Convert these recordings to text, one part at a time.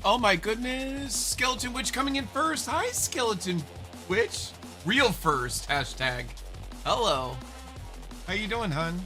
Oh my goodness, Skeleton Witch coming in first. Hi, Skeleton Witch. Real first, hashtag. Hello. How you doing, hun?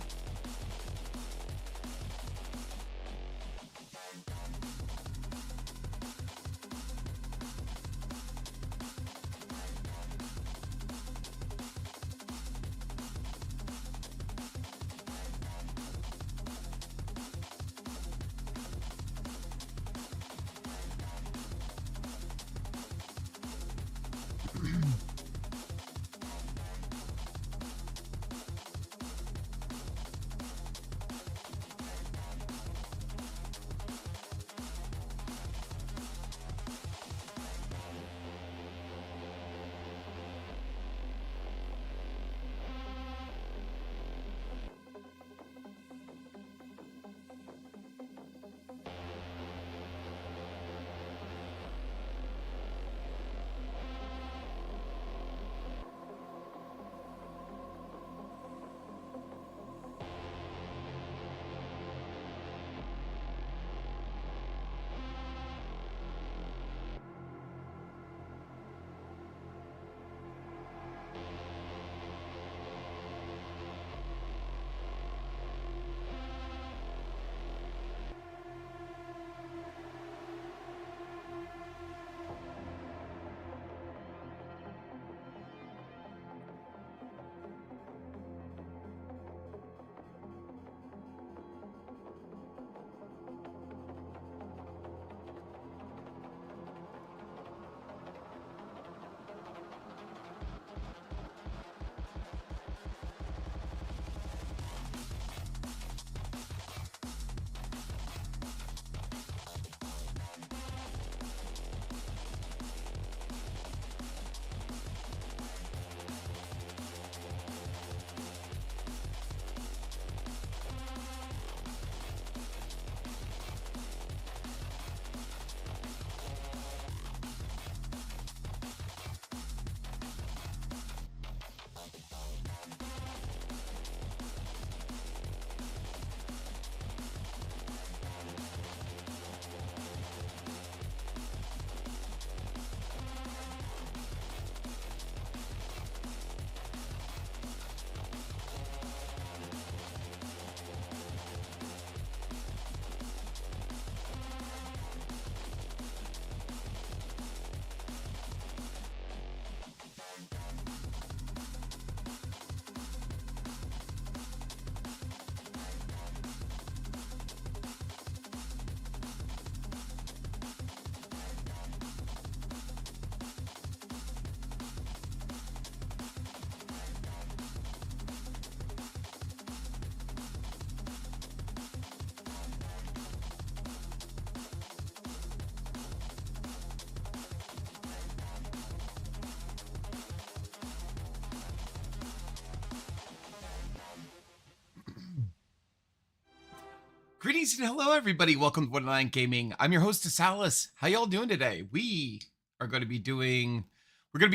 Greetings and hello, everybody. Welcome to Wonderland Gaming. I'm your hostess, Alice. How y'all doing today? We're going to be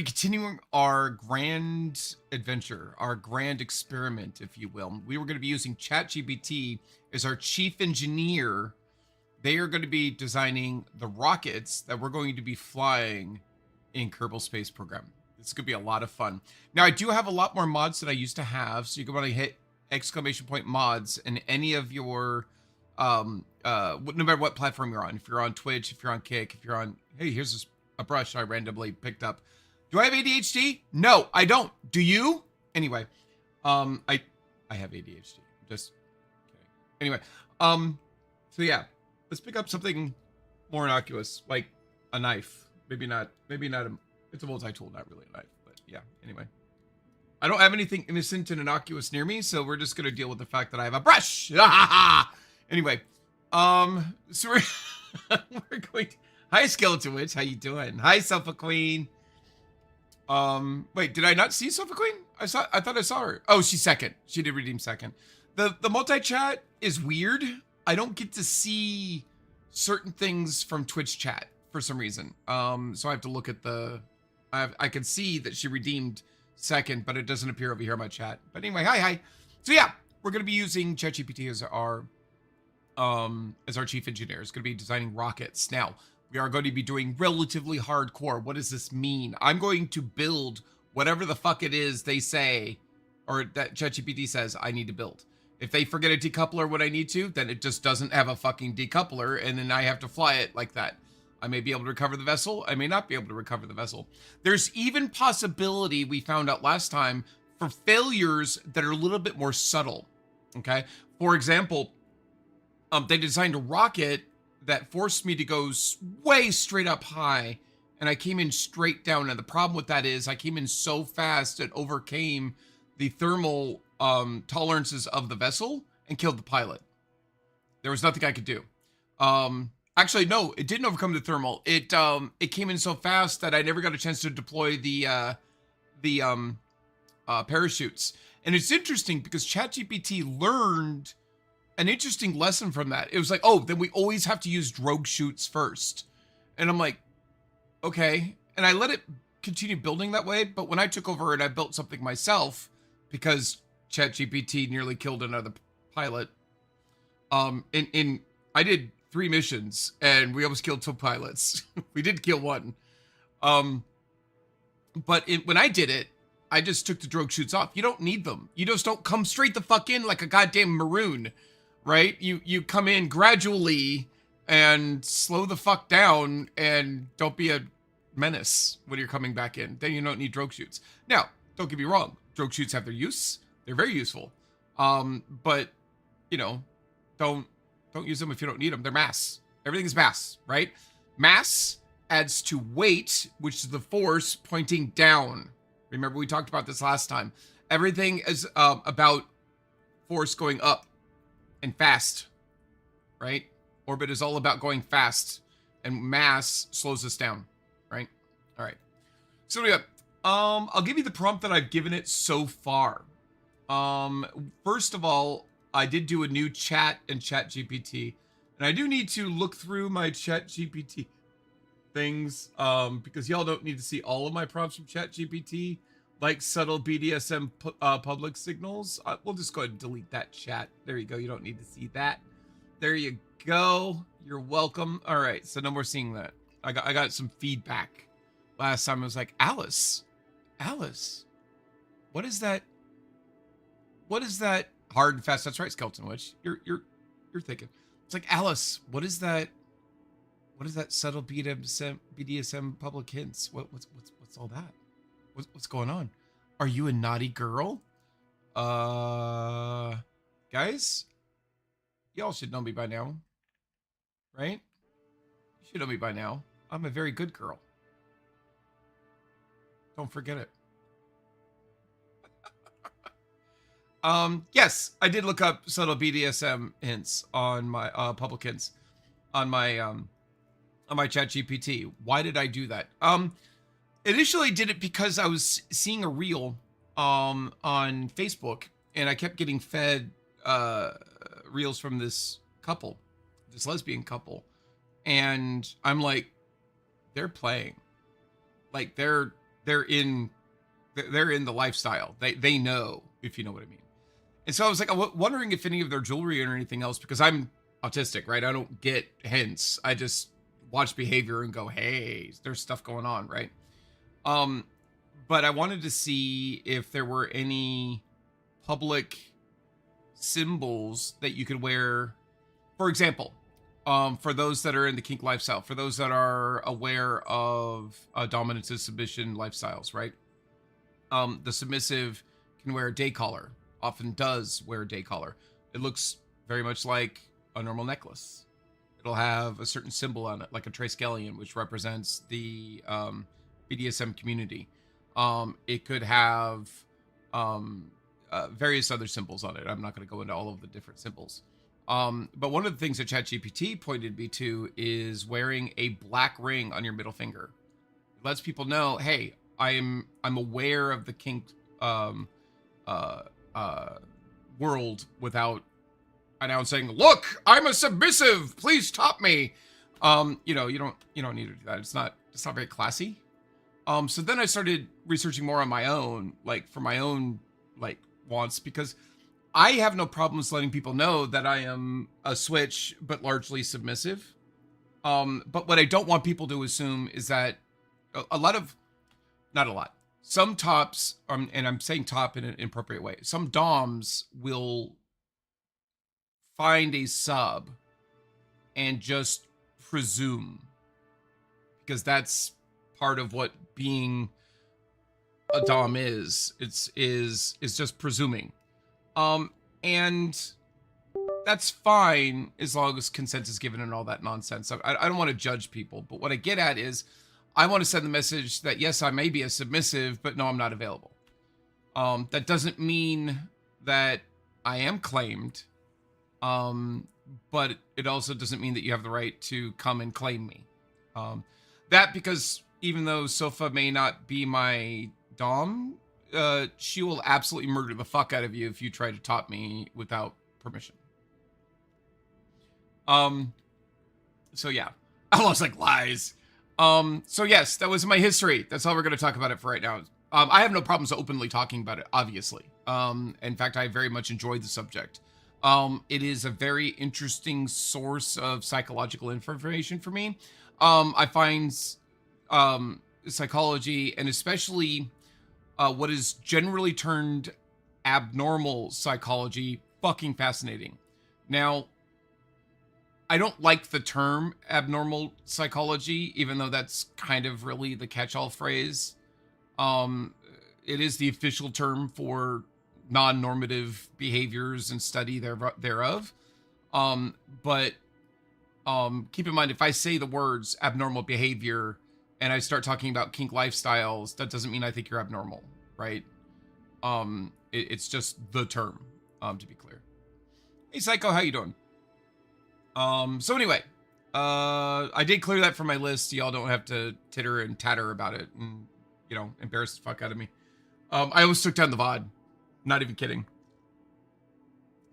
continuing our grand adventure, our grand experiment, if you will. We were going to be using ChatGPT as our chief engineer. They are going to be designing the rockets that we're going to be flying in Kerbal Space Program. This could be a lot of fun. Now, I do have a lot more mods that I used to have, so you can want to hit !mods and any of your no matter what platform you're on. If you're on Twitch, if you're on Kick, if you're on, hey, here's a brush I randomly picked up. Do I have ADHD? No, I don't. Do you? Anyway, I have ADHD. Just kidding. Anyway, so yeah, let's pick up something more innocuous, like a knife. Maybe not it's a multi-tool, not really a knife, but yeah, anyway. I don't have anything innocent and innocuous near me, so we're just going to deal with the fact that I have a brush. Anyway, so we're going to, hi Skeleton Witch, how you doing? Hi Sofa Queen. Wait, did I not see Sofa Queen? I thought I saw her. Oh, she's second. She did redeem second. The multi-chat is weird. I don't get to see certain things from Twitch chat for some reason. So I have to look at I can see that she redeemed second, but it doesn't appear over here in my chat. But anyway, hi. So yeah, we're gonna be using ChatGPT as our chief engineer. It's gonna be designing rockets. Now, we are going to be doing relatively hardcore. What does this mean? I'm going to build whatever the fuck it is they say, or that ChatGPT says I need to build. If they forget a decoupler when I need to, then it just doesn't have a fucking decoupler, and then I have to fly it like that. I may be able to recover the vessel. I may not be able to recover the vessel. There's even possibility, we found out last time, for failures that are a little bit more subtle. Okay? For example, they designed a rocket that forced me to go way straight up high, and I came in straight down. And the problem with that is I came in so fast it overcame the thermal tolerances of the vessel and killed the pilot. There was nothing I could do. Actually, no, it didn't overcome the thermal. It came in so fast that I never got a chance to deploy the parachutes. And it's interesting because ChatGPT learned an interesting lesson from that. It was like, oh, then we always have to use drogue chutes first. And I'm like, okay. And I let it continue building that way. But when I took over and I built something myself, because ChatGPT nearly killed another pilot, I did 3 missions and we almost killed 2 pilots. We did kill one. But when I did it, I just took the drogue chutes off. You don't need them. You just don't come straight the fuck in like a goddamn maroon, right? You come in gradually and slow the fuck down and don't be a menace when you're coming back in. Then you don't need drogue chutes. Now, don't get me wrong. Drogue chutes have their use. They're very useful. But you know, don't use them if you don't need them. They're mass. Everything is mass, right? Mass adds to weight, which is the force pointing down. Remember, we talked about this last time. Everything is about force going up and fast, right? Orbit is all about going fast, and mass slows us down, right? All right. So what do we got? I'll give you the prompt that I've given it so far. First of all, I did do a new chat in ChatGPT, and I do need to look through my ChatGPT things, because y'all don't need to see all of my prompts from ChatGPT, like subtle BDSM public signals. We'll just go ahead and delete that chat. There you go. You don't need to see that. There you go. You're welcome. All right. So no more seeing that. I got some feedback. Last time I was like, Alice, what is that? What is that? Hard and fast. That's right, Skeleton Witch. You're thinking. It's like, Alice, what is that? What is that subtle BDSM public hints? What's all that? What's going on? Are you a naughty girl? Guys, y'all should know me by now, right? You should know me by now. I'm a very good girl. Don't forget it. Yes, I did look up subtle BDSM hints on my public hints on my ChatGPT. Why did I do that? Initially did it because I was seeing a reel on Facebook, and I kept getting fed reels from this couple, this lesbian couple, and I'm like, they're playing, like they're in the lifestyle. They know, if you know what I mean. And so I was like, wondering if any of their jewelry or anything else, because I'm autistic, right? I don't get hints. I just watch behavior and go, hey, there's stuff going on, right? But I wanted to see if there were any public symbols that you could wear. For example, for those that are in the kink lifestyle, for those that are aware of dominance and submission lifestyles, right? The submissive can wear a day collar, often does wear a day collar. It looks very much like a normal necklace. It'll have a certain symbol on it, like a triskelion, which represents the BDSM community. It could have various other symbols on it. I'm not going to go into all of the different symbols. But one of the things that ChatGPT pointed me to is wearing a black ring on your middle finger. It lets people know, hey, I'm aware of the kink um, uh, uh, world without announcing, look, I'm a submissive. Please top me. You know, you don't need to do that. It's not very classy. So then I started researching more on my own, like for my own like wants, because I have no problems letting people know that I am a switch, but largely submissive. But what I don't want people to assume is that a lot of, not a lot, some tops, and I'm saying top in an inappropriate way, some DOMs will find a sub and just presume, because that's part of what being a dom is. Is just presuming, and that's fine as long as consent is given and all that nonsense. I don't want to judge people, but what I get at is I want to send the message that yes, I may be a submissive, but no, I'm not available. That doesn't mean that I am claimed. But it also doesn't mean that you have the right to come and claim me. That because even though Sofa may not be my dom, she will absolutely murder the fuck out of you if you try to top me without permission. So yeah, I was like lies. So yes, that was my history. That's all we're going to talk about it for right now. I have no problems openly talking about it, obviously. In fact, I very much enjoyed the subject. It is a very interesting source of psychological information for me. I find psychology, and especially what is generally termed abnormal psychology, fucking fascinating. Now, I don't like the term abnormal psychology, even though that's kind of really the catch-all phrase. It is the official term for non-normative behaviors and study thereof. But keep in mind, if I say the words abnormal behavior and I start talking about kink lifestyles, that doesn't mean I think you're abnormal, right? It's just the term, to be clear. Hey, Psycho, how you doing? So anyway, I did clear that from my list. Y'all don't have to titter and tatter about it and, you know, embarrass the fuck out of me. I almost took down the VOD. Not even kidding.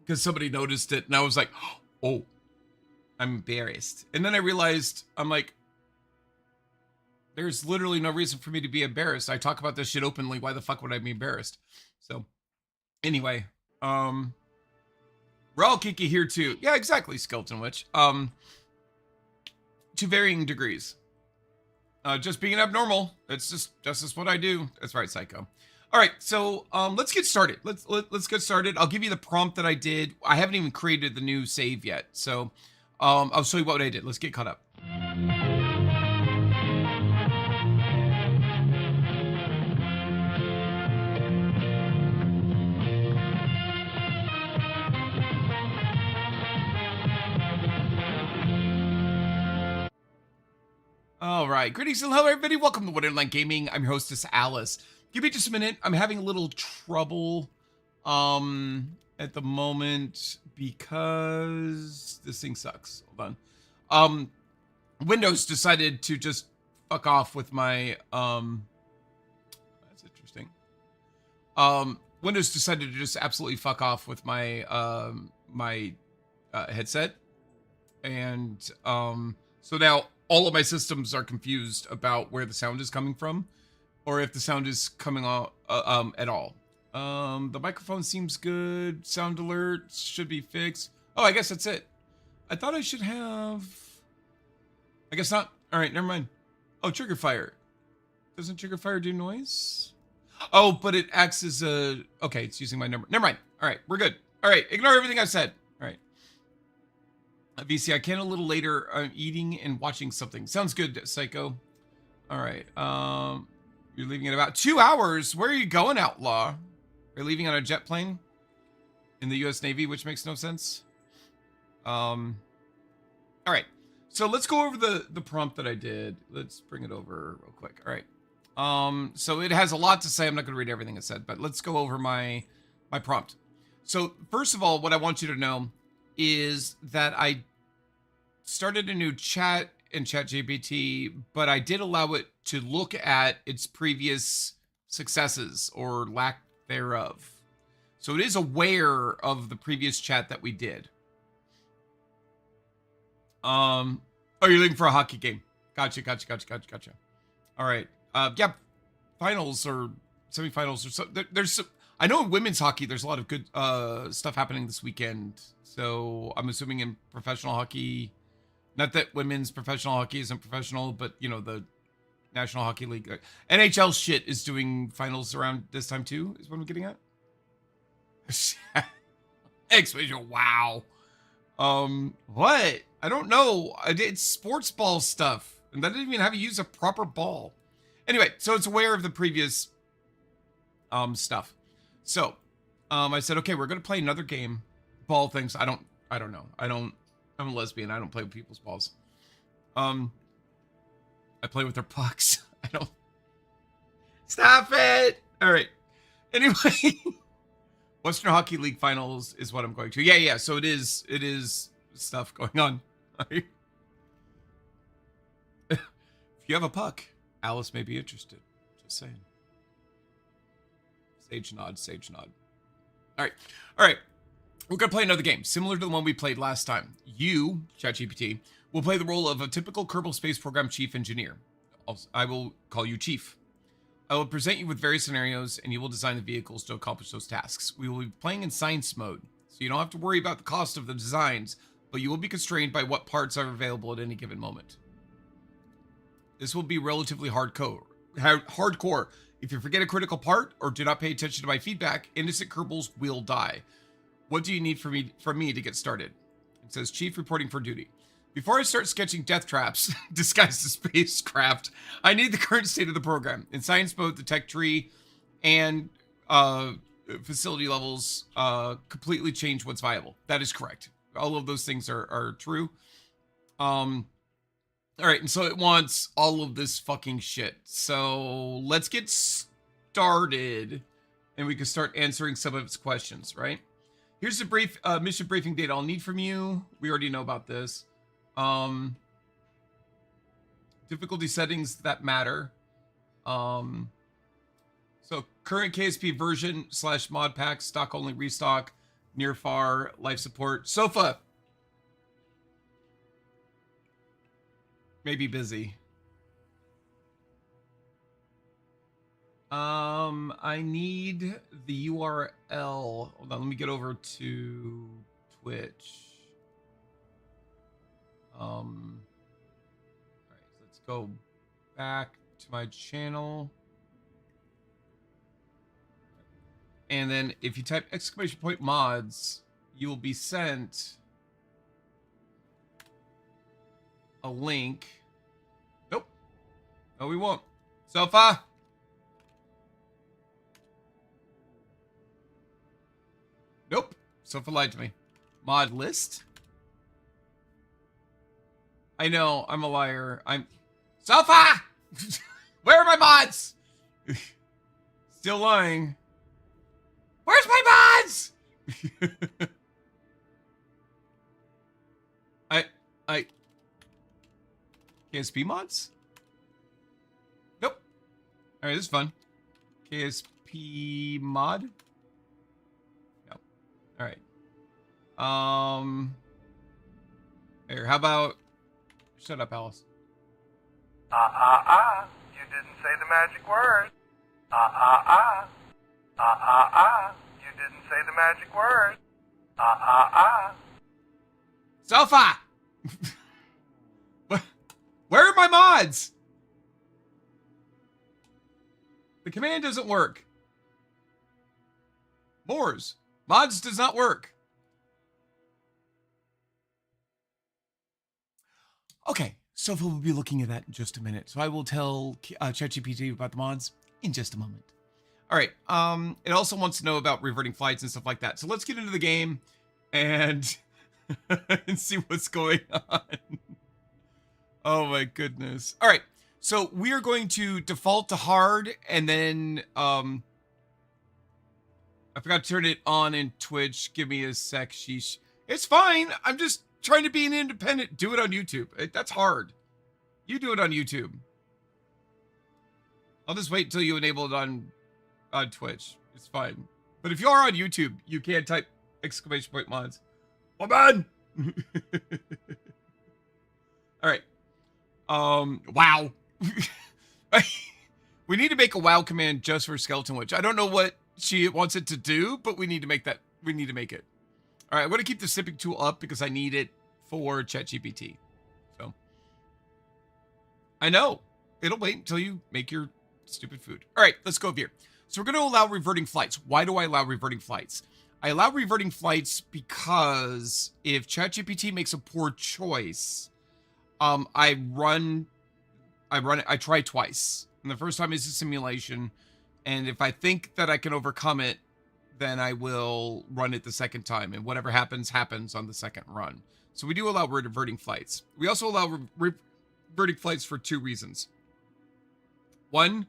Because somebody noticed it and I was like, oh, I'm embarrassed. And then I realized, I'm like, there's literally no reason for me to be embarrassed. I talk about this shit openly. Why the fuck would I be embarrassed? So anyway, we're all kinky here too. Yeah, exactly, Skeleton Witch. To varying degrees. Just being abnormal. It's just what I do. That's right, Psycho. All right, so let's get started. Let's get started. I'll give you the prompt that I did. I haven't even created the new save yet, so I'll show you what I did. Let's get caught up. All right, greetings and hello everybody. Welcome to Wonderland Gaming. I'm your hostess Alice. Give me just a minute. I'm having a little trouble at the moment because this thing sucks. Hold on. Windows decided to just fuck off with my that's interesting. Windows decided to just absolutely fuck off with my headset. And so now all of my systems are confused about where the sound is coming from, or if the sound is coming out at all. The microphone seems good. Sound alert should be fixed. Oh, I guess that's it. I thought I should have. I guess not. All right, never mind. Oh, trigger fire. Doesn't trigger fire do noise? Oh, but it acts as a. Okay, it's using my number. Never mind. All right, we're good. All right, ignore everything I said. All right. VC, I can a little later. I'm eating and watching something. Sounds good, Psycho. All right. You're leaving in about 2 hours. Where are you going, Outlaw? You're leaving on a jet plane in the U.S. Navy, which makes no sense. All right. So let's go over the prompt that I did. Let's bring it over real quick. All right. So it has a lot to say. I'm not going to read everything it said, but let's go over my prompt. So first of all, what I want you to know, is that I started a new chat in ChatGPT, but I did allow it to look at its previous successes or lack thereof. So it is aware of the previous chat that we did. Oh, you're looking for a hockey game. Gotcha. All right. Yeah, finals or semifinals or so. There's some, I know in women's hockey, there's a lot of good stuff happening this weekend. So I'm assuming in professional hockey, not that women's professional hockey isn't professional, but you know, the National Hockey League, NHL shit is doing finals around this time too, is what I'm getting at. Expedition, wow. What? I don't know. It's sports ball stuff, and that didn't even have you use a proper ball. Anyway, so it's aware of the previous stuff. So, I said, okay, we're gonna play another game. Ball things. I don't know. I'm a lesbian. I don't play with people's balls. I play with their pucks. I don't. Stop it. All right. Anyway, Western Hockey League finals is what I'm going to. Yeah. So it is stuff going on. If you have a puck, Alice may be interested. Just saying. Sage nod. All right. We're going to play another game, similar to the one we played last time. You, ChatGPT, will play the role of a typical Kerbal Space Program chief engineer. I will call you Chief. I will present you with various scenarios, and you will design the vehicles to accomplish those tasks. We will be playing in science mode, so you don't have to worry about the cost of the designs, but you will be constrained by what parts are available at any given moment. This will be relatively hardcore. If you forget a critical part or do not pay attention to my feedback, innocent Kerbals will die. What do you need from me to get started? It says, Chief reporting for duty. Before I start sketching death traps disguised as spacecraft, I need the current state of the program. In science mode, the tech tree and facility levels completely change what's viable. That is correct. All of those things are true. All right, and so it wants all of this fucking shit. So let's get started, and we can start answering some of its questions, right? Here's the brief mission briefing data I'll need from you. We already know about this. Difficulty settings that matter. So current KSP version / mod pack, stock only restock, near far, life support. Sofa. Maybe busy. I need the URL. Hold on, let me get over to Twitch. All right, let's go back to my channel. And then if you type !mods, you will be sent a link. Nope. No, we won't. Sofa. Nope. Sofa lied to me. Mod list. I know, I'm a liar. Sofa! Where are my mods? Still lying. Where's my mods? I KSP mods? Nope. Alright, this is fun. KSP mod? No. Alright. Here, how about... Shut up, Alice. You didn't say the magic word. You didn't say the magic word. Sofa! Where are my mods? The command doesn't work. Moors. Mods does not work. Okay, Sofa will be looking at that in just a minute. So I will tell ChatGPT about the mods in just a moment. All right, it also wants to know about reverting flights and stuff like that. So let's get into the game and, and see what's going on. Oh my goodness. All right, so we are going to default to hard, and then I forgot to turn it on in Twitch. Give me a sec, sheesh. It's fine. I'm just trying to be an independent. Do it on YouTube. That's hard. You do it on YouTube. I'll just wait until you enable it on Twitch. It's fine. But if you are on YouTube, you can't type exclamation point mods. Oh man. All right. Wow. We need to make a wow command just for Skeleton Witch. I don't know what she wants it to do, but we need to make that. We need to make it. All right, I'm going to keep the sipping tool up because I need it for ChatGPT. So I know it'll wait until you make your stupid food. All right, let's go over here. So we're going to allow reverting flights. Why do I allow reverting flights? I allow reverting flights because if ChatGPT makes a poor choice, I try twice. And the first time is a simulation. And if I think that I can overcome it, then I will run it the second time. And whatever happens, happens on the second run. So we do allow reverting flights. We also allow reverting flights for two reasons. One,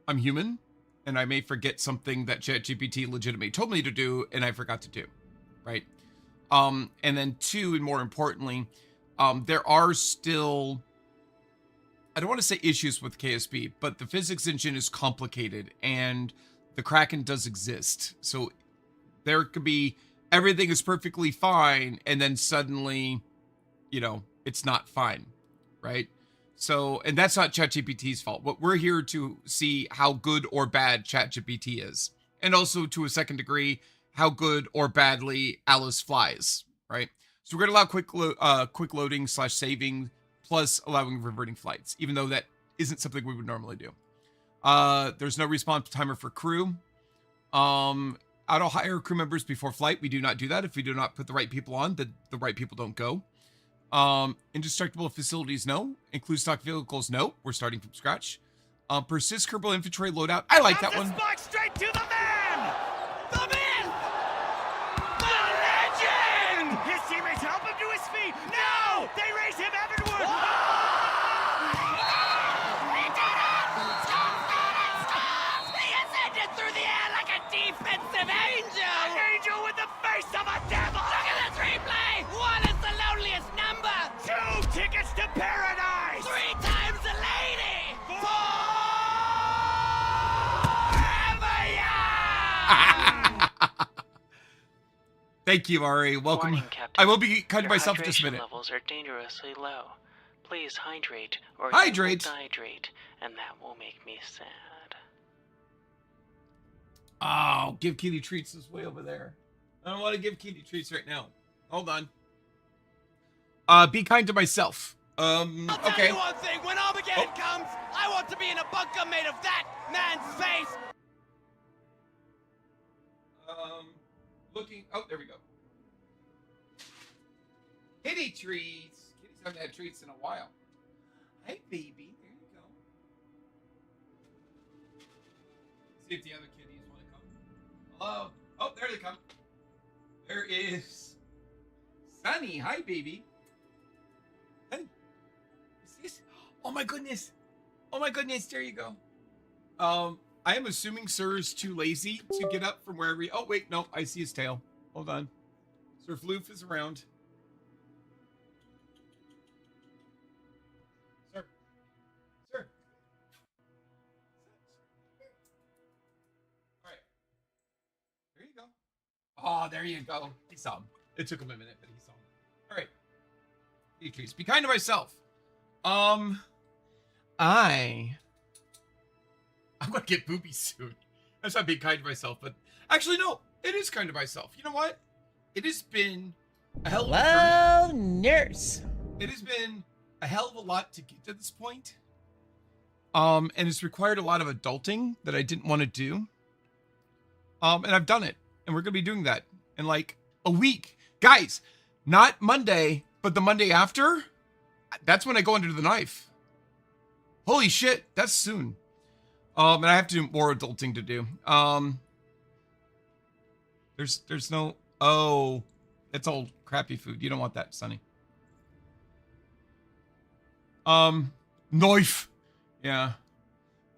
I'm human, and I may forget something that ChatGPT legitimately told me to do, and I forgot to do, right? And then two, and more importantly, there are still, I don't want to say issues with KSP, but the physics engine is complicated, and the Kraken does exist. So there could be, everything is perfectly fine, and then suddenly, you know, it's not fine, right? So, and that's not ChatGPT's fault. What we're here to see how good or bad ChatGPT is. And also, to a second degree, how good or badly Alice flies, right? So we're going to allow quick loading / saving, plus allowing reverting flights, even though that isn't something we would normally do. There's no response timer for crew. Auto hire crew members before flight. We do not do that. If we do not put the right people on, the right people don't go. Indestructible facilities, no. Include stock vehicles, no. We're starting from scratch. Persist Kerbal infantry loadout. I like that one. Straight to the man! The myth! The legend! His teammates help him to his feet. No! They raise him heavenward! He ascended through the air like a defensive angel! An angel with the face of a devil! Look at this replay! One is the loneliest number! 2 tickets to paradise! 3 times a lady! 4 Thank you, Ari. Welcome. Warning, Captain. I will be kind to Your myself just a hydration minute. levels are dangerously low. Please hydrate, or Hydrate? you will dehydrate, and that will make me sad. Oh, give Kitty treats is way over there. I don't want to give Kitty treats right now. Hold on. Be kind to myself. I'll tell Okay. you one thing, when Armageddon comes, I want to be in a bunker made of that man's face! Looking. Oh, there we go. Kitty treats. Kitties haven't had treats in a while. Hey, baby. There you go. See if the other kitties want to come. Hello. Oh, there they come. There is Sunny. Hi, baby. Hey. Is this? Oh my goodness. Oh my goodness. There you go. I am assuming Sir is too lazy to get up from wherever he... Oh, wait. No, I see his tail. Hold on. Sir Floof is around. Sir. Sir. All right. There you go. Oh, there you go. He saw him. It took him a minute, but he saw him. All right. Beatrice, be kind to myself. I'm gonna get boobies soon. That's not being kind to myself, but actually, no, it is kind to myself. You know what? It has been a hell of a journey. Nurse. It has been a hell of a lot to get to this point. And it's required a lot of adulting that I didn't want to do. And I've done it, and we're gonna be doing that in like a week, guys. Not Monday, but the Monday after. That's when I go under the knife. Holy shit, that's soon. And I have to do more adulting to do. There's no, oh, it's old crappy food. You don't want that, Sonny. Knife. Yeah.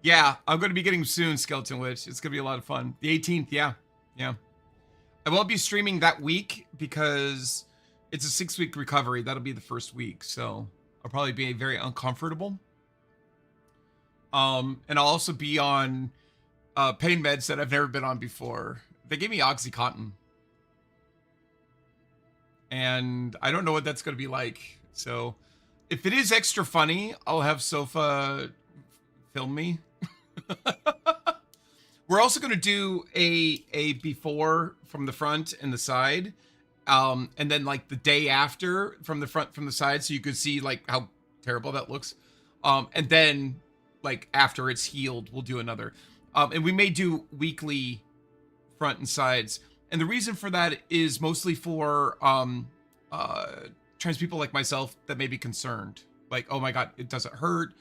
Yeah, I'm going to be getting soon, Skeleton Witch. It's going to be a lot of fun. The 18th, yeah. Yeah. I won't be streaming that week because It's a 6-week recovery. That'll be the first week, so I'll probably be very uncomfortable. And I'll also be on pain meds that I've never been on before. They gave me OxyContin, and I don't know what that's going to be like. So if it is extra funny, I'll have Sofa film me. We're also going to do a before from the front and the side, and then like the day after from the front from the side, so you could see like how terrible that looks. And then like after it's healed, we'll do another. And we may do weekly front and sides. And the reason for that is mostly for trans people like myself that may be concerned. Like, oh my God, it doesn't hurt.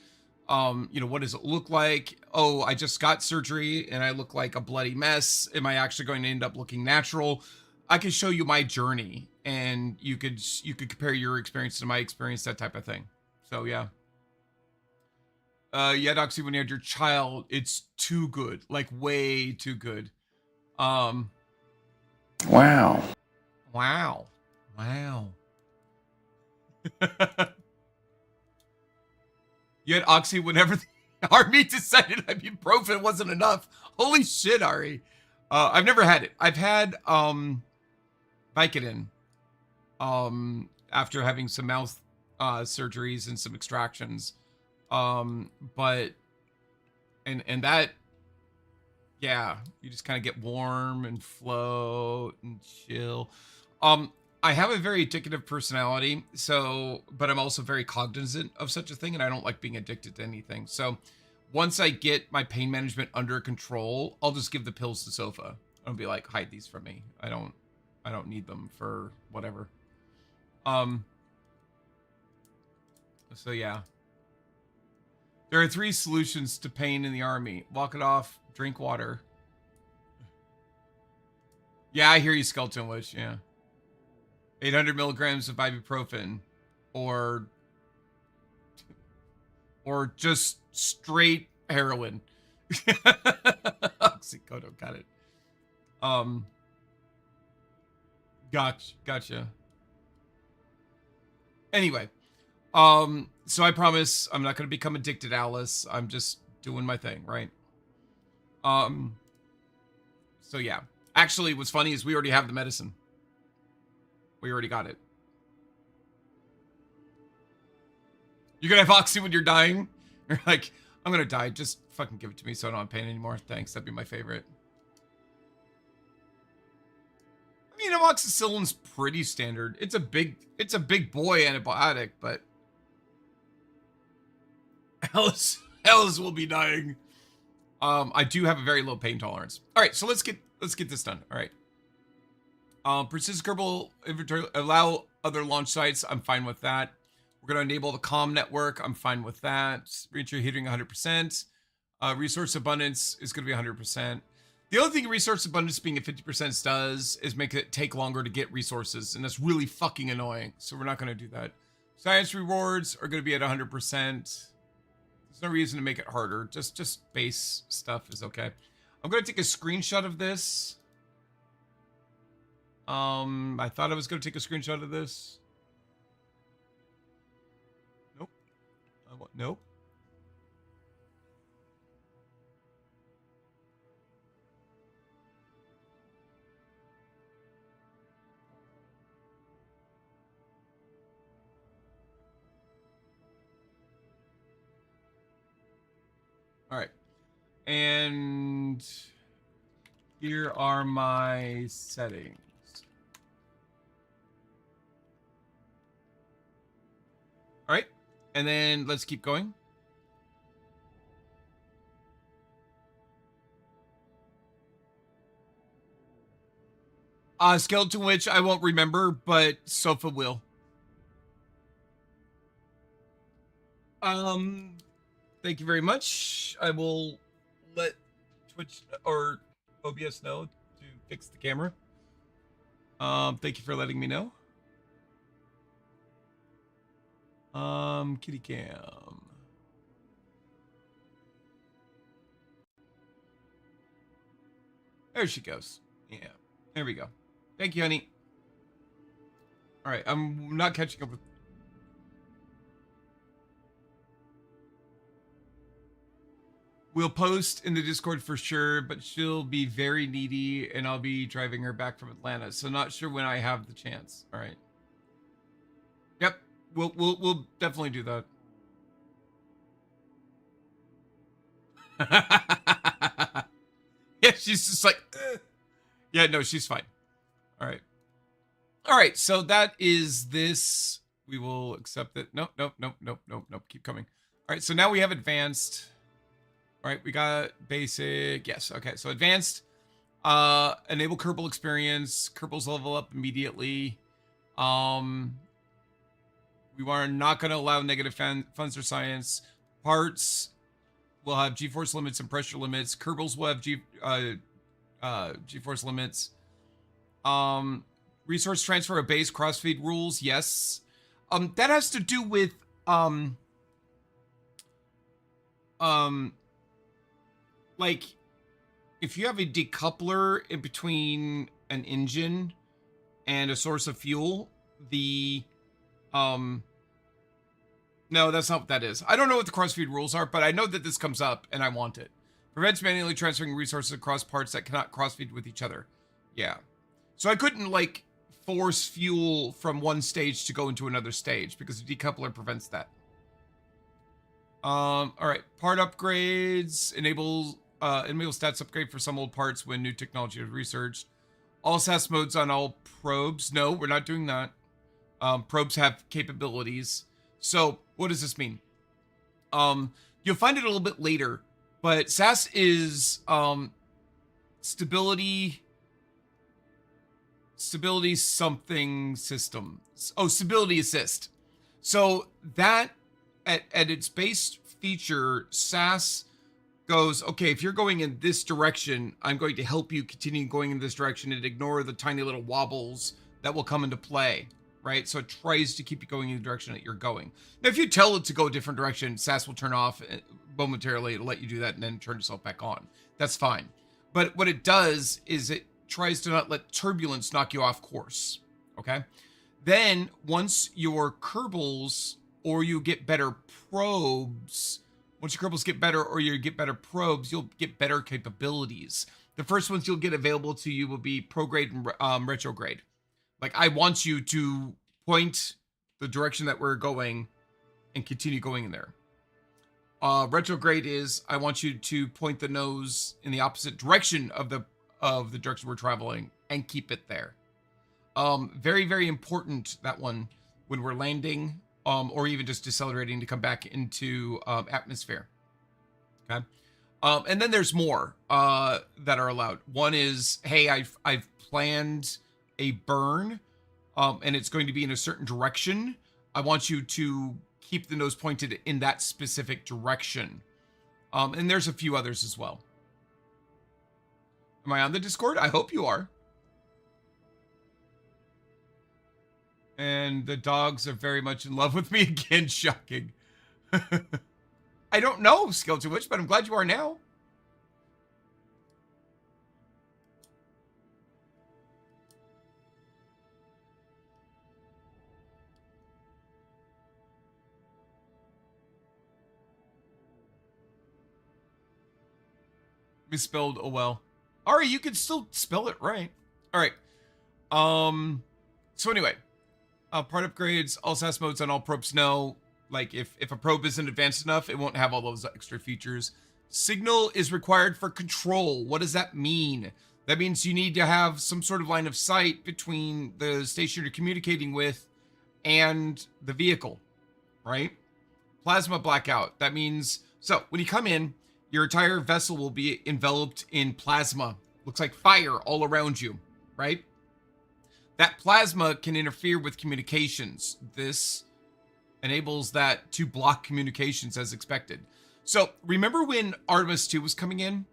What does it look like? Oh, I just got surgery and I look like a bloody mess. Am I actually going to end up looking natural? I can show you my journey, and you could compare your experience to my experience, that type of thing. So yeah. Yeah, Doxy, when you had your child, it's too good, like way too good. Wow. Wow. You had Oxy whenever the army decided ibuprofen wasn't enough. Holy shit, Ari. I've never had it. I've had Vicodin after having some mouth surgeries and some extractions. But that, yeah, you just kind of get warm and float and chill. I have a very addictive personality, but I'm also very cognizant of such a thing, and I don't like being addicted to anything. So once I get my pain management under control, I'll just give the pills to Sofa. I'll be like, hide these from me. I don't need them for whatever. So yeah. There are 3 solutions to pain in the army. Walk it off, drink water. Yeah, I hear you, Skeleton Witch, yeah. 800 milligrams of ibuprofen, or just straight heroin. Oxycodone, got it. Gotcha. Anyway, so I promise I'm not going to become addicted, Alice. I'm just doing my thing, right? So yeah. Actually, what's funny is we already have the medicine. We already got it. You're gonna have Oxy when you're dying? You're like, I'm gonna die. Just fucking give it to me so I don't have pain anymore. Thanks. That'd be my favorite. I mean, amoxicillin's pretty standard. It's a big boy antibiotic, but Alice will be dying. I do have a very low pain tolerance. All right, so let's get this done. All right. Persistent Kerbal inventory, allow other launch sites. I'm fine with that. We're going to enable the comm network. I'm fine with that. Reach your hitting 100%. Resource abundance is going to be 100%. The only thing resource abundance being at 50% does is make it take longer to get resources, and that's really fucking annoying. So we're not going to do that. Science rewards are going to be at 100%. There's no reason to make it harder. Just base stuff is okay. I'm going to take a screenshot of this. I thought I was going to take a screenshot of this. Nope. Nope. All right. And here are my settings. All right. And then let's keep going. Skeleton Witch, I won't remember, but Sofa will. Thank you very much. I will let Twitch or OBS know to fix the camera. Thank you for letting me know. Kitty cam. There she goes. Yeah, there we go. Thank you, honey. All right, I'm not catching up with. We'll post in the Discord for sure, but she'll be very needy, and I'll be driving her back from Atlanta, so not sure when I have the chance. All right. Yep, we'll definitely do that. Yeah, she's just like, ugh. Yeah, no, she's fine. All right. All right, so that is this. We will accept it. Nope, nope, nope, nope, nope, nope. Keep coming. All right, so now we have advanced. All right, we got basic. Yes, okay. So advanced, enable Kerbal experience. Kerbals level up immediately. We are not going to allow negative funds or science. Parts will have G-force limits and pressure limits. Kerbals will have G-force limits. Resource transfer of base crossfeed rules. Yes. That has to do with like if you have a decoupler in between an engine and a source of fuel, the no, that's not what that is. I don't know what the crossfeed rules are, but I know that this comes up and I want it. Prevents manually transferring resources across parts that cannot crossfeed with each other. Yeah. So I couldn't like force fuel from one stage to go into another stage because the decoupler prevents that. All right, part upgrades enable stats upgrade for some old parts when new technology is researched. All SAS modes on all probes. No, we're not doing that. Probes have capabilities. So what does this mean? You'll find it a little bit later, but SAS is stability something system. Oh, stability assist. So that at its base feature, SAS goes, okay, if you're going in this direction, I'm going to help you continue going in this direction and ignore the tiny little wobbles that will come into play, right? So it tries to keep you going in the direction that you're going. Now, if you tell it to go a different direction, SAS will turn off momentarily. It'll let you do that and then turn itself back on. That's fine. But what it does is it tries to not let turbulence knock you off course, okay? Then once your Kerbals or you get better probes, once your Kerbals get better or you get better probes, you'll get better capabilities. The first ones you'll get available to you will be prograde and retrograde. Like, I want you to point the direction that we're going and continue going in there. Retrograde is I want you to point the nose in the opposite direction of the direction we're traveling and keep it there. Very, very important, that one, when we're landing, or even just decelerating to come back into atmosphere. Okay. And then there's more that are allowed. One is, hey, I've planned a burn, and it's going to be in a certain direction. I want you to keep the nose pointed in that specific direction. And there's a few others as well. Am I on the Discord? I hope you are. And the dogs are very much in love with me again. Shocking. I don't know, Skeleton Witch, but I'm glad you are now. Misspelled, oh well. Ari, you can still spell it right. All right. So anyway, part upgrades, all SAS modes on all probes. No, like if a probe isn't advanced enough, it won't have all those extra features. Signal is required for control. What does that mean? That means you need to have some sort of line of sight between the station you're communicating with and the vehicle, right? Plasma blackout. That means, so when you come in, your entire vessel will be enveloped in plasma. Looks like fire all around you, right? That plasma can interfere with communications. This enables that to block communications as expected. So remember when Artemis 2 was coming in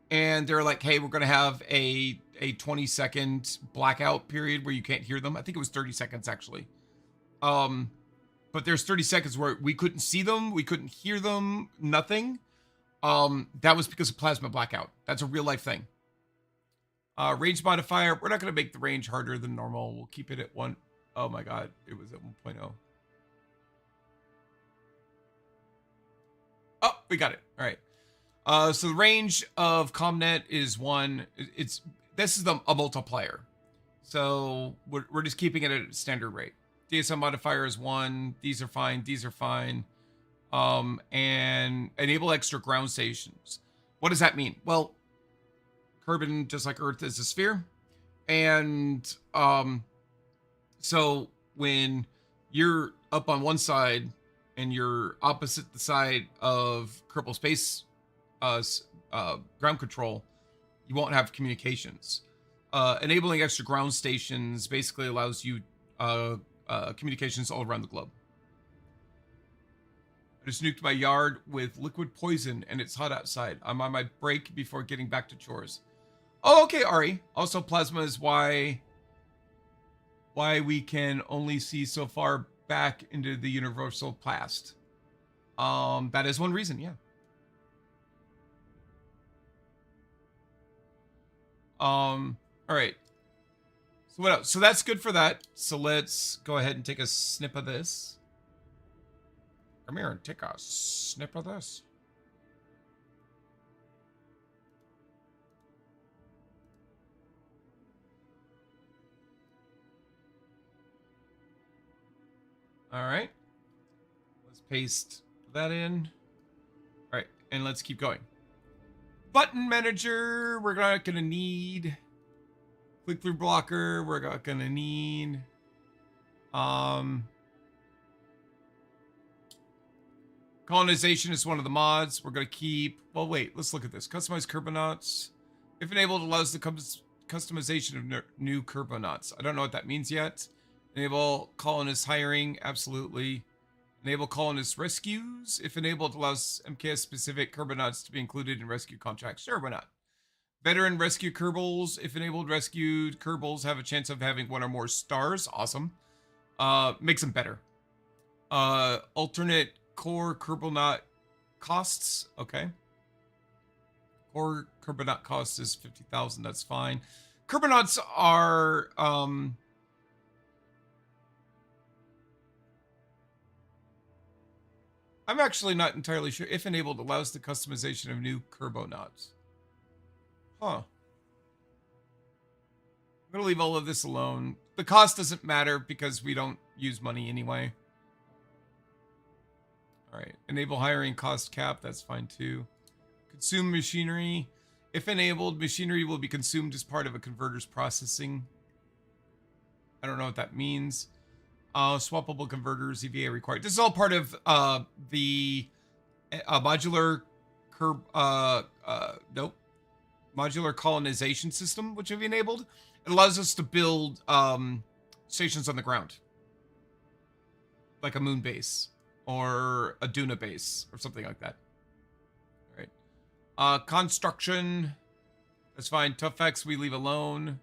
and they're like, hey, we're going to have a 20-second blackout period where you can't hear them. I think it was 30 seconds actually. But there's 30 seconds where we couldn't see them. We couldn't hear them, nothing. That was because of plasma blackout. That's a real life thing. Range modifier. We're not going to make the range harder than normal. We'll keep it at Oh my god, it was at 1.0. Oh, we got it. All right. So the range of ComNet is 1. This is a multiplier. So we're just keeping it at a standard rate. DSM modifier is 1. These are fine. These are fine. And enable extra ground stations. What does that mean? Well, Kerbin, just like Earth, is a sphere. And so when you're up on one side and you're opposite the side of Kerbal Space ground control, you won't have communications. Enabling extra ground stations basically allows you communications all around the globe. I just nuked my yard with liquid poison and it's hot outside. I'm on my break before getting back to chores. Oh, okay, Ari. Also, plasma is why we can only see so far back into the universal past. That is one reason, yeah. All right. So what else? So that's good for that. So let's go ahead and take a snip of this. Come here and take a snip of this. All right. Let's paste that in. All right, and let's keep going. Button manager, we're not gonna need. Click through blocker, we're not gonna need. Colonization is one of the mods. We're gonna keep. Well, wait. Let's look at this. Customize Kerbonauts. If enabled, allows the customization of new Kerbonauts. I don't know what that means yet. Enable colonist hiring. Absolutely. Enable colonist rescues. If enabled, allows MKS specific Kerbonauts to be included in rescue contracts. Sure, why not? Veteran rescue Kerbals. If enabled, rescued Kerbals have a chance of having 1 or more stars. Awesome. Makes them better. Alternate core Kerbonaut costs. Okay. Core Kerbonaut cost is 50,000. That's fine. Kerbonauts are I'm actually not entirely sure. If enabled, allows the customization of new Kerbonauts. Huh. I'm going to leave all of this alone. The cost doesn't matter because we don't use money anyway. All right. Enable hiring cost cap. That's fine too. Consume machinery. If enabled, machinery will be consumed as part of a converter's processing. I don't know what that means. Swappable converters, EVA required. This is all part of the modular modular colonization system, which have enabled. It allows us to build stations on the ground, like a moon base or a Duna base or something like that. All right. Construction. That's fine. Tough X we leave alone.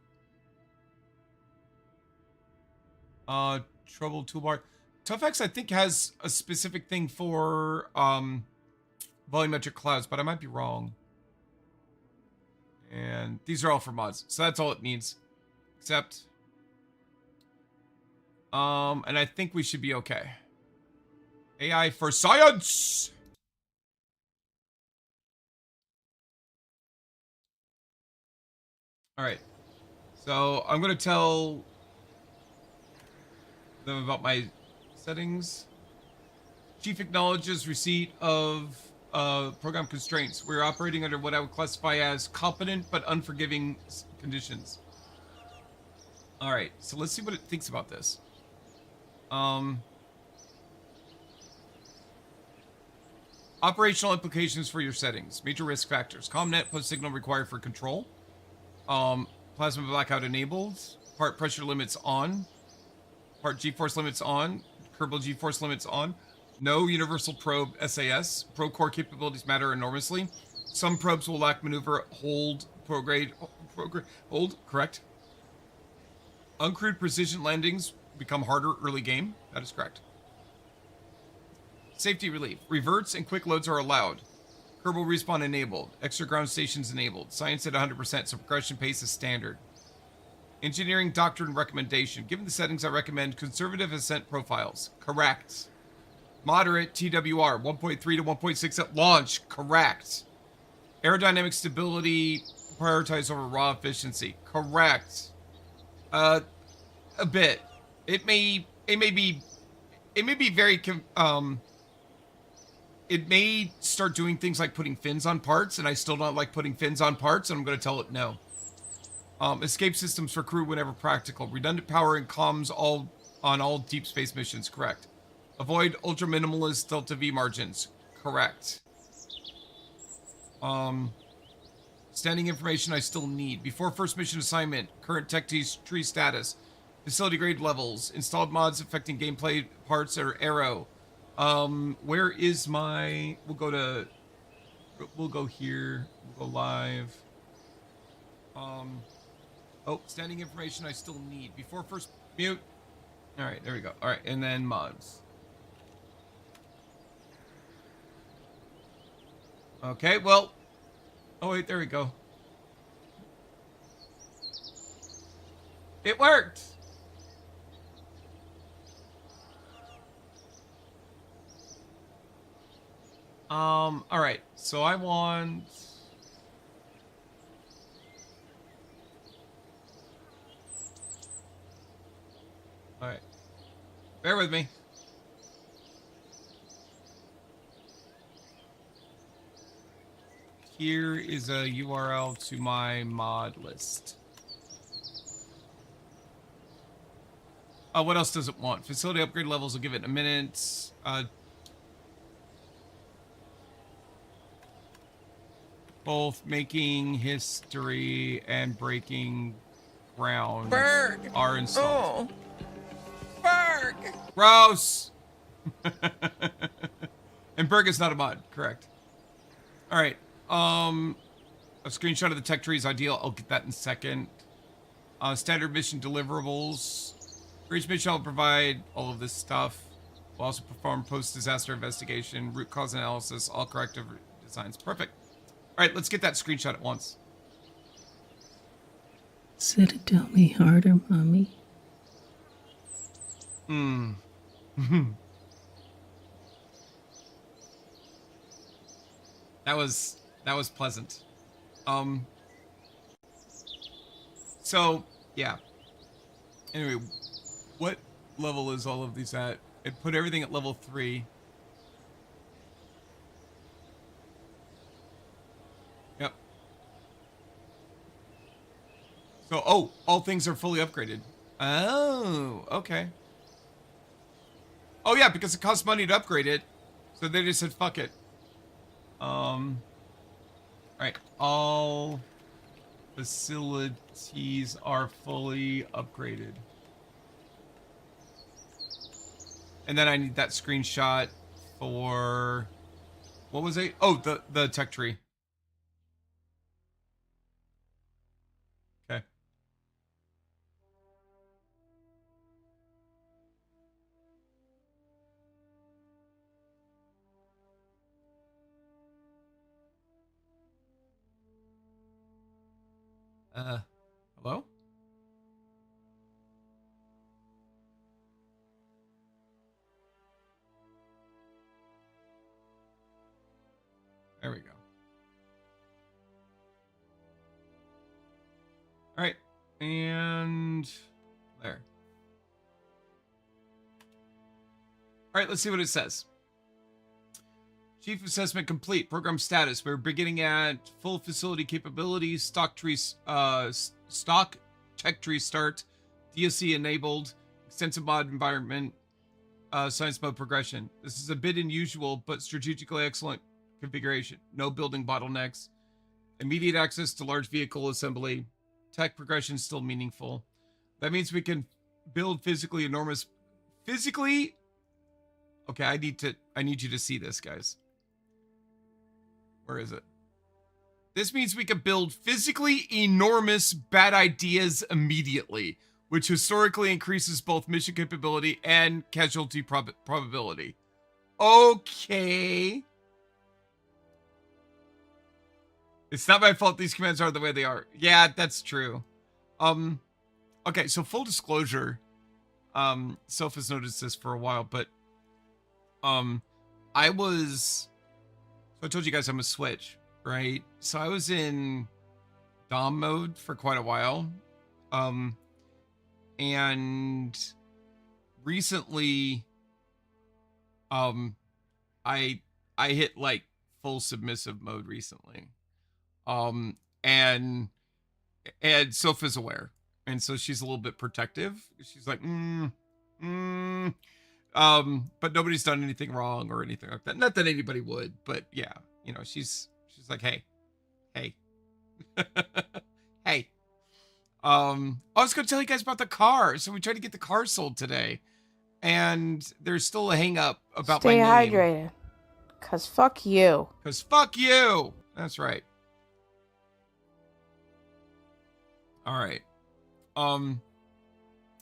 Trouble toolbar. ToughX, I think, has a specific thing for volumetric clouds, but I might be wrong. And these are all for mods, so that's all it needs. Except, and I think we should be okay. AI for science. All right. So I'm gonna tell them about my settings. Chief acknowledges receipt of program constraints. We're operating under what I would classify as competent but unforgiving conditions. All right, so let's see what it thinks about this. Operational implications for your settings. Major risk factors. ComNet plus signal required for control. Plasma blackout enabled. Part pressure limits on. Part G-force limits on. Kerbal G-force limits on. No universal probe SAS. Probe core capabilities matter enormously. Some probes will lack maneuver, hold, hold, correct. Uncrewed precision landings become harder early game. That is correct. Safety relief. Reverts and quick loads are allowed. Kerbal respawn enabled. Extra ground stations enabled. Science at 100%, so progression pace is standard. Engineering doctrine recommendation. Given the settings, I recommend conservative ascent profiles. Correct. Moderate TWR 1.3 to 1.6 at launch. Correct. Aerodynamic stability prioritize over raw efficiency. Correct. A bit. It may be very it may start doing things like putting fins on parts, and I still don't like putting fins on parts, and I'm going to tell it no. Escape systems for crew whenever practical. Redundant power and comms on all deep space missions. Correct. Avoid ultra minimalist delta V margins. Correct. Standing information I still need. Before first mission assignment. Current tech tree status. Facility grade levels. Installed mods affecting gameplay parts or arrow. Where is my... We'll go here. We'll go live. Oh, standing information I still need. Before first... Mute. Alright, there we go. Alright, and then mods. Okay, well... Oh, wait, there we go. It worked! Alright, so I want... Alright. Bear with me. Here is a URL to my mod list. What else does it want? Facility upgrade levels, I'll give it in a minute. Both making history and breaking ground are installed. Oh. Berg! Gross! And Berg is not a mod, correct. Alright, a screenshot of the tech tree is ideal. I'll get that in a second. Standard mission deliverables. For each mission, I'll provide all of this stuff. We'll also perform post-disaster investigation, root cause analysis, all corrective designs. Perfect. Alright, let's get that screenshot at once. Said it tell me harder, Mommy. That was pleasant. So, yeah. Anyway, what level is all of these at? It put everything at level 3. Yep. So, oh, all things are fully upgraded. Oh, okay. Oh, yeah, because it costs money to upgrade it. So they just said, fuck it. Alright, all facilities are fully upgraded. And then I need that screenshot for... What was it? Oh, the tech tree. Okay. Hello? There we go. All right, and there. All right, let's see what it says. Chief assessment complete. Program status. We're beginning at full facility capabilities. Stock tech tree start. DSC enabled. Extensive mod environment. Science mode progression. This is a bit unusual, but strategically excellent configuration. No building bottlenecks. Immediate access to large vehicle assembly. Tech progression still meaningful. That means we can build physically enormous... Physically... Okay, I need you to see this, guys. Where is it? This means we can build physically enormous bad ideas immediately, which historically increases both mission capability and casualty probability. Okay. It's not my fault these commands are the way they are. Yeah, that's true. Okay, so full disclosure, Soph has noticed this for a while, but I was, so I told you guys I'm a switch, right? So I was in Dom mode for quite a while. And recently, I hit like full submissive mode recently. Um, and Sophia's aware, and so she's a little bit protective. She's like, but nobody's done anything wrong or anything like that. Not that anybody would, but yeah, she's like, hey, hey. I was gonna tell you guys about the car. So we tried to get the car sold today, and there's still a hang up about Stay my name. hydrated. Cause fuck you. Cause fuck you. That's right. All right.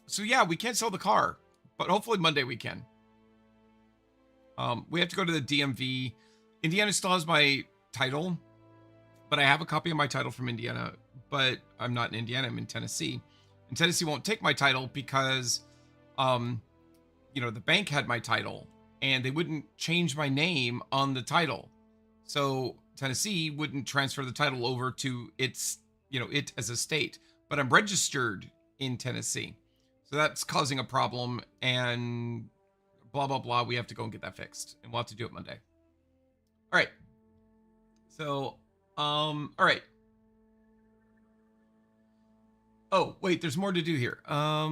So yeah, we can't sell the car, but hopefully Monday we can. We have to go to the DMV. Indiana still has my title, but I have a copy of my title from Indiana, but I'm not in Indiana, I'm in Tennessee. And Tennessee won't take my title because, the bank had my title and they wouldn't change my name on the title. So Tennessee wouldn't transfer the title over to its, it as a state, but I'm registered in Tennessee. So that's causing a problem and blah, blah, blah. We have to go and get that fixed and we'll have to do it Monday. All right. So, all right. Oh, wait, there's more to do here. I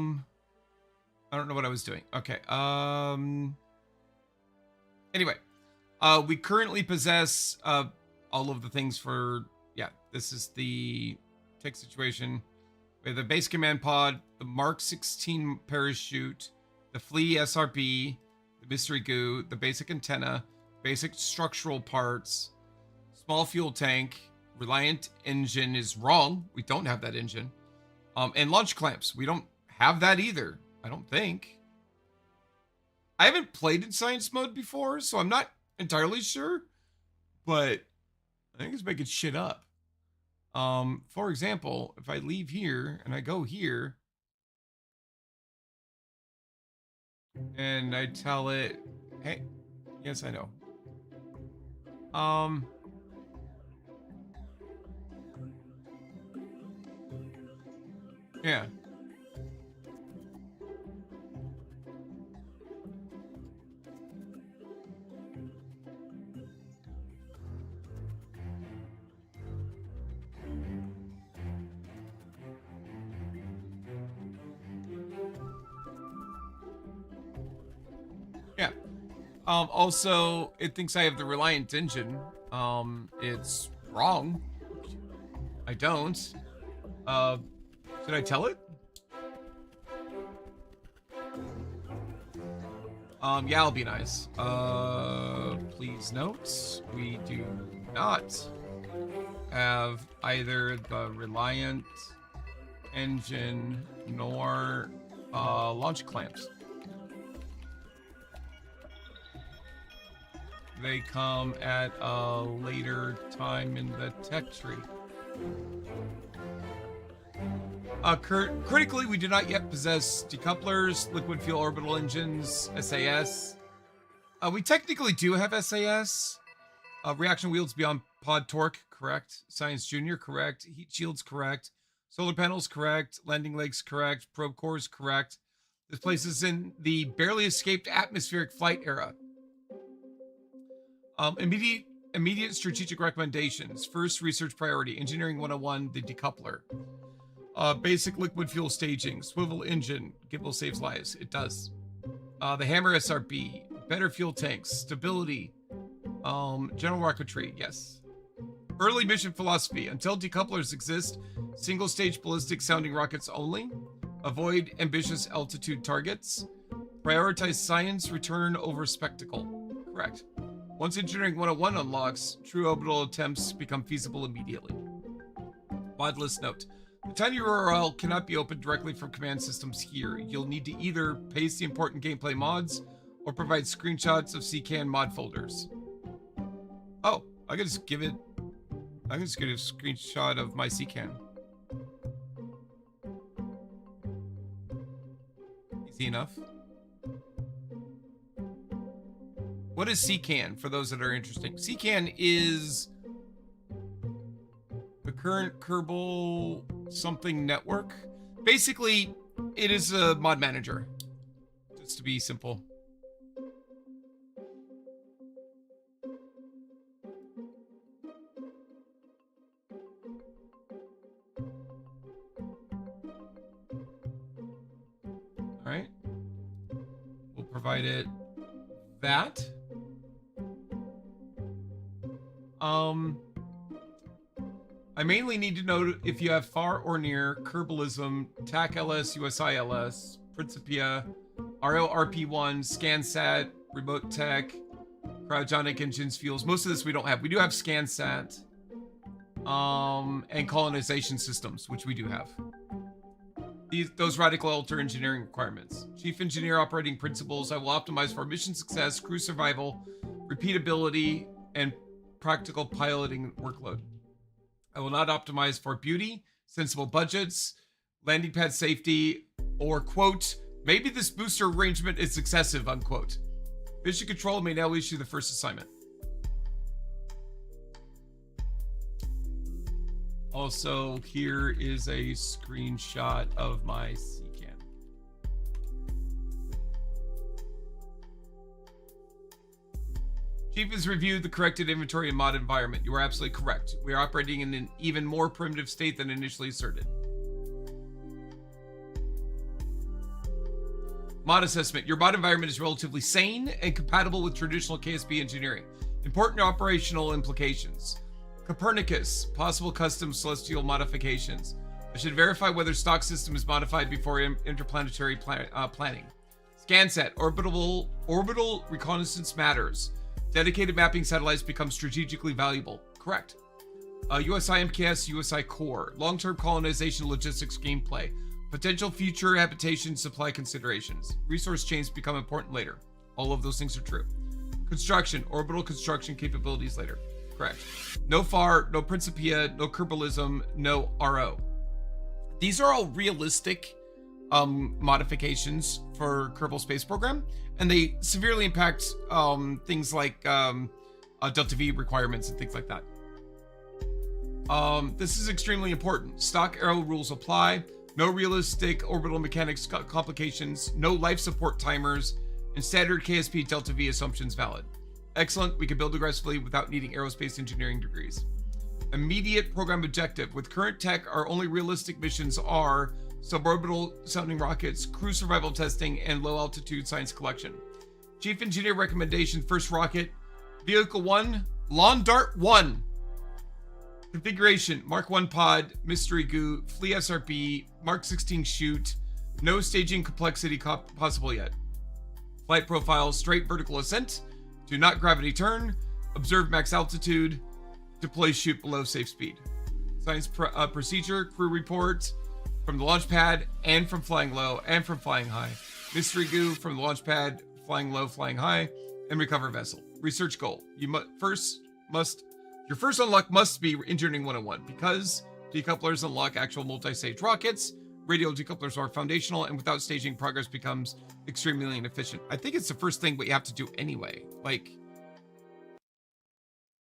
don't know what I was doing. Okay. Anyway, we currently possess all of the things for, this is the tech situation. We have the base command pod, the Mark 16 parachute, the Flea SRB, the mystery goo, the basic antenna, basic structural parts, small fuel tank, Reliant engine is wrong. We don't have that engine. And launch clamps. We don't have that either. I don't think. I haven't played in science mode before, so I'm not entirely sure. But I think it's making shit up. For example, if I leave here and I go here and I tell it, hey, yes, I know. Yeah. Yeah. Also, it thinks I have the Reliant engine. It's wrong. I don't. Should I tell it? Yeah, it'll be nice. Please note, we do not have either the Reliant engine nor launch clamps. They come at a later time in the tech tree. Critically, we do not yet possess decouplers, liquid fuel orbital engines, SAS. We technically do have SAS. Reaction wheels beyond pod torque, correct. Science Junior, correct. Heat shields, correct. Solar panels, correct. Landing legs, correct. Probe cores, correct. This places in the barely escaped atmospheric flight era. Immediate strategic recommendations. First, research priority. Engineering 101, the decoupler. Basic liquid fuel staging. Swivel engine. Gimbal saves lives. It does. The Hammer SRB. Better fuel tanks. Stability. General rocketry. Yes. Early mission philosophy. Until decouplers exist, single stage ballistic sounding rockets only. Avoid ambitious altitude targets. Prioritize science. Return over spectacle. Correct. Once Engineering 101 unlocks, true orbital attempts become feasible immediately. Modless note. The tiny URL cannot be opened directly from command systems here. You'll need to either paste the important gameplay mods or provide screenshots of CCAN mod folders. Oh, I can just give it... I can just get a screenshot of my CCAN. Easy enough. What is CCAN for those that are interested? CCAN is the current Kerbal something network. Basically, it is a mod manager. Just to be simple. All right. We'll provide it that. I mainly need to know if you have far or near Kerbalism, TAC LS, USI LS, Principia, RLRP1, ScanSat, Remote Tech, Cryogenic Engines, Fuels. Most of this we don't have. We do have ScanSat, and colonization systems, which we do have. Those radical alter engineering requirements. Chief Engineer Operating Principles. I will optimize for mission success, crew survival, repeatability, and practical piloting workload. I will not optimize for beauty, sensible budgets, landing pad safety, or, quote, maybe this booster arrangement is excessive, unquote. Mission Control may now issue the first assignment. Also, here is a screenshot of my CCAN. Chief has reviewed the corrected inventory and mod environment. You are absolutely correct. We are operating in an even more primitive state than initially asserted. Mod assessment. Your mod environment is relatively sane and compatible with traditional KSP engineering. Important operational implications. Copernicus. Possible custom celestial modifications. I should verify whether stock system is modified before interplanetary planning. ScanSat. Orbital reconnaissance matters. Dedicated mapping satellites become strategically valuable. Correct. USI MKS, USI Core. Long-term colonization logistics gameplay. Potential future habitation supply considerations. Resource chains become important later. All of those things are true. Construction. Orbital construction capabilities later. Correct. No FAR, no Principia, no Kerbalism, no RO. These are all realistic modifications for Kerbal Space Program, and they severely impact things like Delta V requirements and things like that. This is extremely important. Stock arrow rules apply. No realistic orbital mechanics complications. No life support timers. And standard KSP Delta V assumptions valid. Excellent. We can build aggressively without needing aerospace engineering degrees. Immediate program objective. With current tech, our only realistic missions are suborbital sounding rockets, crew survival testing, and low altitude science collection. Chief Engineer recommendation, first rocket, Vehicle 1, Lawn Dart 1. Configuration, Mark 1 pod, Mystery Goo, Flea SRB, Mark 16 chute, no staging complexity possible yet. Flight profile, straight vertical ascent, do not gravity turn, observe max altitude, deploy chute below safe speed. Science procedure, crew report, from the launch pad and from flying low and from flying high. Mystery Goo from the launch pad, flying low, flying high, and recover vessel. Research goal. Your first unlock must be Engineering 101 because decouplers unlock actual multi-stage rockets. Radial decouplers are foundational, and without staging, progress becomes extremely inefficient. I think it's the first thing we have to do anyway. Like,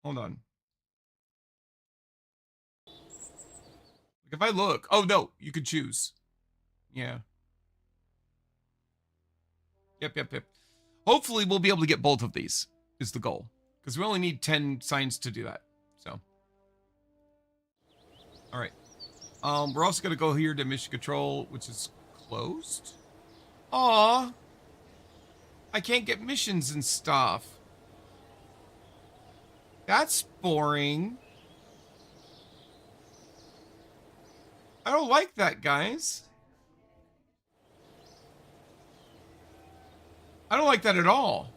hold on. If I look, oh no, you could choose. Yeah. Yep. Hopefully we'll be able to get both of these is the goal. Because we only need 10 signs to do that. So. All right. We're also going to go here to Mission Control, which is closed. Aw. I can't get missions and stuff. That's boring. I don't like that, guys. I don't like that at all.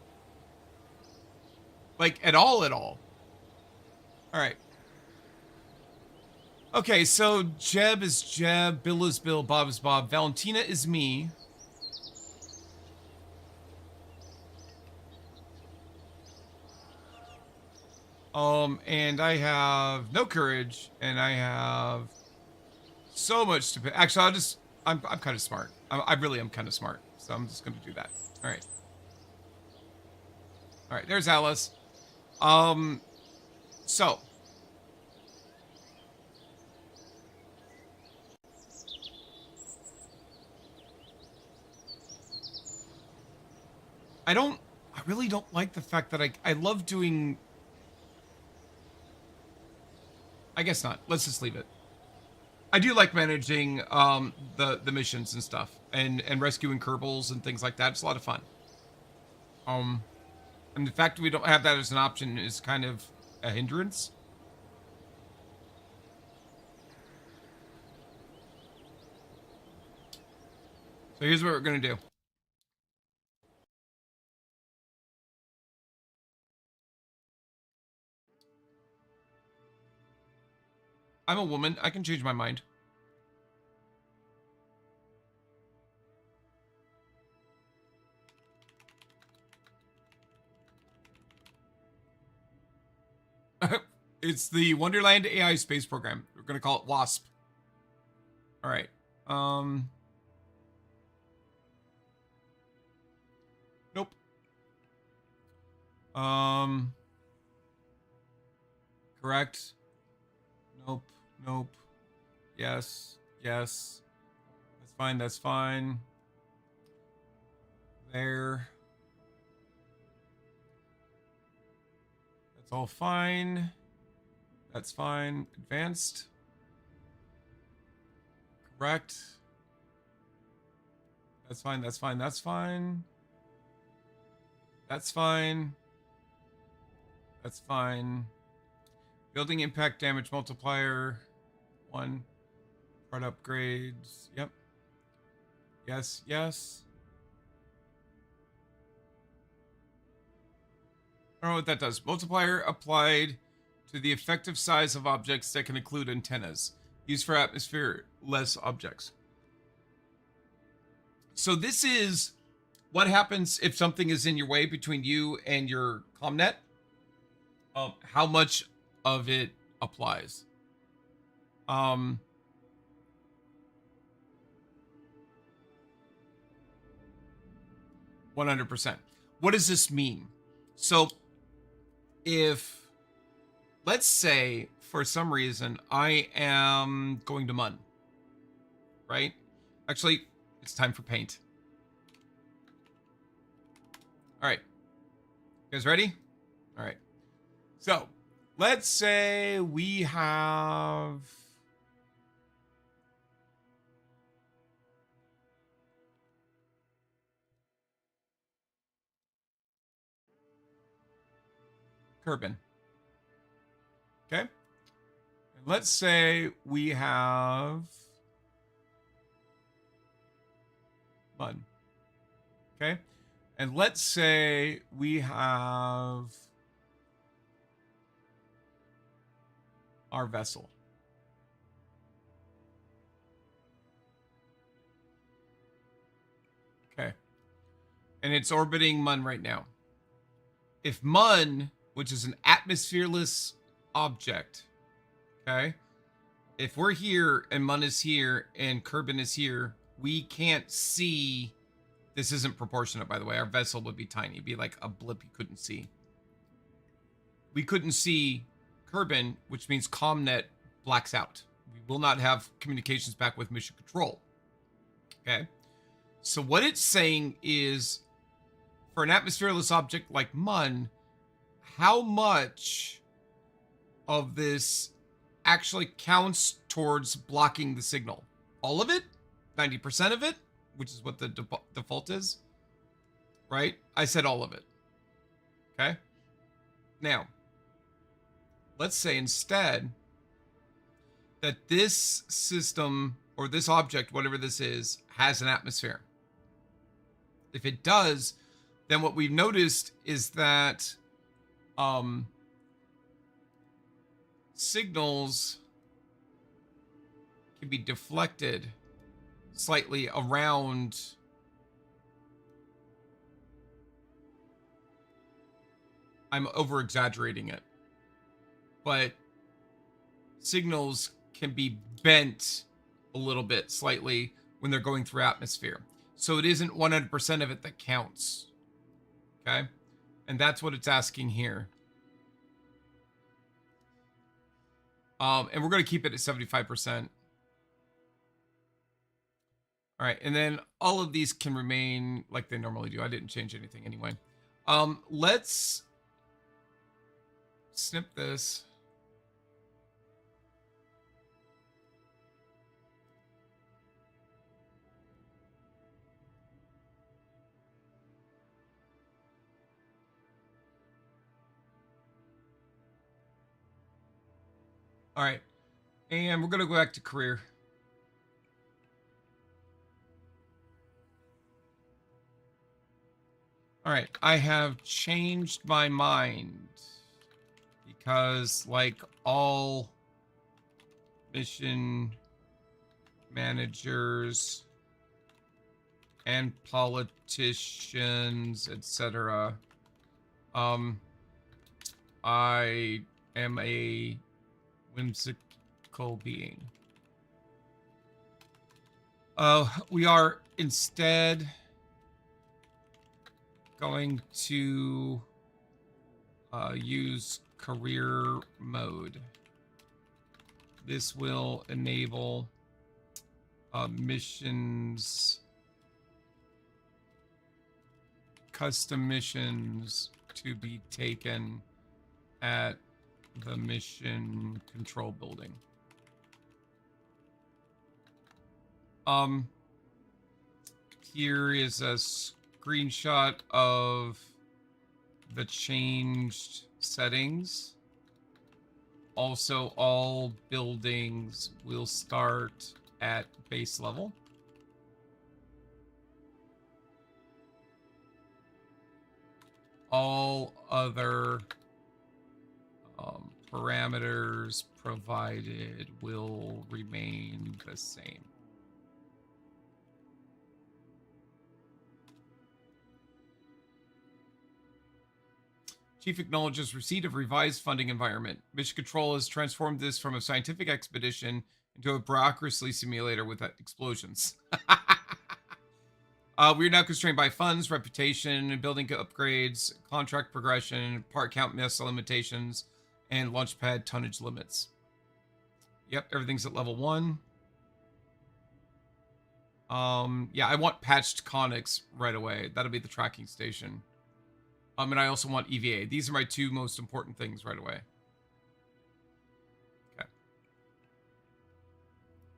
Like, at all. All right. Okay, so Jeb is Jeb, Bill is Bill, Bob is Bob, Valentina is me. And I have no courage, and I have so much stupid. Actually, I'm kind of smart. I really am kind of smart. So I'm just going to do that. All right. All right, there's Alice. So I really don't like the fact that I love doing, I guess not. Let's just leave it. I do like managing the missions and stuff and rescuing Kerbals and things like that. It's a lot of fun. And the fact that we don't have that as an option is kind of a hindrance. So here's what we're gonna do. I'm a woman. I can change my mind. It's the Wonderland AI space program. We're gonna call it WASP. All right. Nope. Correct. Nope. Nope. Yes. Yes. That's fine. That's fine. There. That's all fine. That's fine. Advanced. Correct. That's fine. That's fine. That's fine. That's fine. That's fine. Building impact damage multiplier. 1. Part upgrades. Yep. Yes. Yes. I don't know what that does. Multiplier applied to the effective size of objects that can include antennas. Used for atmosphere-less objects. So this is what happens if something is in your way between you and your CommNet. How much of it applies. 100%. What does this mean? So if, let's say, for some reason, I am going to Mun, right? Actually, it's time for paint. All right. You guys ready? All right. So let's say we have... Kerbin. Okay. And let's say we have Mun. Okay. And let's say we have our vessel. Okay. And it's orbiting Mun right now. If Mun, which is an atmosphereless object, okay, if we're here and Mun is here and Kerbin is here, we can't see. This isn't proportionate, by the way. Our vessel would be tiny. It'd be like a blip you couldn't see. We couldn't see Kerbin, which means CommNet blacks out. We will not have communications back with mission control. Okay. So what it's saying is, for an atmosphereless object like Mun, how much of this actually counts towards blocking the signal? All of it? 90% of it? Which is what the default is? Right? I said all of it. Okay? Now, let's say instead that this system, or this object, whatever this is, has an atmosphere. If it does, then what we've noticed is that signals can be deflected slightly around I'm over exaggerating it, but signals can be bent a little bit slightly when they're going through atmosphere. So it isn't 100% of it that counts. Okay? And that's what it's asking here. And we're going to keep it at 75%. All right, and then all of these can remain like they normally do. I didn't change anything anyway. Let's snip this. All right, and we're going to go back to career. All right, I have changed my mind because, like all mission managers and politicians, etc., I am a whimsical being. We are instead going to use career mode. This will enable missions, custom missions to be taken at the mission control building. Here is a screenshot of the changed settings. Also, all buildings will start at base level. All other parameters provided will remain the same. Chief acknowledges receipt of revised funding environment. Mission Control has transformed this from a scientific expedition into a bureaucracy simulator with explosions. We are now constrained by funds, reputation, building upgrades, contract progression, part count miss limitations, and launchpad tonnage limits. Yep, everything's at level 1. Yeah, I want patched conics right away. That'll be the tracking station. And I also want EVA. These are my two most important things right away. Okay.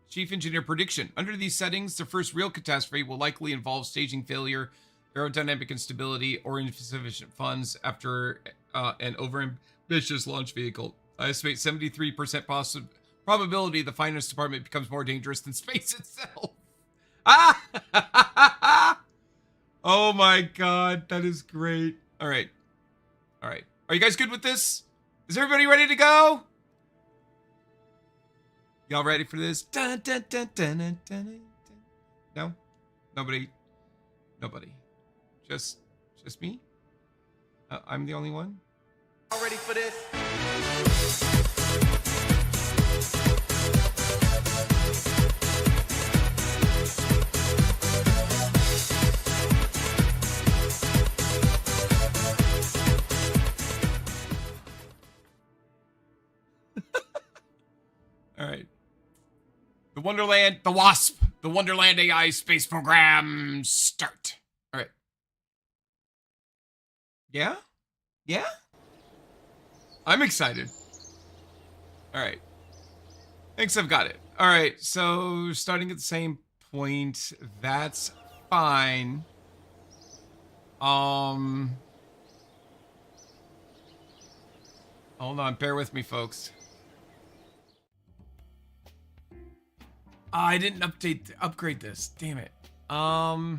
Chief Engineer prediction. Under these settings, the first real catastrophe will likely involve staging failure, aerodynamic instability, or insufficient funds after an overambitious launch vehicle. I estimate 73% probability the finance department becomes more dangerous than space itself. Ah! Oh my god, that is great. All right. All right. Are you guys good with this? Is everybody ready to go? Y'all ready for this? Dun, dun, dun, dun, dun, dun, dun. No? Nobody? Nobody. Just me? I'm the only one? All ready for this? All right. The Wonderland, the WASP, the Wonderland AI space program, start. All right. Yeah? Yeah? I'm excited. All right. Thanks, I've got it. All right, so starting at the same point, that's fine. Hold on, bear with me, folks. I didn't upgrade this. Damn it. I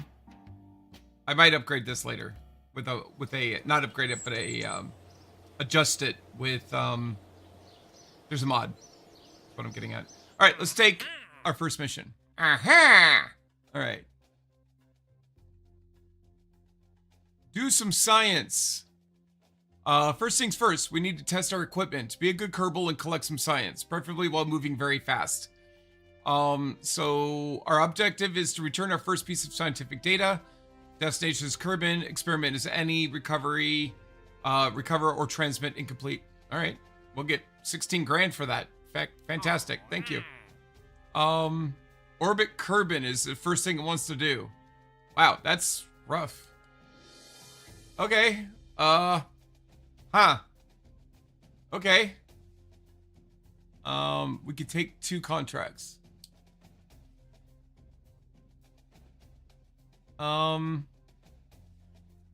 might upgrade this later with a not upgrade it, but a adjust it with there's a mod. That's what I'm getting at. All right, let's take our first mission. Aha! All right. Do some science. First things first, we need to test our equipment. Be a good Kerbal and collect some science, preferably while moving very fast. So our objective is to return our first piece of scientific data. Destination is Kerbin. Experiment is any. Recover or transmit incomplete. All right, we'll get 16 grand for that. Fantastic. Thank you. Orbit Kerbin is the first thing it wants to do. Wow, that's rough. Okay. Okay. We could take 2 contracts. Oh,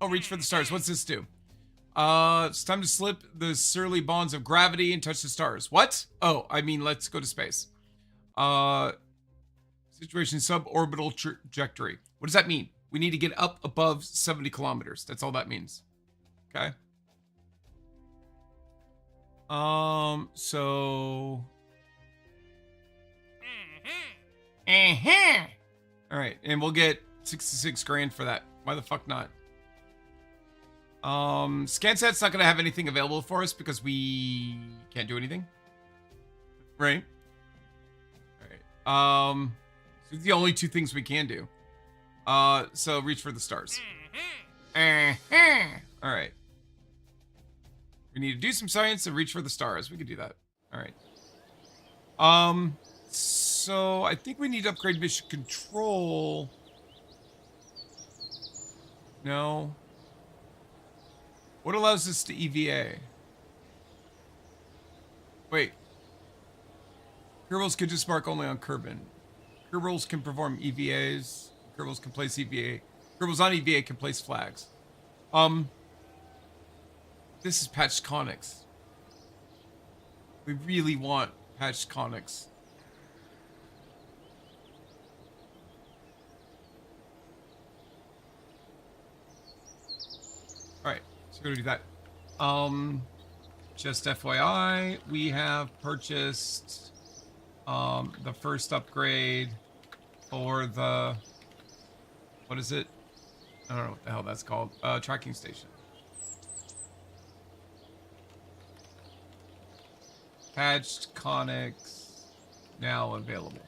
reach for the stars. What's this do? It's time to slip the surly bonds of gravity and touch the stars. What? Oh, I mean, let's go to space. Situation suborbital trajectory. What does that mean? We need to get up above 70 kilometers. That's all that means. Okay. So. All right, and we'll get 66 grand for that. Why the fuck not? Scansat's not gonna have anything available for us because we can't do anything. Right? All right. So the only 2 things we can do. So reach for the stars. All right. We need to do some science and reach for the stars. We could do that. All right. So I think we need to upgrade mission control. No. What allows us to EVA? Wait. Kerbals can just mark only on Kerbin. Kerbals can perform EVAs. Kerbals can place EVA. Kerbals on EVA can place flags. This is patched conics. We really want patched conics. Alright, so we're gonna do that. Just FYI, we have purchased the first upgrade for the, what is it? I don't know what the hell that's called. Tracking station. Patched conics now available.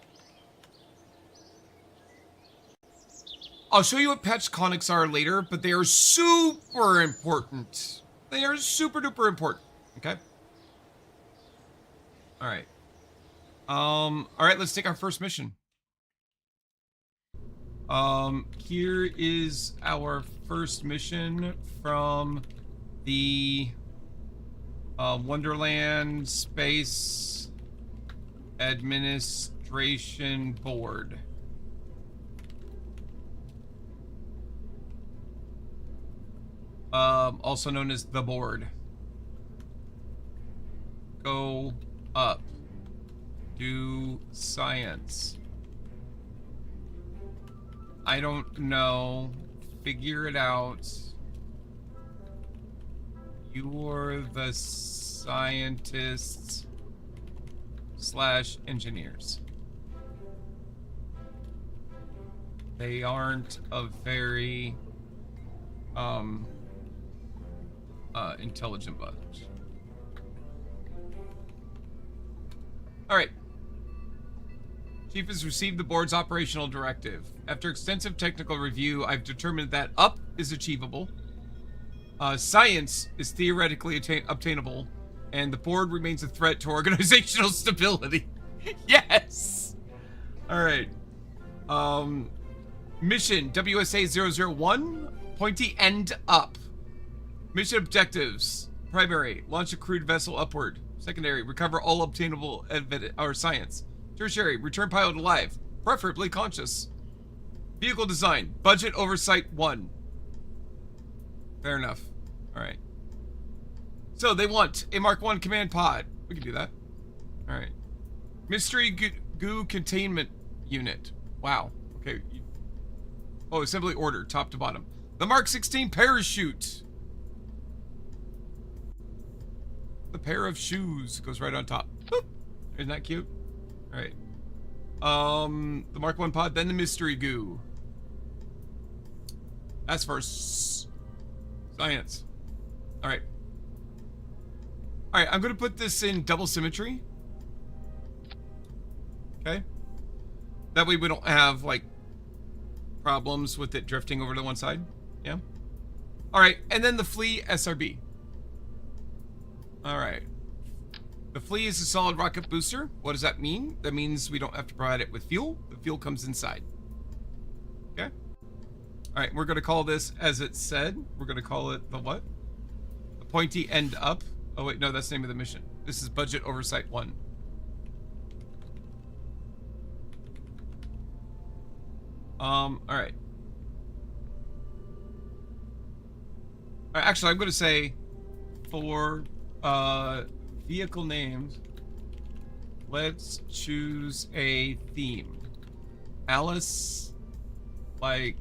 I'll show you what patched conics are later, but they are super important. They are super duper important. Okay. All right. All right, let's take our first mission. Here is our first mission from the Wonderland Space Administration Board. Also known as the board. Go up. Do science. I don't know. Figure it out. You're the scientists / engineers. They aren't a very intelligent bunch. All right. Chief has received the board's operational directive. After extensive technical review, I've determined that up is achievable, science is theoretically obtainable, and the board remains a threat to organizational stability. Yes! All right. Mission WSA 001, pointy end up. Mission objectives. Primary, launch a crewed vessel upward. Secondary, recover all obtainable science. Tertiary, return pilot alive, preferably conscious. Vehicle design, budget oversight 1. Fair enough. All right. So they want a Mark 1 command pod. We can do that. All right. Mystery goo containment unit. Wow. Okay. Oh, assembly order, top to bottom. The Mark 16 parachute. The pair of shoes goes right on top. Boop. Isn't that cute? All right. The Mark 1 pod, then the mystery goo. That's for science. All right. All right, I'm going to put this in double symmetry. Okay. That way we don't have, like, problems with it drifting over to one side. Yeah. All right, and then the Flea SRB. All right. The Flea is a solid rocket booster. What does that mean? That means we don't have to provide it with fuel. The fuel comes inside. Okay. All right, we're going to call this, as it said, we're going to call it the what? The pointy end up. Oh, wait, no, that's the name of the mission. This is Budget Oversight 1. All right. Actually, I'm going to say for vehicle names, let's choose a theme. Alice, which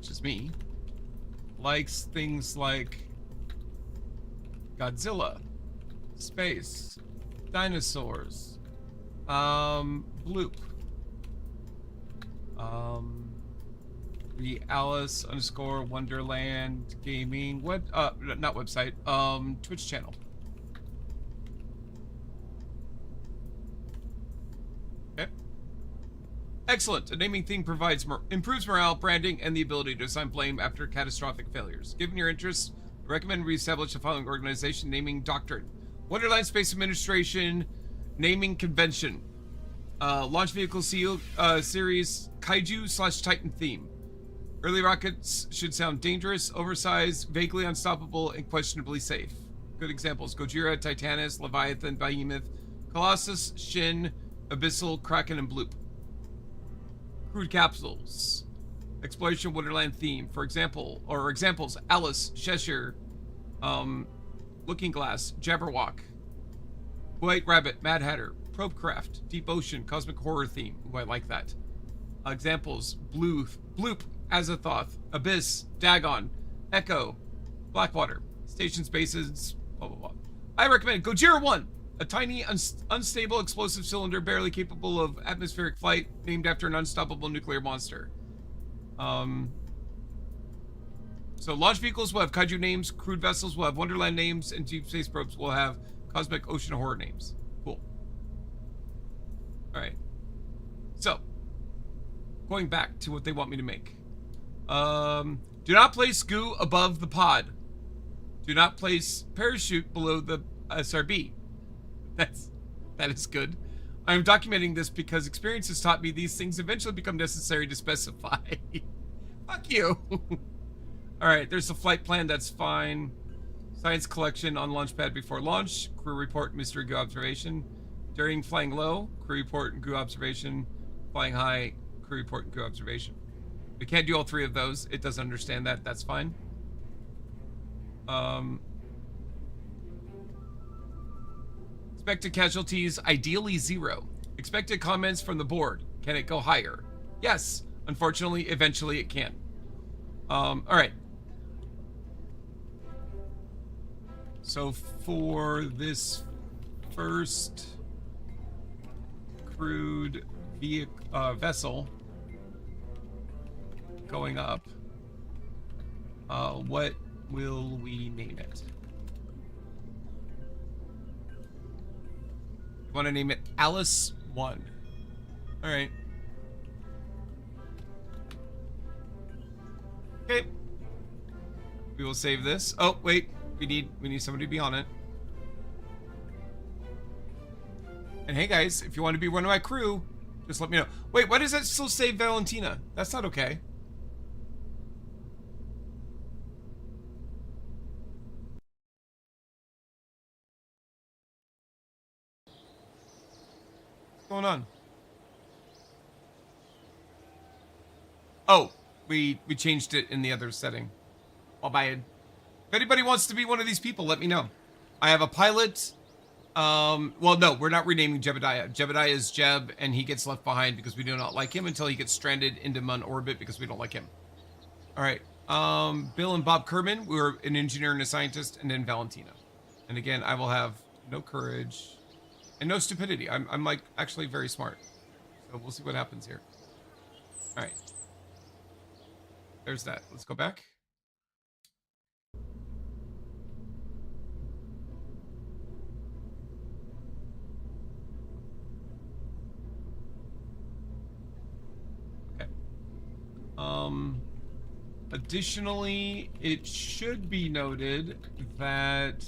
is me, likes things like Godzilla, space, dinosaurs, bloop. The Alice _ Wonderland Gaming not website, Twitch channel. Okay. Excellent. A naming theme improves morale, branding, and the ability to assign blame after catastrophic failures. Given your interests, I recommend we establish the following organization naming doctrine: Wonderland Space Administration Naming Convention. Launch Vehicle Series Kaiju / Titan theme. Early rockets should sound dangerous, oversized, vaguely unstoppable, and questionably safe. Good examples: Gojira, Titanus, Leviathan, Behemoth, Colossus, Shin, Abyssal, Kraken, and Bloop. Crude capsules. Exploration Wonderland theme. For example, or examples: Alice, Cheshire, Looking Glass, Jabberwock, White Rabbit, Mad Hatter, Probecraft, Deep Ocean, Cosmic Horror theme. Ooh, I like that. Examples: Bloop, Azathoth, Abyss, Dagon, Echo, Blackwater, Station Spaces, blah blah blah. I recommend Gojira 1, a tiny, unstable explosive cylinder barely capable of atmospheric flight, named after an unstoppable nuclear monster. So launch vehicles will have kaiju names, crude vessels will have Wonderland names, and deep space probes will have Cosmic Ocean Horror names. Cool. All right. So, going back to what they want me to make. Do not place goo above the pod. Do not place parachute below the SRB. That is good. I am documenting this because experience has taught me these things eventually become necessary to specify. Fuck you. All right, there's a flight plan. That's fine. Science collection on launch pad before launch. Crew report mystery goo observation. During flying low, crew report and goo observation. Flying high, crew report and goo observation. We can't do all three of those. It doesn't understand that. That's fine. Expected casualties, ideally 0. Expected comments from the board. Can it go higher? Yes. Unfortunately, eventually it can. All right. So for this first crewed vessel going up, what will we name it? You want to name it Alice 1. All right. Okay. We will save this. Oh, wait. We need somebody to be on it. And hey guys, if you want to be one of my crew, just let me know. Wait, why does that still say Valentina? That's not okay. What's going on? Oh, we changed it in the other setting. I'll buy it. If anybody wants to be one of these people, let me know. I have a pilot. Well, no, we're not renaming Jebediah. Jebediah is Jeb, and he gets left behind because we do not like him until he gets stranded into Mun orbit because we don't like him. All right. Bill and Bob Kerman, we're an engineer and a scientist, and then Valentina. And again, I will have no courage and no stupidity. I'm like actually very smart. So we'll see what happens here. All right. There's that. Let's go back. Additionally, it should be noted that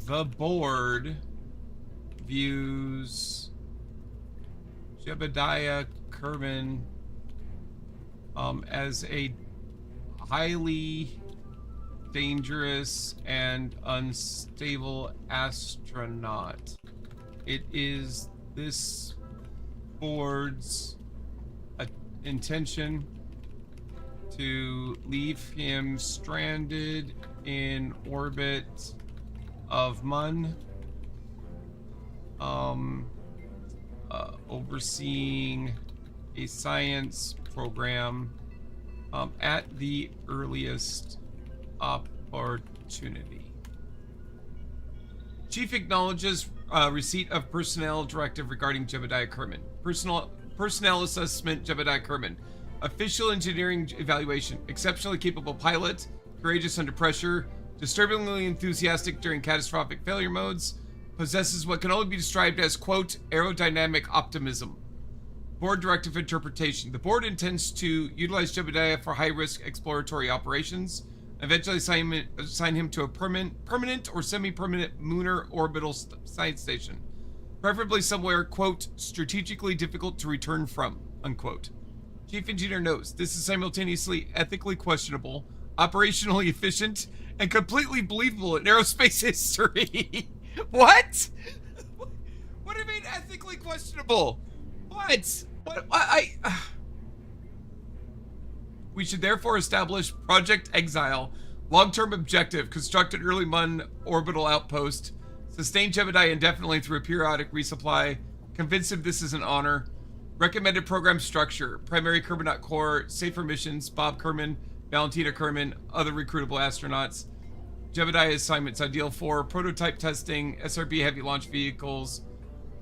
the board views Jebediah Kerman as a highly dangerous and unstable astronaut. It is this board's intention to leave him stranded in orbit of Mun, overseeing a science program at the earliest opportunity. Chief acknowledges receipt of personnel directive regarding Jebediah Kerman. Personnel assessment, Jebediah Kerman. Official engineering evaluation. Exceptionally capable pilot. Courageous under pressure. Disturbingly enthusiastic during catastrophic failure modes. Possesses what can only be described as, quote, aerodynamic optimism. Board directive interpretation. The board intends to utilize Jebediah for high-risk exploratory operations. Eventually assign him to a permanent or semi-permanent lunar orbital science station. Preferably somewhere, quote, strategically difficult to return from, unquote. Chief Engineer notes, this is simultaneously ethically questionable, operationally efficient, and completely believable in aerospace history. What? What do you mean ethically questionable? What? We should therefore establish Project Exile, long-term objective, construct an early Mun orbital outpost, sustain Jebediah indefinitely through a periodic resupply, convince him this is an honor, recommended program structure, primary Kermanaut Corps, safer missions, Bob Kerman, Valentina Kerman, other recruitable astronauts, Jebediah assignments, ideal for prototype testing, SRB heavy launch vehicles,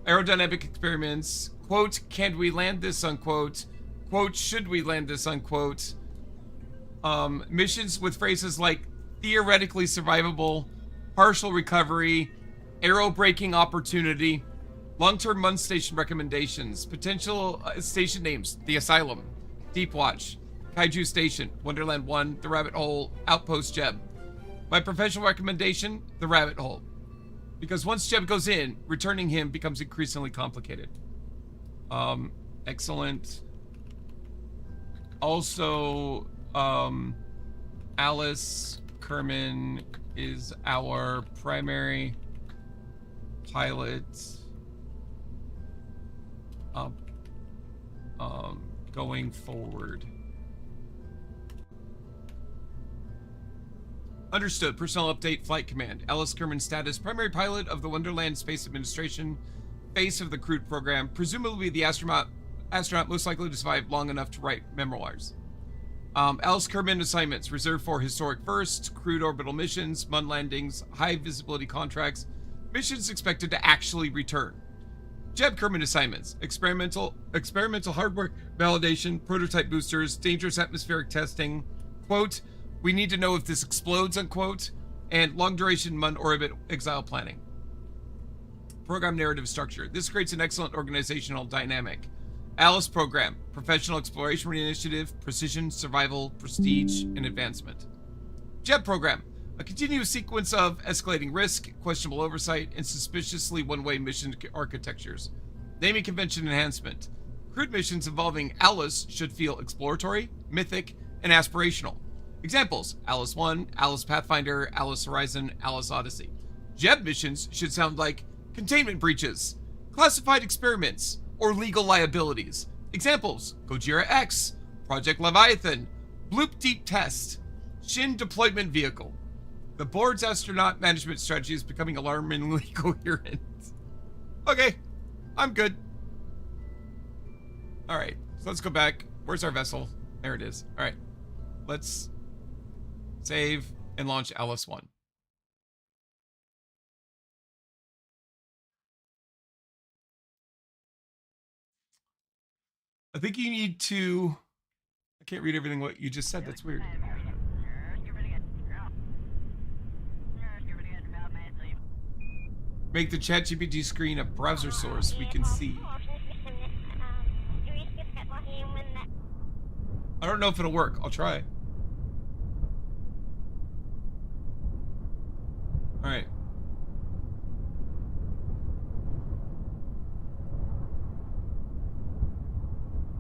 aerodynamic experiments, quote, can we land this, unquote, quote, should we land this, unquote, missions with phrases like theoretically survivable, partial recovery, aero-braking opportunity, long-term Mun station recommendations, potential station names, The Asylum, Deep Watch, Kaiju Station, Wonderland 1, The Rabbit Hole, Outpost Jeb. My professional recommendation, The Rabbit Hole. Because once Jeb goes in, returning him becomes increasingly complicated. Excellent. Also, Alice Kerman is our primary pilot. Going forward. Understood. Personnel update, Flight Command. Alice Kerman status, primary pilot of the Wonderland Space Administration, face of the crewed program, presumably the astronaut most likely to survive long enough to write memoirs. Alice Kerman assignments, reserved for historic firsts, crewed orbital missions, Mun landings, high visibility contracts, missions expected to actually return. Jeb Kerman assignments, experimental hardware validation, prototype boosters, dangerous atmospheric testing, quote, we need to know if this explodes, unquote, and long duration Mun orbit exile planning. Program narrative structure. This creates an excellent organizational dynamic. Alice program, professional exploration initiative, precision, survival, prestige, and advancement. Jeb program, a continuous sequence of escalating risk, questionable oversight, and suspiciously one-way mission architectures. Naming convention enhancement. Crewed missions involving Alice should feel exploratory, mythic, and aspirational. Examples, Alice 1, Alice Pathfinder, Alice Horizon, Alice Odyssey. Jeb missions should sound like containment breaches, classified experiments, or legal liabilities. Examples, Gojira X, Project Leviathan, Bloop Deep Test, Shin Deployment Vehicle. The board's astronaut management strategy is becoming alarmingly coherent. Okay, I'm good. All right, so let's go back. Where's our vessel? There it is. All right, let's save and launch Alice 1. I think you need to... I can't read everything what you just said. That's weird. Make the ChatGPT screen a browser source we can see. I don't don't know if it'll work. I'll try. All right.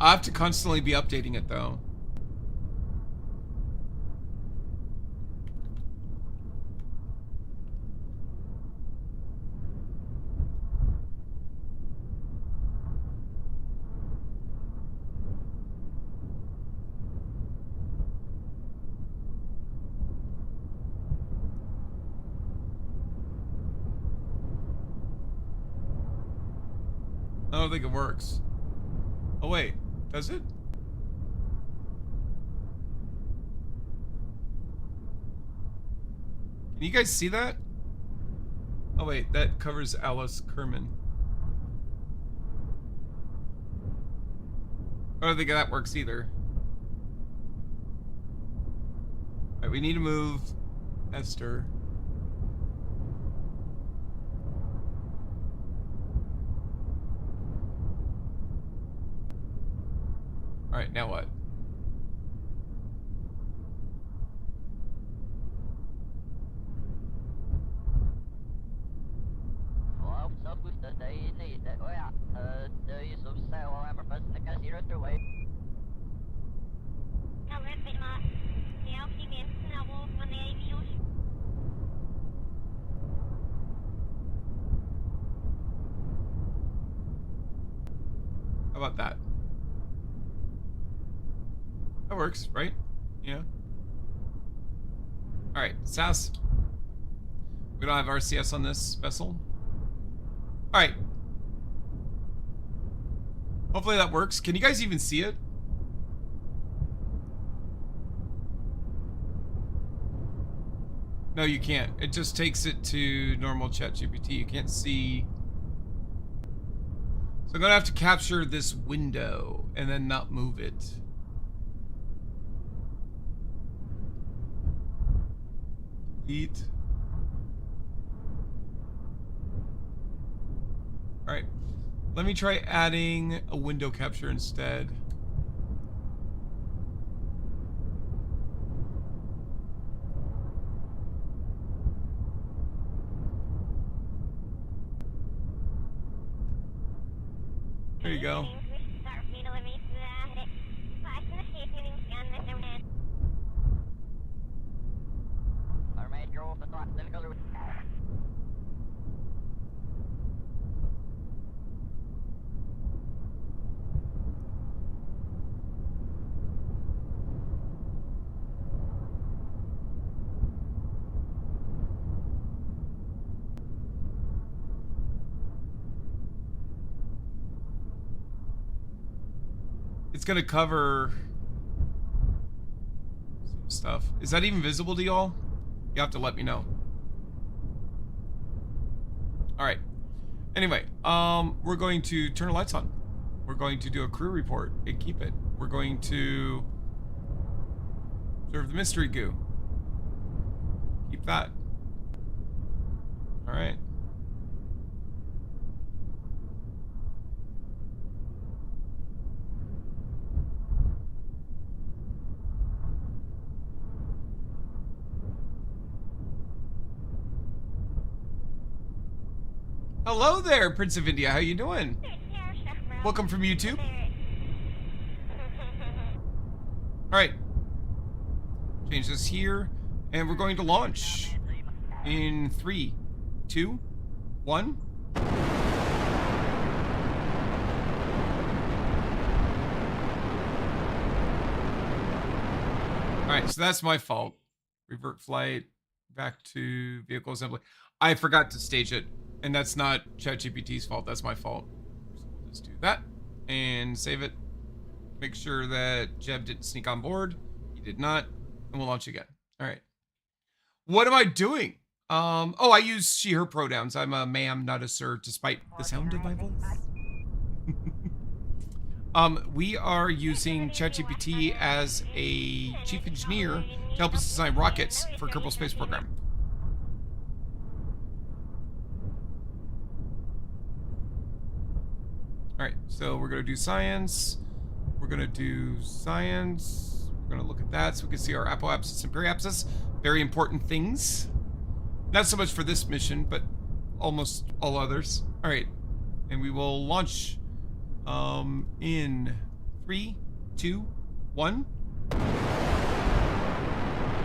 I have to constantly be updating it though. I don't think it works. Oh wait, does it? Can you guys see that? Oh wait, that covers Alice Kerman. I don't think that works either. Alright, we need to move Esther. Alright, now what? How about that? That works, right? Yeah. Alright, SAS. We don't have RCS on this vessel. Alright. Hopefully that works. Can you guys even see it? No, you can't. It just takes it to normal ChatGPT. You can't see. So I'm gonna have to capture this window and then not move it. Eat. Alright. Let me try adding a window capture instead. There you go. It's gonna cover some stuff. Is that even visible to y'all? You have to let me know. Alright. Anyway, we're going to turn the lights on. We're going to do a crew report and keep it. We're going to observe the mystery goo. Keep that. Alright. Hello there, Prince of India. How you doing? Welcome from YouTube. All right. Change this here, and we're going to launch in 3, 2, 1. All right, so that's my fault. Revert flight back to vehicle assembly. I forgot to stage it. And that's not ChatGPT's fault. That's my fault. So we'll just do that and save it. Make sure that Jeb didn't sneak on board. He did not. And we'll launch again. All right. What am I doing? Oh, I use she, her pronouns. I'm a ma'am, not a sir, despite the sound of my voice. We are using ChatGPT as a chief engineer to help us design rockets for Kerbal Space Program. All right, so we're gonna do science. We're gonna do science. We're going to look at that so we can see our apoapsis and periapsis. Very important things. Not so much for this mission, but almost all others. All right. And we will launch in 3, 2, 1.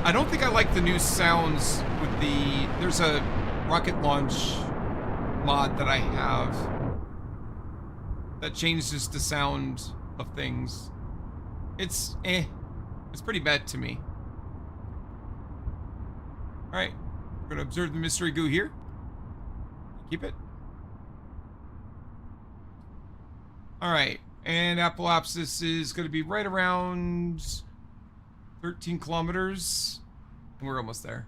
I don't think I like the new sounds with the... There's a rocket launch mod that I have that changes the sound of things. It's It's pretty bad to me. Alright. We're going to observe the mystery goo here. Keep it. Alright. And apoapsis is going to be right around 13 kilometers. And we're almost there.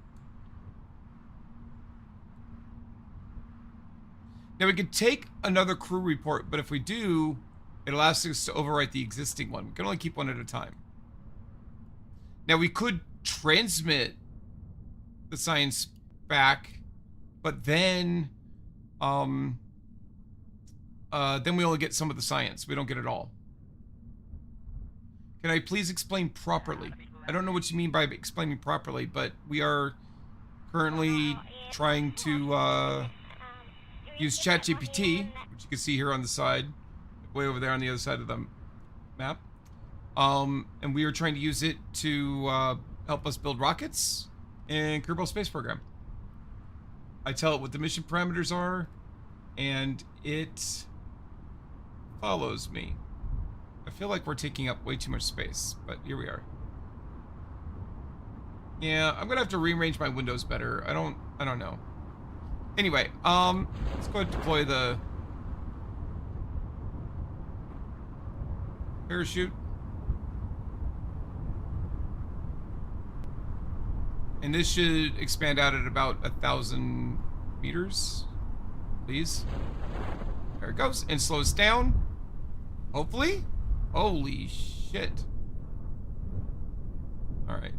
Now we could take another crew report, but if we do, it'll ask us to overwrite the existing one. We can only keep one at a time. Now we could transmit the science back, but then we only get some of the science. We don't get it all. Can I please explain properly? I don't know what you mean by explaining properly, but we are currently trying to use ChatGPT, which you can see here on the side, way over there on the other side of the map. And we are trying to use it to help us build rockets in Kerbal Space Program. I tell it what the mission parameters are, and it follows me. I feel like we're taking up way too much space, but here we are. Yeah, I'm gonna have to rearrange my windows better. I don't know. Anyway, let's go ahead and deploy the parachute. And this should expand out at about 1,000 meters, please. There it goes, and slows down. Hopefully. Holy shit. All right.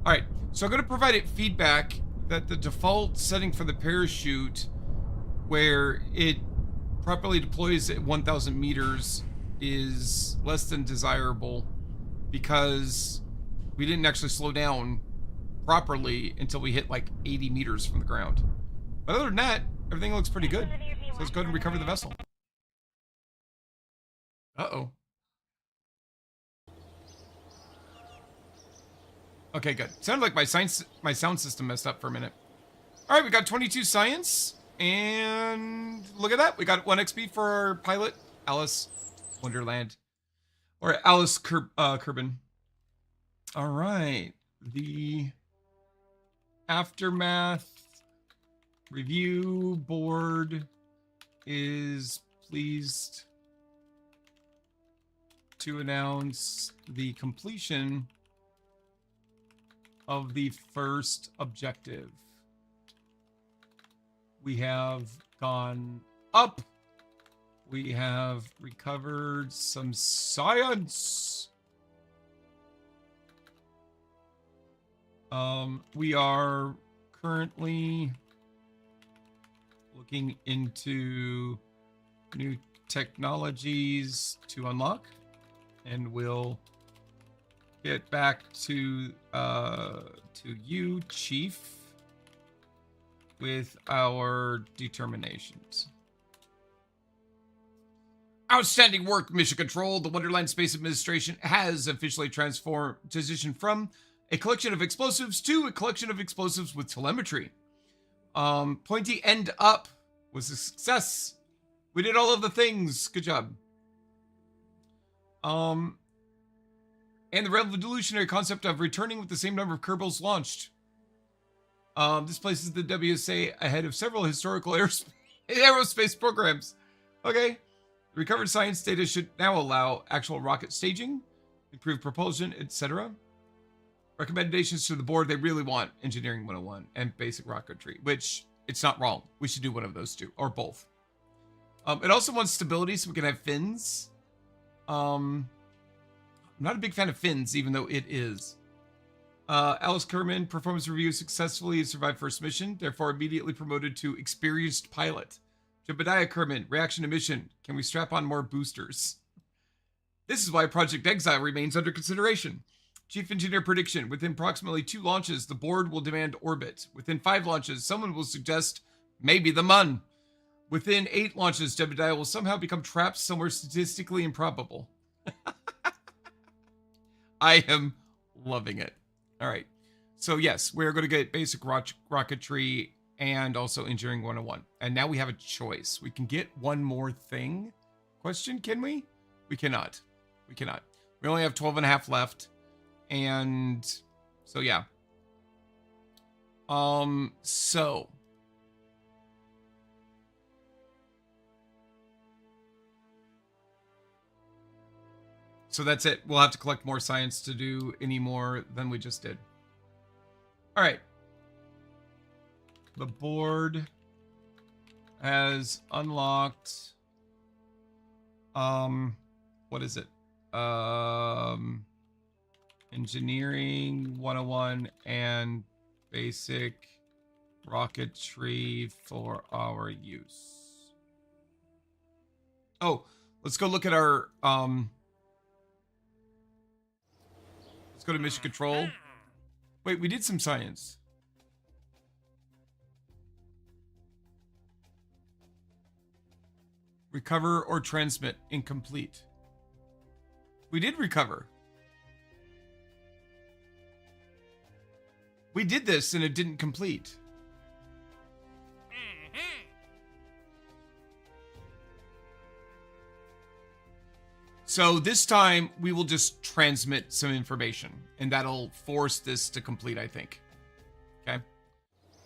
All right, so I'm going to provide it feedback that the default setting for the parachute, where it properly deploys at 1,000 meters, is less than desirable because we didn't actually slow down properly until we hit like 80 meters from the ground. But other than that, everything looks pretty good. So let's go ahead and recover the vessel. Uh-oh. Okay, good. Sounded like my sound system messed up for a minute. All right, we got 22 science, and look at that. We got 1 XP for our pilot, Alice Wonderland, or Alice Kerbin. All right, the aftermath review board is pleased to announce the completion of the first objective. We have gone up. We have recovered some science. We are currently looking into new technologies to unlock, and we'll get back to you, Chief, with our determinations. Outstanding work, Mission Control. The Wonderland Space Administration has officially transitioned from a collection of explosives to a collection of explosives with telemetry. Pointy end up was a success. We did all of the things. Good job. And the revolutionary concept of returning with the same number of Kerbals launched. This places the WSA ahead of several historical aerospace programs. Okay. The recovered science data should now allow actual rocket staging, improved propulsion, etc. Recommendations to the board: they really want Engineering 101 and Basic Rocketry, which it's not wrong. We should do one of those two, or both. It also wants stability so we can have fins. I'm not a big fan of fins, even though it is. Alice Kerman, performance review successfully, survived first mission, therefore immediately promoted to experienced pilot. Jebediah Kerman, reaction to mission. Can we strap on more boosters? This is why Project Exile remains under consideration. Chief Engineer prediction: within approximately 2 launches, the board will demand orbit. Within 5 launches, someone will suggest maybe the Mun. Within 8 launches, Jebediah will somehow become trapped somewhere statistically improbable. I am loving it. All right. So yes, we're going to get basic rocketry and also engineering 101. And now we have a choice. We can get one more thing. Question, can we? We cannot. We cannot. We only have 12 and a half left. And so, yeah. So that's it. We'll have to collect more science to do any more than we just did. All right. The board has unlocked. What is it? Engineering 101 and basic rocketry for our use. Oh, let's go look at our let's go to mission control. Wait, we did some science. Recover or transmit incomplete. We did recover. We did this and it didn't complete. So this time we will just transmit some information and that'll force this to complete, I think. Okay.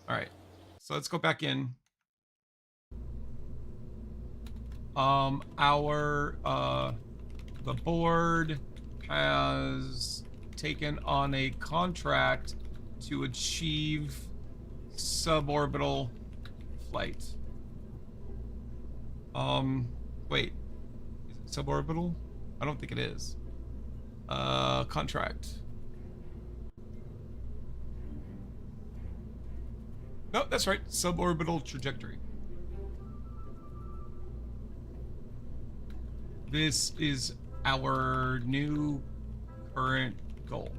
All right. So let's go back in. The board has taken on a contract to achieve suborbital flight. Wait, is it suborbital? I don't think it is. Contract. No, that's right. Suborbital trajectory. This is our new current goal.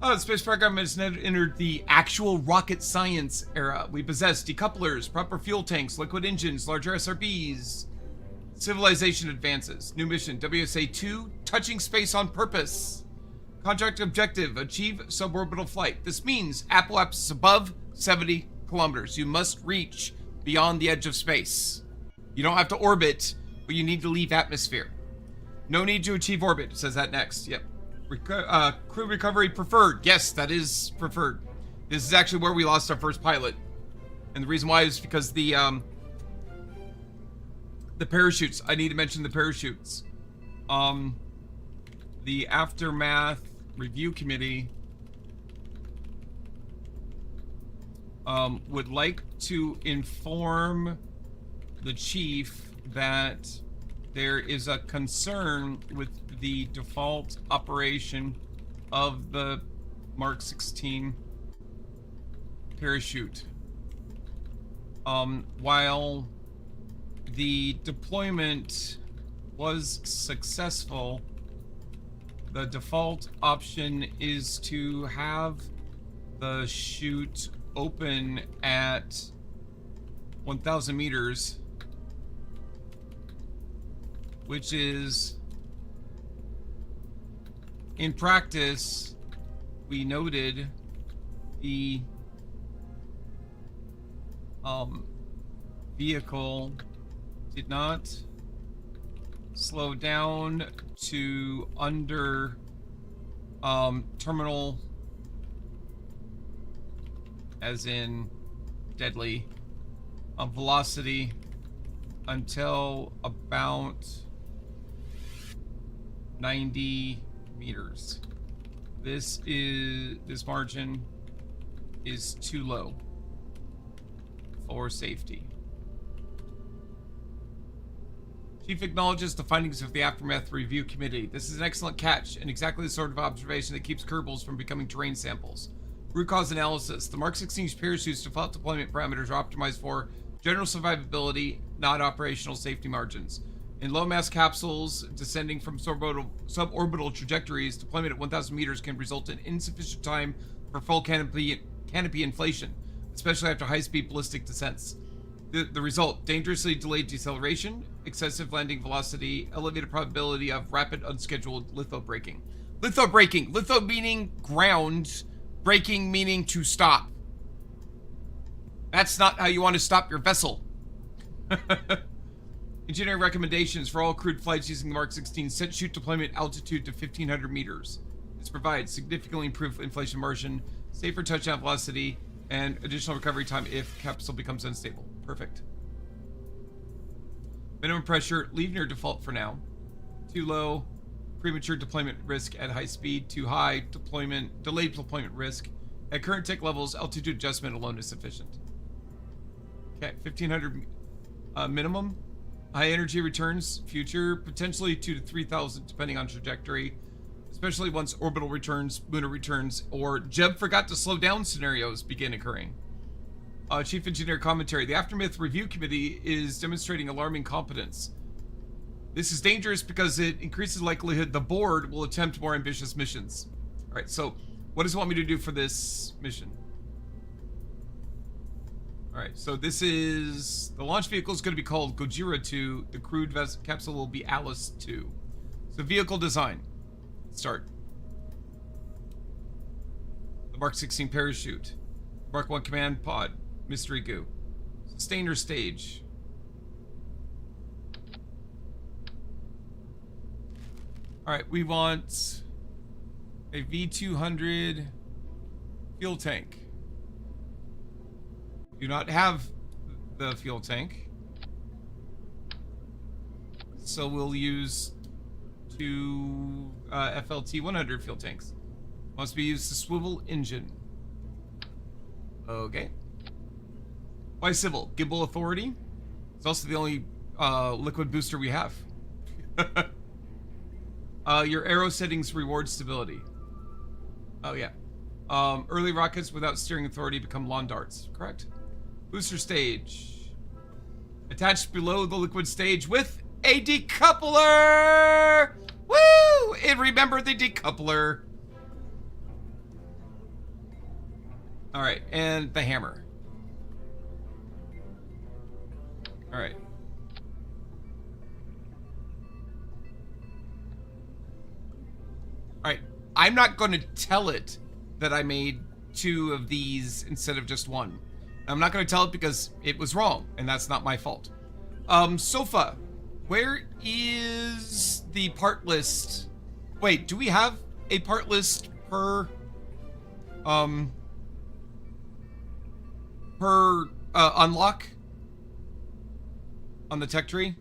Oh, the space program has entered the actual rocket science era. We possess decouplers, proper fuel tanks, liquid engines, larger SRBs. Civilization advances. New mission, WSA-2, touching space on purpose. Contract objective, achieve suborbital flight. This means apoapsis is above 70 kilometers. You must reach beyond the edge of space. You don't have to orbit, but you need to leave atmosphere. No need to achieve orbit. It says that next. Yep. Crew recovery preferred. Yes, that is preferred. This is actually where we lost our first pilot. And the reason why is because the parachutes. I need to mention the parachutes. The Aftermath Review Committee would like to inform the chief that there is a concern with the default operation of the Mark 16 parachute. While the deployment was successful, the default option is to have the chute open at 1,000 meters, which is, in practice, we noted the vehicle did not slow down to under terminal, as in deadly, velocity until about 90 meters. This margin is too low for safety. Chief acknowledges the findings of the Aftermath Review Committee. This is an excellent catch and exactly the sort of observation that keeps Kerbals from becoming terrain samples. Root cause analysis. The Mark 16's parachute's default deployment parameters are optimized for general survivability, not operational safety margins. In low mass capsules descending from suborbital trajectories, deployment at 1,000 meters can result in insufficient time for full canopy inflation, especially after high-speed ballistic descents. The result, dangerously delayed deceleration, excessive landing velocity, elevated probability of rapid unscheduled lithobraking. Lithobraking. Litho meaning ground, braking meaning to stop. That's not how you want to stop your vessel. Engineering recommendations for all crewed flights using the Mark 16 set chute deployment altitude to 1,500 meters. This provides significantly improved inflation margin, safer touchdown velocity, and additional recovery time if capsule becomes unstable. Perfect. Minimum pressure, leave near default for now. Too low, premature deployment risk at high speed. Too high, delayed deployment risk. At current tech levels, altitude adjustment alone is sufficient. Okay, 1,500 minimum. High energy returns, future, potentially 2,000 to 3,000 depending on trajectory, especially once orbital returns, lunar returns, or Jeb forgot to slow down scenarios begin occurring. Chief Engineer commentary. The Aftermath Review Committee is demonstrating alarming competence. This is dangerous because it increases the likelihood the board will attempt more ambitious missions. All right, so what does it want me to do for this mission? All right, so this is... The launch vehicle is going to be called Gojira 2. The crewed capsule will be Alice 2. So vehicle design. Start. The Mark 16 parachute. Mark 1 command pod. Mystery goo. Sustainer stage. All right, we want a V200 fuel tank. Do not have the fuel tank, so we'll use two FLT 100 fuel tanks. Must be used to swivel engine. Okay. Why civil? Gimbal authority. It's also the only liquid booster we have. Your arrow settings reward stability. Oh yeah. Early rockets without steering authority become lawn darts. Correct. Booster stage. Attached below the liquid stage with a decoupler! Woo! And remember the decoupler. Alright, and the hammer. Alright. Alright, I'm not going to tell it that I made two of these instead of just one. I'm not going to tell it because it was wrong, and that's not my fault. Sofa, where is the part list? Wait, do we have a part list per unlock on the tech tree?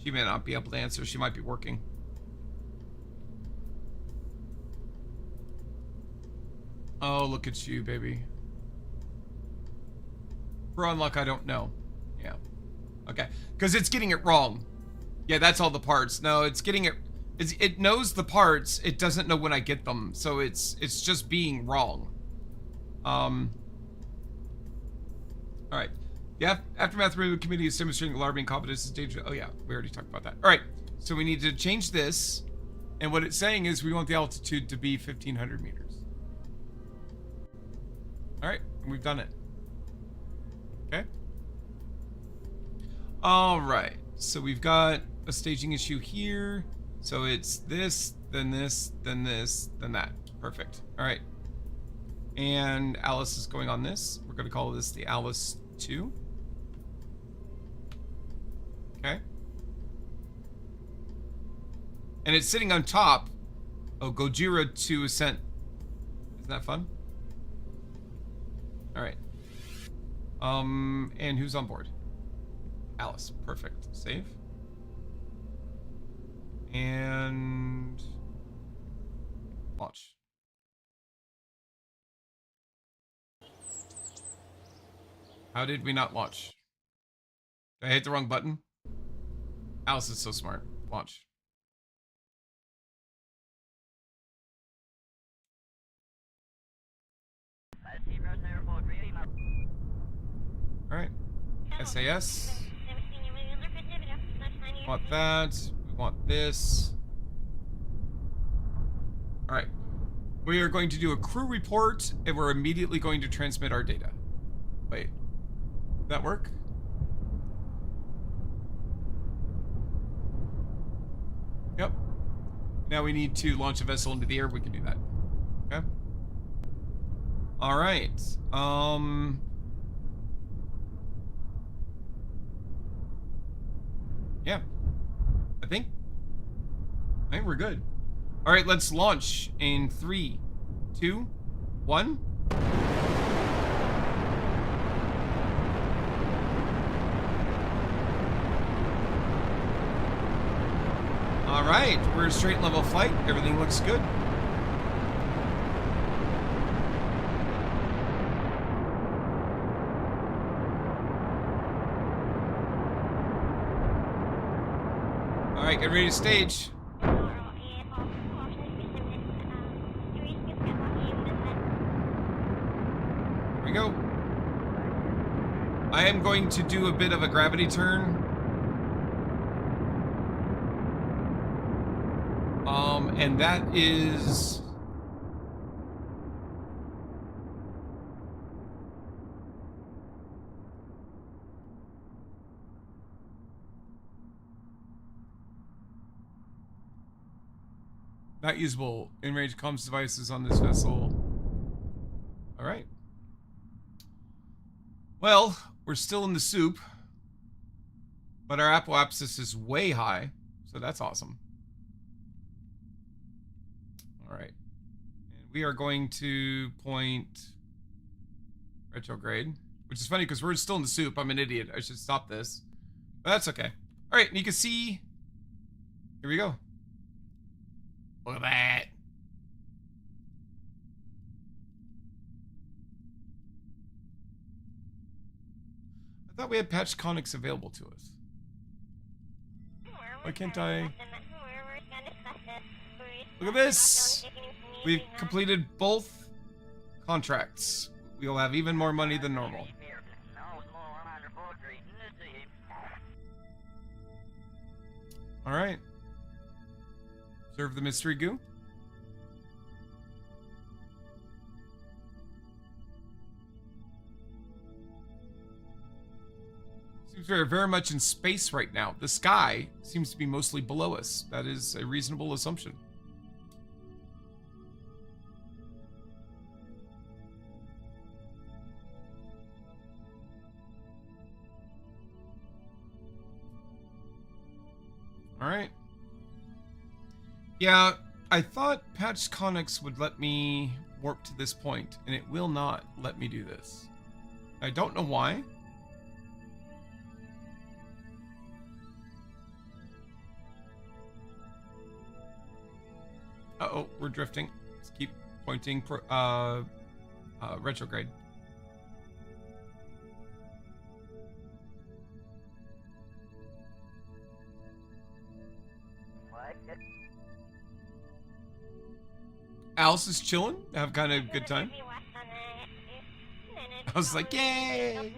She may not be able to answer. She might be working. Oh, look at you, baby. For unlock, I don't know. Yeah. Okay. Because it's getting it wrong. Yeah, that's all the parts. No, it's getting it... It knows the parts. It doesn't know when I get them. So it's just being wrong. Alright. The Aftermath Review Committee is demonstrating alarming incompetence and danger. Oh yeah, we already talked about that. Alright. So we need to change this. And what it's saying is we want the altitude to be 1,500 meters. Alright. And we've done it. Okay. All right. So we've got a staging issue here. So it's this, then this, then this, then that. Perfect. All right. And Alice is going on this. We're going to call this the Alice 2. Okay. And it's sitting on top. Oh, Gojira 2 Ascent. Isn't that fun? All right. And who's on board? Alice. Perfect. Save. And launch. How did we not launch? Did I hit the wrong button? Alice is so smart. Launch. All right. SAS. want that. We want this. All right. We are going to do a crew report, and we're immediately going to transmit our data. Wait. Did that work? Yep. Now we need to launch a vessel into the air. We can do that. Okay. All right. Yeah. I think we're good. All right, let's launch in 3, 2, 1. All right, we're a straight level flight. Everything looks good. All right, get ready to stage. Here we go. I am going to do a bit of a gravity turn. And that is... not usable. In-range comms devices on this vessel. All right. Well, we're still in the soup. But our apoapsis is way high. So that's awesome. All right. And we are going to point retrograde. Which is funny because we're still in the soup. I'm an idiot. I should stop this. But that's okay. All right. And you can see... here we go. Look at that. I thought we had patch conics available to us. Why can't I? Look at this. We've completed both contracts. We'll have even more money than normal. All right. Observe the mystery goo. Seems we're very much in space right now. The sky seems to be mostly below us. That is a reasonable assumption. All right. Yeah, I thought patch conics would let me warp to this point, and it will not let me do this. I don't know why. Uh-oh, we're drifting. Let's keep pointing retrograde. Alice is chilling, have kind of a good time. I was like, yay!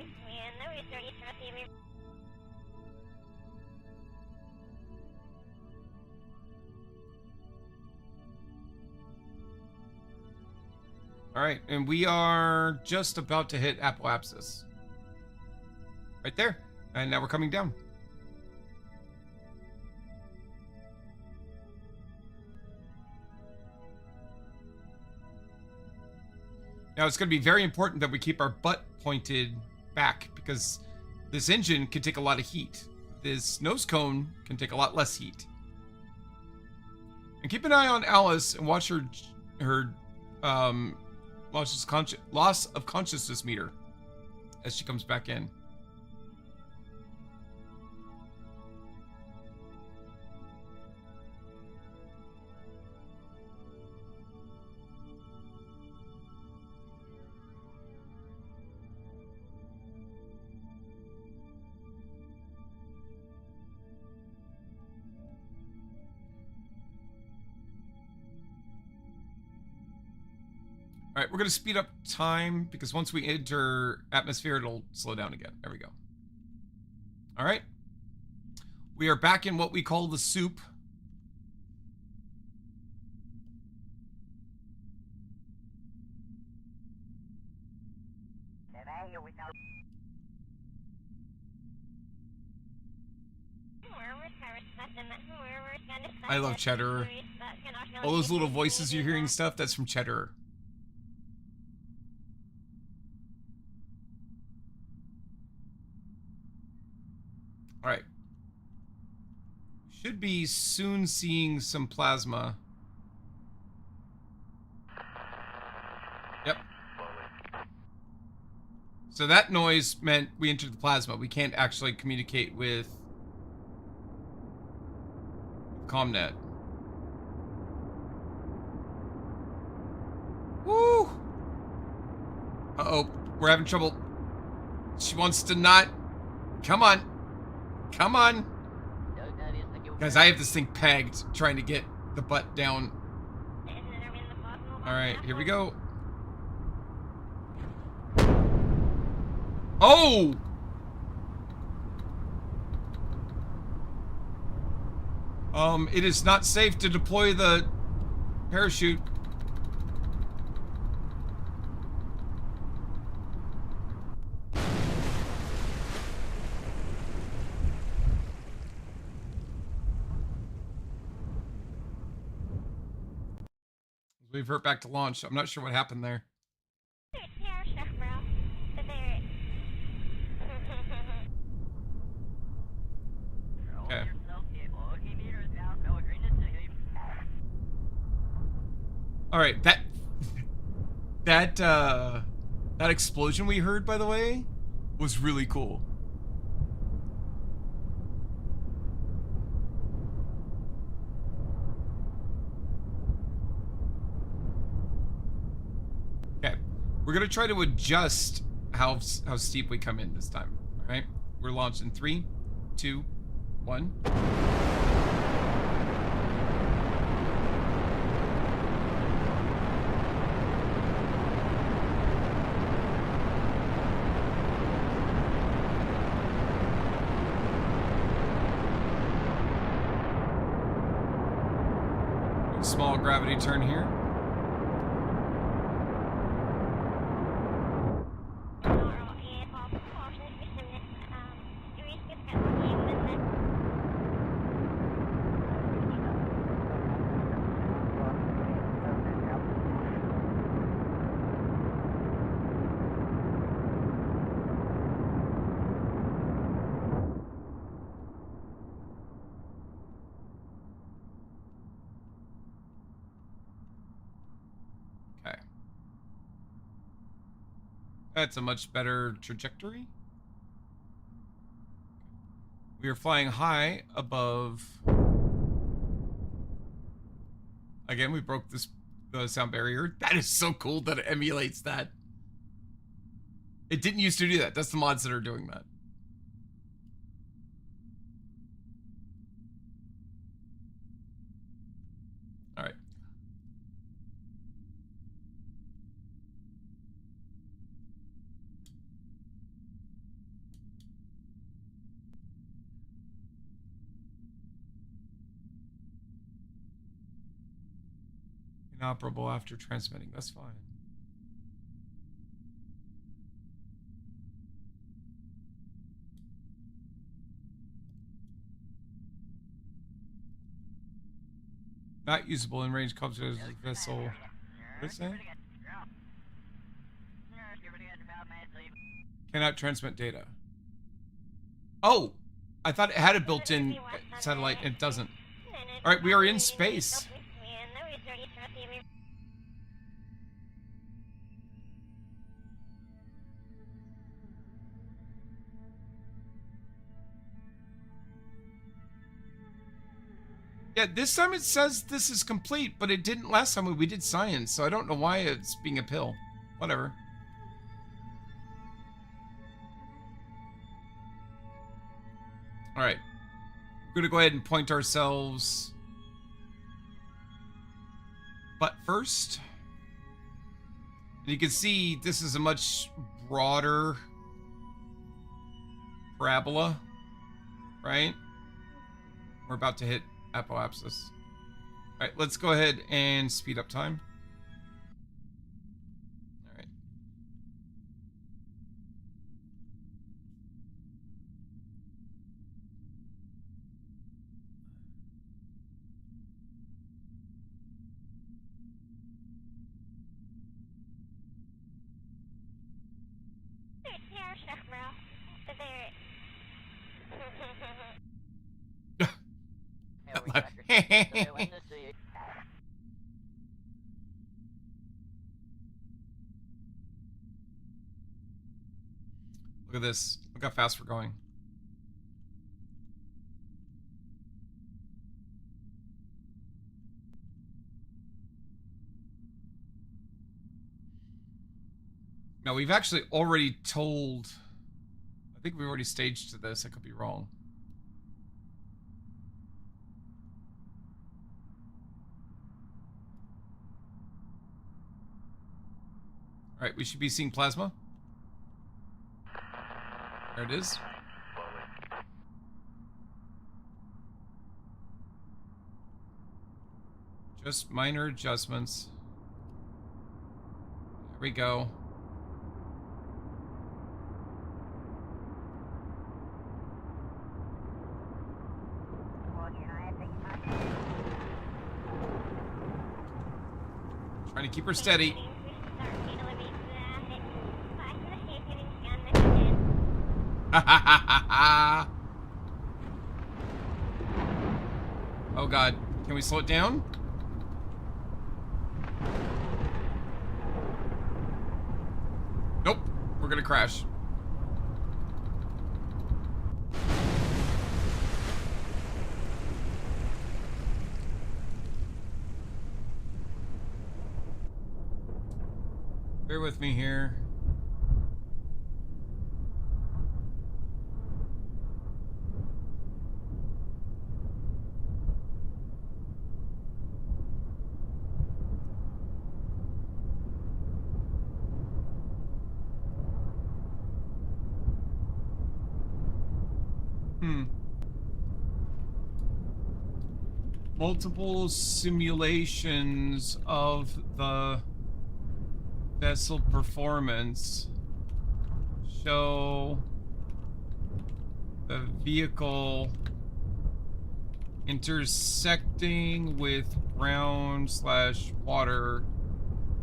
All right, and we are just about to hit apoapsis. Right there. And now we're coming down. Now, it's going to be very important that we keep our butt pointed back because this engine can take a lot of heat. This nose cone can take a lot less heat. And keep an eye on Alice and watch her loss of consciousness meter as she comes back in. All right, we're going to speed up time because once we enter atmosphere, it'll slow down again. There we go. All right. We are back in what we call the soup. I love Cheddar. All those little voices you're hearing stuff, that's from Cheddar. Alright. Should be soon seeing some plasma. Yep. So that noise meant we entered the plasma. We can't actually communicate with ComNet. Woo! Uh-oh, we're having trouble. She wants to not... Come on. Come on. Guys, I have this thing pegged, trying to get the butt down. Alright, here we go. Oh! It is not safe to deploy the parachute. We've hurt back to launch. I'm not sure what happened there. Okay. All right, that explosion we heard, by the way, was really cool. Okay, we're gonna try to adjust how steep we come in this time. All right, we're launching 3, 2, 1. Small gravity turn here. That's a much better trajectory. We are flying high above. Again, we broke the sound barrier. That is so cool that it emulates that. It didn't used to do that. That's the mods that are doing that. All right. Inoperable after transmitting. That's fine. Not usable in range comms as a vessel. What is that? Cannot transmit data. Oh! I thought it had a built-in satellite. It doesn't. Alright, we are in space. Yeah, this time it says this is complete, but it didn't last time when we did science, so I don't know why it's being a pill. Whatever. Alright. We're gonna go ahead and point ourselves. But first, you can see this is a much broader parabola, right? We're about to hit apoapsis. All right, let's go ahead and speed up time. All right. Look at this. Look how fast we're going. No, we've actually already told... I think we've already staged to this. I could be wrong. All right, we should be seeing plasma. There it is. Just minor adjustments. There we go. Trying to keep her steady. Oh god, can we slow it down? Nope, we're gonna crash. Bear with me here. Multiple simulations of the vessel performance show the vehicle intersecting with ground/water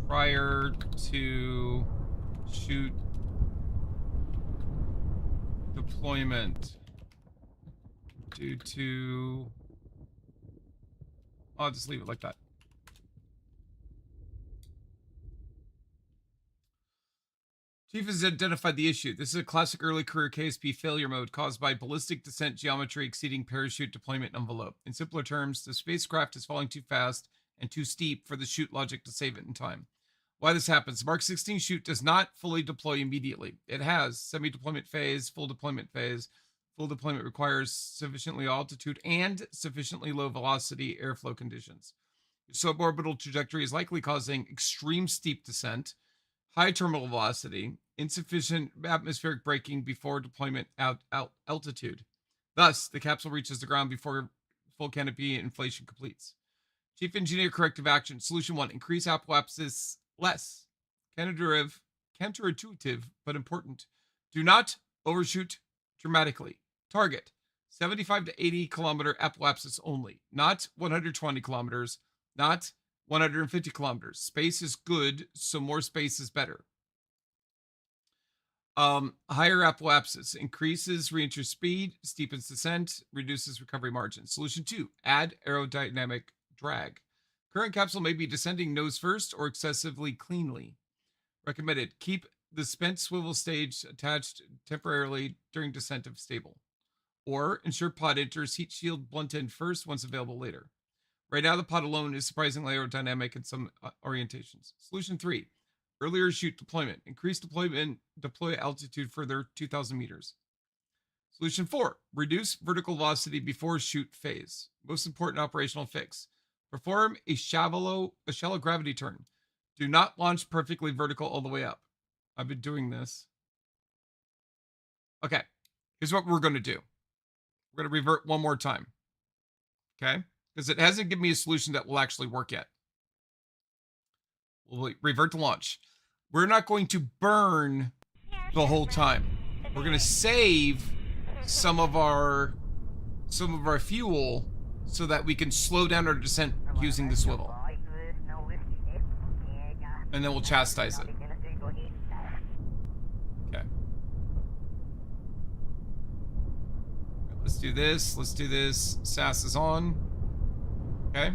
prior to chute deployment due to... I'll just leave it like that. Chief has identified the issue. This is a classic early career KSP failure mode caused by ballistic descent geometry exceeding parachute deployment envelope. In simpler terms, the spacecraft is falling too fast and too steep for the chute logic to save it in time. Why this happens? Mark 16 chute does not fully deploy immediately. It has semi-deployment phase, full deployment phase. Full deployment requires sufficiently altitude and sufficiently low velocity airflow conditions. Suborbital trajectory is likely causing extreme steep descent, high terminal velocity, insufficient atmospheric braking before deployment altitude. Thus, the capsule reaches the ground before full canopy inflation completes. Chief Engineer Corrective Action. Solution 1. Increase apoapsis less. Counterintuitive, but important. Do not overshoot dramatically. Target. 75 to 80 kilometer apoapsis only. Not 120 kilometers. Not 150 kilometers. Space is good, so more space is better. Higher apoapsis increases reentry speed, steepens descent, reduces recovery margin. Solution 2. Add aerodynamic drag. Current capsule may be descending nose first or excessively cleanly. Recommended. Keep the spent swivel stage attached temporarily during descent if stable. Or ensure pod enters heat shield blunt end first, once available later. Right now, the pod alone is surprisingly aerodynamic in some orientations. Solution 3. Earlier chute deployment. Increase deploy altitude further 2,000 meters. Solution 4. Reduce vertical velocity before chute phase. Most important operational fix. Perform a shallow gravity turn. Do not launch perfectly vertical all the way up. I've been doing this. Okay, here's what we're going to do. We're going to revert one more time. Okay? Because it hasn't given me a solution that will actually work yet. We'll revert to launch. We're not going to burn the whole time. We're going to save some of our fuel so that we can slow down our descent using the swivel. And then we'll chastise it. Okay. Let's do this. Let's do this. SAS is on. Okay.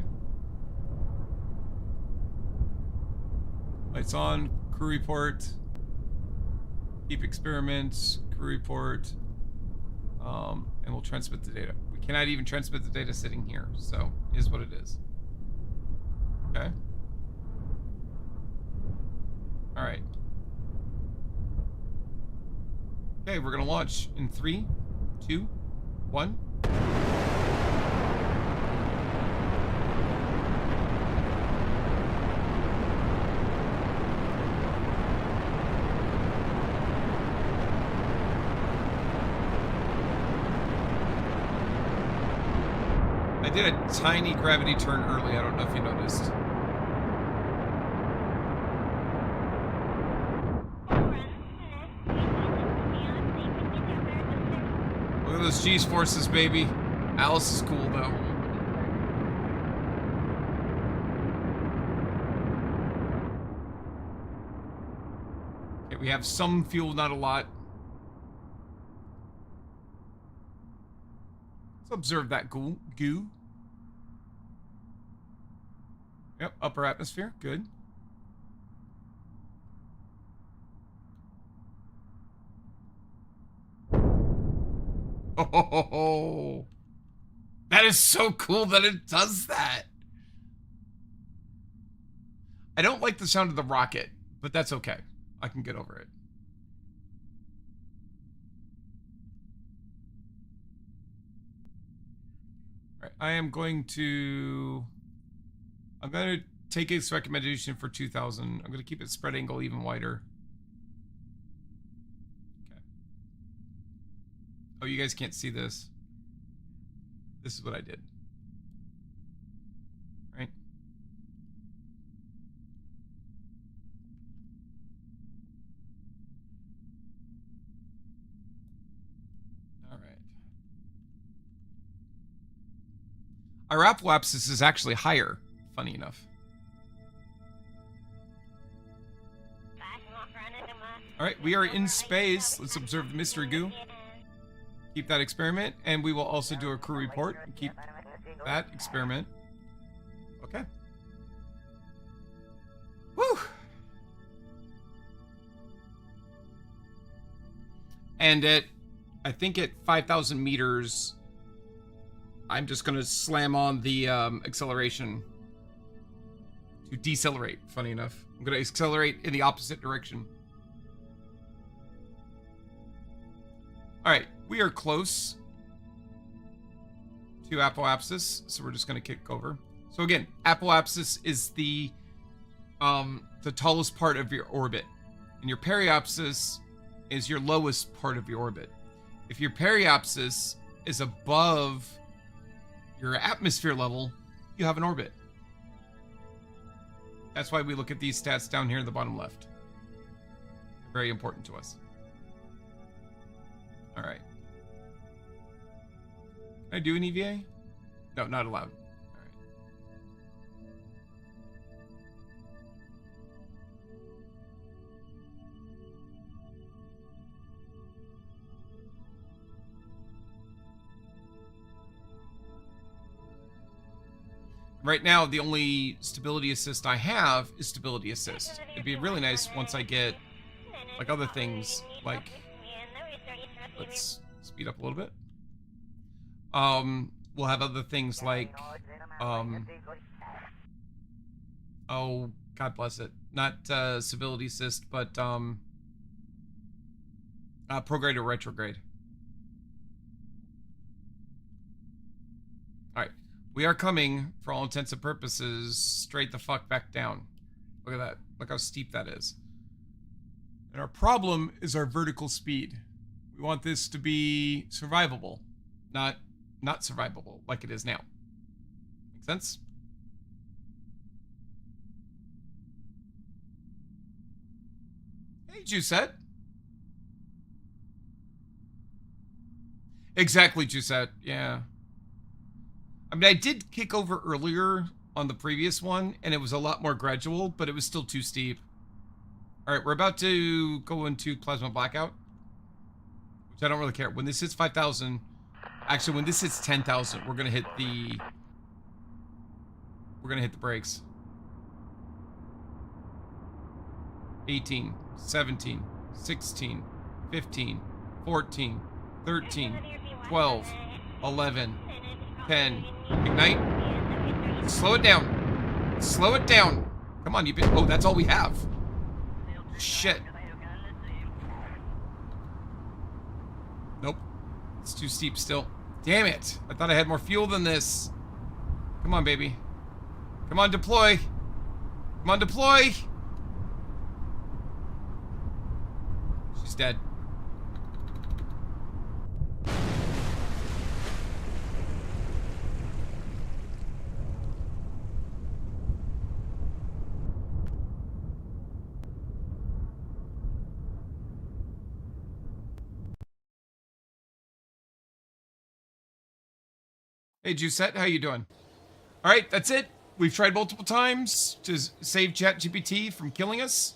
Lights on. Crew report. Keep experiments. Crew report. And we'll transmit the data. We cannot even transmit the data sitting here, so is what it is. Okay. All right. Okay, we're gonna launch in 3, 2, 1. I did a tiny gravity turn early. I don't know if you noticed. Look at those G-forces, baby. Alice is cool, though. Okay, we have some fuel, not a lot. Let's observe that goo. Yep, upper atmosphere. Good. Oh, that is so cool that it does that. I don't like the sound of the rocket, but that's okay. I can get over it. All right, I'm going to take its recommendation for 2000. I'm going to keep its spread angle even wider. Okay. Oh, you guys can't see this. This is what I did. Right? All right. Our apoapsis is actually higher, funny enough. All right, we are in space. Let's observe the mystery goo. Keep that experiment, and we will also do a crew report and keep that experiment. Okay. Woo! And I think at 5,000 meters, I'm just going to slam on the acceleration to decelerate, funny enough. I'm going to accelerate in the opposite direction. All right, we are close to apoapsis, so we're just going to kick over. So again, apoapsis is the tallest part of your orbit, and your periapsis is your lowest part of your orbit. If your periapsis is above your atmosphere level, you have an orbit. That's why we look at these stats down here in the bottom left. They're very important to us. All right. Can I do an EVA? No, not allowed. All right. Right now, the only stability assist I have is stability assist. It'd be really nice once I get like other things like, let's speed up a little bit. We'll have other things like, oh, God bless it. Not civility assist, but prograde or retrograde. All right, we are coming, for all intents and purposes, straight the fuck back down. Look at that. Look how steep that is. And our problem is our vertical speed. We want this to be survivable, not survivable like it is now. sense. Hey, Jusette. Exactly, Jusette. Yeah. I mean, I did kick over earlier on the previous one, and it was a lot more gradual, but it was still too steep. All right, we're about to go into plasma blackout, which I don't really care. When this hits 5,000, actually, when this hits 10,000, we're gonna hit the brakes. 18, 17, 16, 15, 14, 13, 12, 11, 10. Ignite. Slow it down. Slow it down. Come on, you've been... Oh, that's all we have. Shit. Nope. It's too steep still. Damn it. I thought I had more fuel than this. Come on, baby. Come on, deploy. Come on, deploy. She's dead. Hey, Jusette, how you doing? All right, that's it. We've tried multiple times to save ChatGPT from killing us,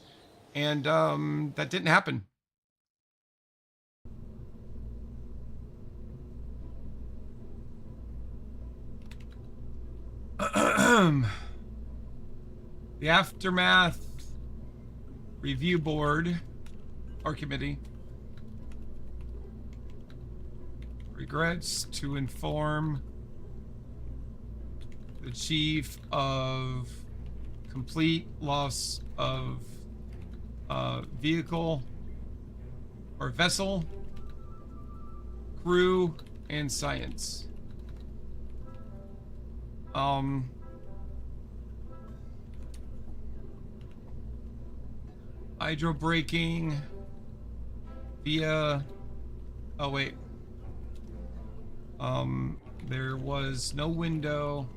and that didn't happen. The Aftermath Review Board, or committee, regrets to inform the chief of complete loss of vehicle or vessel, crew, and science. Hydro braking via... Oh, wait. There was no window.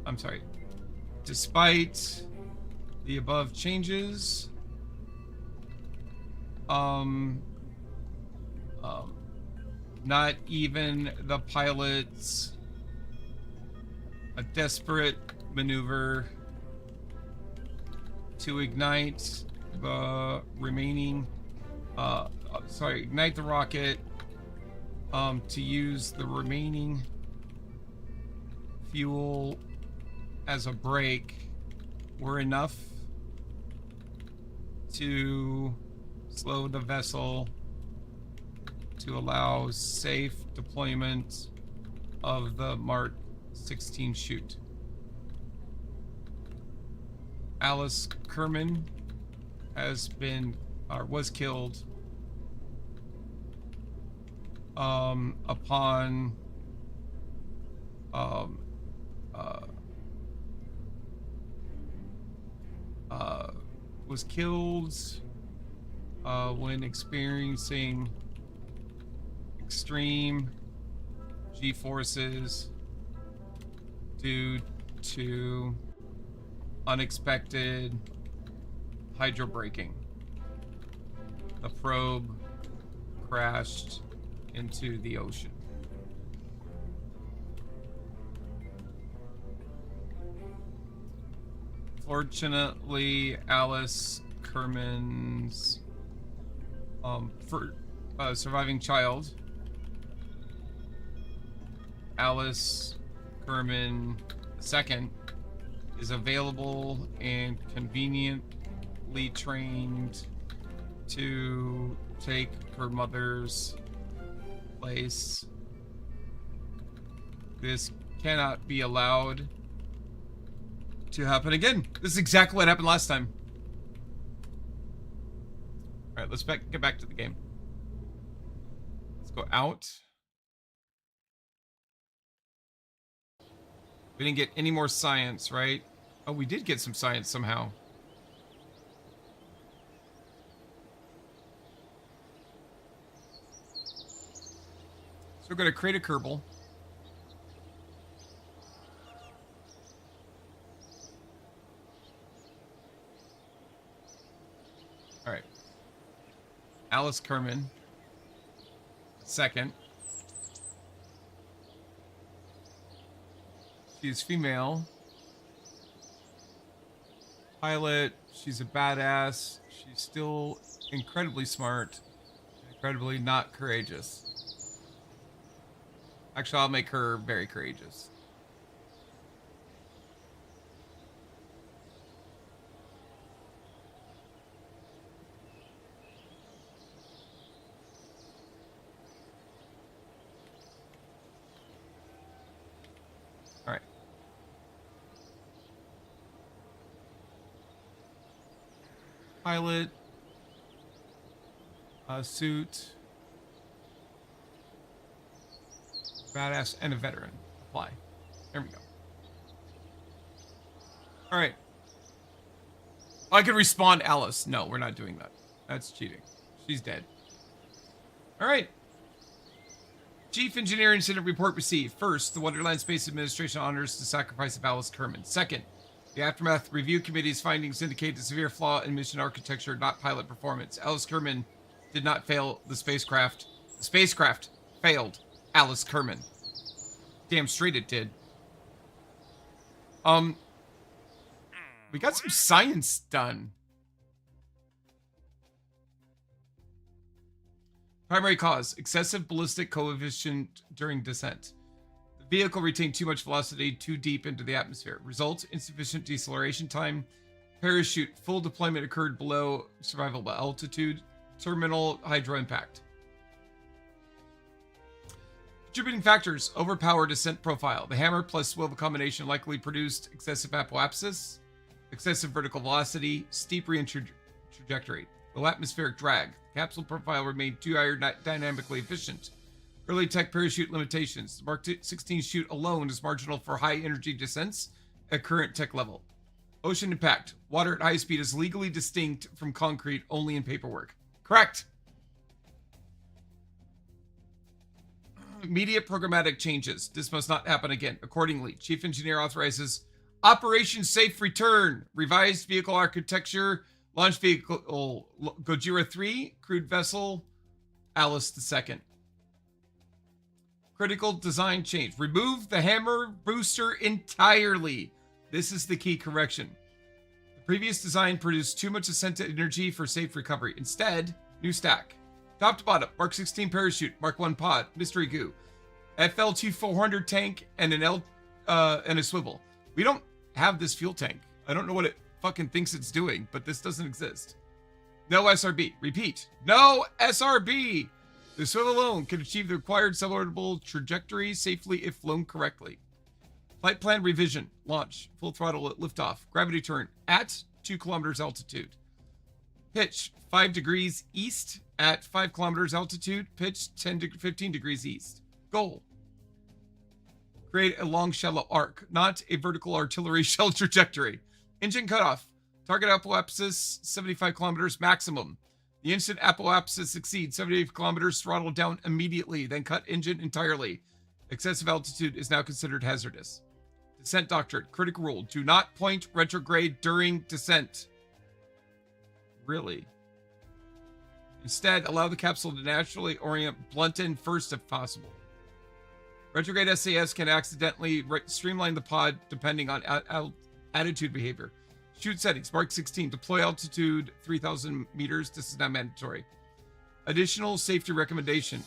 I'm sorry. Despite the above changes, not even the pilot's a desperate maneuver to ignite the remaining, ignite the rocket, to use the remaining fuel as a brake were enough to slow the vessel to allow safe deployment of the Mark 16 chute. Alice Kerman has been, or was killed upon was killed when experiencing extreme G-forces due to unexpected hydro braking. The probe crashed into the ocean. Fortunately, Alice Kerman's surviving child, Alice Kerman II, is available and conveniently trained to take her mother's place. This cannot be allowed to happen again. This is exactly what happened last time. All right, let's get back to the game. Let's go out. We didn't get any more science, right? Oh, we did get some science somehow. So we're going to create a Kerbal. All right. Alice Kerman. Second. She's female. Pilot. She's a badass. She's still incredibly smart. Incredibly not courageous. Actually, I'll make her very courageous. All right. Pilot. Suit. Badass and a veteran. Apply. There we go. All right. I could respawn Alice. No, we're not doing that. That's cheating. She's dead. All right. Chief Engineer Incident Report received. First, the Wonderland Space Administration honors the sacrifice of Alice Kerman. Second, the Aftermath Review Committee's findings indicate a severe flaw in mission architecture, not pilot performance. Alice Kerman did not fail the spacecraft. The spacecraft failed Alice Kerman. Damn straight it did. We got some science done. Primary cause, excessive ballistic coefficient during descent. The vehicle retained too much velocity too deep into the atmosphere. Result, insufficient deceleration time. Parachute, full deployment occurred below survivable altitude. Terminal hydro impact. Contributing factors, overpowered descent profile. The hammer plus swivel combination likely produced excessive apoapsis, excessive vertical velocity, steep re-entry trajectory. Low atmospheric drag. Capsule profile remained too aerodynamically efficient. Early tech parachute limitations. The Mark 16 chute alone is marginal for high energy descents at current tech level. Ocean impact. Water at high speed is legally distinct from concrete only in paperwork. Correct. Immediate programmatic changes. This must not happen again. Accordingly, Chief Engineer authorizes Operation Safe Return. Revised vehicle architecture. Launch vehicle Gojira 3. Crewed vessel Alice II. Critical design change. Remove the hammer booster entirely. This is the key correction. The previous design produced too much ascendant energy for safe recovery. Instead, new stack. Top to bottom, Mark 16 parachute, Mark 1 pod, mystery goo, FL2 400 tank, and and a swivel. We don't have this fuel tank. I don't know what it fucking thinks it's doing, but this doesn't exist. No SRB. Repeat. No SRB. The swivel alone can achieve the required suborbital trajectory safely if flown correctly. Flight plan revision. Launch. Full throttle at liftoff. Gravity turn at 2 kilometers altitude. Pitch 5 degrees east at 5 kilometers altitude. Pitch 10 to 15 degrees east. Goal. Create a long shallow arc, not a vertical artillery shell trajectory. Engine cutoff. Target apoapsis 75 kilometers maximum. The instant apoapsis exceeds 78 kilometers, throttle down immediately, then cut engine entirely. Excessive altitude is now considered hazardous. Descent doctrine. Critical rule. Do not point retrograde during descent. Really? Instead, allow the capsule to naturally orient blunt end first if possible. Retrograde SAS can accidentally streamline the pod depending on attitude behavior. Chute settings. Mark 16. Deploy altitude 3,000 meters. This is not mandatory. Additional safety recommendation.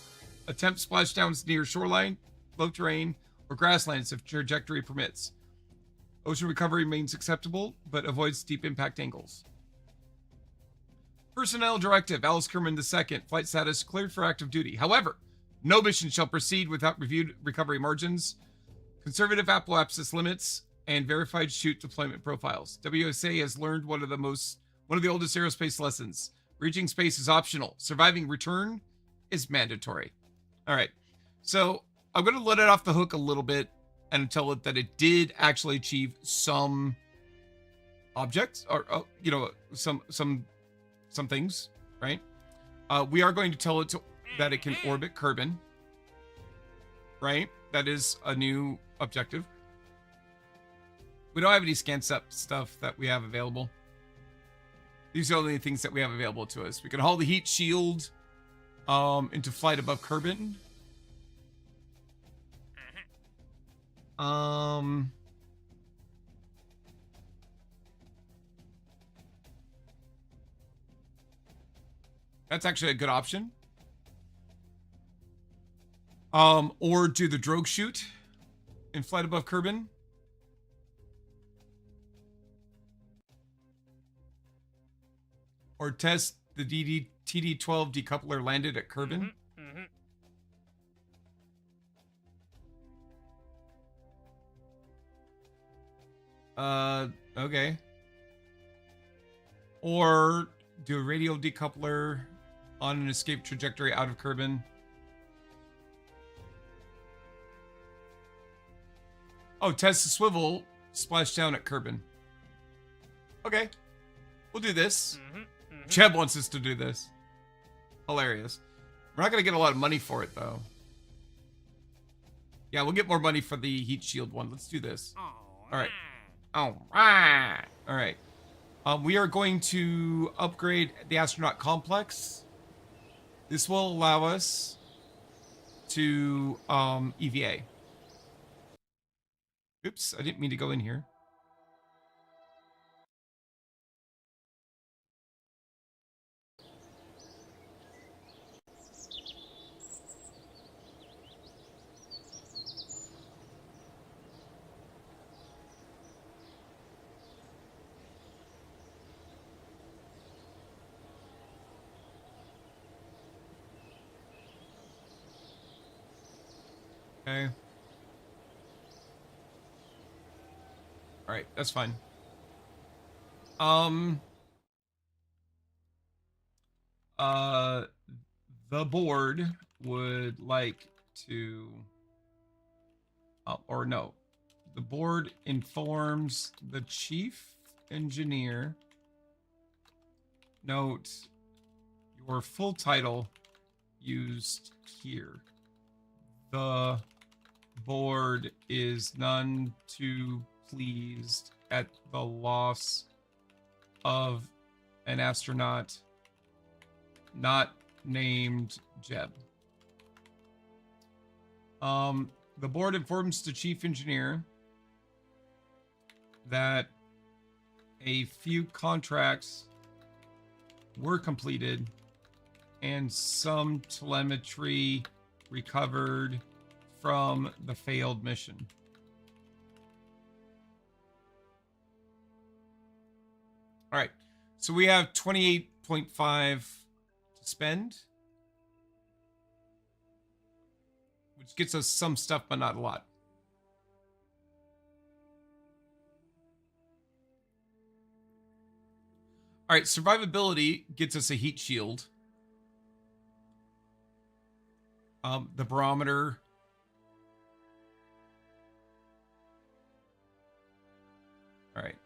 Attempt splashdowns near shoreline, low terrain, or grasslands if trajectory permits. Ocean recovery remains acceptable, but avoid steep impact angles. Personnel directive. Alice Kerman II. Flight status cleared for active duty. However, no mission shall proceed without reviewed recovery margins, conservative apoapsis limits, and verified chute deployment profiles. WSA has learned one of the oldest aerospace lessons. Reaching space is optional. Surviving return is mandatory. All right. So I'm going to let it off the hook a little bit and tell it that it did actually achieve some objects or, some things, right? We are going to tell it that it can orbit Kerbin, right? That is a new objective. We don't have any scan stuff that we have available. These are the only things that we have available to us. We can haul the heat shield into flight above Kerbin. That's actually a good option. Or do the drogue shoot in flight above Kerbin. Or test the TD-12 decoupler landed at Kerbin. Okay. Or do a radial decoupler on an escape trajectory out of Kerbin. Oh, test the swivel splashdown at Kerbin. Okay. We'll do this. Jeb wants us to do this. Hilarious. We're not going to get a lot of money for it, though. Yeah, we'll get more money for the heat shield one. Let's do this. All right. All right. All right. We are going to upgrade the astronaut complex. This will allow us to EVA. Oops, I didn't mean to go in here. Okay. All right, that's fine. The board would like to, or no, the board informs the chief engineer. Note your full title used here. The board is none too pleased at the loss of an astronaut not named Jeb. The board informs the chief engineer that a few contracts were completed and some telemetry recovered from the failed mission. All right, so we have 28.5 to spend, which gets us some stuff, but not a lot. All right, survivability gets us a heat shield. The barometer. All right.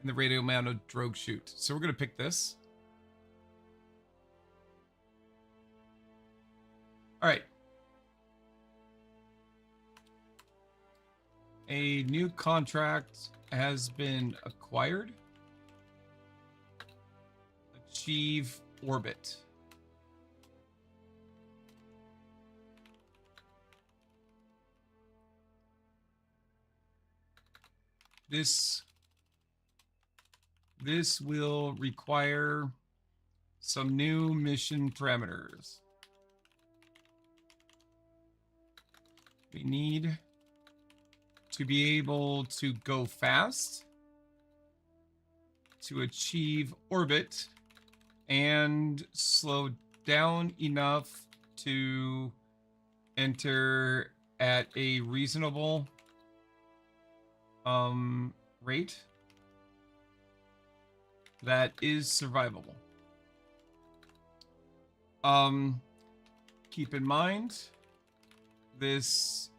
And the radio mounted drogue chute. So we're going to pick this. All right. A new contract has been acquired. Achieve orbit. This will require some new mission parameters. We need to be able to go fast, to achieve orbit, and slow down enough to enter at a reasonable rate that is survivable. Keep in mind, this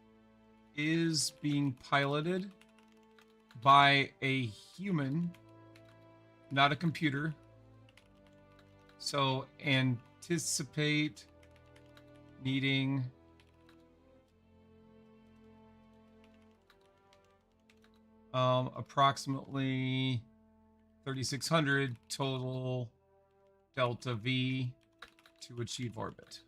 is being piloted by a human, not a computer. So anticipate needing approximately 3,600 total delta V to achieve orbit.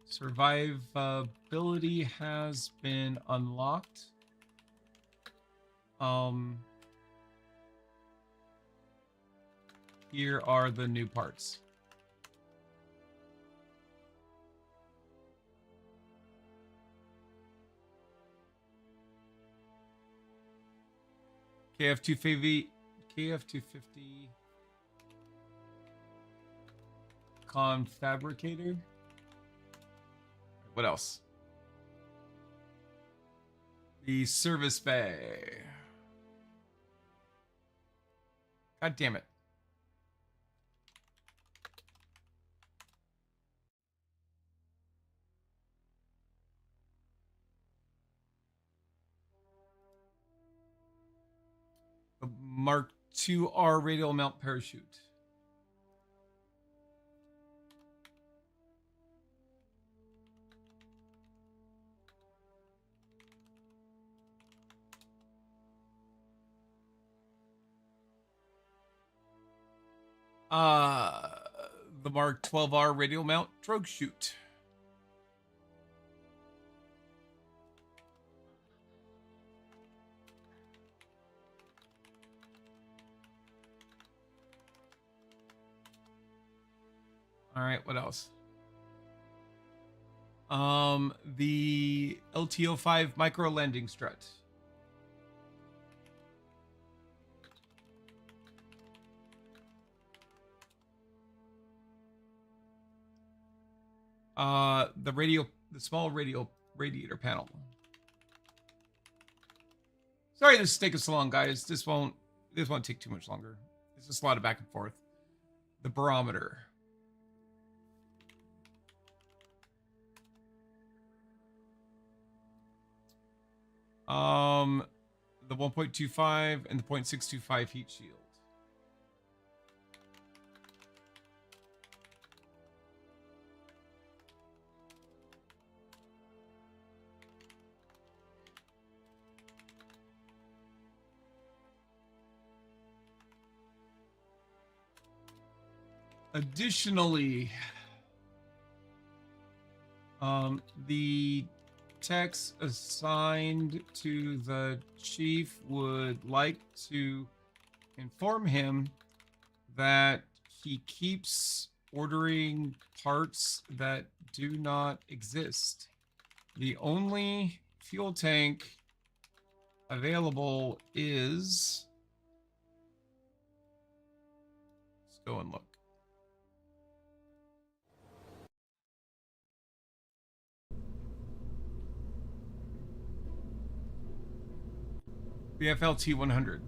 Survivability has been unlocked. Here are the new parts. KF250, KF250 Confabricator. What else? The service bay. God damn it. The Mark IIR radial mount parachute. The Mark 12R radial mount drogue chute. All right, what else? The LTO5 micro landing strut. The small radiator panel. Sorry this is taking so long, guys. This won't take too much longer. It's just a lot of back and forth. The barometer. The 1.25 and the 0.625 heat shield. Additionally, the techs assigned to the chief would like to inform him that he keeps ordering parts that do not exist. The only fuel tank available is... Let's go and look. The FLT 100.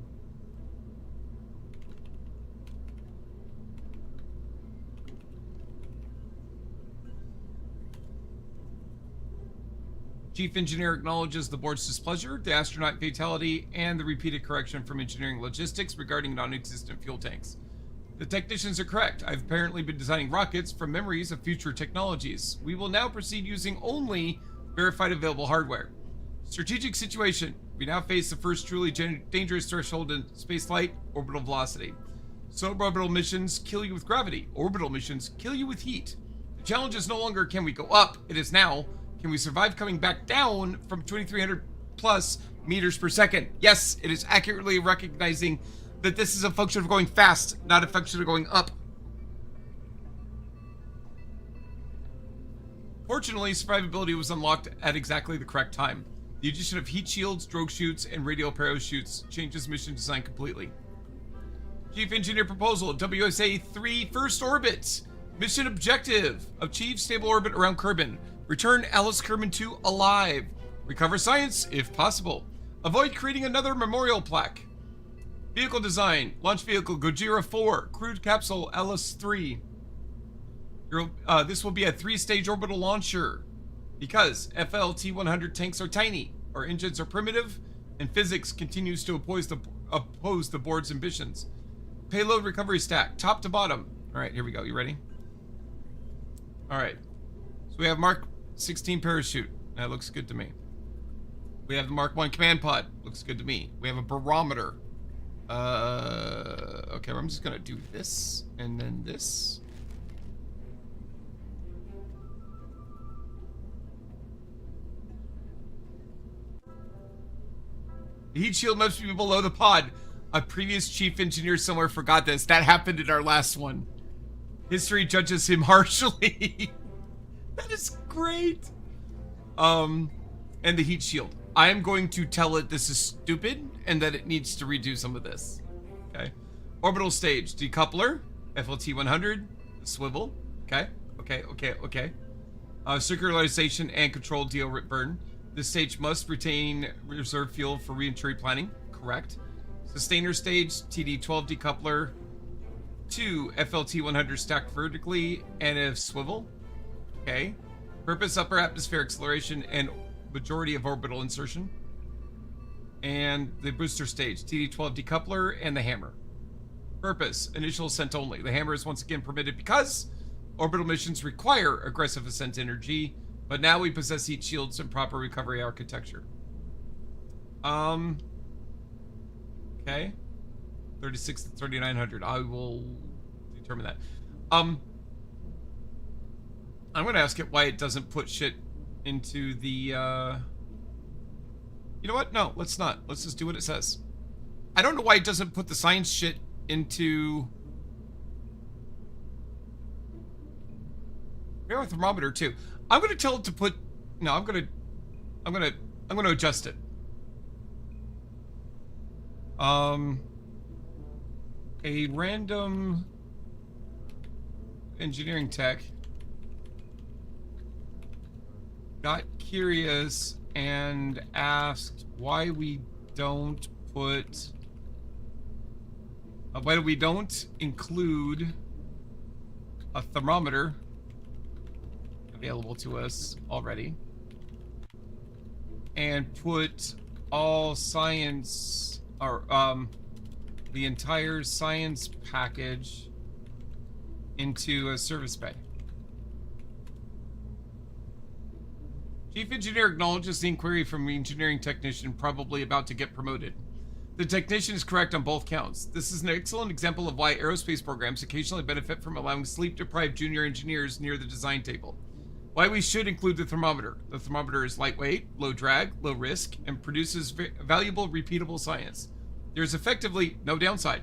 Chief Engineer acknowledges the board's displeasure, the astronaut fatality, and the repeated correction from engineering logistics regarding non-existent fuel tanks. The technicians are correct. I've apparently been designing rockets from memories of future technologies. We will now proceed using only verified available hardware. Strategic situation. We now face the first truly dangerous threshold in spaceflight, orbital velocity. Suborbital missions kill you with gravity. Orbital missions kill you with heat. The challenge is no longer can we go up, it is now, can we survive coming back down from 2,300 plus meters per second? Yes, it is accurately recognizing that this is a function of going fast, not a function of going up. Fortunately, survivability was unlocked at exactly the correct time. The addition of heat shields, drogue chutes, and radial parachutes changes mission design completely. Chief Engineer proposal, WSA-3 first orbit. Mission objective, achieve stable orbit around Kerbin. Return Alice Kerbin 2 alive. Recover science, if possible. Avoid creating another memorial plaque. Vehicle design, launch vehicle Gojira 4, crewed capsule Alice 3. This will be a 3-stage orbital launcher. Because FLT 100 tanks are tiny, our engines are primitive, and physics continues to oppose the board's ambitions. Payload recovery stack, top to bottom. All right, here we go. You ready? All right. we have Mark 16 parachute. That looks good to me. We have the Mark 1 command pod. Looks good to me. We have a barometer. Okay, I'm just gonna do this and then this. The heat shield must be below the pod. A previous chief engineer somewhere forgot this. That happened in our last one. History judges him harshly. That is great. And the heat shield. I am going to tell it this is stupid and that it needs to redo some of this. Okay. Orbital stage. Decoupler. FLT 100. Swivel. Okay. Okay. Circularization and controlled DO burn. This stage must retain reserve fuel for re-entry planning. Correct. Sustainer stage. TD12 decoupler. 2 FLT 100 stacked vertically and a swivel. Okay. Purpose upper atmosphere acceleration and majority of orbital insertion. And the booster stage, TD12 decoupler and the hammer. Purpose, initial ascent only. The hammer is once again permitted because orbital missions require aggressive ascent energy, but now we possess heat shields and proper recovery architecture. Okay. 36 to 3900. I will determine that. I'm gonna ask it why it doesn't put shit into the you know what? No, let's not. Let's just do what it says. I don't know why it doesn't put the science shit into. We have a thermometer too. I'm gonna tell it to put. No, I'm gonna adjust it. A random engineering tech got curious and asked why we don't put why we don't include a thermometer available to us already and put all science or the entire science package into a service bay. Chief engineer acknowledges the inquiry from the engineering technician probably about to get promoted. The technician is correct on both counts. This is an excellent example of why aerospace programs occasionally benefit from allowing sleep-deprived junior engineers near the design table. Why we should include the thermometer. The thermometer is lightweight, low drag, low risk, and produces valuable, repeatable science. There is effectively no downside.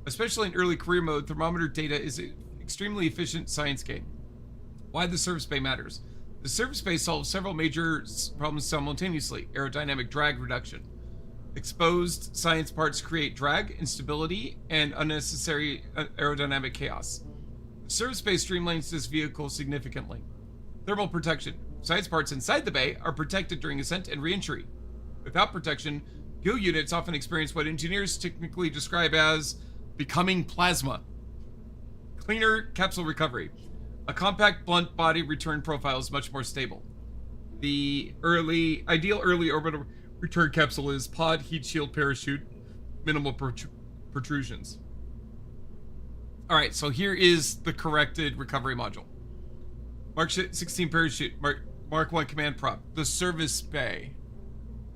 Especially in early career mode, thermometer data is an extremely efficient science gain. Why the service bay matters. The service bay solves several major problems simultaneously. Aerodynamic drag reduction. Exposed science parts create drag, instability, and unnecessary aerodynamic chaos. The service bay streamlines this vehicle significantly. Thermal protection. Science parts inside the bay are protected during ascent and re-entry. Without protection, GO units often experience what engineers technically describe as becoming plasma. Cleaner capsule recovery. A compact, blunt body return profile is much more stable. The ideal early orbital return capsule is pod, heat shield, parachute, minimal protrusions. All right, so here is the corrected recovery module. Mark 16 parachute, Mark 1 command prop, the service bay.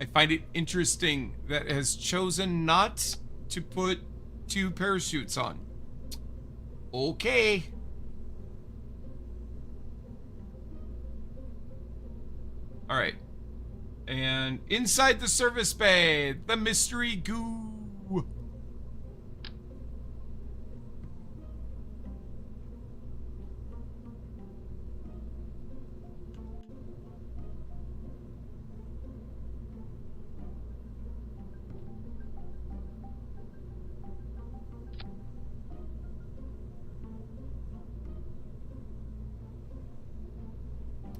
I find it interesting that it has chosen not to put 2 parachutes on. Okay. All right. And inside the service bay, the mystery goo.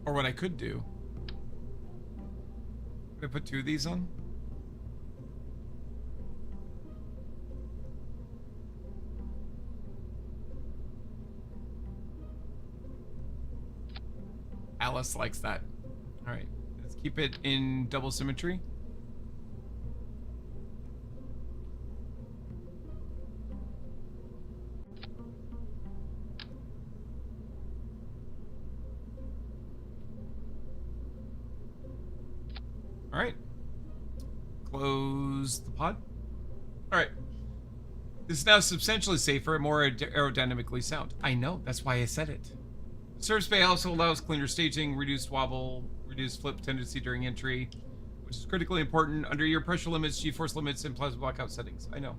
Or what I could do. Could I put 2 of these on? Alice likes that. All right, let's keep it in double symmetry. All right. Close the pod. All right. This is now substantially safer and more aerodynamically sound. I know. That's why I said it. Surface bay also allows cleaner staging, reduced wobble, reduced flip tendency during entry, which is critically important under your pressure limits, G-force limits, and plasma blockout settings. I know.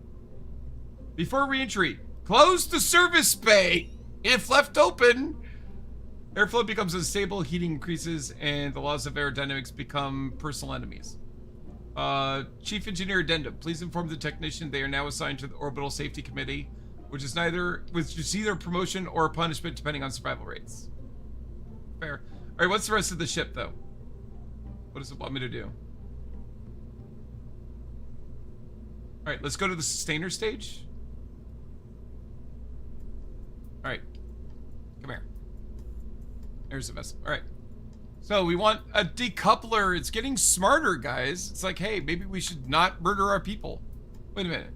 Before re-entry, close the service bay. If left open, airflow becomes unstable, heating increases, and the laws of aerodynamics become personal enemies. Chief Engineer Addendum, please inform the technician they are now assigned to the Orbital Safety Committee, which is either a promotion or a punishment depending on survival rates. Fair. All right, what's the rest of the ship, though? What does it want me to do? All right, let's go to the sustainer stage. All right, come here. There's the vessel. All right. So we want a decoupler. It's getting smarter, guys. It's like, hey, maybe we should not murder our people. Wait a minute.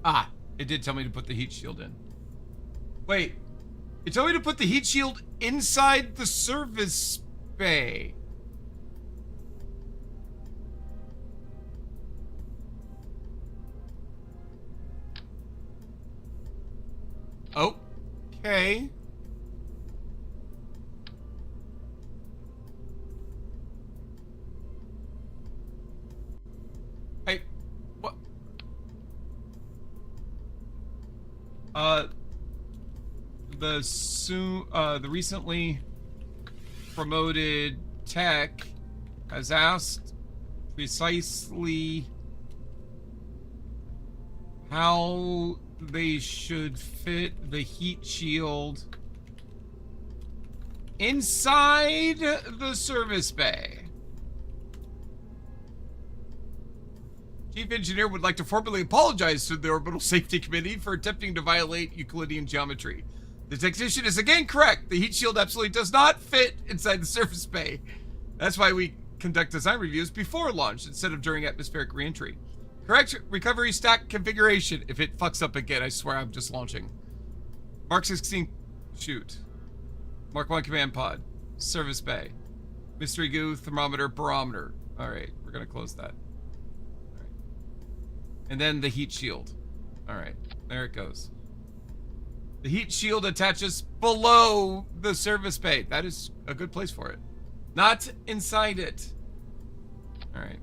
Ah, it did tell me to put the heat shield in. Wait. It told me to put the heat shield inside the service bay. Okay. Hey, what? The recently promoted tech has asked precisely how they should fit the heat shield inside the service bay. Chief Engineer would like to formally apologize to the Orbital Safety Committee for attempting to violate Euclidean geometry. The technician is again correct. The heat shield absolutely does not fit inside the service bay. That's why we conduct design reviews before launch instead of during atmospheric reentry. Correct recovery stack configuration. If it fucks up again, I swear I'm just launching. Mark 16, shoot. Mark 1 command pod. Service bay. Mystery goo, thermometer, barometer. All right, we're gonna close that. All right. And then the heat shield. All right, there it goes. The heat shield attaches below the service bay. That is a good place for it. Not inside it. All right.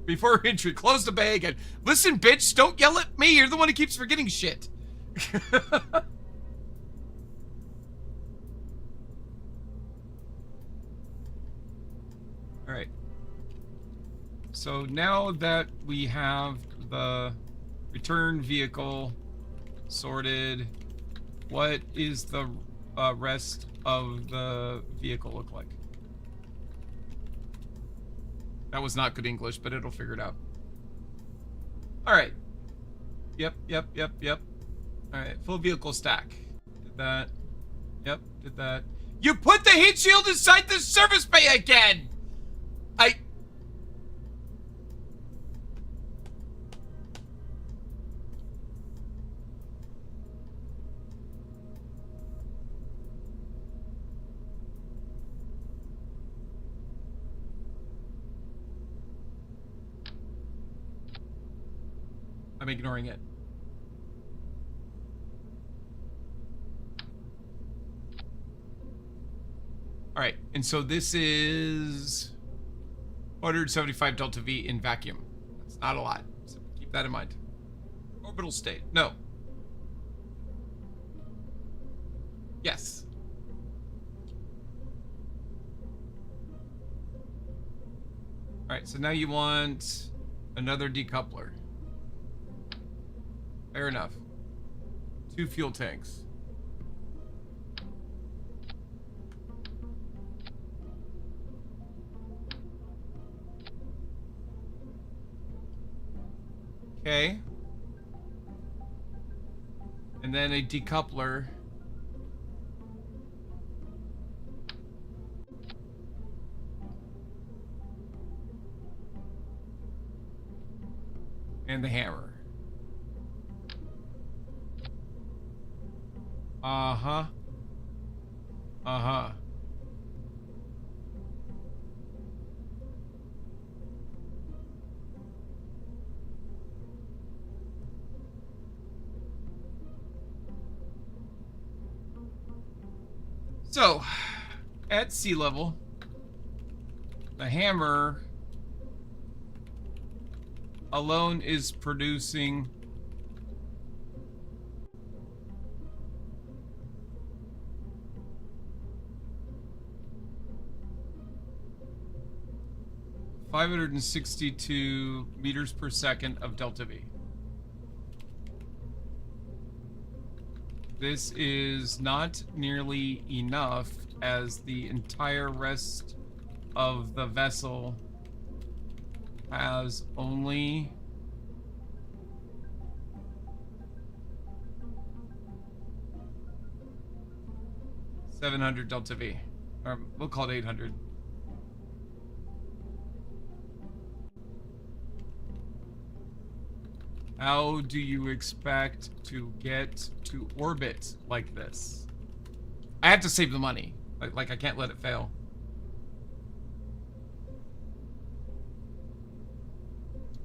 Before entry, close the bay again. Listen, bitch, don't yell at me. You're the one who keeps forgetting shit. All right. So now that we have the return vehicle sorted, what is the rest of the vehicle look like? That was not good English, but it'll figure it out. All right. Yep. All right, full vehicle stack. Did that. Yep, did that. You put the heat shield inside the service bay again! I'm ignoring it. All right, and so this is 175 delta V in vacuum. That's not a lot, so keep that in mind. Orbital state, no. Yes. All right, so now you want another decoupler. Fair enough. 2 fuel tanks. Okay. And then a decoupler. And the hammer. Uh-huh. Uh-huh. So, at sea level, the hammer alone is producing 562 meters per second of delta V. This is not nearly enough, as the entire rest of the vessel has only $700 delta V. Or we'll call it 800. How do you expect to get to orbit like this? I have to save the money. Like I can't let it fail.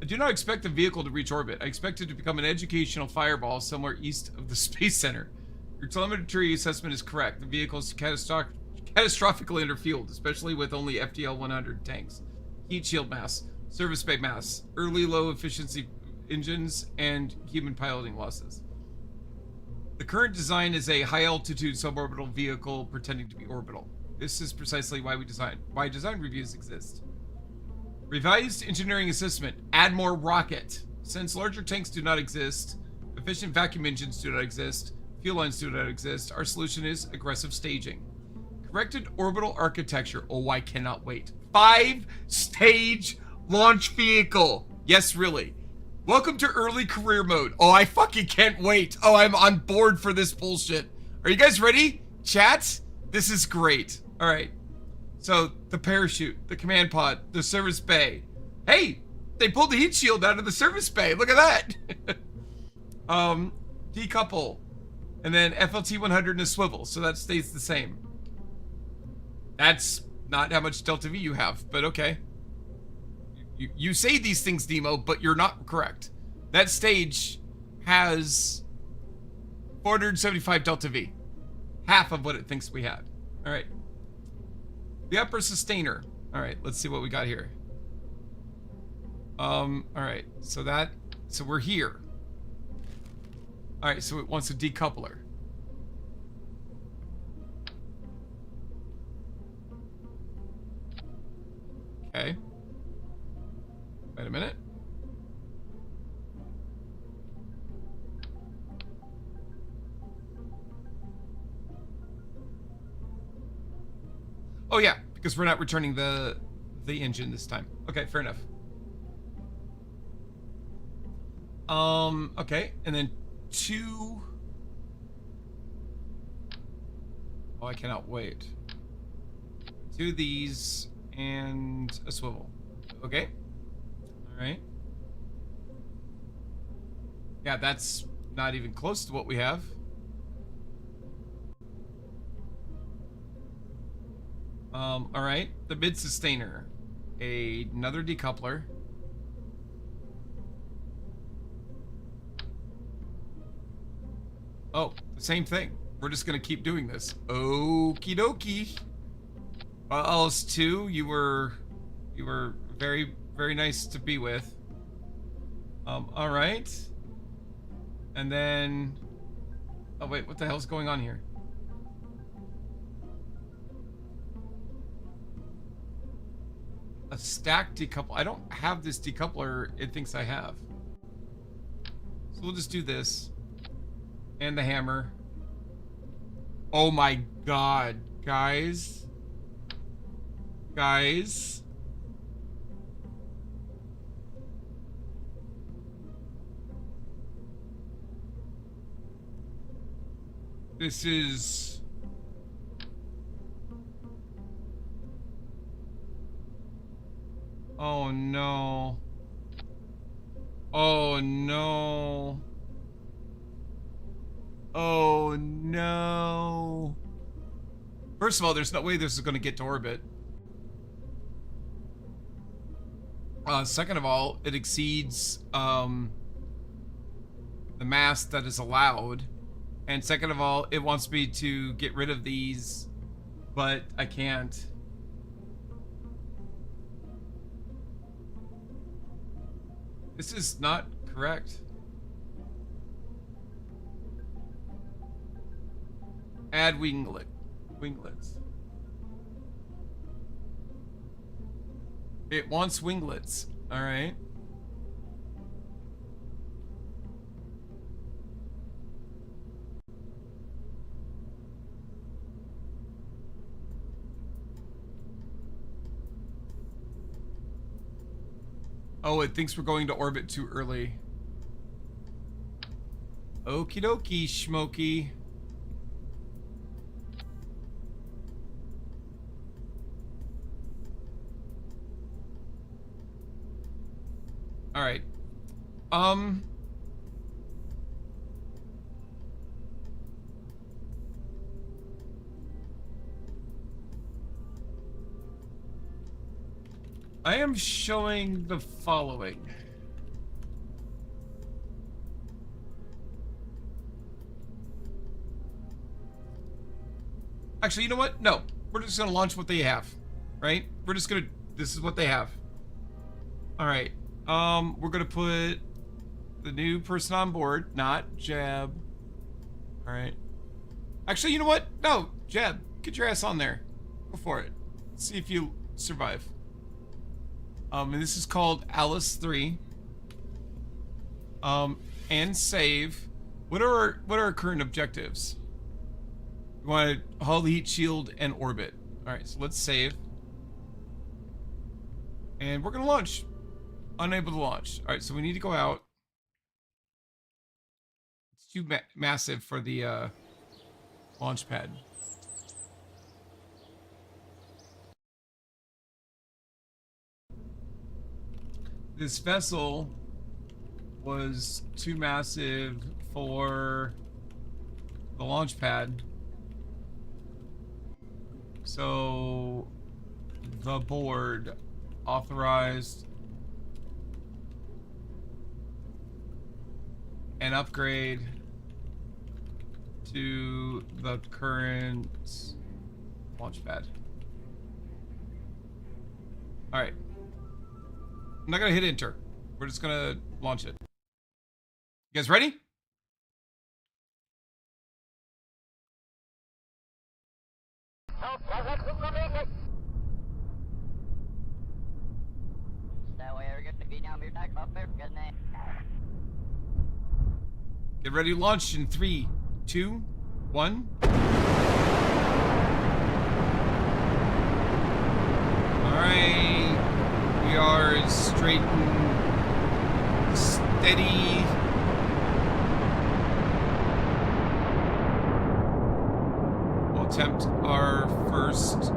I do not expect the vehicle to reach orbit. I expect it to become an educational fireball somewhere east of the Space Center. Your telemetry assessment is correct. The vehicle is catastrophically underfueled, especially with only FTL 100 tanks, heat shield mass, service bay mass, early low efficiency engines, and human piloting losses. The current design is a high-altitude suborbital vehicle pretending to be orbital. This is precisely why design reviews exist. Revised engineering assessment. Add more rocket. Since larger tanks do not exist, efficient vacuum engines do not exist, fuel lines do not exist, our solution is aggressive staging. Corrected orbital architecture. Oh, I cannot wait. 5-stage launch vehicle. Yes, really. Welcome to early career mode. Oh, I fucking can't wait. Oh, I'm on board for this bullshit. Are you guys ready? Chat? This is great. All right. So, the parachute, the command pod, the service bay. Hey, they pulled the heat shield out of the service bay. Look at that. Decouple. And then FLT 100 and a swivel. So that stays the same. That's not how much delta V you have, but okay. You say these things, Demo, but you're not correct. That stage has 475 delta V. Half of what it thinks we had. All right. The upper sustainer. All right, let's see what we got here. All right, so we're here. All right, so it wants a decoupler. Okay. Wait a minute. Oh yeah, because we're not returning the engine this time. Okay, fair enough. Okay, and then 2. Oh, I cannot wait. 2 of these and a swivel. Okay. All right. Yeah, that's not even close to what we have. All right. The mid sustainer. Another decoupler. Oh, the same thing. We're just gonna keep doing this. Okie dokie. Else 2, you were very, very nice to be with. All right. And then, oh wait, what the hell's going on here? A stack decoupler. I don't have this decoupler it thinks I have. So we'll just do this. And the hammer. Oh my god, guys. Guys. This is... Oh no. Oh no. Oh no. First of all, there's no way this is going to get to orbit. Second of all, it exceeds the mass that is allowed. And second of all, it wants me to get rid of these, but I can't. This is not correct. Add winglets. It wants winglets. All right. Oh, it thinks we're going to orbit too early. Okie dokie, Schmokey. All right. I am showing the following. Actually, you know what? No. We're just going to launch what they have. Right? We're just going to... This is what they have. All right. We're going to put the new person on board, not Jab. All right. Actually, you know what? No, Jab, get your ass on there. Go for it. Let's see if you survive. And this is called Alice 3. And save. What are our current objectives? We want to hull, heat shield, and orbit. All right, so let's save. And we're gonna launch. Unable to launch. All right, so we need to go out. It's too massive for the launch pad. This vessel was too massive for the launch pad. So the board authorized an upgrade to the current launch pad. All right. I'm not gonna hit enter. We're just gonna launch it. You guys ready? Get ready to launch in 3, 2, 1. Alright. We are straight and steady. We'll attempt our first.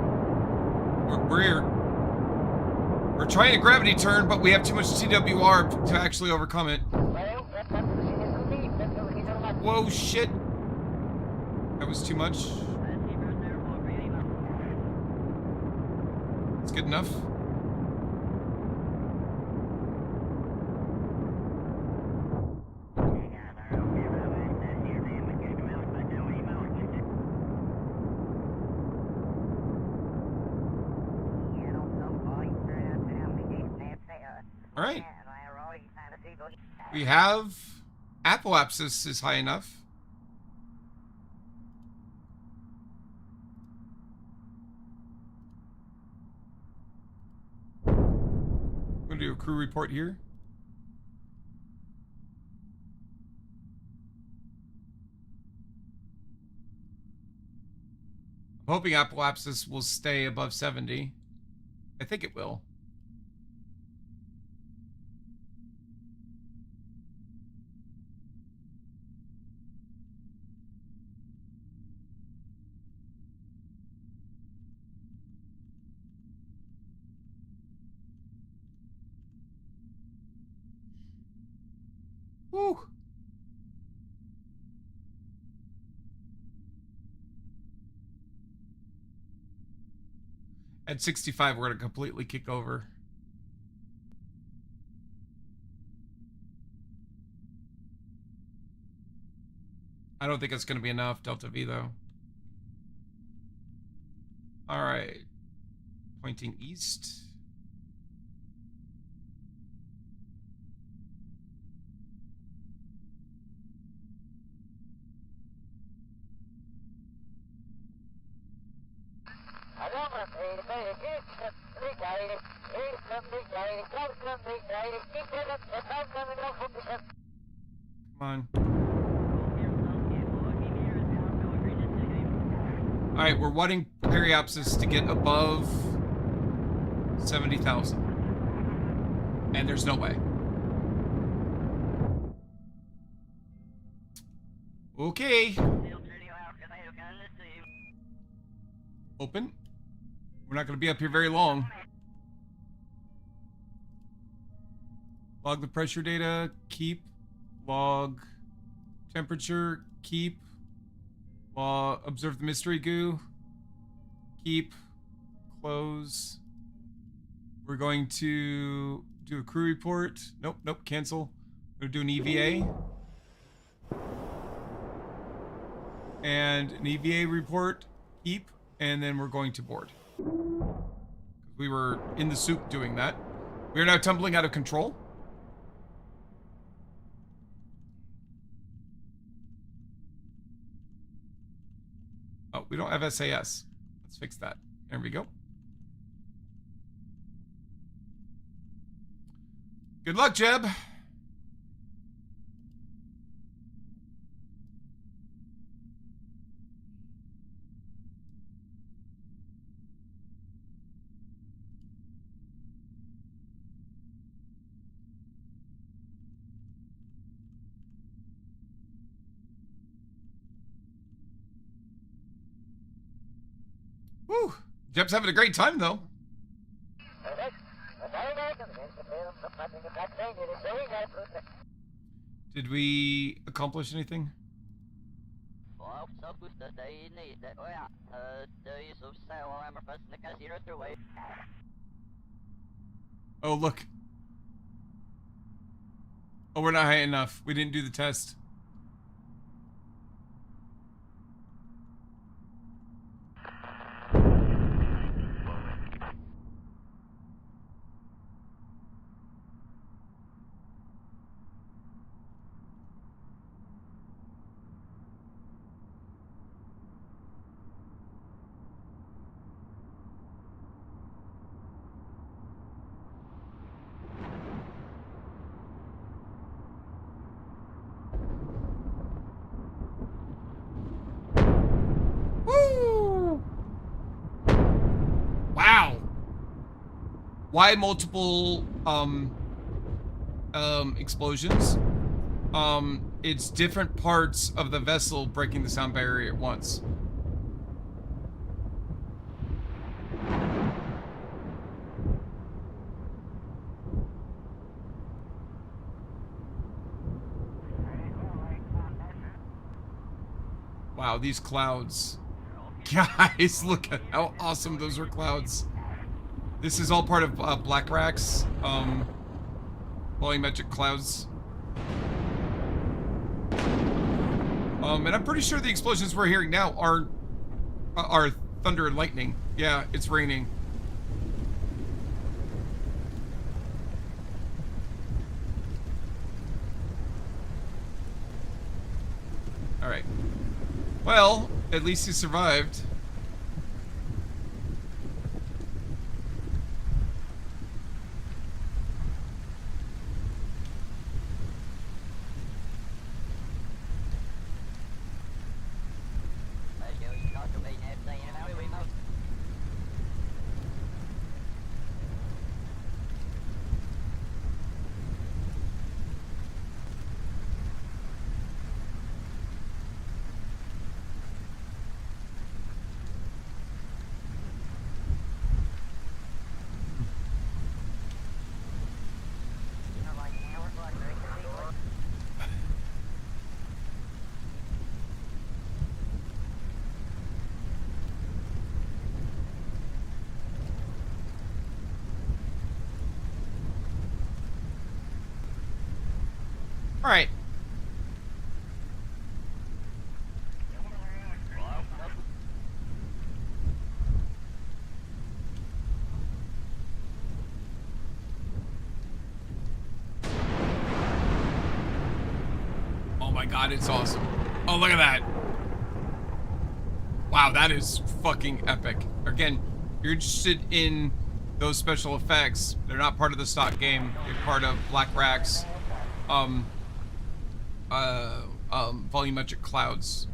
We're trying a gravity turn, but we have too much TWR to actually overcome it. Whoa, shit. That was too much. It's good enough. All right. We have apoapsis is high enough. I'm gonna do a crew report here. I'm hoping apoapsis will stay above 70. I think it will. Woo. At 65, we're going to completely kick over. I don't think it's going to be enough, Delta V, though. All right. Pointing east. Come on. All right, we're wanting periapsis to get above 70,000. And there's no way. Okay. Open. We're not going to be up here very long. Log the pressure data. Keep. Log temperature. Keep. Observe the mystery goo. Keep. Close. We're going to do a crew report. Nope, cancel. We're going to do an EVA. And an EVA report. Keep. And then we're going to board. We were in the soup doing that. We are now tumbling out of control. Oh, we don't have SAS. Let's fix that. There we go. Good luck, Jeb. Woo! Jeb's having a great time, though. Did we accomplish anything? Oh, look. Oh, we're not high enough. We didn't do the test. Wow. Why multiple explosions? It's different parts of the vessel breaking the sound barrier at once. Wow, these clouds. Guys, look at how awesome those are clouds. This is all part of Black Rack's volumetric clouds. And I'm pretty sure the explosions we're hearing now are thunder and lightning. Yeah, it's raining. All right. Well, at least he survived. All right. Oh my god, it's awesome. Oh, look at that. Wow, that is fucking epic. Again, if you're interested in those special effects, they're not part of the stock game. They're part of BlackRack's volumetric clouds.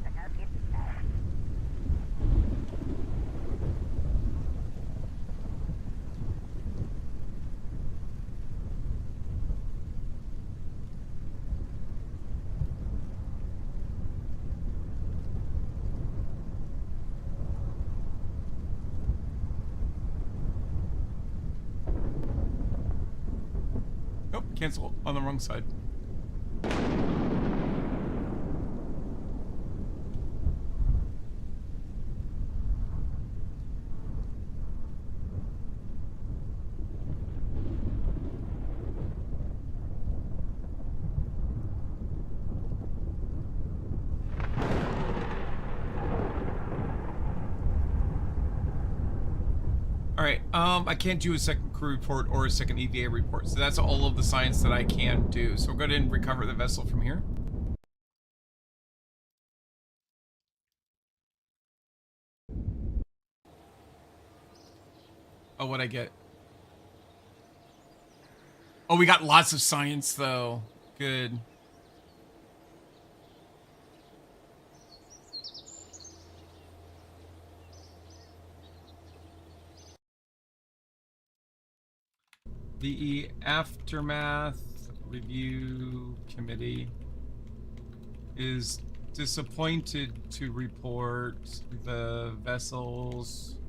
Nope, cancel on the wrong side. All right, I can't do a second crew report or a second EVA report, so that's all of the science that I can do. So we'll go ahead and recover the vessel from here. Oh, what'd I get? Oh, we got lots of science, though. Good. The Aftermath Review Committee is disappointed to report the vessel's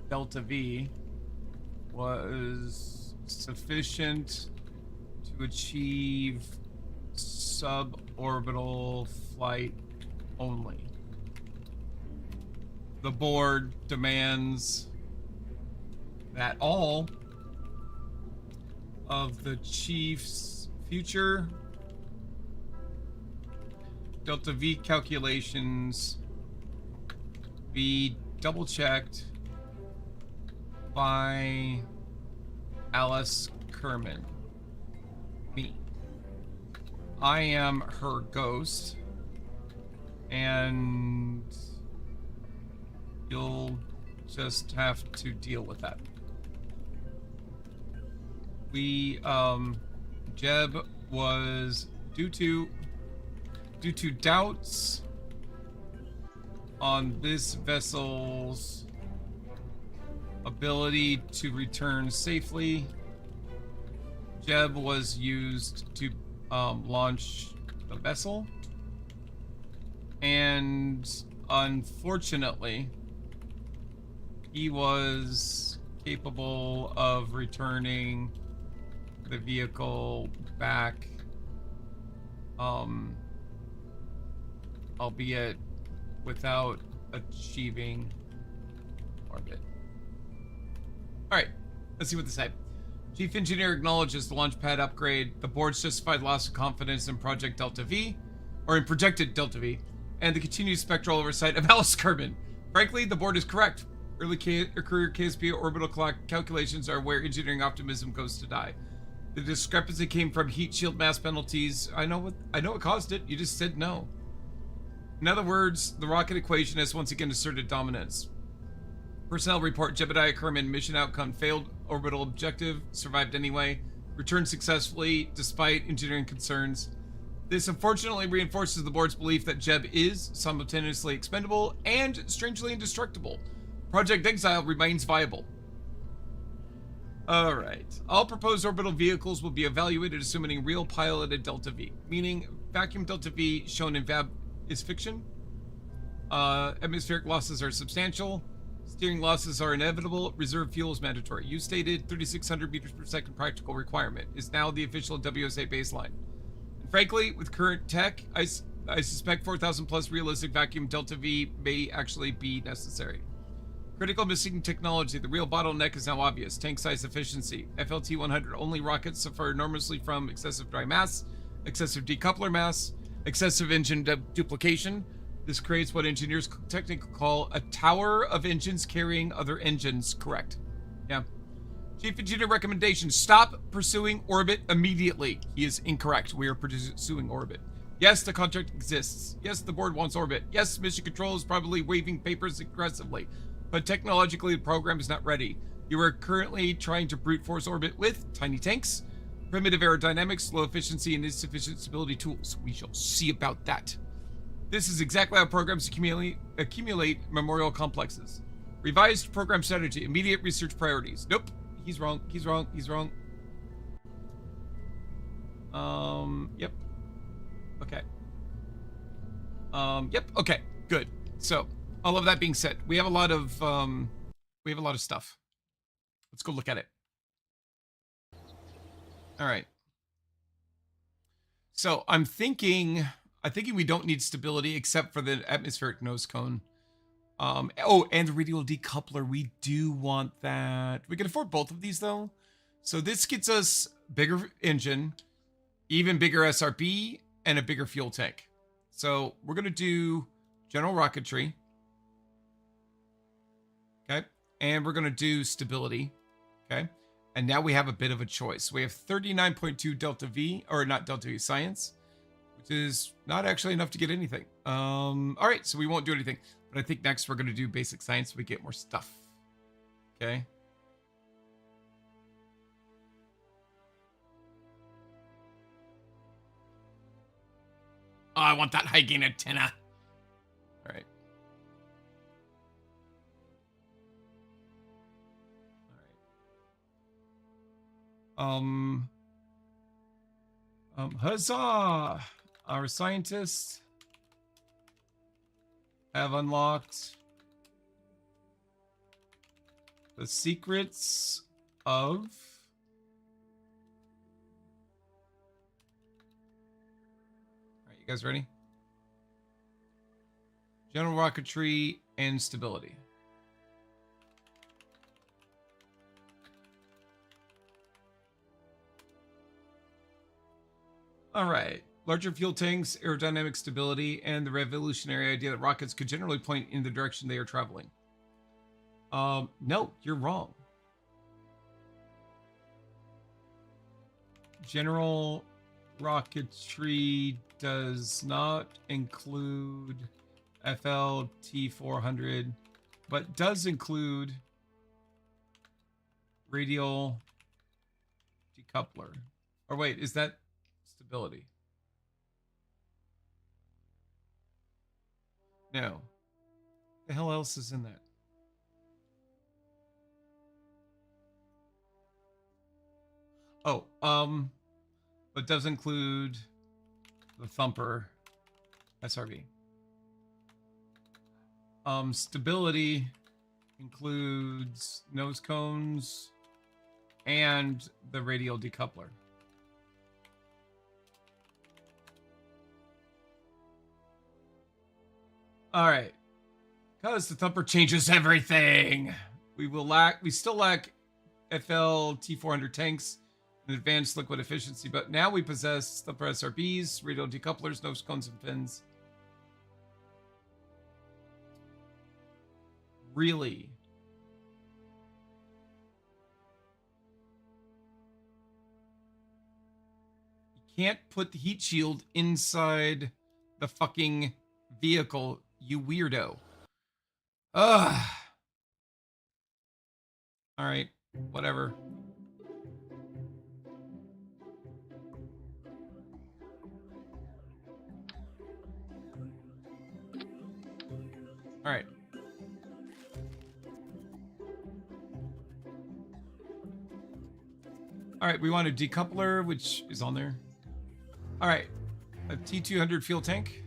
Delta V was sufficient to achieve suborbital flight only. The board demands that all of the chief's future Delta V calculations be double-checked by Alice Kerman, me. I am her ghost, and you'll just have to deal with that. We, Jeb was due to doubts on this vessel's ability to return safely. Jeb was used to launch the vessel, and unfortunately, he was capable of returning the vehicle back, albeit without achieving orbit. All right, let's see what they say. Chief Engineer acknowledges the launch pad upgrade, the board's justified loss of confidence in Project Delta V, or in projected Delta V, and the continued spectral oversight of Alice Kerman. Frankly, the board is correct. Early career KSP orbital clock calculations are where engineering optimism goes to die. The discrepancy came from heat shield mass penalties. I know what caused it. You just said no. In other words, the rocket equation has once again asserted dominance. Personnel report: Jebediah Kerman, mission outcome failed orbital objective, survived anyway, returned successfully despite engineering concerns. This unfortunately reinforces the board's belief that Jeb is simultaneously expendable and strangely indestructible. Project Exile remains viable. Alright. All proposed orbital vehicles will be evaluated assuming real piloted Delta V, meaning vacuum Delta V shown in VAB is fiction. Atmospheric losses are substantial. Steering losses are inevitable. Reserve fuel is mandatory. You stated 3,600 meters per second practical requirement is now the official WSA baseline. And frankly, with current tech, I suspect 4,000 plus realistic vacuum Delta V may actually be necessary. Critical missing technology. The real bottleneck is now obvious. Tank size efficiency. FLT 100 only rockets suffer enormously from excessive dry mass, excessive decoupler mass, excessive engine duplication. This creates what engineers technically call a tower of engines carrying other engines. Correct. Yeah. Chief Engineer recommendation: stop pursuing orbit immediately. He is incorrect. We are pursuing orbit. Yes, the contract exists. Yes, the board wants orbit. Yes, Mission Control is probably waving papers aggressively. But technologically, the program is not ready. You are currently trying to brute force orbit with tiny tanks, primitive aerodynamics, low efficiency, and insufficient stability tools. We shall see about that. This is exactly how programs accumulate memorial complexes. Revised program strategy. Immediate research priorities. Nope. He's wrong. He's wrong. He's wrong. Yep. Okay. Yep. Okay. Good. So, all of that being said, we have a lot of stuff. Let's go look at it. All right. So I'm thinking we don't need stability except for the atmospheric nose cone. Oh, and the radial decoupler. We do want that. We can afford both of these though. So this gets us bigger engine, even bigger SRB, and a bigger fuel tank. So we're gonna do general rocketry. Okay. And we're gonna do stability. Okay. And now we have a bit of a choice. We have 39.2 Delta V, or not Delta V, science, which is not actually enough to get anything. All right, so we won't do anything. But I think next we're going to do basic science so we get more stuff. Okay. Oh, I want that high gain antenna. All right. Huzzah! Our scientists have unlocked the secrets of Alright, you guys ready? General rocketry and stability. All right. Larger fuel tanks, aerodynamic stability, and the revolutionary idea that rockets could generally point in the direction they are traveling. No, you're wrong. General rocketry does not include FLT 400, but does include radial decoupler. Or wait, is that stability? No. The hell else is in that? Oh, but does include the thumper SRV. Stability includes nose cones and the radial decoupler. All right, because the thumper changes everything. We still lack FL T400 tanks and advanced liquid efficiency, but now we possess thumper SRBs, radial decouplers, nose cones, and fins. Really? You can't put the heat shield inside the fucking vehicle, you weirdo. Ugh. All right, whatever. All right. All right, we want a decoupler, which is on there. All right, a T200 fuel tank.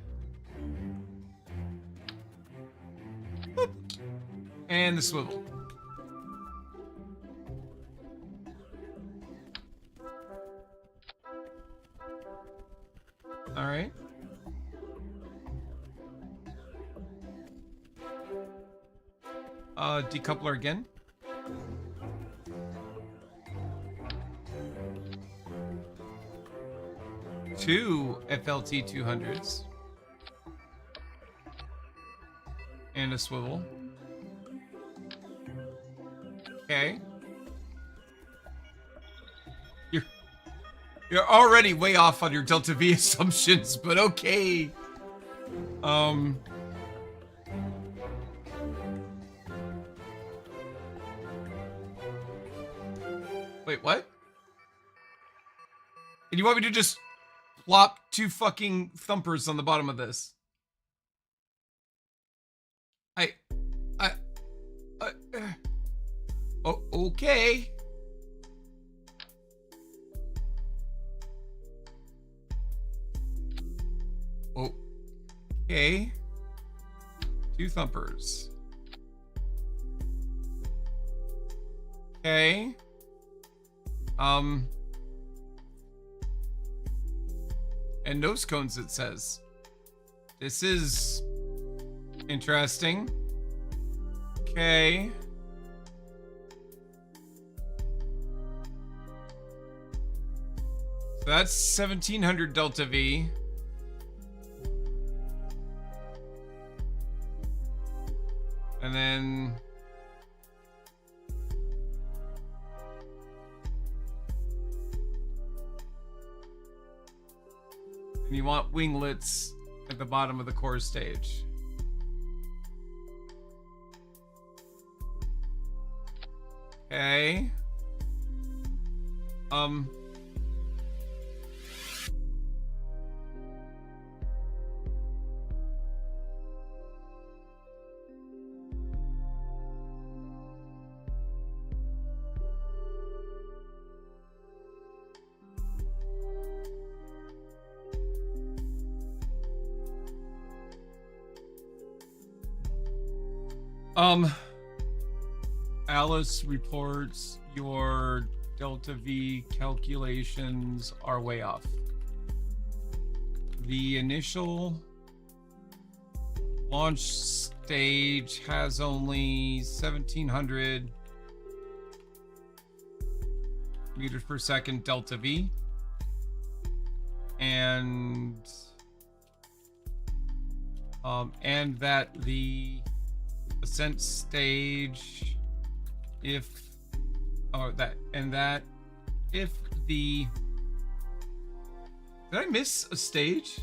Boop. And the swivel. All right. decoupler again. Two FLT 200s. And a swivel. Okay. You're already way off on your Delta V assumptions, but okay. Wait, what? And you want me to just plop two fucking thumpers on the bottom of this? Oh, okay. Okay. Two thumpers. Okay. And nose cones, it says. This is interesting. Okay. So that's 1700 Delta V. And then you want winglets at the bottom of the core stage. Okay. Alice reports your Delta V calculations are way off. The initial launch stage has only 1700 meters per second Delta V. And that the ascent stage, if the, did I miss a stage?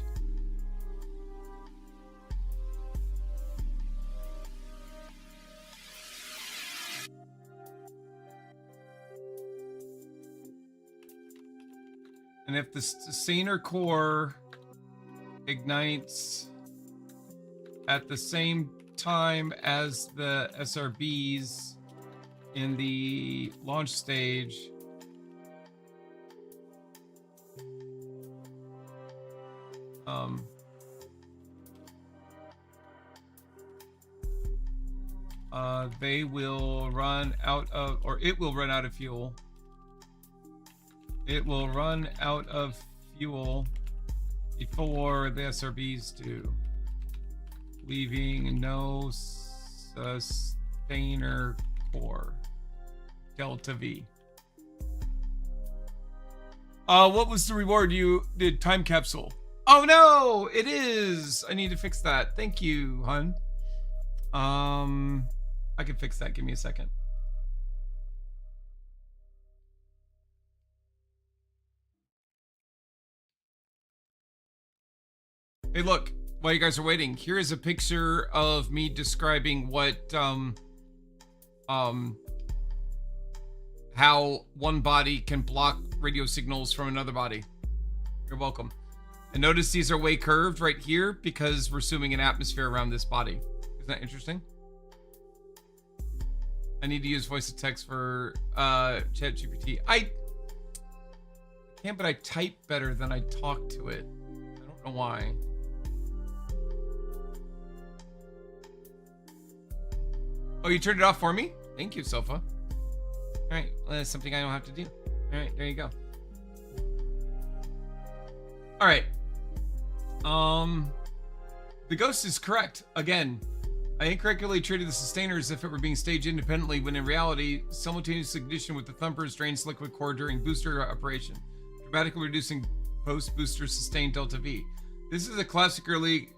And if the sustainer core ignites at the same time as the SRBs in the launch stage, they will run out of, or it will run out of fuel. It will run out of fuel before the SRBs do, leaving no sustainer core. Delta V. What was the reward you did? Time capsule. Oh no, it is. I need to fix that. Thank you, hun. I can fix that. Give me a second. Hey, look, while you guys are waiting, here is a picture of me describing what, how one body can block radio signals from another body. You're welcome. And notice these are way curved right here because we're assuming an atmosphere around this body. Isn't that interesting? I need to use voice to text for ChatGPT. I can't, but I type better than I talk to it. I don't know why. Oh, you turned it off for me? Thank you, Sofa. All right, well, that's something I don't have to do. All right, there you go. All right. The ghost is correct. Again, I incorrectly treated the sustainer as if it were being staged independently, when in reality, simultaneous ignition with the thumpers drains liquid core during booster operation, dramatically reducing post-booster sustained delta V. This is a classic early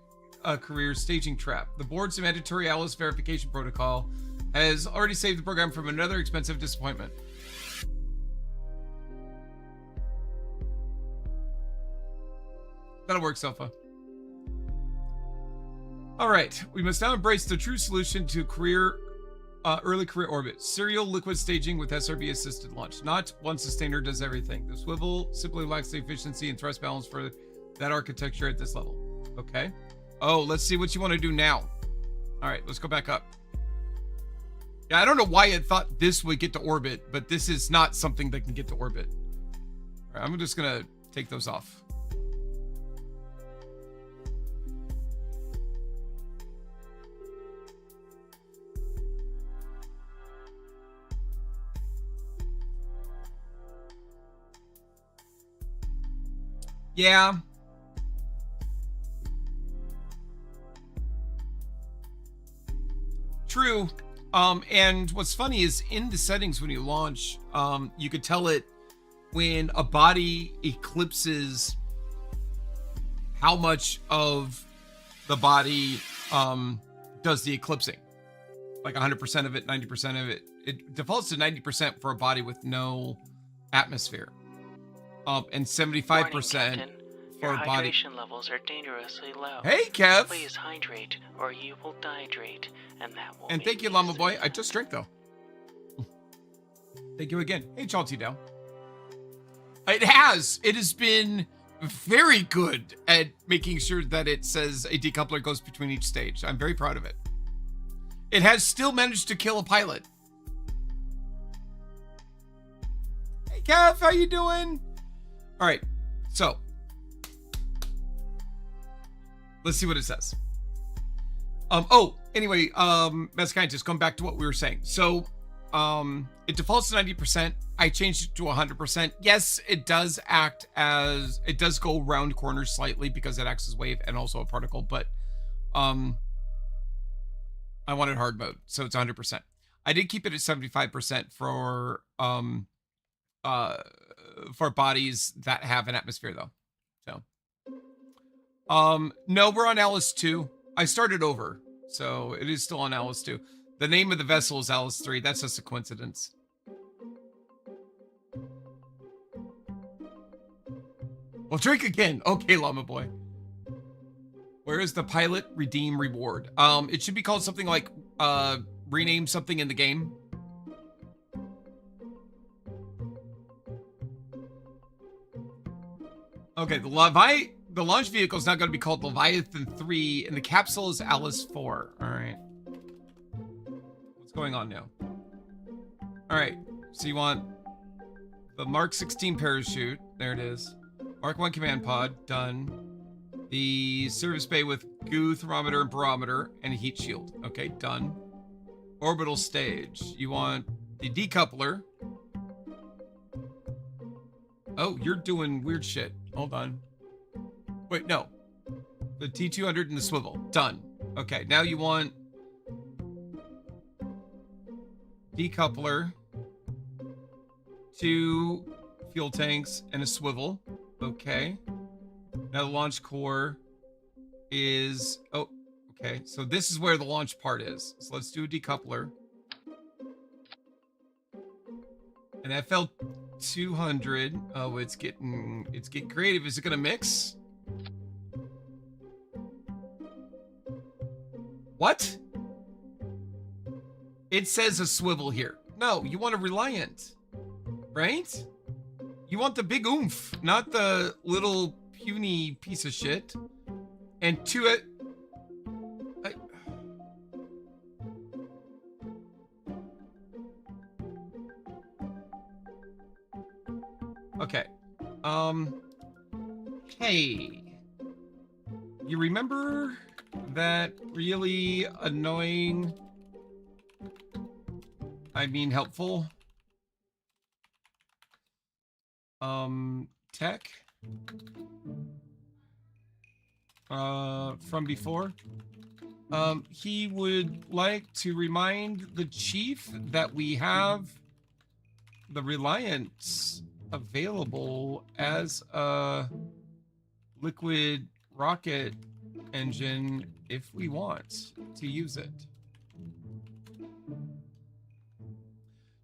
career staging trap. The board's mandatory Alice verification protocol has already saved the program from another expensive disappointment. That'll work, Sofa. All right, we must now embrace the true solution to early career orbit. Serial liquid staging with SRB assisted launch. Not one sustainer does everything. The swivel simply lacks the efficiency and thrust balance for that architecture at this level. Okay. Oh, let's see what you want to do now. All right, let's go back up. Yeah, I don't know why it thought this would get to orbit, but this is not something that can get to orbit. All right, I'm just going to take those off. Yeah. True. And what's funny is in the settings when you launch, you could tell it when a body eclipses how much of the body does the eclipsing. Like 100% of it, 90% of it. It defaults to 90% for a body with no atmosphere. And 75% for Your a body. hydration levels are dangerously low. Hey, Kev. Please hydrate, or you will dehydrate, and that will. And thank you, Llama Boy. I just drank though. Thank you again. Hey, Chalty Dow. It has been very good at making sure that it says a decoupler goes between each stage. I'm very proud of it. It has still managed to kill a pilot. Hey, Kev, how you doing? All right, so let's see what it says. Anyway, Mescaintis, going back to what we were saying. So, it defaults to 90%. I changed it to 100%. Yes, it does go around corners slightly because it acts as wave and also a particle, but, I wanted hard mode, so it's 100%. I did keep it at 75% for bodies that have an atmosphere though. So, no, we're on Alice 2. I started over, so it is still on Alice 2. The name of the vessel is Alice 3. That's just a coincidence. Well, drink again. Okay, Llama Boy. Where is the pilot redeem reward? It should be called something like rename something in the game. Okay, the launch vehicle is now going to be called Leviathan 3, and the capsule is Alice 4. All right. What's going on now? All right. So you want the Mark 16 parachute. There it is. Mark 1 command pod. Done. The service bay with goo, thermometer, and barometer, and a heat shield. Okay, done. Orbital stage. You want the decoupler. Oh, you're doing weird shit. Hold on. Wait, no. The T200 and the swivel. Done. Okay, now you want decoupler, 2 fuel tanks, and a swivel. Okay. Now the launch core is... Oh, okay. So this is where the launch part is. So let's do a decoupler. An FL 200. Oh, it's getting creative. Is it gonna mix? What? It says a swivel here. No, you want a Reliant, right? You want the big oomph, not the little puny piece of shit. And to it. Okay. Hey. You remember that really annoying, I mean helpful, tech? From before? He would like to remind the chief that we have the Reliance available as a liquid rocket engine if we want to use it.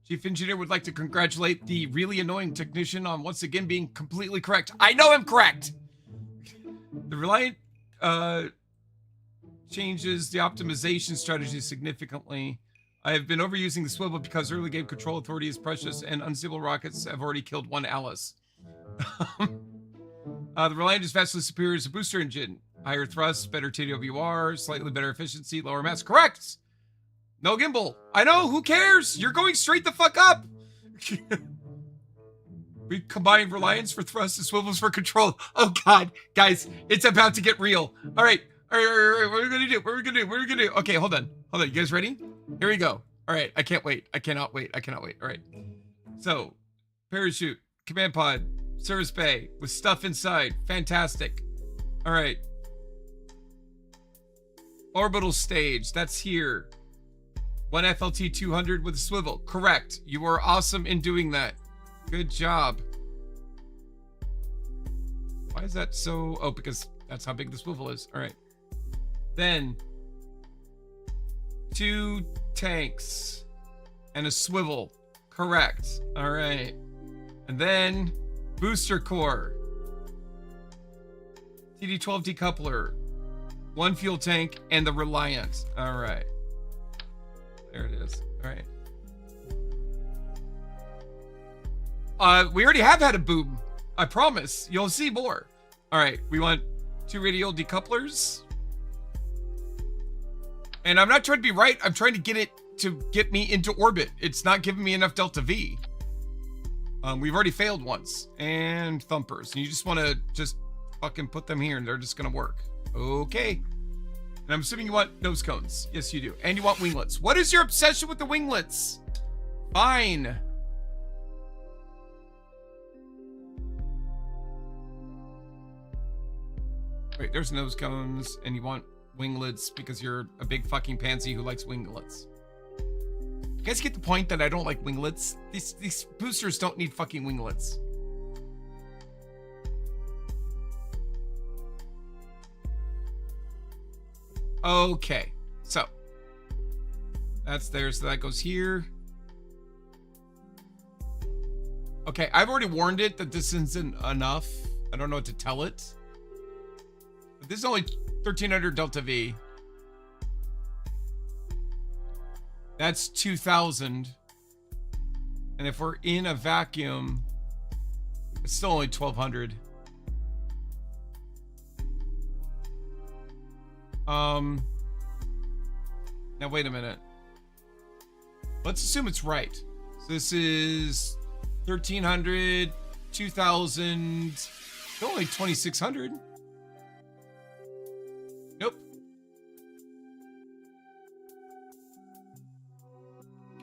Chief Engineer would like to congratulate the really annoying technician on once again being completely correct. I know I'm correct! The Reliant changes the optimization strategy significantly. I have been overusing the swivel because early game control authority is precious and unstable rockets have already killed one Alice. The Reliant is vastly superior as a booster engine. Higher thrust, better TWR, slightly better efficiency, lower mass. Correct! No gimbal. I know, who cares? You're going straight the fuck up. We combine Reliance for thrust and swivels for control. Oh God, guys, it's about to get real. All right. What are we gonna do? What are we gonna do? Okay, hold on. You guys ready? Here we go. All right, I can't wait. I cannot wait. All right. So, parachute, command pod, service bay with stuff inside. Fantastic. All right. Orbital stage, that's here. 1 FLT 200 with a swivel. Correct. You are awesome in doing that. Good job. Why is that so? Oh, because that's how big the swivel is. All right. Then 2 tanks and a swivel. Correct. All right. And then booster core. TD12 decoupler. 1 fuel tank and the Reliant. All right. There it is. All right. We already have had a boom. I promise. You'll see more. All right. We want 2 radial decouplers. And I'm not trying to be right. I'm trying to get it to get me into orbit. It's not giving me enough delta V. We've already failed once. And thumpers. And you just want to just fucking put them here and they're just going to work. Okay. And I'm assuming you want nose cones. Yes, you do. And you want winglets. What is your obsession with the winglets? Fine. Wait, there's nose cones and you want winglets because you're a big fucking pansy who likes winglets. You guys get the point that I don't like winglets? These boosters don't need fucking winglets. Okay, so that's there, so that goes here. Okay, I've already warned it that this isn't enough. I don't know what to tell it. But this is only 1300 delta V. That's 2000. And if we're in a vacuum, it's still only 1200. Now wait a minute. Let's assume it's right. So this is 1300, 2000, only 2600. Nope.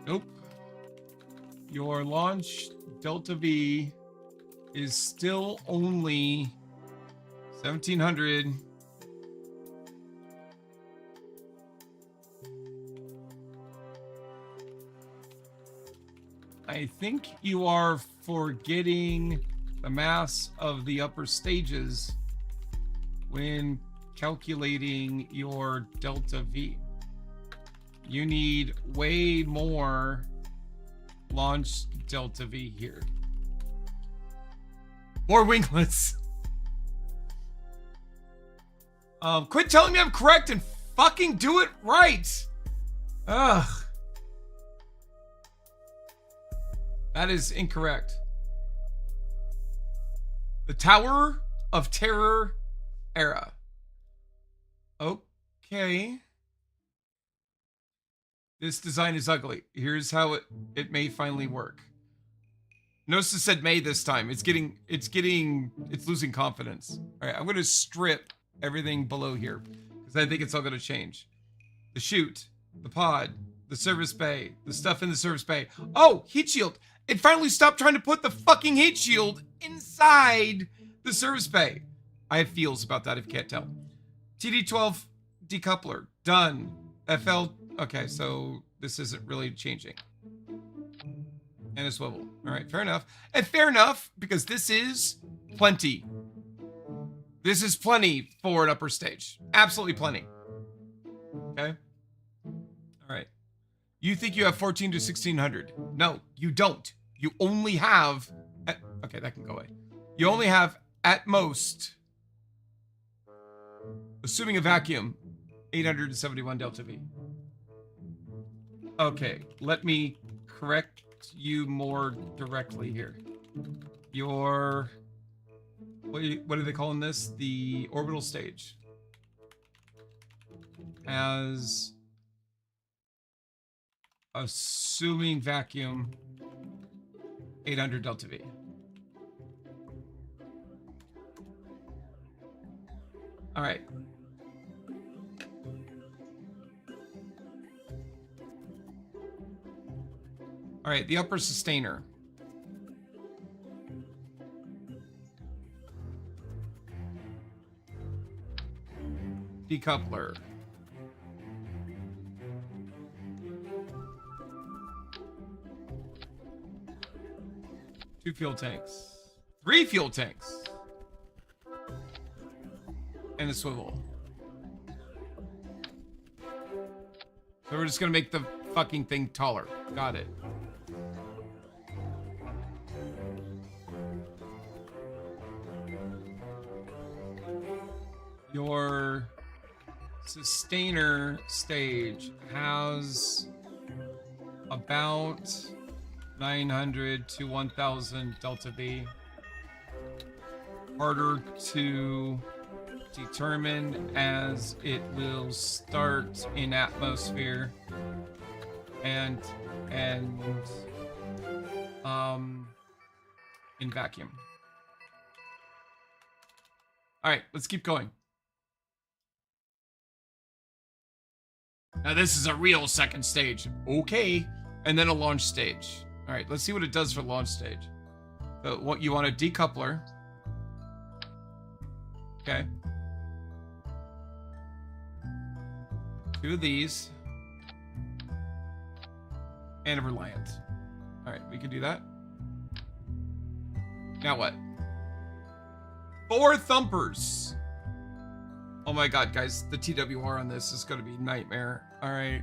Nope. Your launch delta V is still only 1700. I think you are forgetting the mass of the upper stages when calculating your delta V. You need way more launch delta V here. More winglets. Quit telling me I'm correct and fucking do it right. Ugh. That is incorrect. The Tower of Terror era. Okay. This design is ugly. Here's how it may finally work. Notice it said may this time. It's losing confidence. All right, I'm going to strip everything below here because I think it's all going to change. The chute, the pod, the service bay, the stuff in the service bay. Oh, heat shield. It finally stopped trying to put the fucking heat shield inside the service bay. I have feels about that if you can't tell. TD12 decoupler. Done. FL. Okay, so this isn't really changing. And a swivel. All right, fair enough. And fair enough, because this is plenty. This is plenty for an upper stage. Absolutely plenty. Okay. All right. You think you have 14 to 1600. No, you don't. You only have... okay, that can go away. You only have, at most, assuming a vacuum, 871 delta V. Okay, let me correct you more directly here. Your... what are they calling this? The orbital stage has, assuming vacuum, 800 delta V. All right. All right, the upper sustainer. Decoupler. Two fuel tanks. 3 fuel tanks. And a swivel. So we're just gonna make the fucking thing taller. Got it. Your sustainer stage has about 900 to 1000 delta V. Harder to determine as it will start in atmosphere and in vacuum. All right, let's keep going. Now this is a real second stage. Okay. And then a launch stage. All right, let's see what it does for launch stage. So what you want a decoupler. Okay. 2 of these. And a reliant. All right, we can do that. Now what? 4 thumpers. Oh my god, guys, the TWR on this is going to be a nightmare. All right,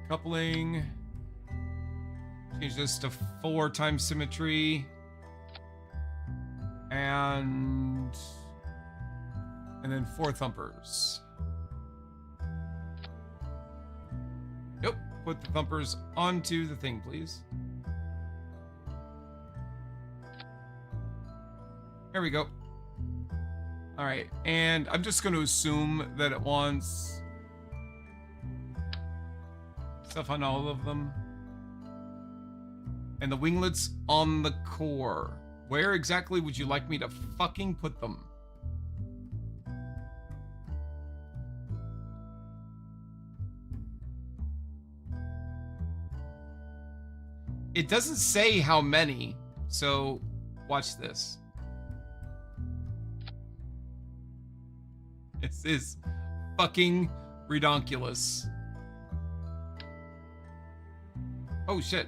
coupling. Change this to 4 times symmetry. And then 4 thumpers. Yep, put the thumpers onto the thing, please. There we go. All right, and I'm just going to assume that it wants stuff on all of them. And the winglets on the core. Where exactly would you like me to fucking put them? It doesn't say how many, so watch this. This is fucking redonkulous. Oh shit.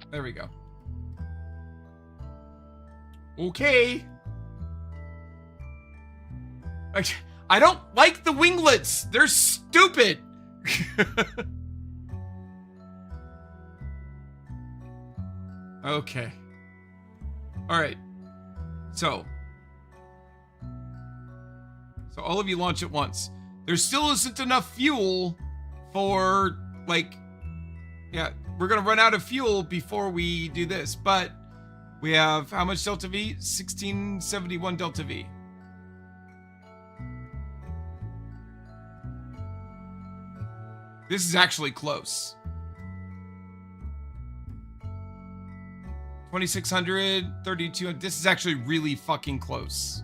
There we go. Okay. I don't like the winglets. They're stupid. Okay. All right. So all of you launch at once. There still isn't enough fuel for, like, yeah, we're going to run out of fuel before we do this, but we have how much delta V? 1671 delta V. This is actually close. 2600, 3200. This is actually really fucking close.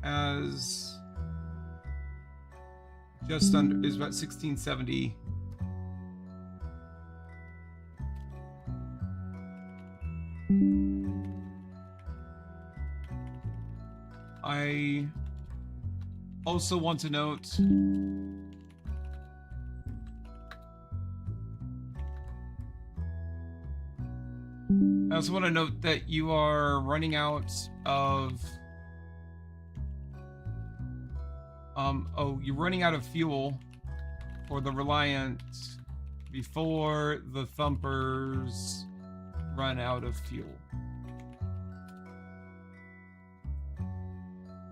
As just under is about 1670 I also want to note that you are running out of you're running out of fuel for the Reliant before the Thumpers run out of fuel.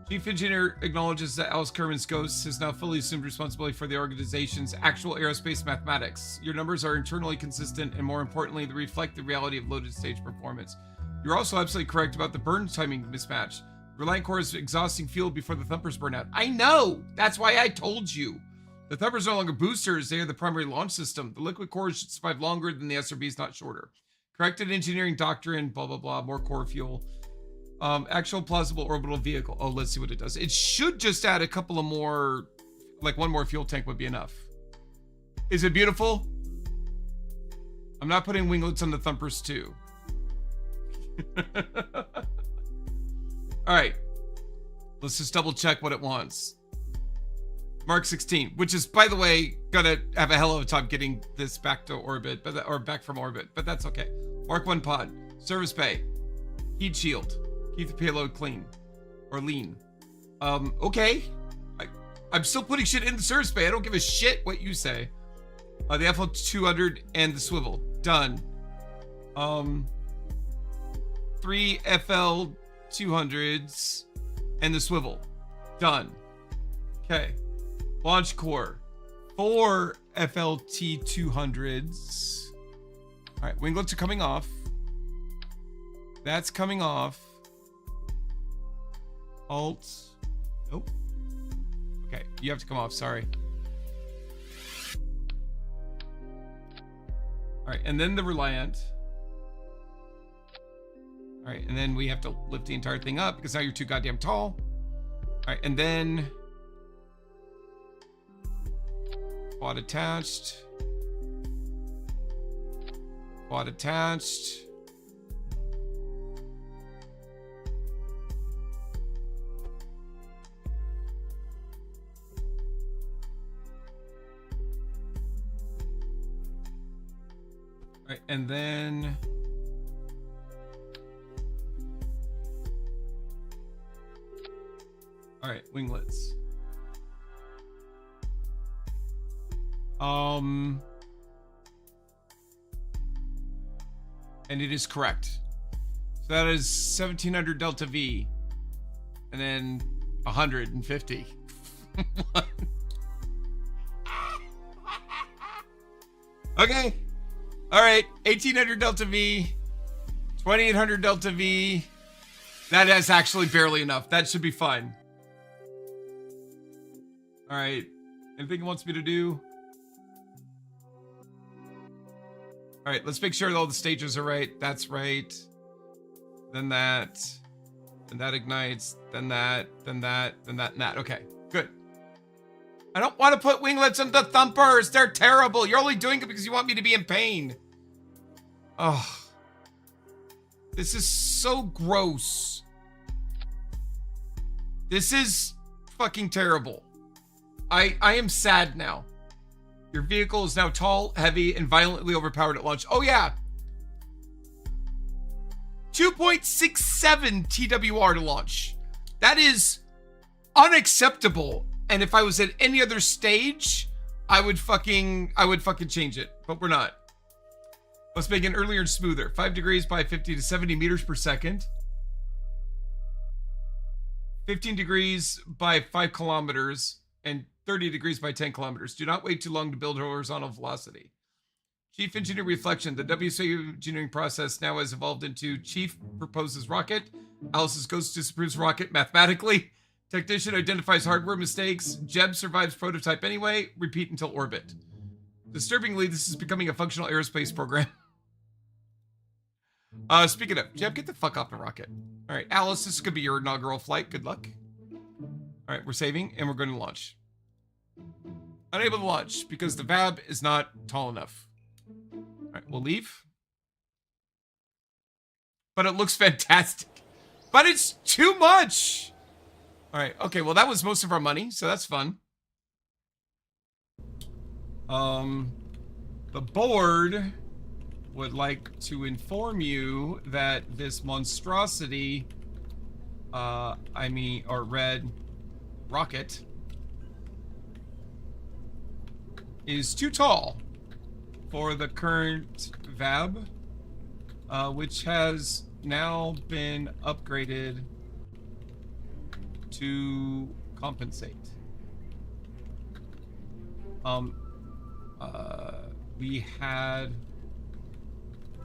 Chief Engineer acknowledges that Alice Kerman's ghost has now fully assumed responsibility for the organization's actual aerospace mathematics. Your numbers are internally consistent, and more importantly, they reflect the reality of loaded stage performance. You're also absolutely correct about the burn timing mismatch. Reliant Core is exhausting fuel before the Thumpers burn out. I know! That's why I told you. The Thumpers are no longer boosters, they are the primary launch system. The liquid cores should survive longer than the SRBs, not shorter. Corrected engineering doctrine, blah, blah, blah, more core fuel. Actual plausible orbital vehicle. Oh, let's see what it does. It should just add a couple of more, like one more fuel tank would be enough. Is it beautiful? I'm not putting winglets on the Thumpers too. All right. Let's just double check what it wants. Mark 16, which is, by the way, gonna have a hell of a time getting this back to orbit, or back from orbit, but that's okay. Mark 1 pod, service bay, heat shield, keep the payload clean, or lean. Okay. I'm still putting shit in the service bay. I don't give a shit what you say. The FL200 and the swivel, done. 3 FL200s and the swivel, done. Okay. Launch core, 4 FLT200s. All right, winglets are coming off. That's coming off. Alt. Nope. Okay, you have to come off, sorry. All right, and then the Reliant. All right, and then we have to lift the entire thing up because now you're too goddamn tall. All right, and then quad attached. Quad attached. All right, and then all right, winglets. And it is correct. So that is 1700 delta V, and then 150. Okay. All right, 1800 delta V, 2800 delta V. That is actually barely enough. That should be fine. All right. Anything it wants me to do? All right, let's make sure that all the stages are right. That's right. Then that. Then that ignites. Then that. Then that. Then that. And that. Okay, good. I don't want to put winglets on the Thumpers. They're terrible. You're only doing it because you want me to be in pain. Oh. This is so gross. This is fucking terrible. I am sad now. Your vehicle is now tall, heavy, and violently overpowered at launch. Oh, yeah. 2.67 TWR to launch. That is unacceptable. And if I was at any other stage, I would fucking change it. But we're not. Let's make it earlier and smoother. 5 degrees by 50 to 70 meters per second. 15 degrees by 5 kilometers. And 30 degrees by 10 kilometers. Do not wait too long to build horizontal velocity. Chief Engineer Reflection. The WSA engineering process now has evolved into Chief proposes rocket. Alice's ghost disapproves rocket mathematically. Technician identifies hardware mistakes. Jeb survives prototype anyway. Repeat until orbit. Disturbingly, this is becoming a functional aerospace program. Speaking of, Jeb, get the fuck off the rocket. All right, Alice, this could be your inaugural flight. Good luck. All right, we're saving and we're going to launch. Unable to launch because the VAB is not tall enough. All right, we'll leave. But it looks fantastic. But it's too much. All right. Okay. Well, that was most of our money, so that's fun. The board would like to inform you that this monstrosity, or red rocket, is too tall for the current VAB, which has now been upgraded to compensate. We had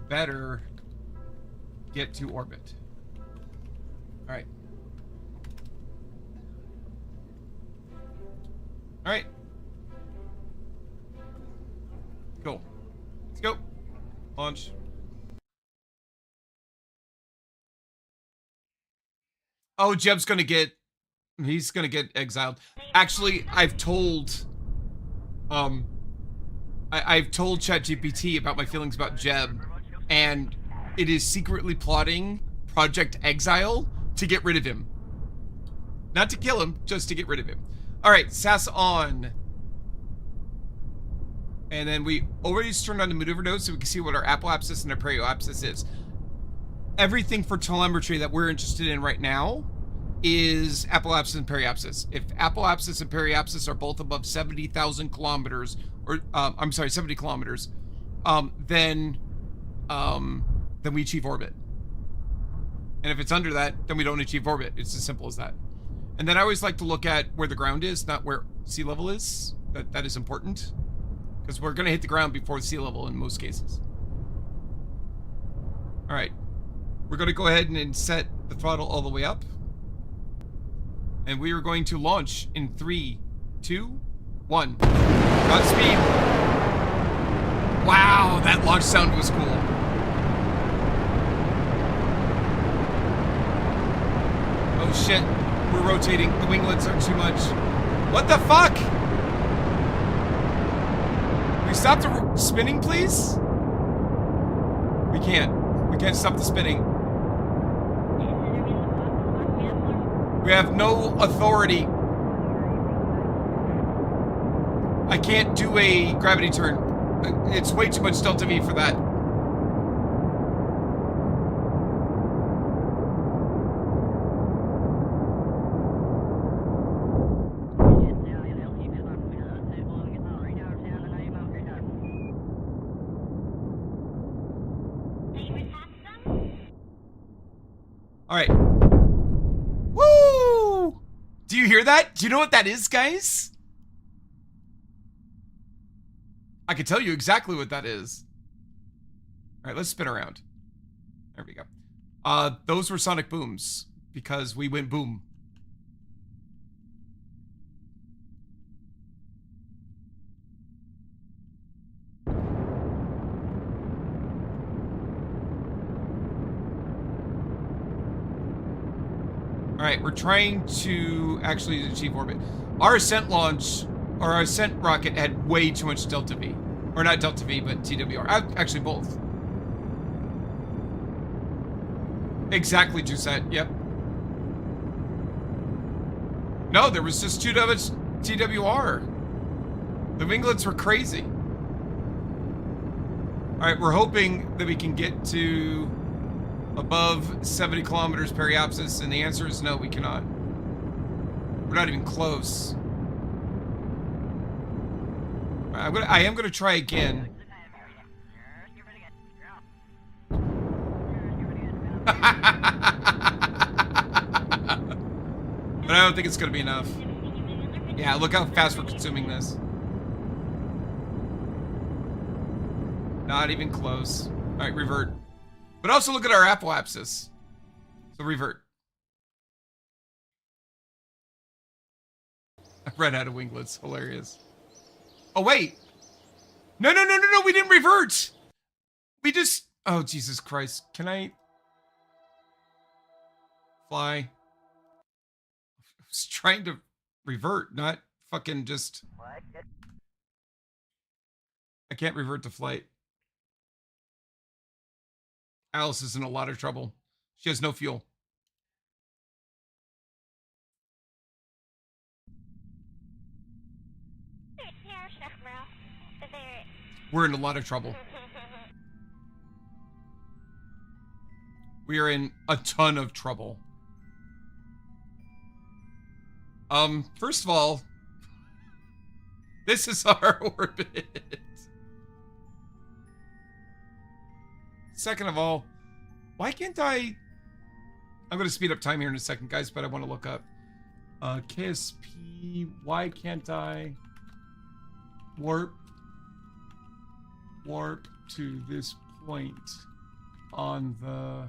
better get to orbit. All right. All right. Cool. Let's go. Launch. Oh, Jeb's gonna get... He's gonna get exiled. Actually, I've told ChatGPT about my feelings about Jeb, and it is secretly plotting Project Exile to get rid of him. Not to kill him, just to get rid of him. All right, SAS on. And then we already turned on the maneuver node so we can see what our apoapsis and our periapsis is. Everything for telemetry that we're interested in right now is apoapsis and periapsis. If apoapsis and periapsis are both above 70,000 kilometers, or I'm sorry, 70 kilometers, then we achieve orbit. And if it's under that, then we don't achieve orbit. It's as simple as that. And then I always like to look at where the ground is, not where sea level is. That is important, because we're going to hit the ground before sea level in most cases. All right. We're going to go ahead and set the throttle all the way up. And we are going to launch in 3, 2, 1. Godspeed. Wow, that launch sound was cool. Oh shit, we're rotating. The winglets are too much. What the fuck? Can we stop the spinning, please? We can't. We can't stop the spinning. We have no authority. I can't do a gravity turn. It's way too much delta V for that. All right. Woo! Do you hear that? Do you know what that is, guys? I can tell you exactly what that is. All right, let's spin around. There we go. Those were sonic booms because we went boom. All right, we're trying to actually achieve orbit. Our ascent launch, or our ascent rocket, had way too much delta V. Or not delta V, but TWR. Actually, both. Exactly, Jusette. Yep. No, there was just too much TWR. The winglets were crazy. All right, we're hoping that we can get to above 70 kilometers periapsis, and the answer is no, we cannot. We're not even close. I am gonna try again. But I don't think it's gonna be enough. Yeah, look how fast we're consuming this. Not even close. All right, revert. But also look at our apoapsis. So revert. I ran out of winglets. Hilarious. Oh, wait. No, we didn't revert. We just... Oh, Jesus Christ. Can I... fly? I was trying to revert, not fucking just... I can't revert to flight. Alice is in a lot of trouble. She has no fuel. We're in a lot of trouble. We are in a ton of trouble. First of all, this is our orbit. Second of all, why can't I... I'm going to speed up time here in a second, guys, but I want to look up KSP. Why can't I warp to this point on the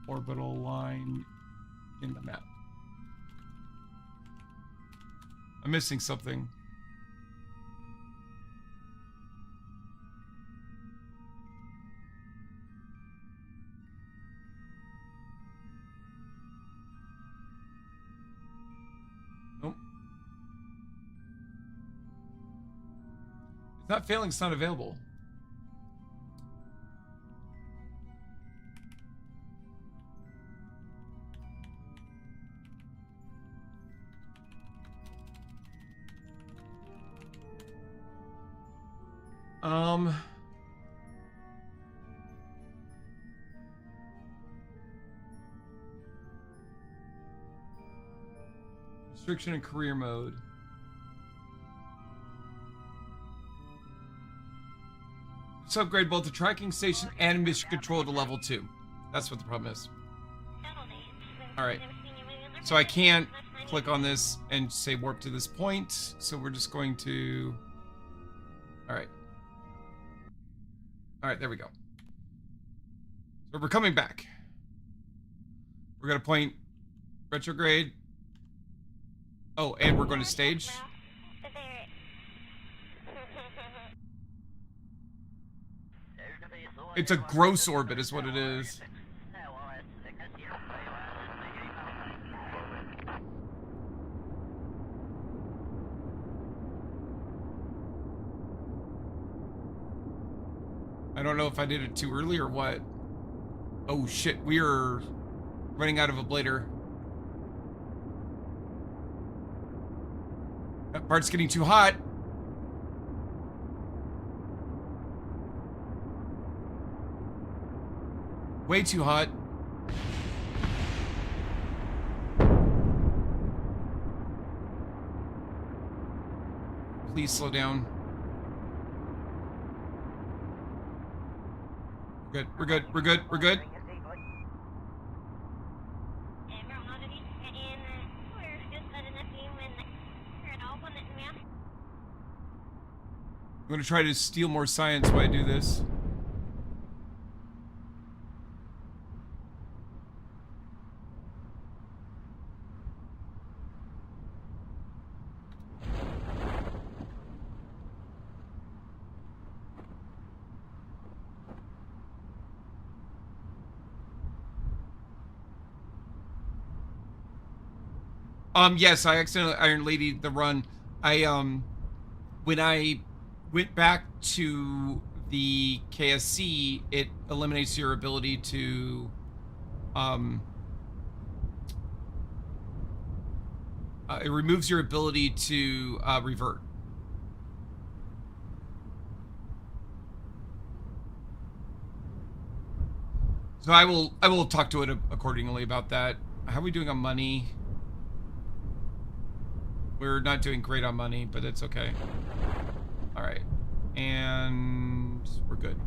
orbital line in the map? I'm missing something. Nope. It's not failing, it's not available. Restriction in career mode. Let's upgrade both the tracking station and mission control to level 2. That's what the problem is. Alright. So I can't click on this and say warp to this point, so we're just going to... Alright. Alright, there we go. So we're coming back. We're gonna point retrograde. Oh, and we're going to stage. It's a gross orbit is what it is. I don't know if I did it too early or what. Oh shit, we are running out of ablator. That part's getting too hot. Way too hot. Please slow down. Good, we're good, we're good, we're good. I'm gonna try to steal more science while I do this. Yes, I accidentally Iron Lady the run. When I went back to the KSC, it eliminates your ability to, it removes your ability to, revert. So I will talk to it accordingly about that. How are we doing on money? We're not doing great on money, but it's okay. All right, and we're good.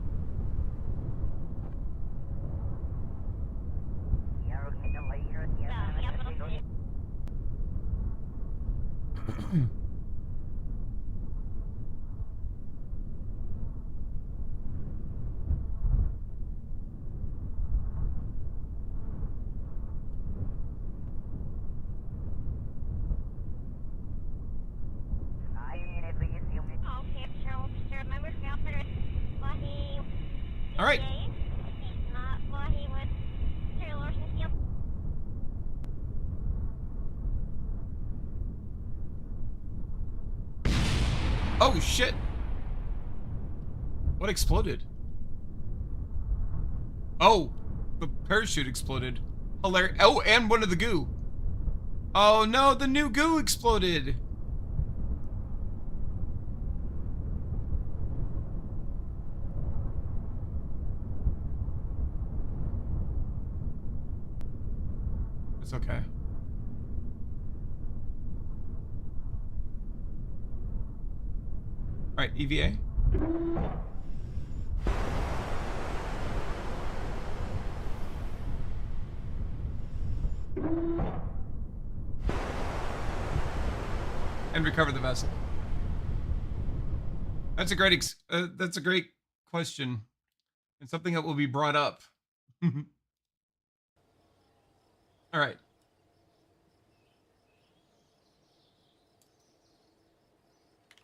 All right. Oh shit! What exploded? Oh, the parachute exploded. Hilarious. Oh, and one of the goo. Oh no, the new goo exploded. It's okay. All right, EVA. And recover the vessel. That's a great question, and something that will be brought up. All right.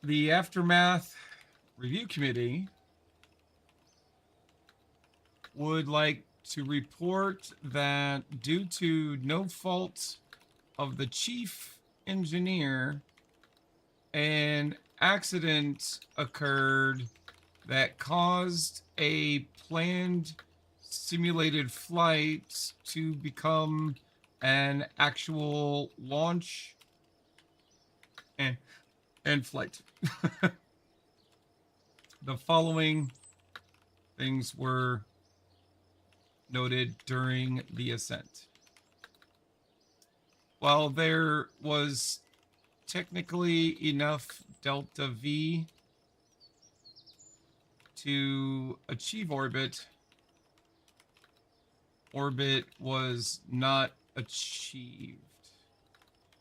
The Aftermath Review Committee would like to report that due to no fault of the chief engineer, an accident occurred that caused a planned simulated flight to become an actual launch and flight. The following things were noted during the ascent. While there was technically enough delta V to achieve orbit, orbit was not achieved.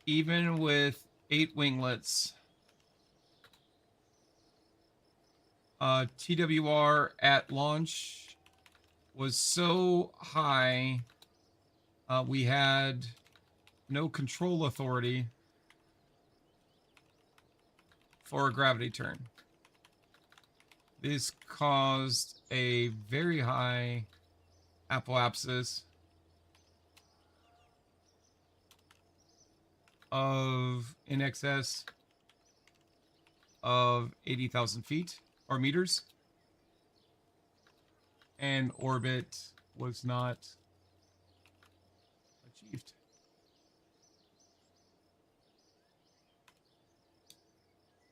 Even with 8 winglets, TWR at launch was so high, we had no control authority for a gravity turn. This caused a very high apoapsis of in excess of 80,000 feet or meters, and orbit was not achieved.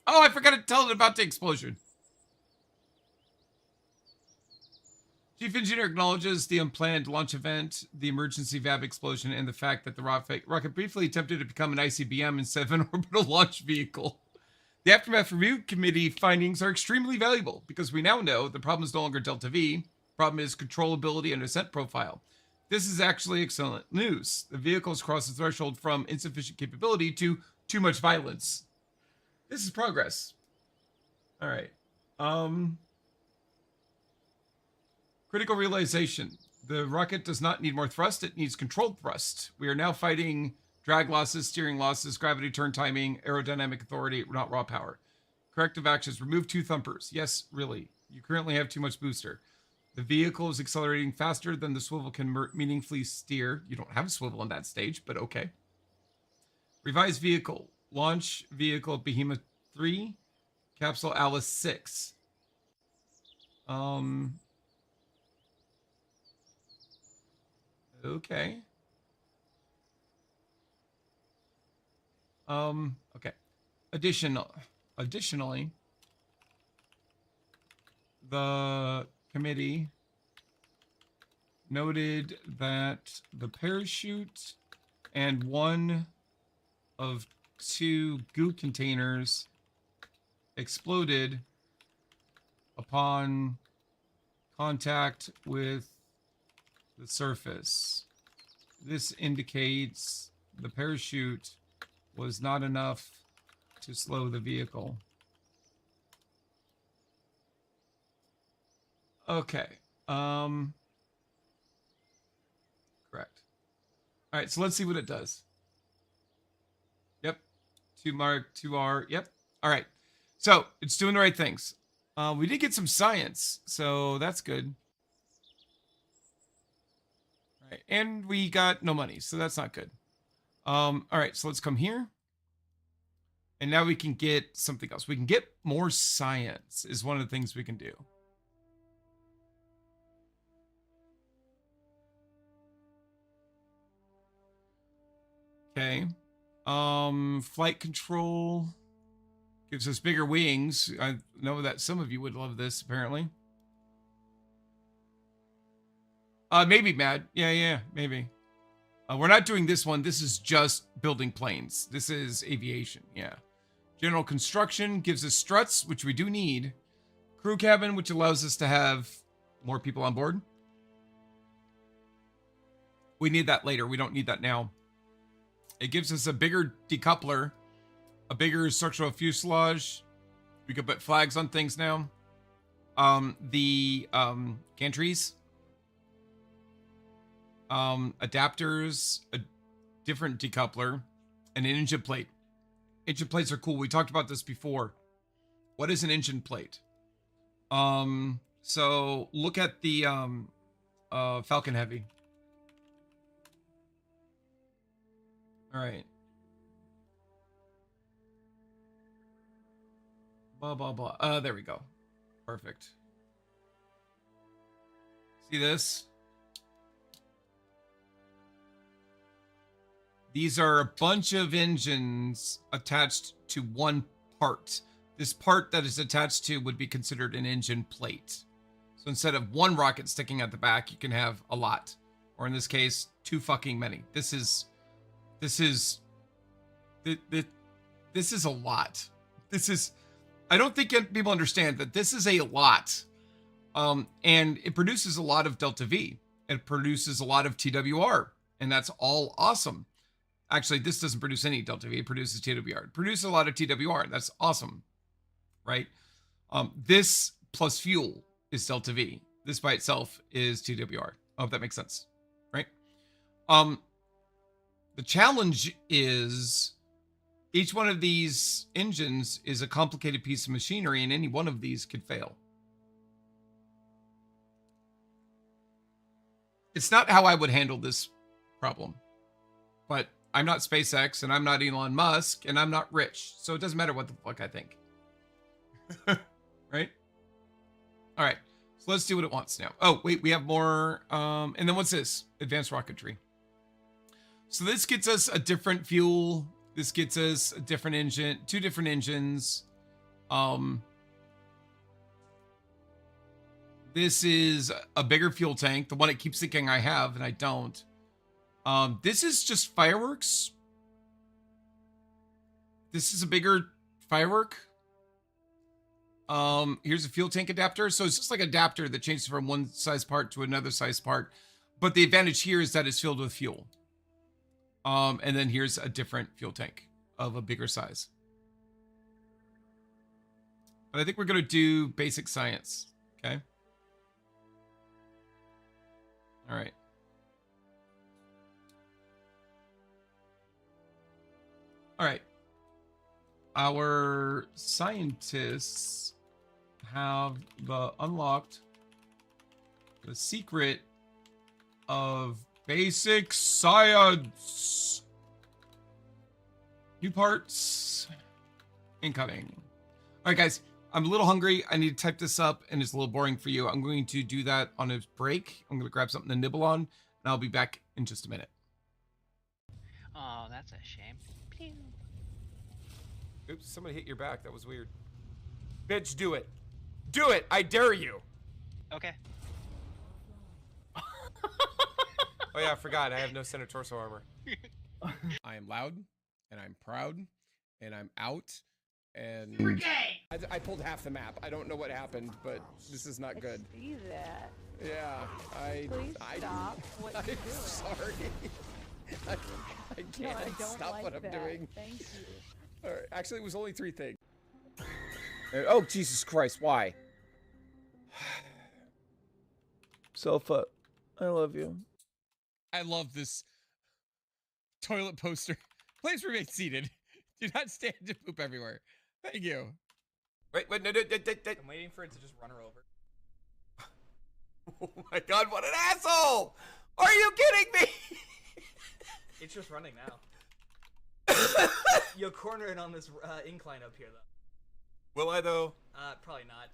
Oh, I forgot to tell it about the explosion. Chief Engineer acknowledges the unplanned launch event, the emergency VAB explosion, and the fact that the rocket briefly attempted to become an ICBM instead of an orbital launch vehicle. The Aftermath Review Committee findings are extremely valuable because we now know the problem is no longer Delta V. The problem is controllability and ascent profile. This is actually excellent news. The vehicle has crossed the threshold from insufficient capability to too much violence. This is progress. All right. Critical realization. The rocket does not need more thrust. It needs controlled thrust. We are now fighting drag losses, steering losses, gravity turn timing, aerodynamic authority, not raw power. Corrective actions. Remove 2 thumpers. Yes, really. You currently have too much booster. The vehicle is accelerating faster than the swivel can meaningfully steer. You don't have a swivel in that stage, but okay. Revised vehicle. Launch vehicle Behemoth 3. Capsule Alice 6. Okay. Okay. Additionally, the committee noted that the parachute and one of 2 goo containers exploded upon contact with the surface. This indicates the parachute was not enough to slow the vehicle. Okay. Correct. All right, so let's see what it does. Yep. 2 Mark 2R. Yep. All right. So it's doing the right things. We did get some science, so that's good. All right. And we got no money, so that's not good. All right, so let's come here. And now we can get something else. We can get more science is one of the things we can do. Okay. Flight control gives us bigger wings. I know that some of you would love this, apparently. Maybe, Matt. Yeah, maybe. We're not doing this one. This is just building planes. This is aviation. Yeah. General construction gives us struts, which we do need. Crew cabin, which allows us to have more people on board. We need that later. We don't need that now. It gives us a bigger decoupler, a bigger structural fuselage. We could put flags on things now. The gantries. Adapters, a different decoupler, and an engine plate. Engine plates are cool. We talked about this before. What is an engine plate? So look at the Falcon Heavy. All right. Blah blah blah. There we go. Perfect. See this? These are a bunch of engines attached to one part. This part that is attached to would be considered an engine plate. So instead of one rocket sticking at the back, you can have a lot. Or in this case, too fucking many. This is a lot. I don't think people understand that this is a lot. And it produces a lot of Delta V. It produces a lot of TWR. And that's all awesome. Actually, this doesn't produce any Delta V. It produces TWR. It produces a lot of TWR. That's awesome. Right? This plus fuel is Delta V. This by itself is TWR. I hope that makes sense. Right? The challenge is each one of these engines is a complicated piece of machinery, and any one of these could fail. It's not how I would handle this problem, but I'm not SpaceX, and I'm not Elon Musk, and I'm not rich, so it doesn't matter what the fuck I think. Right? All right, so let's do what it wants now. Oh, wait, we have more, and then what's this? Advanced rocketry. So this gets us a different fuel. This gets us a different engine, two different engines. This is a bigger fuel tank, the one it keeps thinking I have, and I don't. This is just fireworks. This is a bigger firework. Here's a fuel tank adapter. So it's just like an adapter that changes from one size part to another size part. But the advantage here is that it's filled with fuel. And then here's a different fuel tank of a bigger size. But I think we're going to do basic science. Okay. All right. All right. Our scientists have unlocked the secret of basic science. New parts incoming. All right, guys. I'm a little hungry. I need to type this up, and it's a little boring for you. I'm going to do that on a break. I'm going to grab something to nibble on, and I'll be back in just a minute. Oh, that's a shame. Pew. Oops, somebody hit your back. That was weird. Bitch, do it. Do it. I dare you. Okay. Oh, yeah, I forgot. I have no center torso armor. I am loud, and I'm proud, and I'm out, and... Super gay! I pulled half the map. I don't know what happened, but this is not good. I see that. Yeah, Please stop what you're doing. Sorry. I can't No, I don't stop like what I'm that. doing. Thank you. All right, actually, it was only 3 things. Oh, Jesus Christ, why? Sofa, I love you. I love this toilet poster. Please remain seated. Do not stand to poop everywhere. Thank you. Wait, no. I'm waiting for it to just run her over. Oh my God, what an asshole! Are you kidding me? It's just running now. You'll corner it on this incline up here, though. Will I, though? Probably not.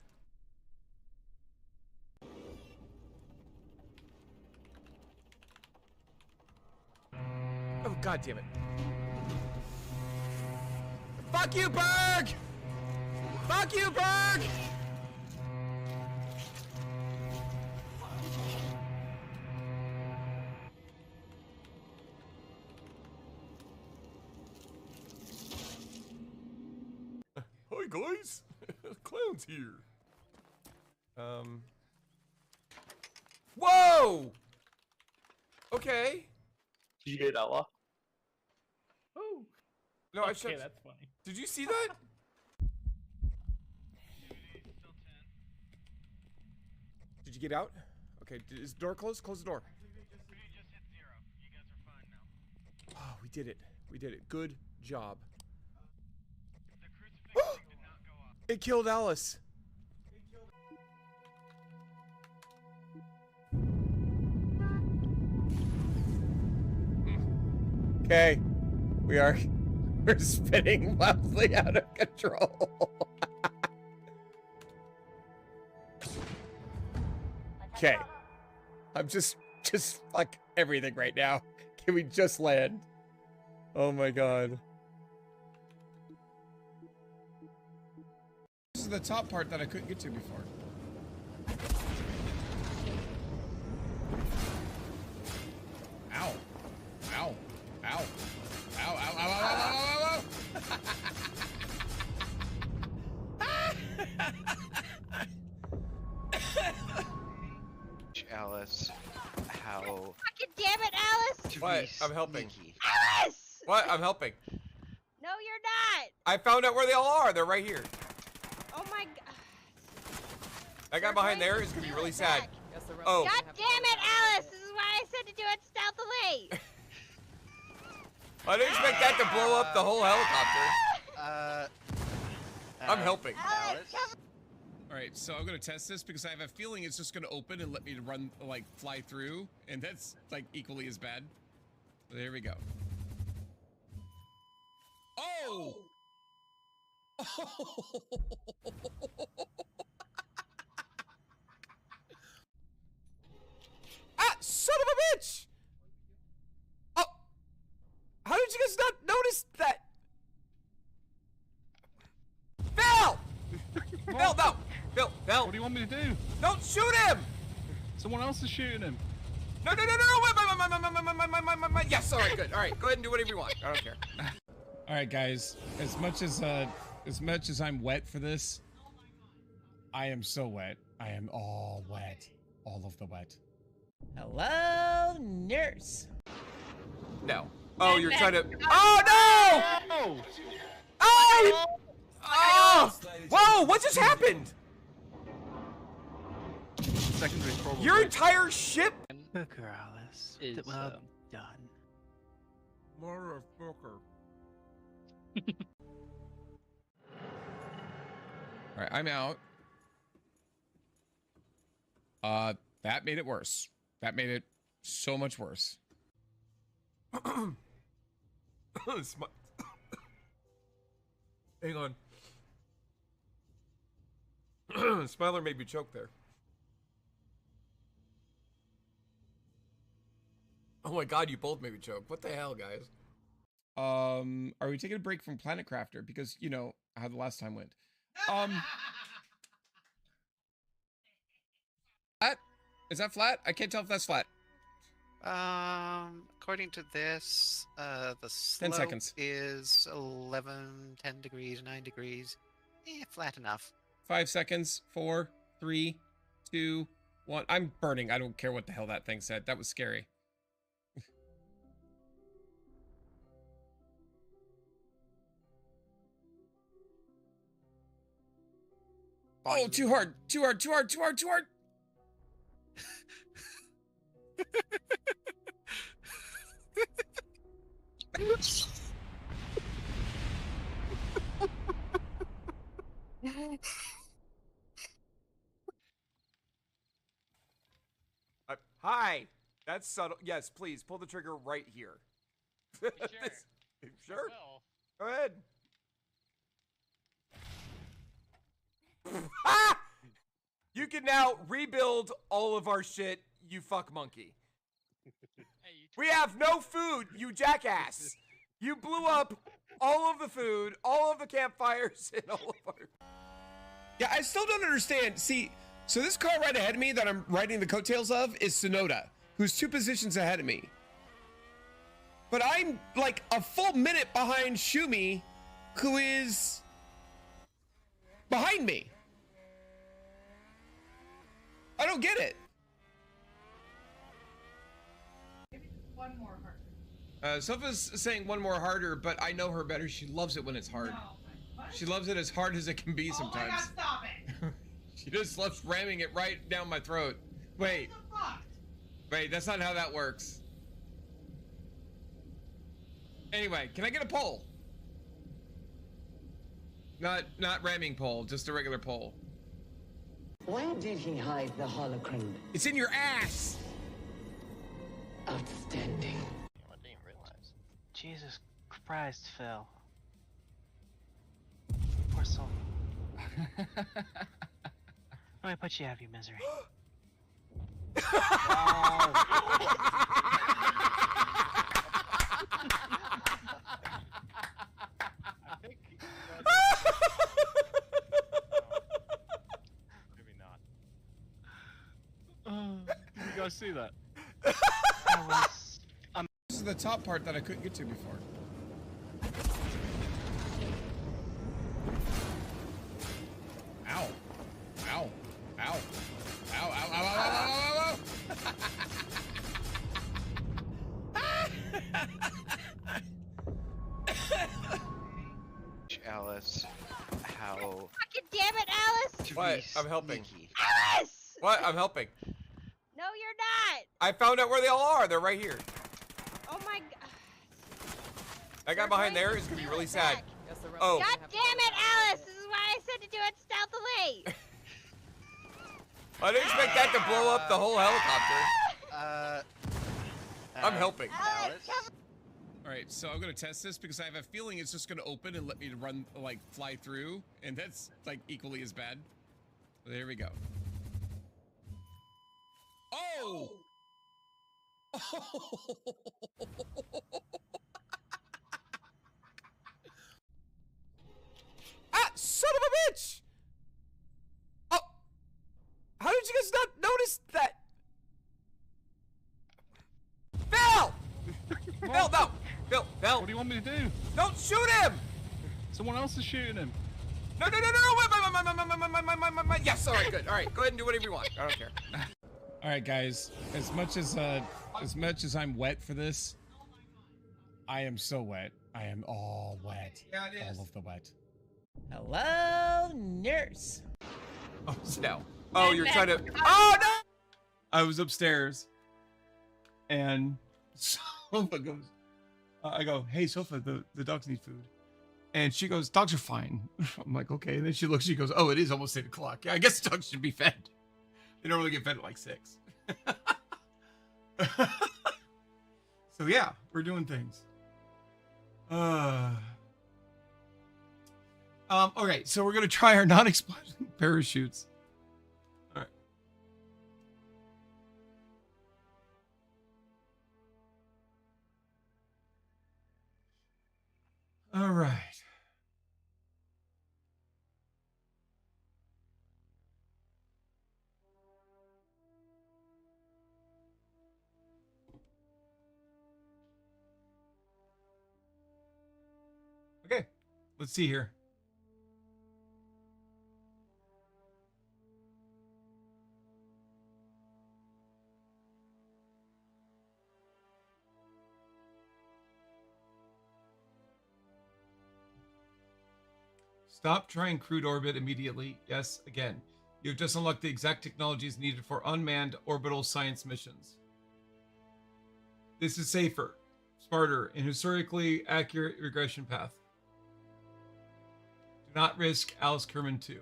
Oh, God damn it. Fuck you, Berg! Fuck you, Berg! Hi guys, clown's here. Whoa! Okay. Did you get Ella? Oh. No, I should. That's funny. Did you see that? Did you get out? Okay, is the door closed? Close the door. Oh, we did it. We did it. Good job. It killed Alice. Okay. We're spinning wildly out of control. Okay. I'm just fuck everything right now. Can we just land? Oh my god. This is the top part that I couldn't get to before. Ow. Ow. Ow. Ow, ow, ow, ow, ow, ow, Alice, how... Fucking damn it, Alice! What? I'm helping. Alice! What? I'm helping. No, you're not! I found out where they all are. They're right here. Oh my god. That guy behind there is gonna be really sad. Oh. God damn it, Alice! This is why I said to do it stealthily! I didn't expect that to blow up the whole helicopter. I'm helping. Alice, Alright, so I'm gonna test this because I have a feeling it's just gonna open and let me run, like, fly through, and that's, like, equally as bad. So there we go. Oh! Ah, son of a bitch! Oh! How did you guys not notice that? Phil! Phil, no! Phil, Phil! What do you want me to do? Don't shoot him! Someone else is shooting him. No, no, no, no, no, wait, yes, all right, good. All right, go ahead and do whatever you want. I don't care. All right, guys, as much as I'm wet for this, I am so wet. I am all wet. All of the wet. Hello, nurse. No. Oh, you're trying to... Oh, no! Oh! Oh! Whoa, what just happened? Secondary probably. Your entire ship? Booker, Alice. Is, Well done. Motherfucker. Alright, I'm out. That made it worse. That made it so much worse. Hang on. Smiler made me choke there. Oh my god, you both made me choke. What the hell, guys? Are we taking a break from Planet Crafter? Because, you know, how the last time went. Flat? Is that flat? I can't tell if that's flat. According to this, the 10 slope seconds. is 11, 10 degrees, 9 degrees. Flat enough. 5 seconds. 4, 3, 2, 1. I'm burning. I don't care what the hell that thing said. That was scary. Oh, too hard. Too hard. Too hard. Too hard. Too hard. Hi. That's subtle. Yes, please pull the trigger right here. Sure. Sure. Go ahead. Ah! You can now rebuild all of our shit, you fuck monkey. We have no food, you jackass. You blew up all of the food, all of the campfires, and all of our... Yeah, I still don't understand. See, so this car right ahead of me that I'm riding the coattails of is Sonoda, who's 2 positions ahead of me. But I'm like a full minute behind Shumi, who is behind me. I don't get it. One more heart. Sofa's saying one more harder, but I know her better. She loves it when it's hard. She loves it as hard as it can be sometimes. Oh my God, stop it! She just loves ramming it right down my throat. Wait. What the fuck? Wait, that's not how that works. Anyway, can I get a pole? Not ramming pole, just a regular pole. Where did he hide the holocron? It's in your ass! Outstanding. I didn't realize. Jesus Christ, Phil. Poor soul. Let me put you out of your misery. Maybe not. You guys see that? This is the top part that I couldn't get to before. Ow. Ow. Ow. Ow, ow, ow, ow, ow, ow, Alice, how Fucking damn it, Alice! to What? be I'm helping. sneaky. Alice! What? I'm helping. No, you're not! I found out where they all are. They're right here. Oh my god. That guy We're behind going there to is gonna be steal really it sad. back. Yes, the Oh. rest God have to damn go it, back. Alice! This is why I said to do it stealthily! I didn't expect that to blow up the whole helicopter. I'm helping. Alice, come Alright, so I'm gonna test this because I have a feeling it's just gonna open and let me run, like, fly through, and that's, like, equally as bad. There we go. Oh! Ah, son of a bitch! Oh! How did you guys not notice that? Phil! Phil, no! Phil, Phil! What do you want me to do? Don't shoot him! Someone else is shooting him. No, no, no, no, no! My. Yes, all right, good. All right, go ahead and do whatever you want. I don't care. Alright, guys, as much as I'm wet for this, I am so wet. I am all wet. Yeah, it is. All of the wet. Hello, nurse. Oh, sit down. Oh, you're trying to. Oh no! I was upstairs, and Sofa goes, I go, hey, Sofa, the dogs need food. And she goes, dogs are fine. I'm like, okay. And then she looks, she goes, oh, it is almost 8 o'clock. Yeah, I guess dogs should be fed. They normally get fed at like 6. So yeah, we're doing things. Okay, so we're gonna try our non-exploding parachutes. All right. All right. Okay, let's see here. Stop trying crude orbit immediately. Yes, again. You've just unlocked the exact technologies needed for unmanned orbital science missions. This is safer, smarter, and historically accurate regression path. Do not risk Alice Kerman 2.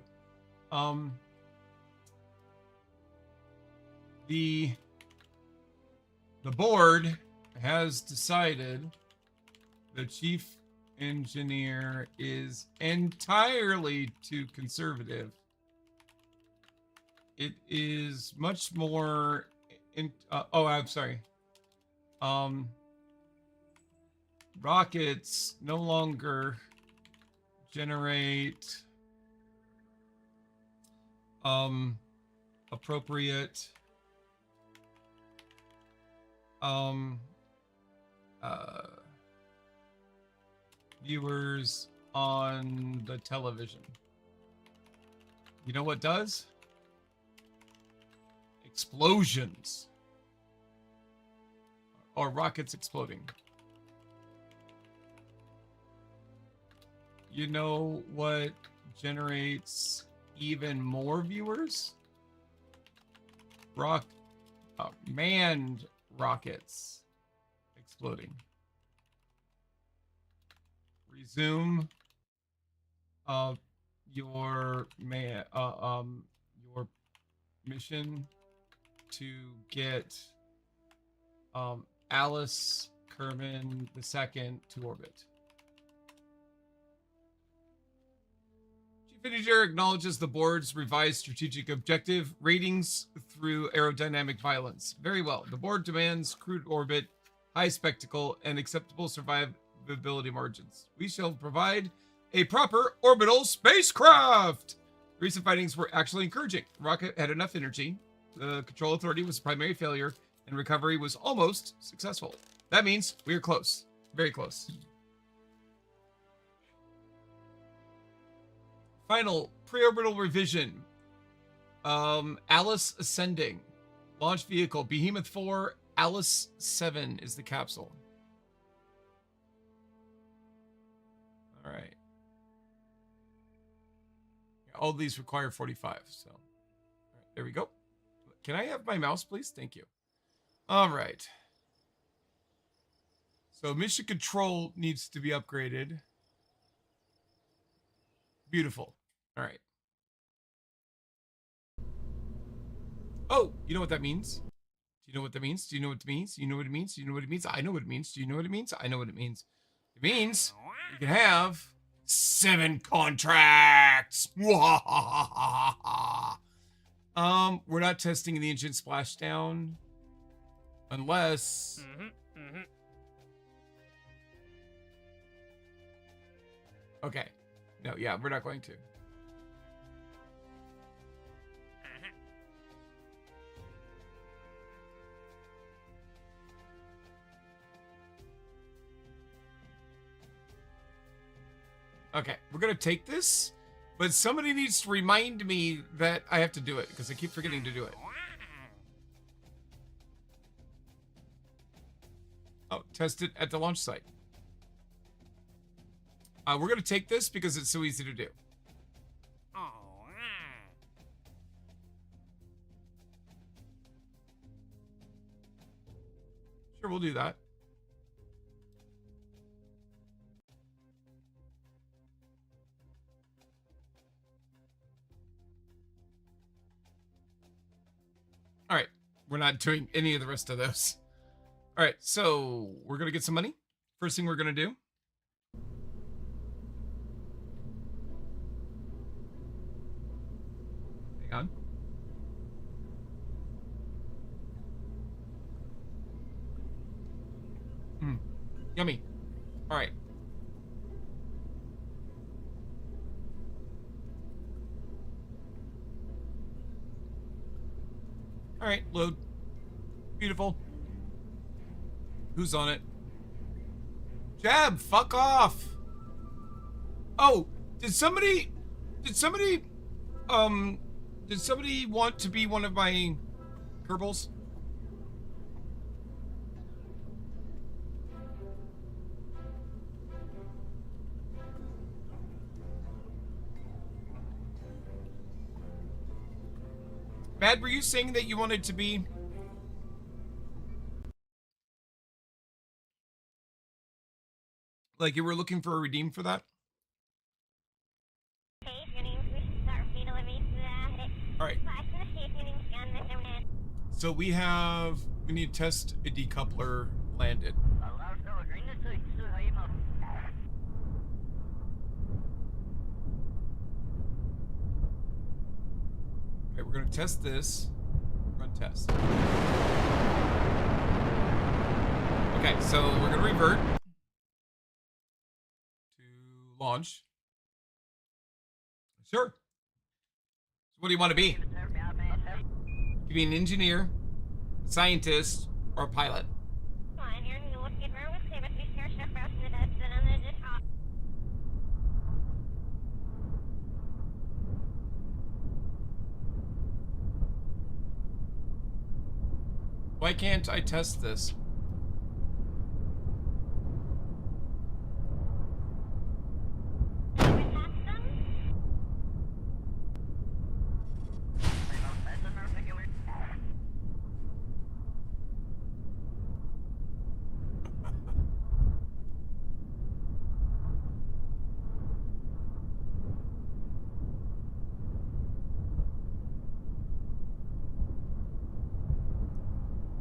The board has decided the chief engineer is entirely too conservative. It is much more oh, I'm sorry. Rockets no longer generate appropriate viewers on the television. You know what does? Explosions. Or rockets exploding. You know what generates even more viewers? Manned rockets exploding. Resume your mission to get Alice Kerman II to orbit. Chief Engineer acknowledges the board's revised strategic objective ratings through aerodynamic violence. Very well. The board demands crude orbit, high spectacle, and acceptable survivability margins. We shall provide a proper orbital spacecraft. Recent findings were actually encouraging. The rocket had enough energy. The control authority was a primary failure, and recovery was almost successful. That means we are close. Very close. Final pre-orbital revision. Alice ascending. Launch vehicle. Behemoth 4. Alice 7 is the capsule. All right. All these require 45. So, all right, there we go. Can I have my mouse, please? Thank you. All right. So mission control needs to be upgraded. Beautiful. All right. Oh, you know what that means? Do you know what that means? Do you know what it means? Do you know what it means? Do you know what it means? I know what it means. Do you know what it means? I know what it means. It means you can have 7 contracts. We're not testing the engine splashdown unless okay. No, yeah, we're not going to. Okay, we're gonna take this, but somebody needs to remind me that I have to do it because I keep forgetting to do it. Oh, test it at the launch site. We're gonna take this because it's so easy to do. Sure, we'll do that. All right, we're not doing any of the rest of those. All right, so we're gonna get some money. First thing we're gonna do. Hang on. Yummy. All right. All right, load. Beautiful. Who's on it? Jab, fuck off. Oh, did somebody want to be one of my Kerbals? Bad, were you saying that you wanted to be? Like you were looking for a redeem for that? Alright. So we need to test a decoupler landed. Okay, we're gonna test this. Run test. Okay, so we're gonna revert to launch. Sure. So what do you want to be? You can be an engineer, a scientist, or a pilot. Why can't I test this?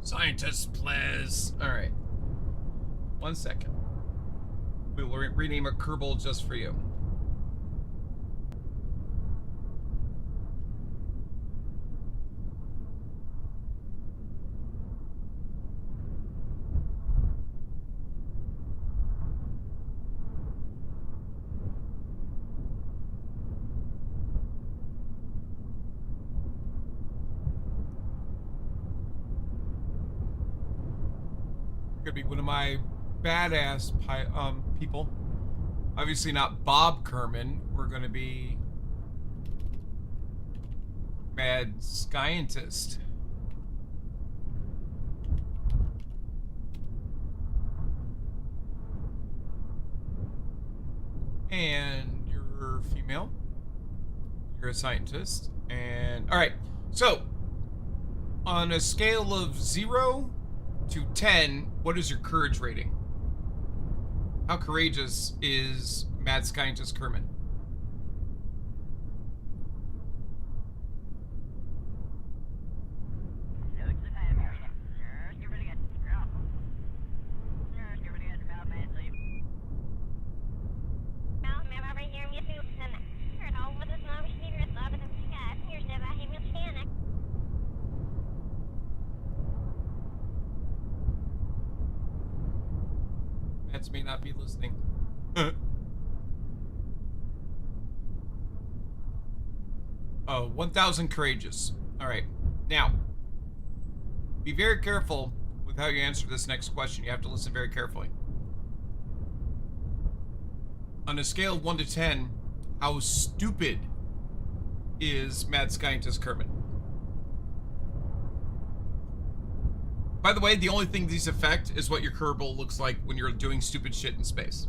Scientist, please. All right. 1 second. We will rename a Kerbal just for you. Gonna be one of my badass people. Obviously not Bob Kerman. We're gonna be mad scientist. And you're female. You're a scientist. And all right. So on a scale of 0 to 10, what is your courage rating? How courageous is mad scientist Kerman? Mads may not be listening. Oh, 1,000 courageous. All right. Now, be very careful with how you answer this next question. You have to listen very carefully. On a scale of 1 to 10, how stupid is mad scientist Kerman? By the way, the only thing these affect is what your Kerbal looks like when you're doing stupid shit in space.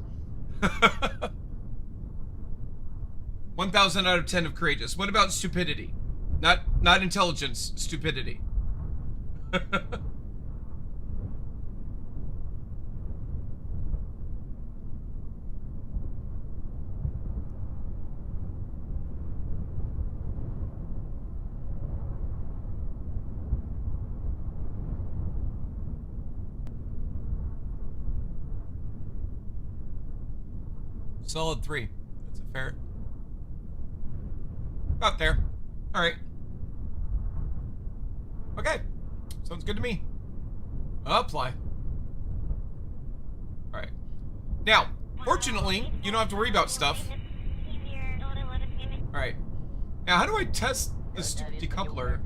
1,000 out of 10 of courageous. What about stupidity? Not intelligence, stupidity. Solid 3. That's a fair. About there. All right. Okay. Sounds good to me. Apply. All right. Now, fortunately, you don't have to worry about stuff. All right. Now, how do I test the stupid decoupler?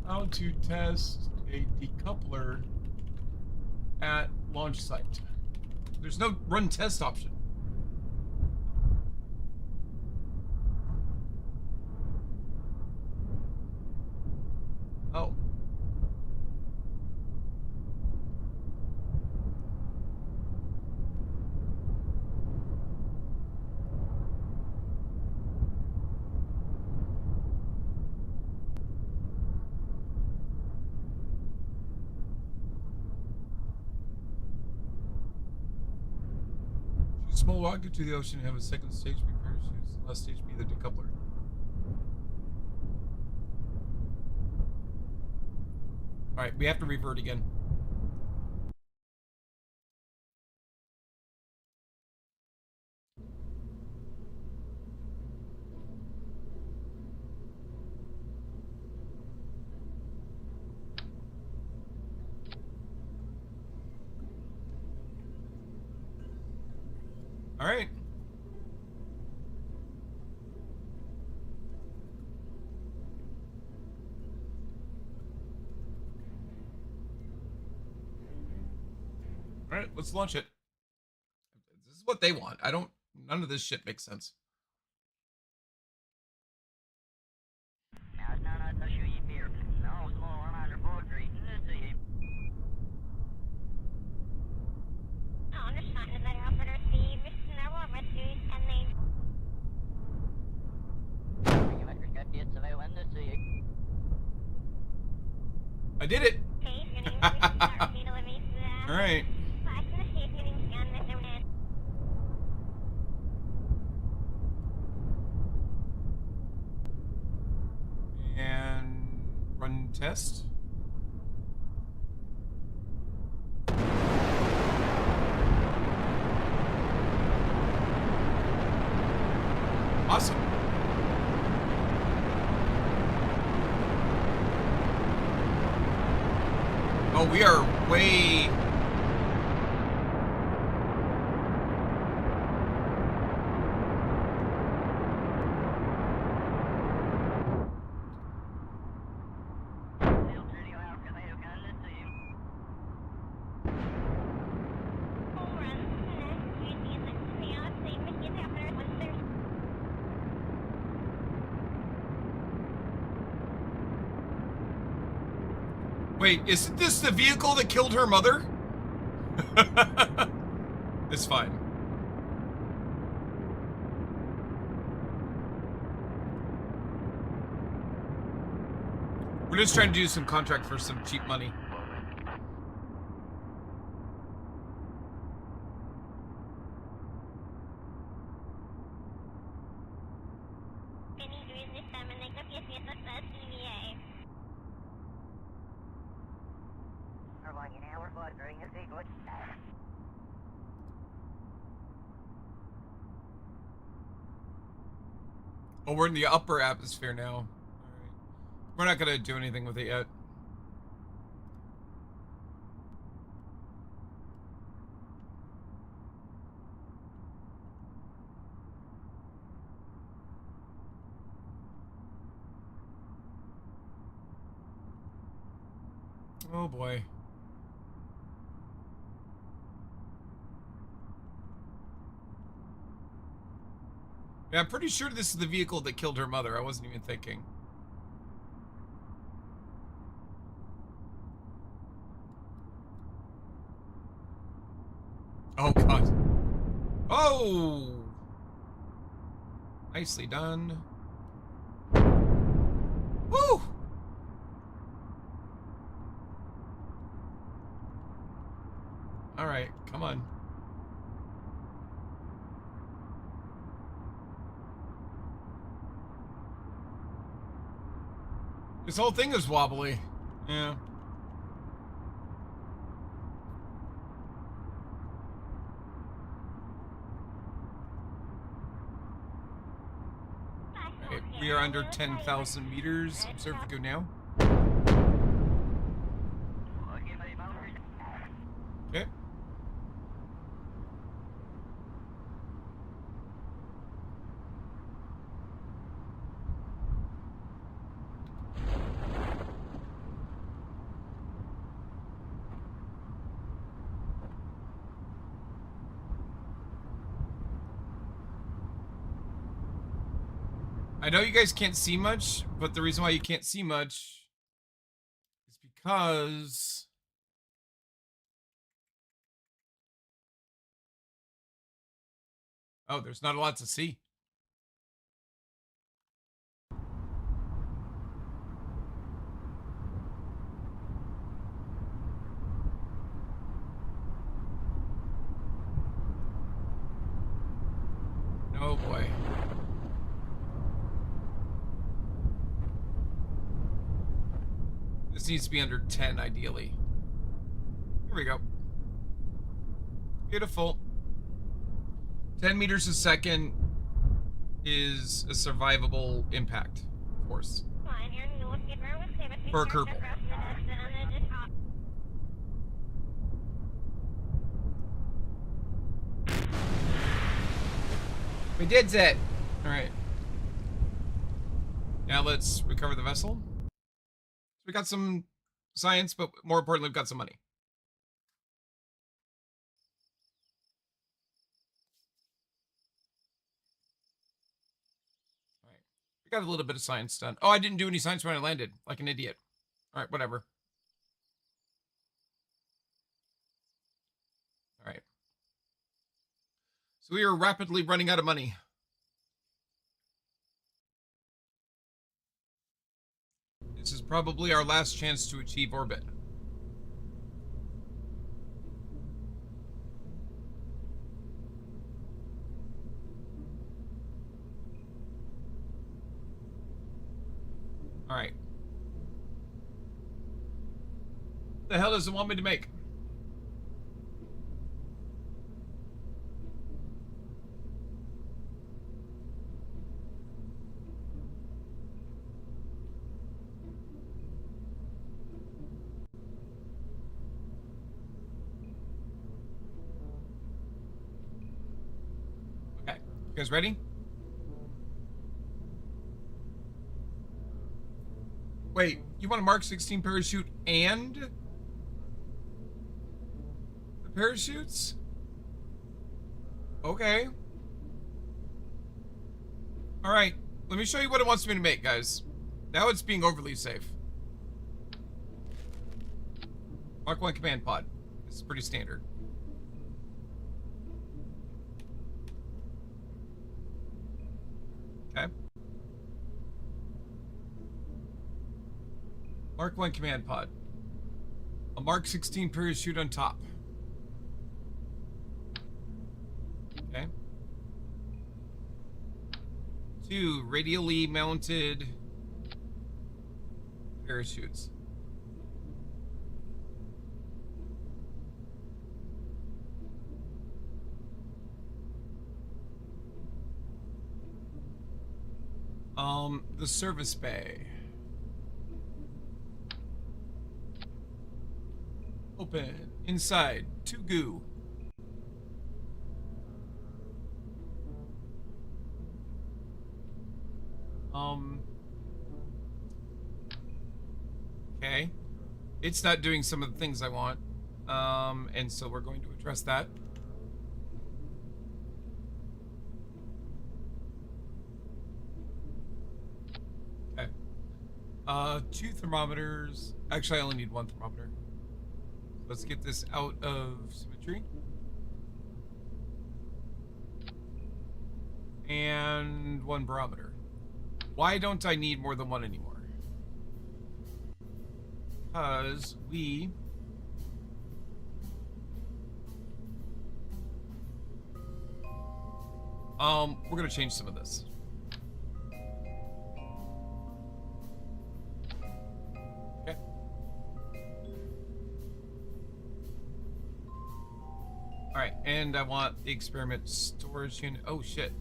How to test a decoupler at launch site. There's no run test option. Oh. Shoot a small rocket to the ocean and have a second stage be parachutes. The last stage be the decoupler. All right, we have to revert again. All right. All right, let's launch it. This is what they want. None of this shit makes sense. I did it. All right. And run test. Awesome. Oh, we are way... Wait, isn't this the vehicle that killed her mother? It's fine. We're just trying to do some contract for some cheap money. Oh, we're in the upper atmosphere now. All right. We're not gonna do anything with it yet. Oh boy. Yeah, I'm pretty sure this is the vehicle that killed her mother. I wasn't even thinking. Oh, God. Oh! Nicely done. Woo! All right, come on. This whole thing is wobbly. Yeah. Okay, we are under 10,000 meters. Observe the go now. Okay. I know you guys can't see much, but the reason why you can't see much is because... Oh, there's not a lot to see. Oh boy. This needs to be under 10, ideally. Here we go. Beautiful. 10 meters a second is a survivable impact force. For a Kerbal. We did it! Alright. Now let's recover the vessel. We got some science, but more importantly, we've got some money. All right. We got a little bit of science done. Oh, I didn't do any science when I landed, like an idiot. All right, whatever. All right. So we are rapidly running out of money. This is probably our last chance to achieve orbit. All right. The hell does it want me to make? Okay, you guys ready? Wait, you want a Mark 16 parachute and the parachutes? Okay. All right, let me show you what it wants me to make, guys. Now it's being overly safe. Mark 1 command pod. This is pretty standard. Okay. Mark 1 command pod. A Mark 16 parachute on top. Okay. 2 radially mounted parachutes. The service bay. Open. Inside. 2 goo. Okay. It's not doing some of the things I want. And so we're going to address that. Okay. 2 thermometers. Actually, I only need 1 thermometer. Let's get this out of symmetry. And 1 barometer. Why don't I need more than 1 anymore? Because we're gonna change some of this. Okay. All right, and I want the experiment storage unit. Oh shit.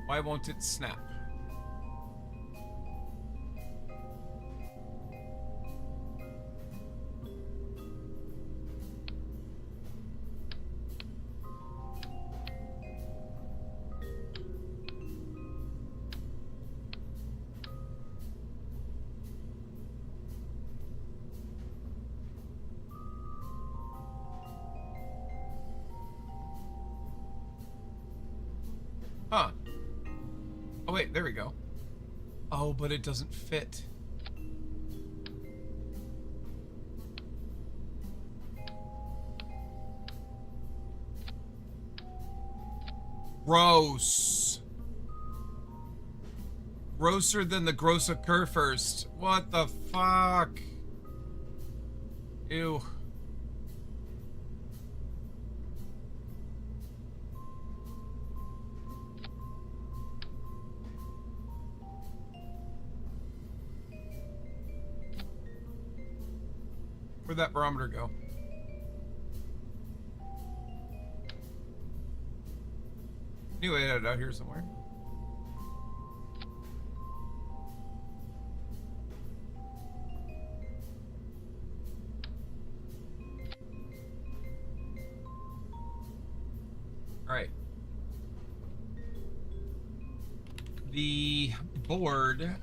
Why won't it snap? Huh. Oh wait, there we go. Oh, but it doesn't fit. Gross. Grosser than the grosser first. What the fuck? Ew. Where'd that barometer go? Knew I had it out here somewhere. All right. The board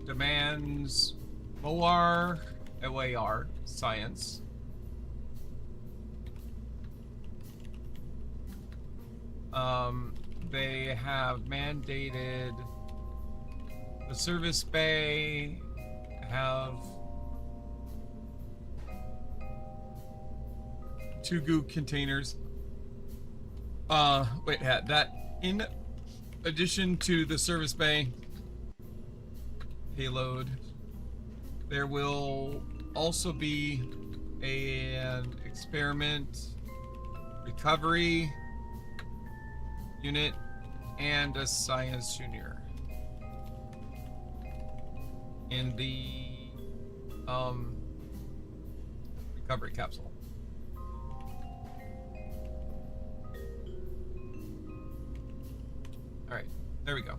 demands OR, OAR, science. They have mandated the service bay have 2 goo containers. Wait, that in addition to the service bay payload, there will also be an experiment recovery unit and a science junior in the recovery capsule. All right, there we go.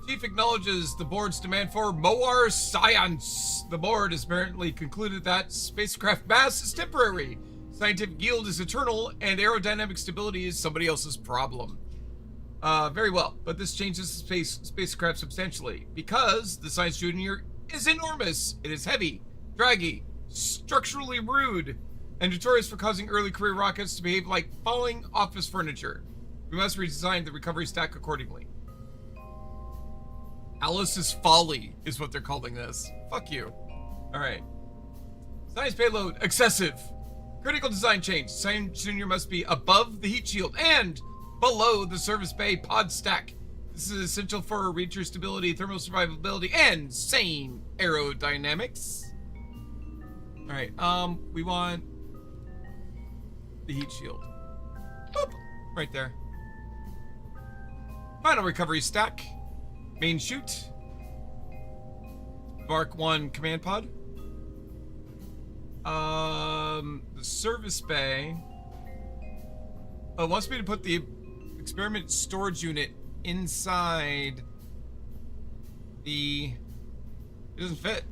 Chief acknowledges the board's demand for more science. The board has apparently concluded that spacecraft mass is temporary, scientific yield is eternal, and aerodynamic stability is somebody else's problem. Very well, but this changes the spacecraft substantially because the Science Junior is enormous. It is heavy, draggy, structurally rude, and notorious for causing early career rockets to behave like falling office furniture. We must redesign the recovery stack accordingly. Alice's Folly is what they're calling this. Fuck you. All right. Science payload excessive. Critical design change. Science Junior must be above the heat shield and below the service bay pod stack. This is essential for reacher stability, thermal survivability, and sane aerodynamics. All right. We want the heat shield. Boop. Right there. Final recovery stack. Main chute. Mark 1 command pod. The service bay. Oh, it wants me to put the experiment storage unit inside the... It doesn't fit.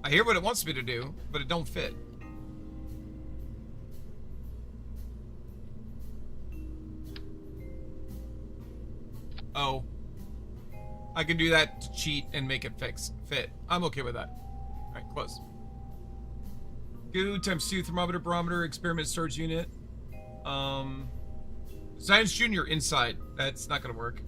I hear what it wants me to do, but it don't fit. Oh. I can do that to cheat and make it fit. I'm okay with that. Alright, close. Goo times 2 thermometer barometer experiment storage unit. Science Junior inside. That's not gonna work.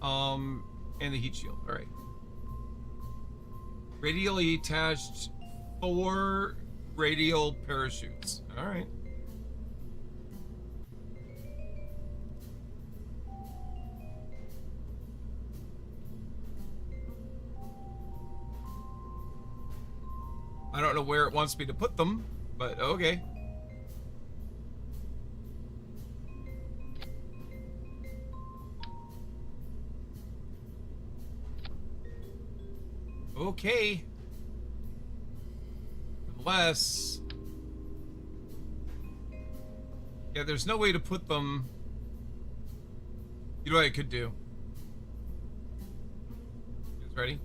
And the heat shield. Alright. Radially attached 4 radial parachutes. Alright. I don't know where it wants me to put them, but okay. Okay. Unless... Yeah, there's no way to put them... You know what I could do? You guys ready?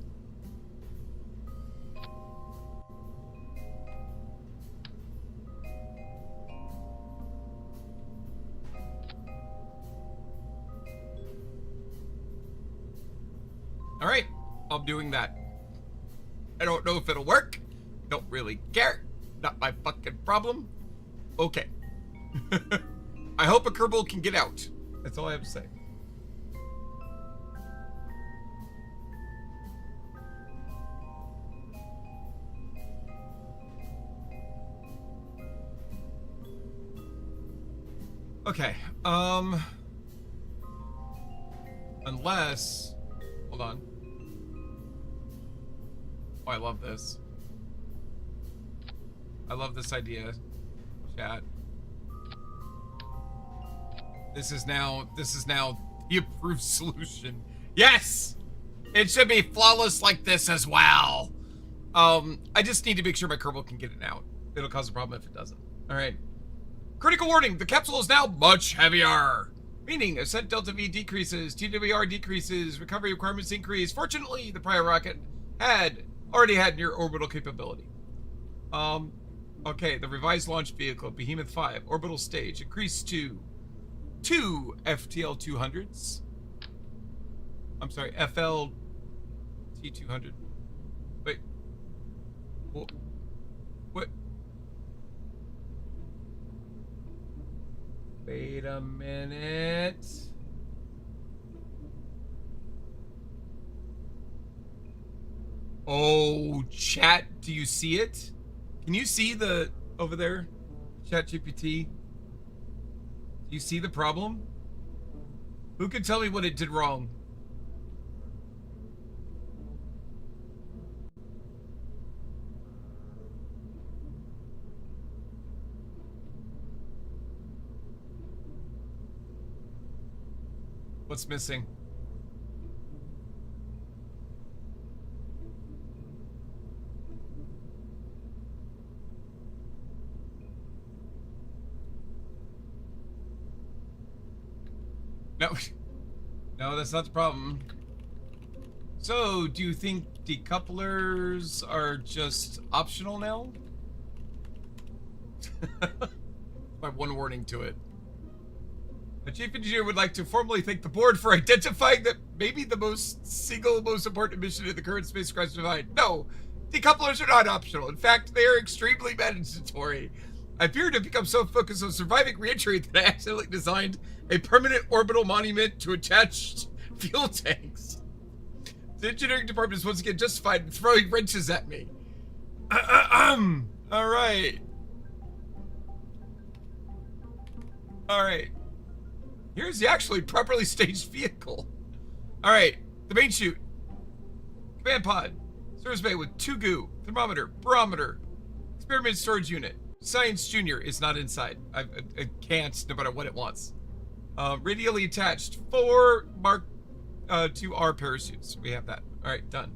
Alright, I'm doing that. I don't know if it'll work. Don't really care. Not my fucking problem. Okay. I hope a Kerbal can get out. That's all I have to say. Okay, unless... Hold on. Oh, I love this. I love this idea, chat. This is now the approved solution. Yes! It should be flawless like this as well. I just need to make sure my Kerbal can get it out. It'll cause a problem if it doesn't. Alright. Critical warning, the capsule is now much heavier. Meaning, ascent delta V decreases, TWR decreases, recovery requirements increase. Fortunately, the prior rocket already had near orbital capability. Okay, the revised launch vehicle, Behemoth 5, orbital stage, increased to 2 FTL-200s. I'm sorry, FL-T-200. Wait. What? Wait a minute. Oh, chat, do you see it? Can you see the over there? ChatGPT? Do you see the problem? Who can tell me what it did wrong? What's missing? No. No, that's not the problem. So, do you think decouplers are just optional now? My one warning to it. The chief engineer would like to formally thank the board for identifying that maybe the most important mission in the current spacecraft design. No, decouplers are not optional. In fact, they are extremely mandatory. I appear to have become so focused on surviving re-entry that I accidentally designed a permanent orbital monument to attached fuel tanks. The engineering department is once again justified in throwing wrenches at me. All right. All right. Here's the actually properly staged vehicle. All right, the main chute. Command pod. Service bay with 2 goo, thermometer, barometer, experiment storage unit. Science Junior is not inside. I can't, no matter what it wants. Radially attached, 4 Mark II-R parachutes. We have that. All right, done.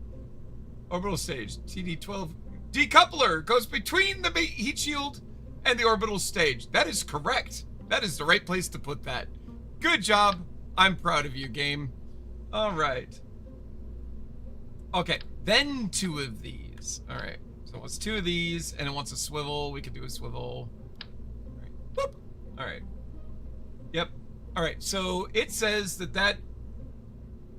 Orbital stage, TD-12. Decoupler goes between the heat shield and the orbital stage. That is correct. That is the right place to put that. Good job. I'm proud of you, game. All right. Okay, then 2 of these. All right. So it wants 2 of these, and it wants a swivel. We could do a swivel. All right. Whoop. All right. Yep. All right. So it says that.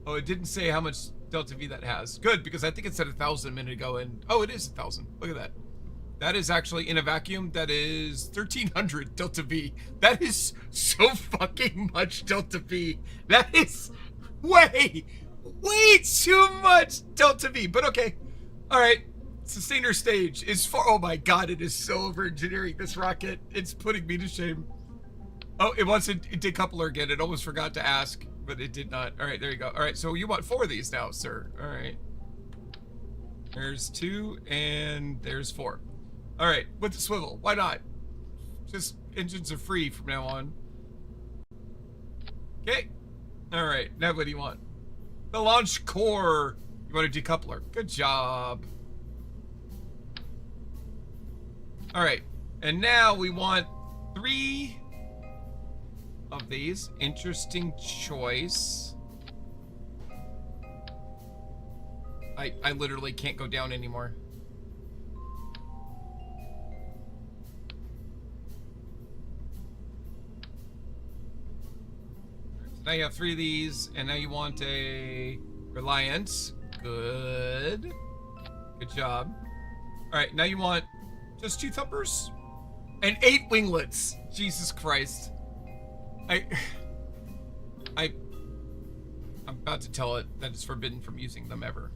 Oh, it didn't say how much delta V that has. Good, because I think it said 1,000 a minute ago, and oh, it is 1,000. Look at that. That is actually in a vacuum. That is 1,300 delta V. That is so fucking much delta V. That is way too much delta V. But okay. All right. Sustainer stage is far. Oh my god, it is so over engineering this rocket. It's putting me to shame. Oh, it wants a decoupler again. It almost forgot to ask, but it did not. All right, there you go. All right, so you want 4 of these now, sir. All right. There's 2 and there's 4. All right, with the swivel. Why not? Just engines are free from now on. Okay. All right, now what do you want? The launch core. You want a decoupler. Good job. All right, and now we want 3 of these. Interesting choice. I literally can't go down anymore. So now you have 3 of these, and now you want a Reliance. Good. Good job. All right, now you want just 2 thumpers and 8 winglets. Jesus Christ. I'm about to tell it that it's forbidden from using them ever.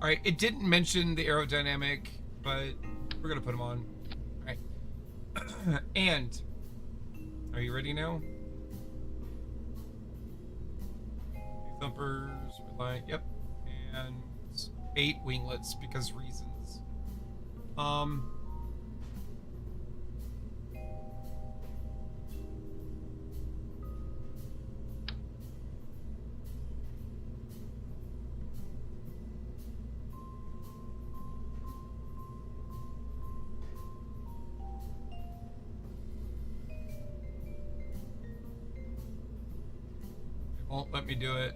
All right, it didn't mention the aerodynamic, but we're gonna put them on. All right. And are you ready now? Thumpers, yep, and 8 winglets because reasons. It won't let me do it.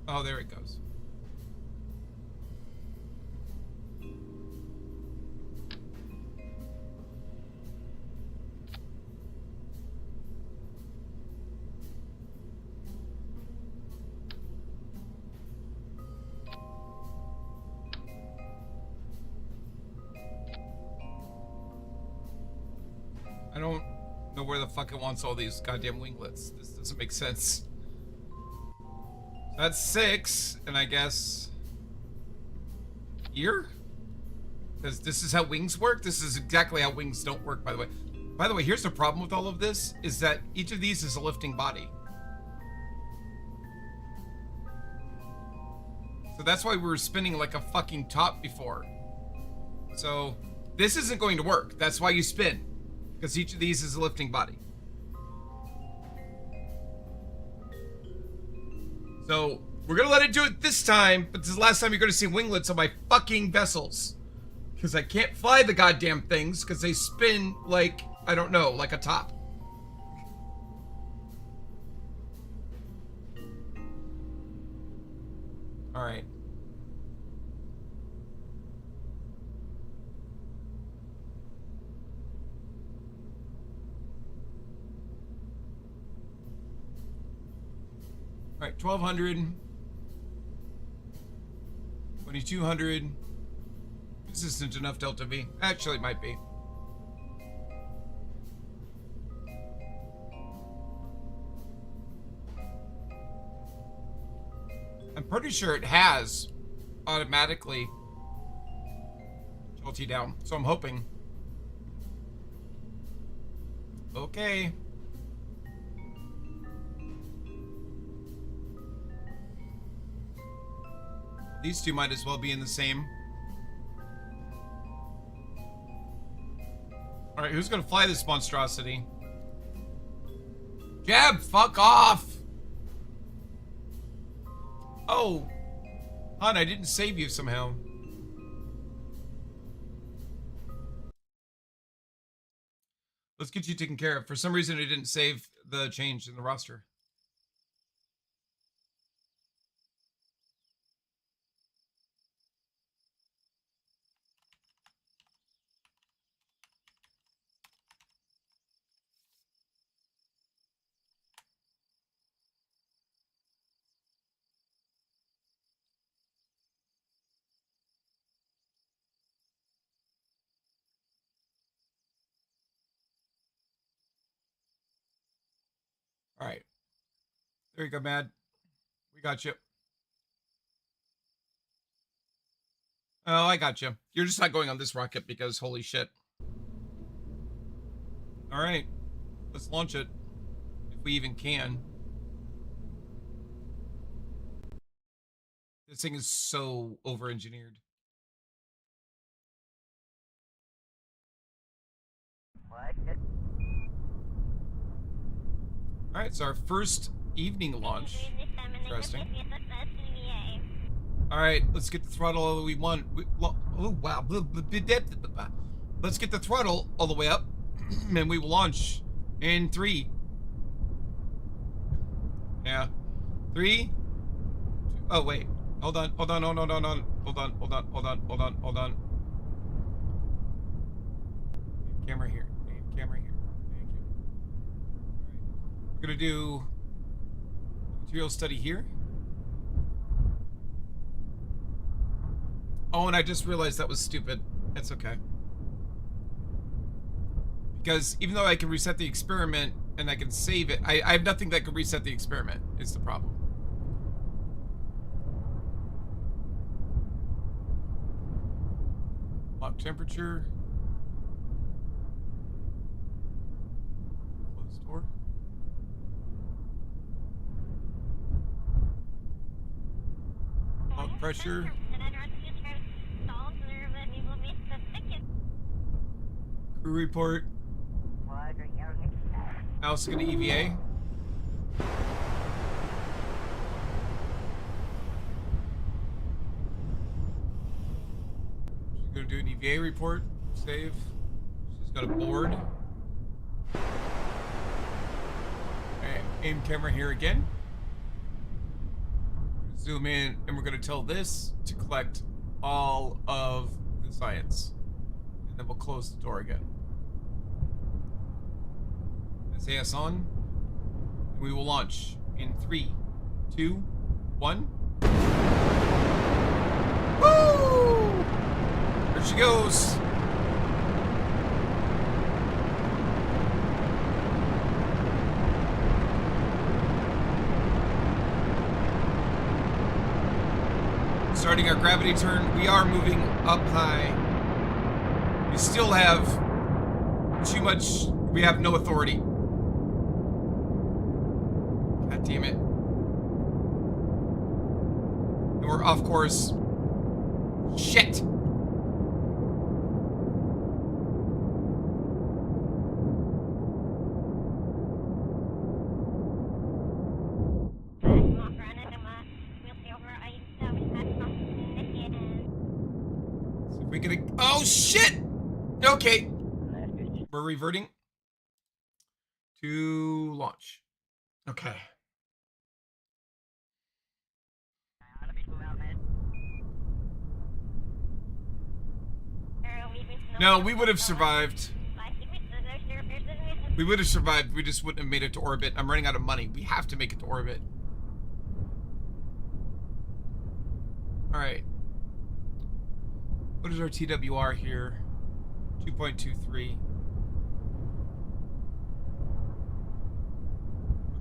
Oh, there it goes. I don't know where the fuck it wants all these goddamn winglets. This doesn't make sense. That's 6, and I guess here? Because this is how wings work? This is exactly how wings don't work, by the way. By the way, here's the problem with all of this, is that each of these is a lifting body. So that's why we were spinning like a fucking top before. So this isn't going to work. That's why you spin. Because each of these is a lifting body. So we're gonna let it do it this time, but this is the last time you're gonna see winglets on my fucking vessels. Because I can't fly the goddamn things because they spin like, I don't know, like a top. All right. All right, 1,200, 2,200. This isn't enough Delta V. Actually, it might be. I'm pretty sure it has automatically LT down, so I'm hoping. Okay. These two might as well be in the same. All right, who's gonna fly this monstrosity? Jab, fuck off! Oh, hon, I didn't save you somehow. Let's get you taken care of. For some reason, it didn't save the change in the roster. All right. There you go, Mad. We got you. Oh, I got you. You're just not going on this rocket because holy shit. All right. Let's launch it. If we even can. This thing is so over-engineered. All right, so our first evening launch. Interesting. All right, let's get the throttle all the way one. Oh wow! Let's get the throttle all the way up, and we will launch in 3. Yeah, 3. 2, oh wait, hold on, hold on, hold on, hold on, hold on, hold on, hold on, hold on, hold on. Camera here. Camera here. Thank you. All right, we're gonna do material study here. Oh, and I just realized that was stupid. It's okay. Because even though I can reset the experiment and I can save it, I have nothing that can reset the experiment, is the problem. Lock temperature. Close door. Lock pressure. Crew report. Also gonna EVA. She's gonna do an EVA report. Save. She's got a board. Alright, aim camera here again. zoom in, and we're going to tell this to collect all of the science. And then we'll close the door again. SAS on. We will launch in 3, 2, 1. Woo! There she goes. Starting our gravity turn, we are moving up high. We still have too much, we have no authority. God damn it. And we're off course. Shit! We gonna, oh shit! Okay. We're reverting to launch. Okay. No, we would have survived. We would have survived. We just wouldn't have made it to orbit. I'm running out of money. We have to make it to orbit. All right. What is our TWR here? 2.23.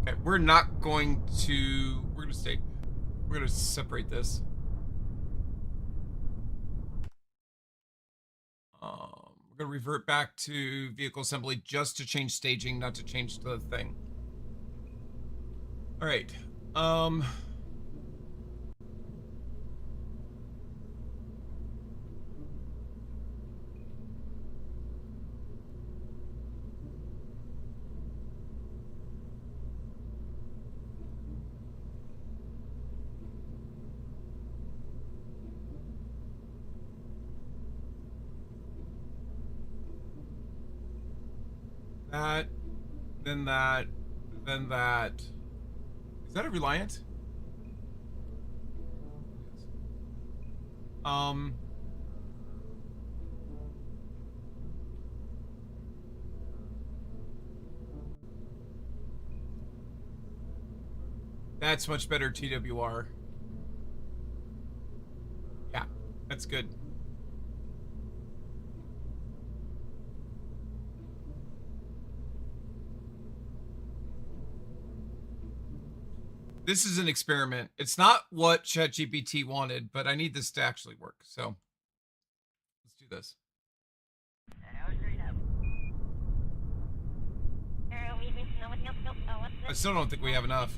Okay, we're not going to... We're going to stay... We're going to separate this. We're going to revert back to vehicle assembly just to change staging, not to change the thing. All right. That, then that, then that. Is that a Reliant? That's much better TWR. Yeah, that's good. This is an experiment. It's not what ChatGPT wanted, but I need this to actually work. So let's do this. I still don't think we have enough.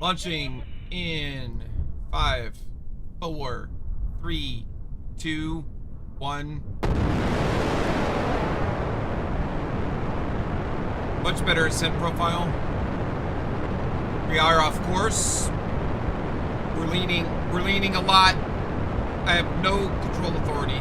Launching in 5, 4, 3, 2, 1. Much better ascent profile. We are off course. We're leaning a lot. I have no control authority.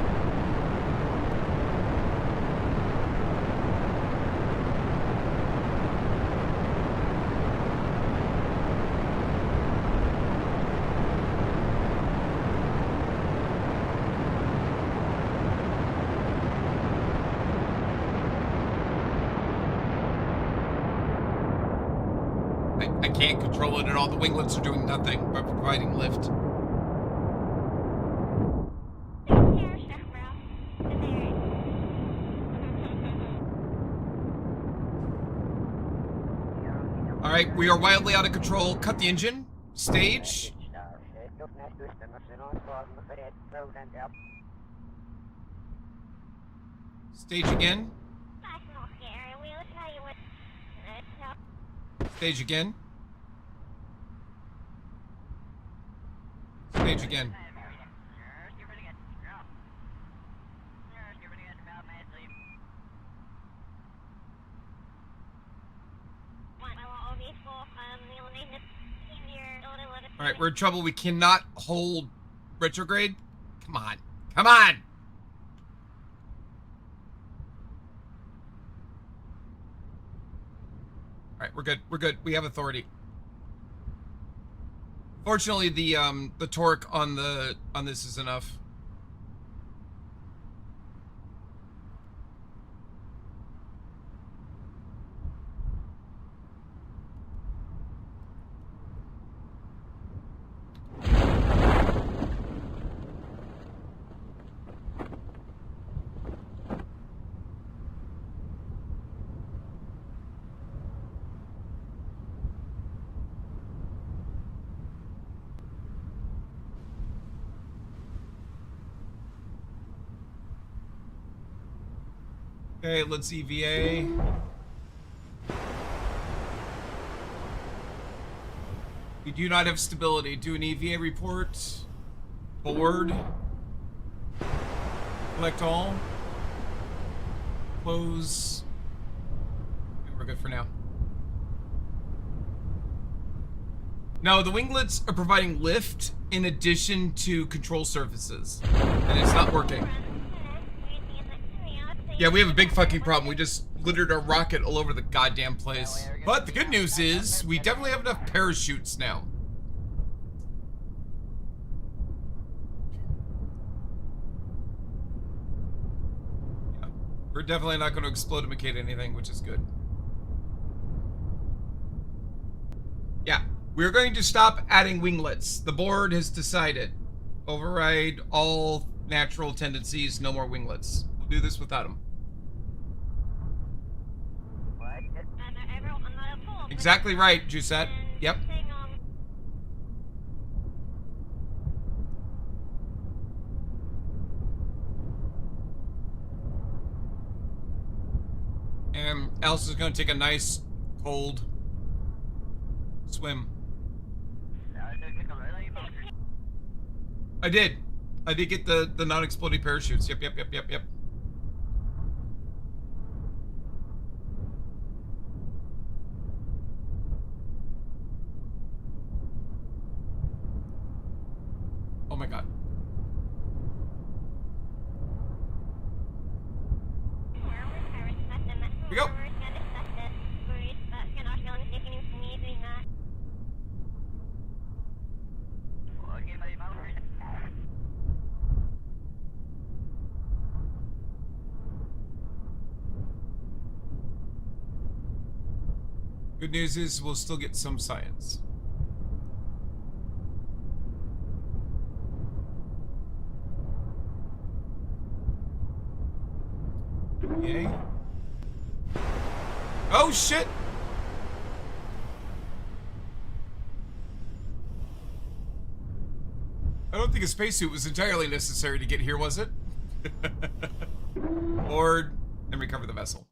I can't control it at all. The winglets are doing nothing but providing lift. All right, we are wildly out of control. Cut the engine. Stage. Stage again. Stage again. Stage again. All right, we're in trouble. We cannot hold retrograde. Come on. Come on. All right, we're good. We're good. We have authority. Fortunately, the torque on this is enough. Okay, let's EVA. We do not have stability. Do an EVA report. Board. Select all. Close. Okay, we're good for now. No, the winglets are providing lift in addition to control surfaces. And it's not working. Yeah, we have a big fucking problem. We just littered our rocket all over the goddamn place. But the good news is, we definitely have enough parachutes now. Yeah, we're definitely not going to explodimicate anything, which is good. Yeah, we're going to stop adding winglets. The board has decided. Override all natural tendencies, no more winglets. We'll do this without them. Exactly right, Jusette. Yep. And Alice is going to take a nice, cold swim. I did. I did get the non-exploding parachutes. Yep. Oh my god. Here we go. Good news is we'll still get some science. Yay. Oh shit! I don't think a spacesuit was entirely necessary to get here, was it? Board and recover the vessel.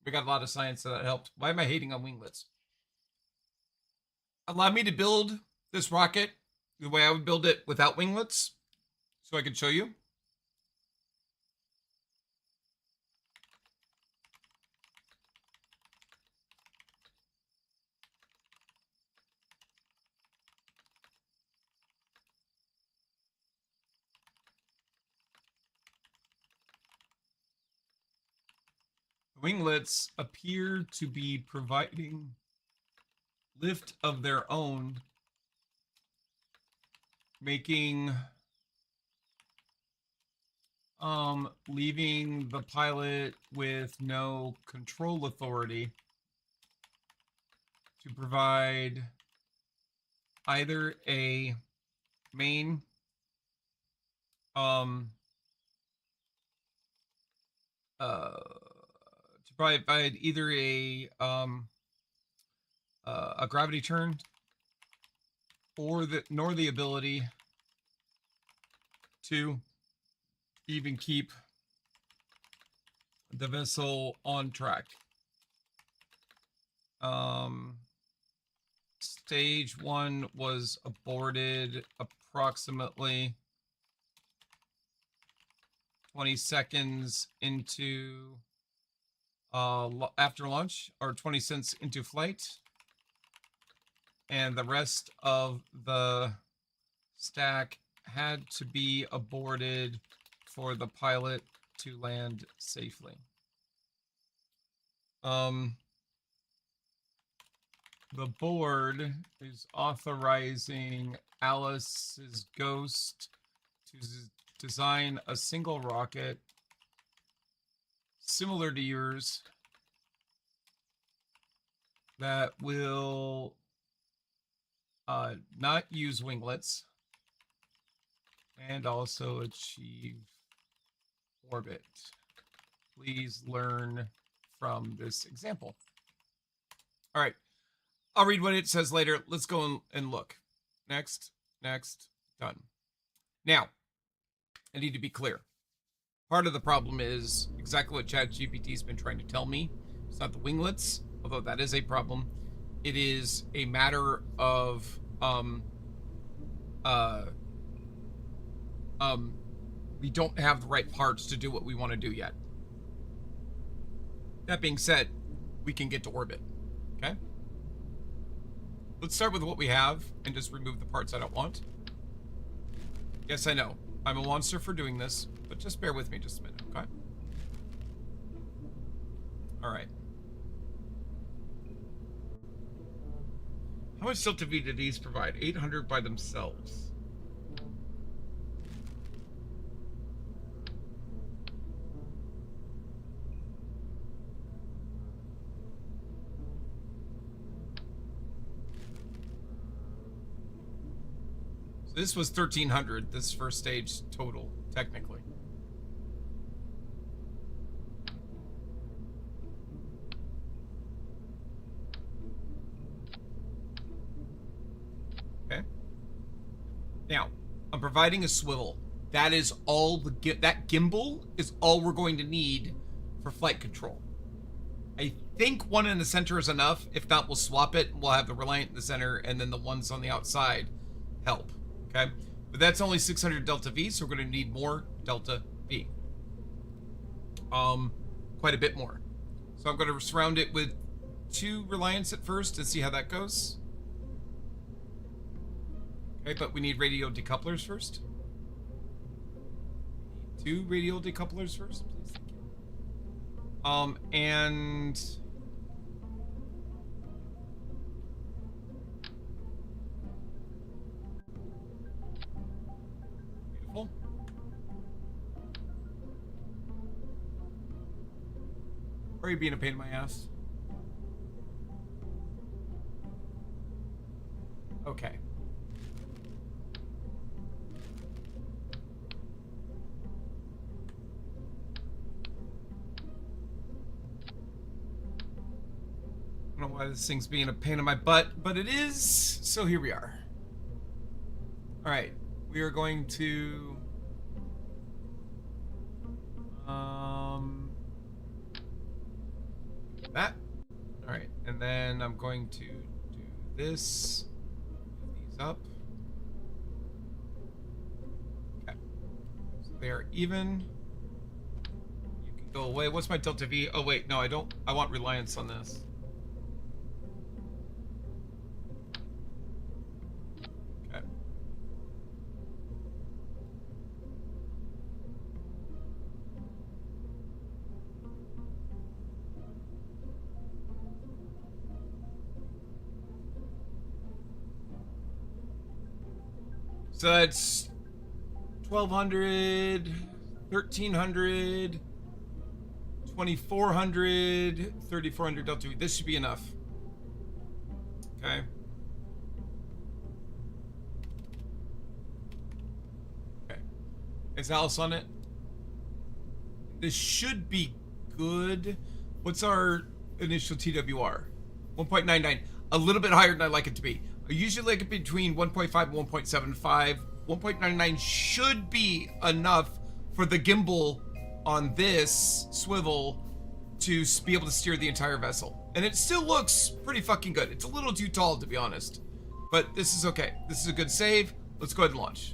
We got a lot of science, so that helped. Why am I hating on winglets? Allow me to build this rocket the way I would build it without winglets, so I can show you. Winglets appear to be providing lift of their own, making leaving the pilot with no control authority to provide either a main to provide either a gravity turn or nor the ability to even keep the vessel on track. Stage 1 was aborted approximately 20 seconds into after launch, or 20 cents into flight, and the rest of the stack had to be aborted for the pilot to land safely. The board is authorizing Alice's ghost to design a single rocket similar to yours that will not use winglets and also achieve orbit. Please learn from this example. All right. I'll read what it says later. Let's go and look. Next, done. Now, I need to be clear. Part of the problem is exactly what ChatGPT has been trying to tell me. It's not the winglets, although that is a problem. It is a matter of we don't have the right parts to do what we want to do yet. That being said, we can get to orbit. Okay? Let's start with what we have and just remove the parts I don't want. Yes, I know. I'm a monster for doing this, but just bear with me just a minute, okay? All right. How much delta V do these provide? 800 by themselves. This was 1,300, this first stage total, technically. Okay. Now, I'm providing a swivel. That is all that gimbal is all we're going to need for flight control. I think one in the center is enough. If not, we'll swap it. We'll have the Reliant in the center, and then the ones on the outside help. Okay, but that's only 600 delta V, so we're going to need more delta V. Quite a bit more. So I'm going to surround it with 2 Reliants at first and see how that goes. Okay, but we need radial decouplers first. 2 radial decouplers first, please. Thank you. And beautiful. Or are you being a pain in my ass? Okay. I don't know why this thing's being a pain in my butt, but it is, so here we are. All right, we are going to that. All right, and then I'm going to do this, move these up. Okay, so they are even. You can go away. What's my delta V? Oh wait, no, I don't. I want reliance on this. So that's 1,200, 1,300, 2,400, 3,400 delta V. This should be enough. Okay. Okay. Is Alice on it? This should be good. What's our initial TWR? 1.99. A little bit higher than I like it to be. I usually like it between 1.5 and 1.75. 1.99 should be enough for the gimbal on this swivel to be able to steer the entire vessel. And it still looks pretty fucking good. It's a little too tall, to be honest. But this is okay. This is a good save. Let's go ahead and launch.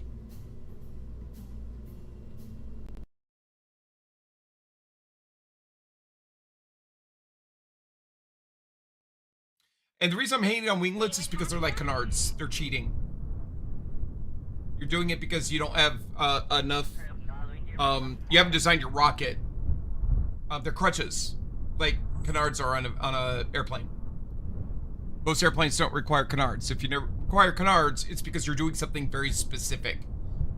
And the reason I'm hating on winglets is because they're like canards. They're cheating. You're doing it because you don't have enough. You haven't designed your rocket. They're crutches, like canards are on a airplane. Most airplanes don't require canards. If you never require canards, it's because you're doing something very specific.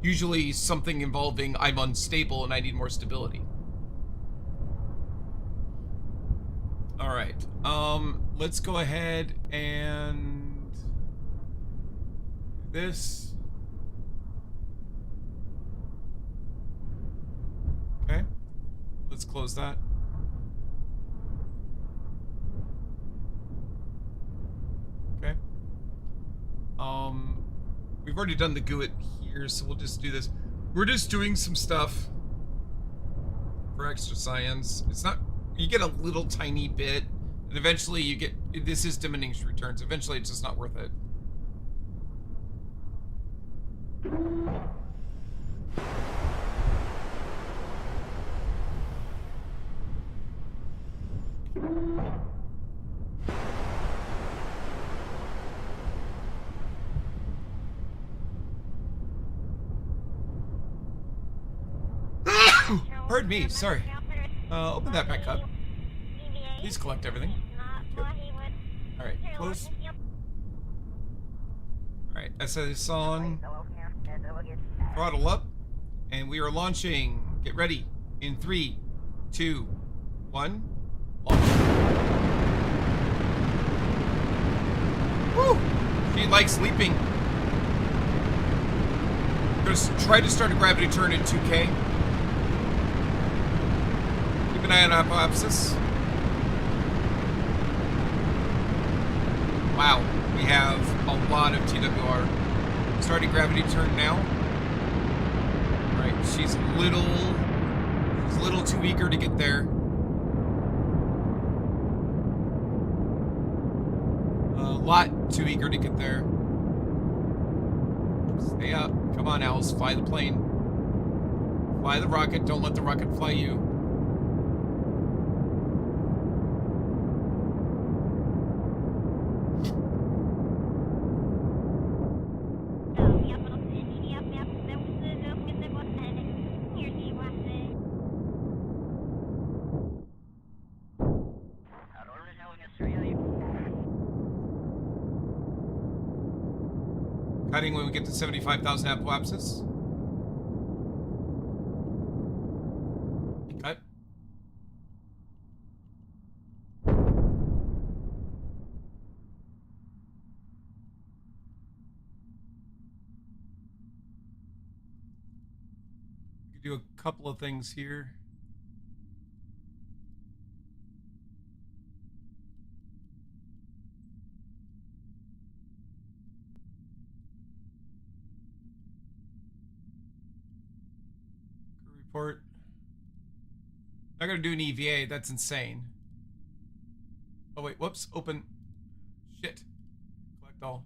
Usually something involving I'm unstable and I need more stability. All right. Let's go ahead and do this. Okay. Let's close that. Okay. We've already done the GUID here, so we'll just do this. We're just doing some stuff for extra science. It's not, you get a little tiny bit, and eventually you get, this is diminished returns. Eventually it's just not worth it. Pardon me, sorry. Open that back up. Please collect everything. Alright, close. Alright, SS on. Throttle up. And we are launching. Get ready. In 3, 2, 1. Launch. Woo! She likes sleeping. Just try to start a gravity turn in 2K. Keep an eye on apoapsis. Wow, we have a lot of TWR. Starting gravity turn now. Right, she's a little too eager to get there. A lot too eager to get there. Stay up. Come on, Alice. Fly the plane. Fly the rocket. Don't let the rocket fly you. Cutting when we get to 75,000 apoapsis. Cut. We can do a couple of things here. Report. Not gonna do an EVA, that's insane. Oh wait, whoops, open. Shit. Collect all.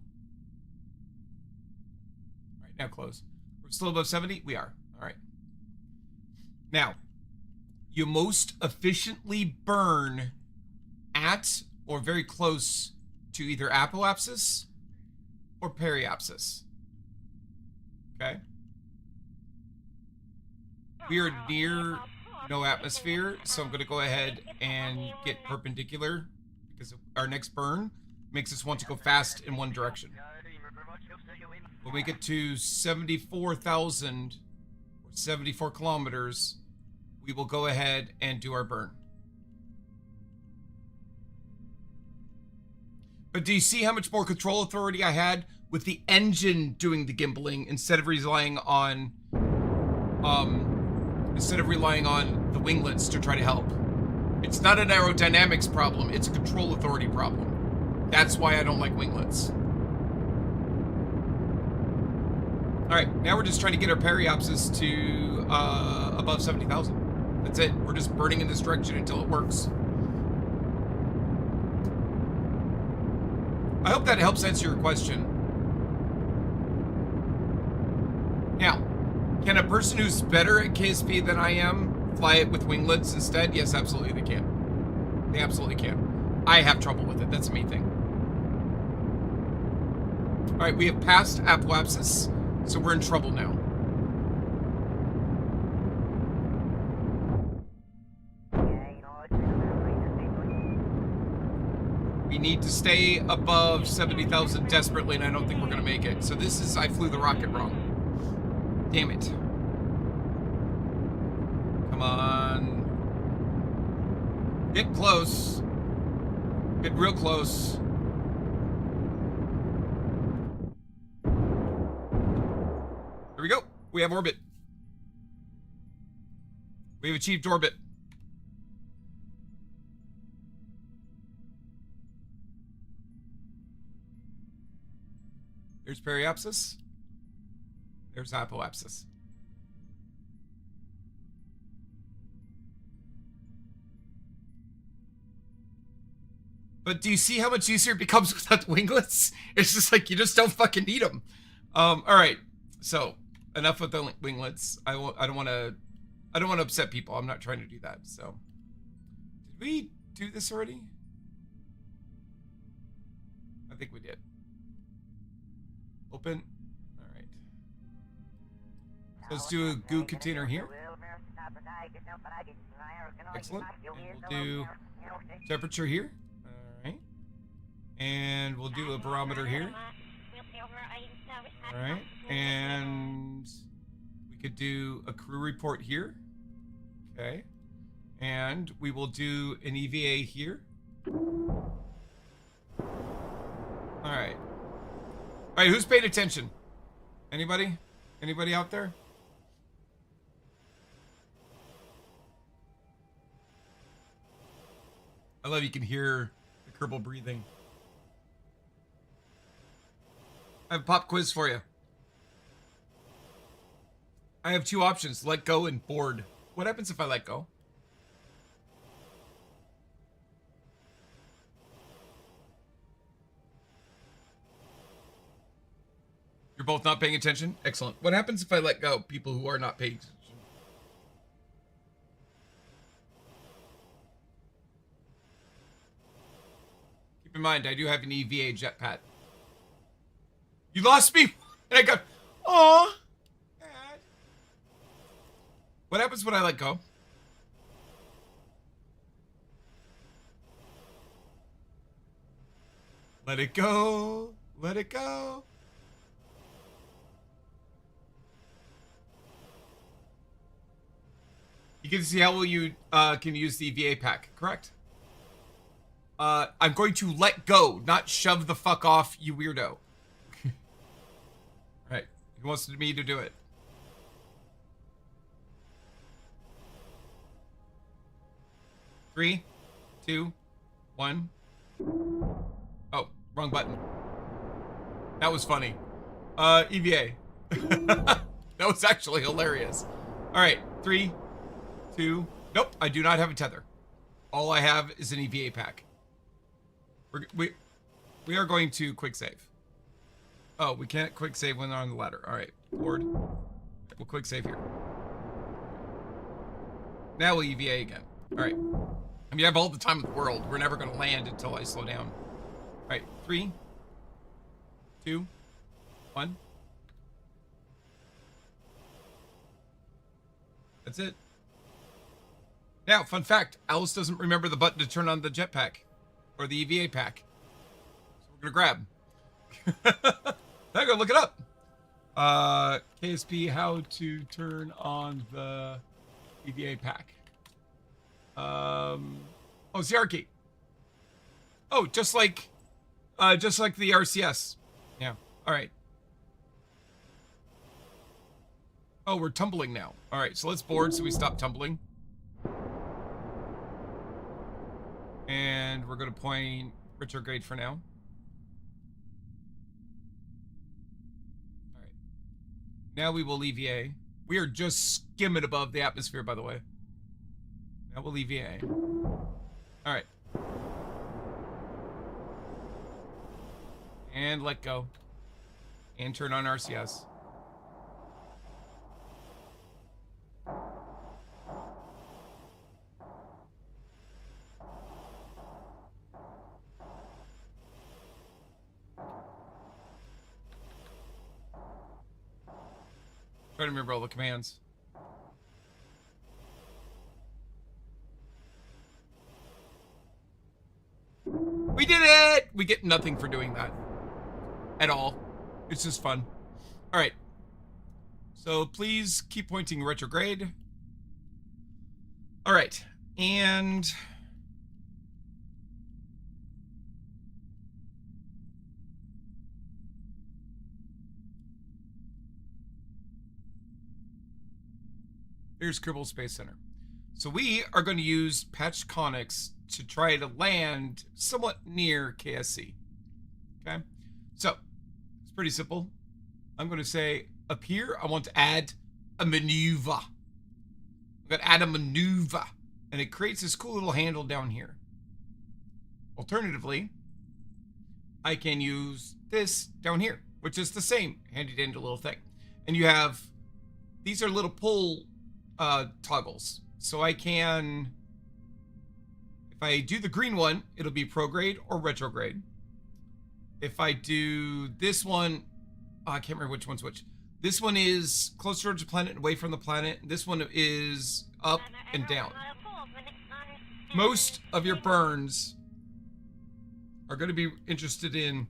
Alright, now close. We're still above 70? We are. Alright. Now, you most efficiently burn at or very close to either apoapsis or periapsis. Okay? We are near no atmosphere, so I'm going to go ahead and get perpendicular because our next burn makes us want to go fast in one direction. When we get to 74,000 or 74 kilometers, we will go ahead and do our burn. But do you see how much more control authority I had with the engine doing the gimbaling instead of relying on the winglets to try to help? It's not an aerodynamics problem, it's a control authority problem. That's why I don't like winglets. Alright, now we're just trying to get our periapsis to above 70,000. That's it. We're just burning in this direction until it works. I hope that helps answer your question. Now, can a person who's better at KSP than I am fly it with winglets instead? Yes, absolutely they can. They absolutely can. I have trouble with it. That's a me thing. All right, we have passed apoapsis. So we're in trouble now. We need to stay above 70,000 desperately, and I don't think we're going to make it. So this is, I flew the rocket wrong. Damn it. Come on. Get close. Get real close. Here we go. We have orbit. We've achieved orbit. There's periapsis. There's apoapsis. But do you see how much easier it becomes without the winglets? It's just like you just don't fucking need them. All right. So enough with the winglets. I don't want to upset people. I'm not trying to do that. So did we do this already? I think we did. Open. All right. So let's do a goo container here. Excellent. And we'll do temperature here. All right. And we'll do a barometer here. All right. And we could do a crew report here. Okay. And we will do an EVA here. All right. All right, who's paying attention? Anybody? Anybody out there? I love you can hear the Kerbal breathing. I have a pop quiz for you. I have two options, let go and board. What happens if I let go? You're both not paying attention? Excellent. What happens if I let go, people who are not paying attention? Keep in mind, I do have an EVA jetpack. You lost me! And I go, aw, Dad. What happens when I let go? Let it go. Let it go. You can see how well you can use the VA pack, correct? I'm going to let go, not shove the fuck off, you weirdo. Right, he wants me to do it. Three, two, one. Oh, wrong button. That was funny. EVA. That was actually hilarious. All right, 3, 2. Nope, I do not have a tether. All I have is an EVA pack. We are going to quick save. Oh, we can't quick save when they're on the ladder. All right, board. We'll quick save here. Now we'll EVA again. All right. I mean, I have all the time in the world. We're never going to land until I slow down. All right, 3, 2, 1. That's it. Now, fun fact, Alice doesn't remember the button to turn on the jetpack or the EVA pack. So we're gonna grab. I'm gonna look it up. KSP, how to turn on the EVA pack. Oh, CR key. Oh, just like the RCS. Yeah. All right. Oh, we're tumbling now. All right, so let's board so we stop tumbling. And we're going to point retrograde for now. All right. Now we will EVA. We are just skimming above the atmosphere, by the way. Now we'll EVA. All right. And let go. And turn on RCS. Trying to remember all the commands. We did it! We get nothing for doing that. At all. It's just fun. Alright. So please keep pointing retrograde. Alright. And... here's Kerbal Space Center. So we are going to use patched conics to try to land somewhat near KSC. Okay? So, it's pretty simple. I'm going to say, up here, I want to add a maneuver. I'm going to add a maneuver. And it creates this cool little handle down here. Alternatively, I can use this down here, which is the same handy-dandy little thing. And you have, these are little pull toggles. So I can, if I do the green one, it'll be prograde or retrograde. If I do this one, oh, I can't remember which one's which. This one is closer to the planet, away from the planet. This one is up and down. Most of your burns are going to be interested in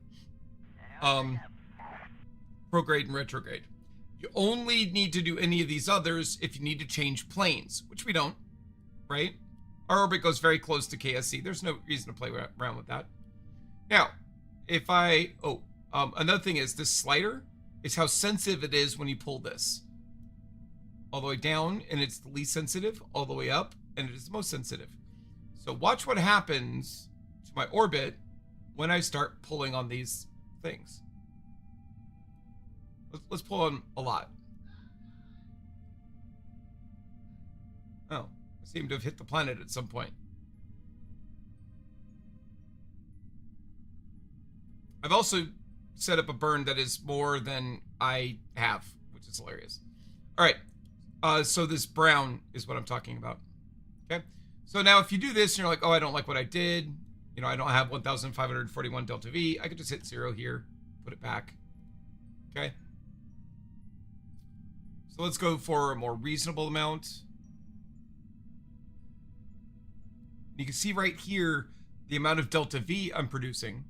prograde and retrograde. You only need to do any of these others if you need to change planes, which we don't, right? Our orbit goes very close to KSC. There's no reason to play around with that. Now, if I, another thing is this slider is how sensitive it is when you pull this. All the way down, and it's the least sensitive, all the way up, and it is the most sensitive. So watch what happens to my orbit when I start pulling on these things. Let's pull on a lot. Oh, I seem to have hit the planet at some point. I've also set up a burn that is more than I have, which is hilarious. All right, so this brown is what I'm talking about. Okay, so now if you do this and you're like, oh, I don't like what I did. You know, I don't have 1,541 delta V. I could just hit 0 here, put it back. Okay. So let's go for a more reasonable amount. You can see right here the amount of delta V I'm producing.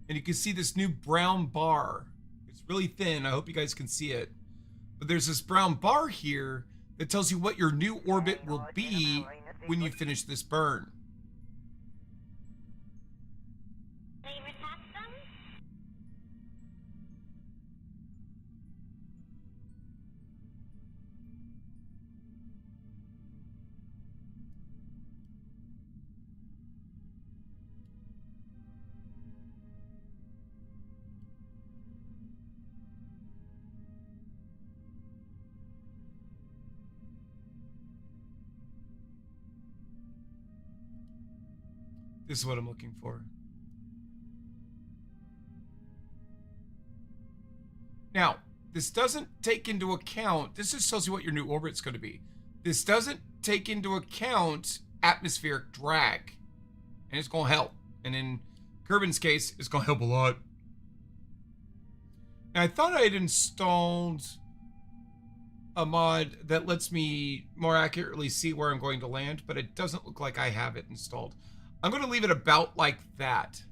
And you can see this new brown bar. It's really thin. I hope you guys can see it. But there's this brown bar here that tells you what your new orbit will be when you finish this burn. This is what I'm looking for. Now, this doesn't take into account, this just tells you what your new orbit's going to be. This doesn't take into account atmospheric drag. And it's going to help. And in Kerbin's case, it's going to help a lot. Now, I thought I had installed a mod that lets me more accurately see where I'm going to land, but it doesn't look like I have it installed. I'm going to leave it about like that.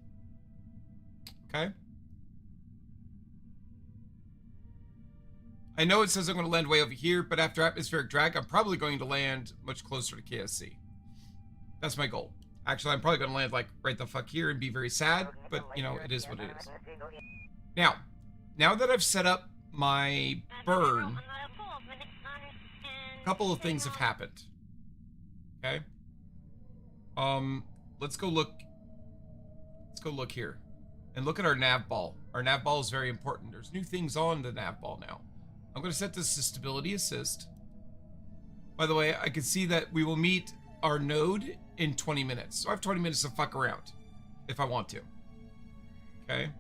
Okay? I know it says I'm going to land way over here, but after atmospheric drag, I'm probably going to land much closer to KSC. That's my goal. Actually, I'm probably going to land like right the fuck here and be very sad, but you know, it is what it is. Now that I've set up my burn, a couple of things have happened. Okay? Let's go look here and look at our nav ball. Our nav ball is very important. There's new things on the nav ball now. I'm going to set this to stability assist. By the way, I can see that we will meet our node in 20 minutes. So I have 20 minutes to fuck around if I want to. Okay.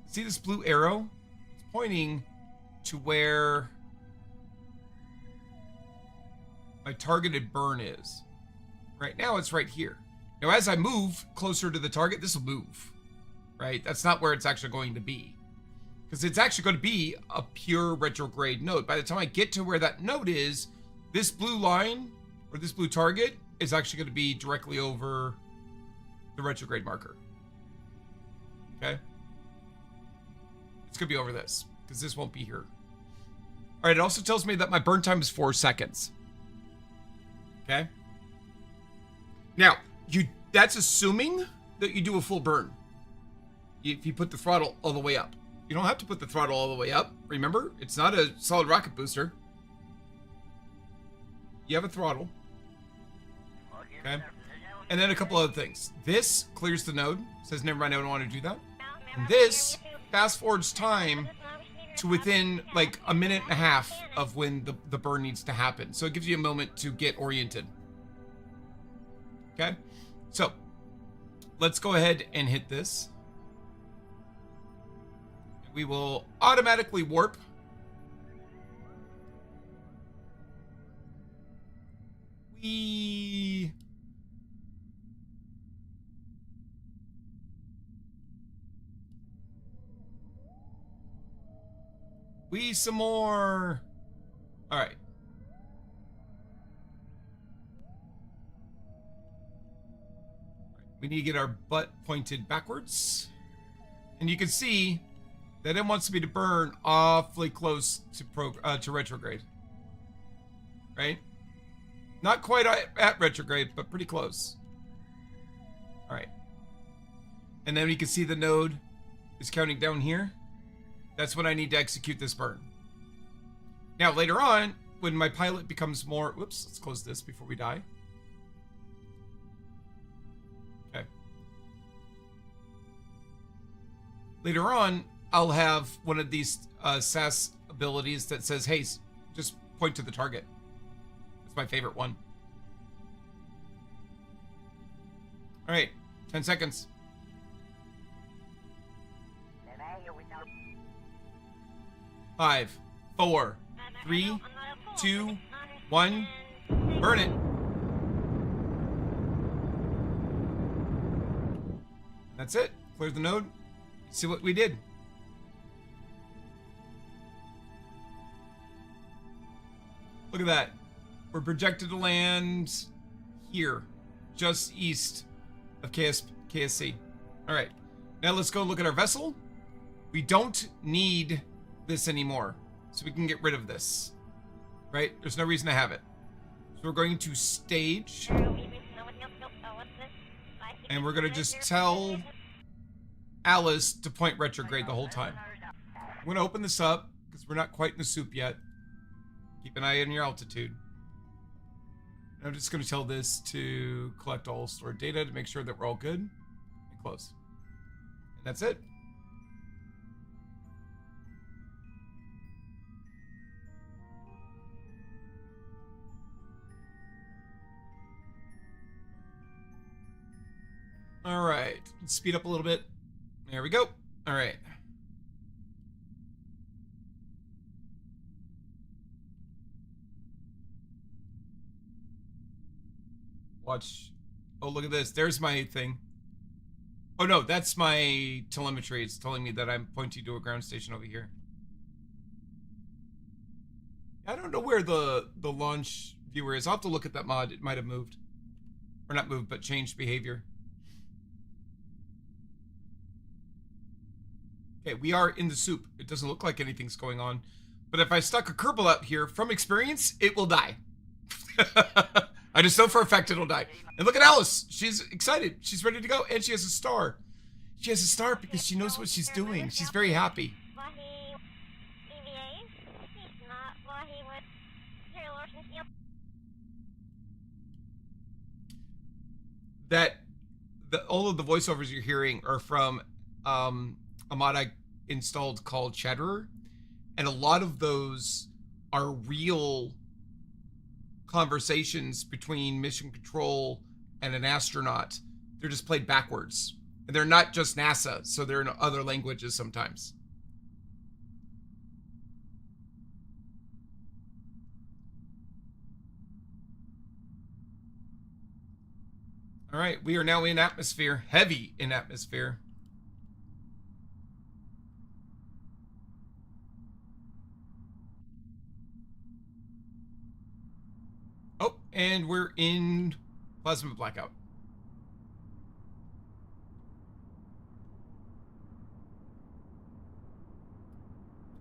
See this blue arrow? It's pointing to where my targeted burn is. Right now it's right here. Now, as I move closer to the target, this will move, right? That's not where it's actually going to be. Because it's actually going to be a pure retrograde node. By the time I get to where that node is, this blue line, or this blue target, is actually going to be directly over the retrograde marker. Okay? It's going to be over this, because this won't be here. All right, it also tells me that my burn time is 4 seconds. Okay? Now, that's assuming that you do a full burn. If you put the throttle all the way up. You don't have to put the throttle all the way up. Remember, it's not a solid rocket booster. You have a throttle. Okay? And then a couple other things. This clears the node. Says, never mind, I don't want to do that. And this fast forwards time to within like a minute and a half of when the burn needs to happen. So it gives you a moment to get oriented. Okay? So, let's go ahead and hit this. We will automatically warp. We some more. All right. We need to get our butt pointed backwards. And you can see that it wants me to burn awfully close to retrograde. Right? Not quite at retrograde, but pretty close. All right. And then you can see the node is counting down here. That's when I need to execute this burn. Now, later on, when my pilot becomes more... Whoops, let's close this before we die. Okay. Later on, I'll have one of these SAS abilities that says, hey, just point to the target. That's my favorite one. All right, 10 seconds. Five, 4, 3, 2, 1. Burn it. That's it. Clear the node. See what we did. Look at that. We're projected to land here, just east of KSC. All right. Now let's go look at our vessel. We don't need this anymore, so we can get rid of this. Right? There's no reason to have it. So we're going to stage. And we're going to just tell Alice to point retrograde the whole time. I'm going to open this up because we're not quite in the soup yet. Keep an eye on your altitude. I'm just going to tell this to collect all stored data to make sure that we're all good. And close. And that's it. All right. Let's speed up a little bit. There we go. All right. Watch. Oh, look at this. There's my thing. Oh, no, that's my telemetry. It's telling me that I'm pointing to a ground station over here. I don't know where the launch viewer is. I'll have to look at that mod. It might have moved. Or not moved, but changed behavior. Okay, we are in the soup. It doesn't look like anything's going on. But if I stuck a Kerbal out here, from experience, it will die. I just know for a fact it'll die. And look at Alice. She's excited. She's ready to go. And she has a star. She has a star because she knows what she's doing. She's very happy. All of the voiceovers you're hearing are from a mod I installed called Chatterer. And a lot of those are real conversations between mission control and an astronaut. They're just played backwards. And they're not just NASA, so they're in other languages sometimes. All right, we are now in atmosphere, heavy in atmosphere. And we're in plasma blackout.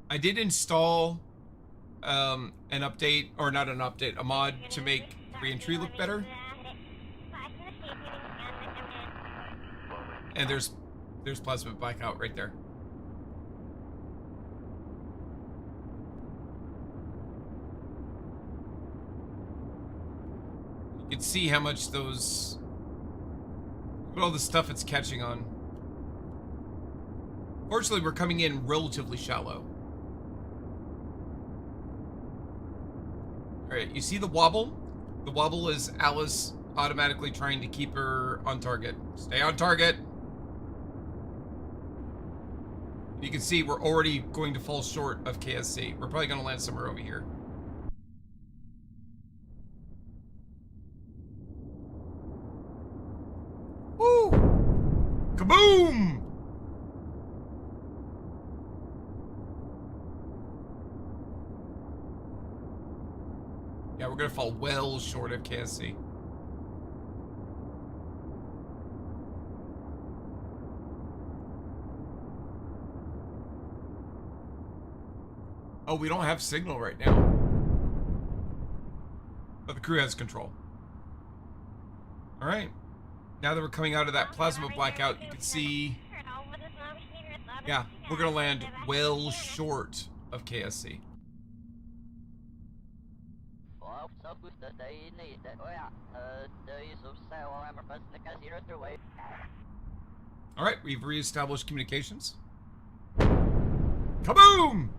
I did install an update, or not an update, a mod to make re-entry look better. And there's plasma blackout right there. You can see how much those, look at all the stuff it's catching on. Fortunately, we're coming in relatively shallow. All right, you see the wobble? The wobble is Alice automatically trying to keep her on target. Stay on target. You can see we're already going to fall short of KSC. We're probably going to land somewhere over here. Woo! Kaboom! Yeah, we're going to fall well short of KSC. Oh, we don't have signal right now. But the crew has control. All right. Now that we're coming out of that plasma blackout, you can see... Yeah, we're going to land well short of KSC. All right, we've reestablished communications. Kaboom!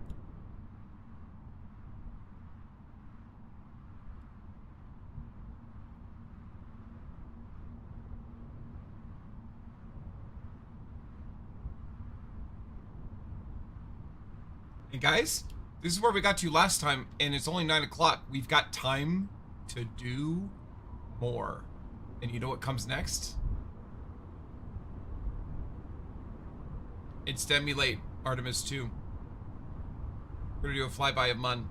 And guys, this is where we got to last time, and it's only 9 o'clock. We've got time to do more. And you know what comes next? It's to emulate Artemis 2. We're gonna do a flyby of Mun.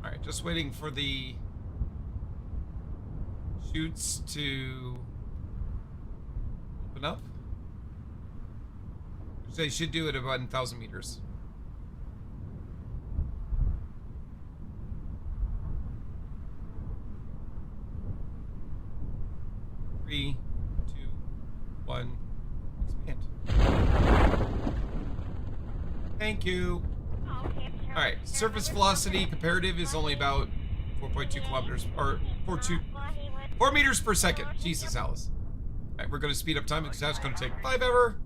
Alright, just waiting for the chutes to open up. They should do it about 1,000 meters. Three, 2, 1, expand. Thank you. Alright, surface velocity comparative is only about 4.2 kilometers, or 4 meters per second. Jesus, Alice. Alright, we're going to speed up time because that's going to take 5 ever.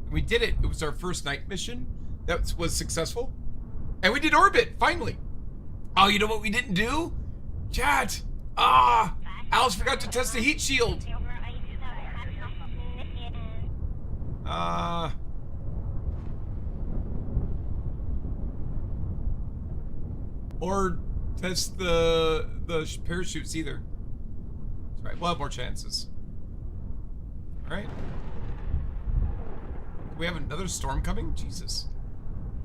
We did it. It was our first night mission. That was successful. And we did orbit, finally. Oh, you know what we didn't do? Chat. Alice forgot to test the heat shield. Or test the parachutes either. That's right, we'll have more chances. All right. We have another storm coming? Jesus.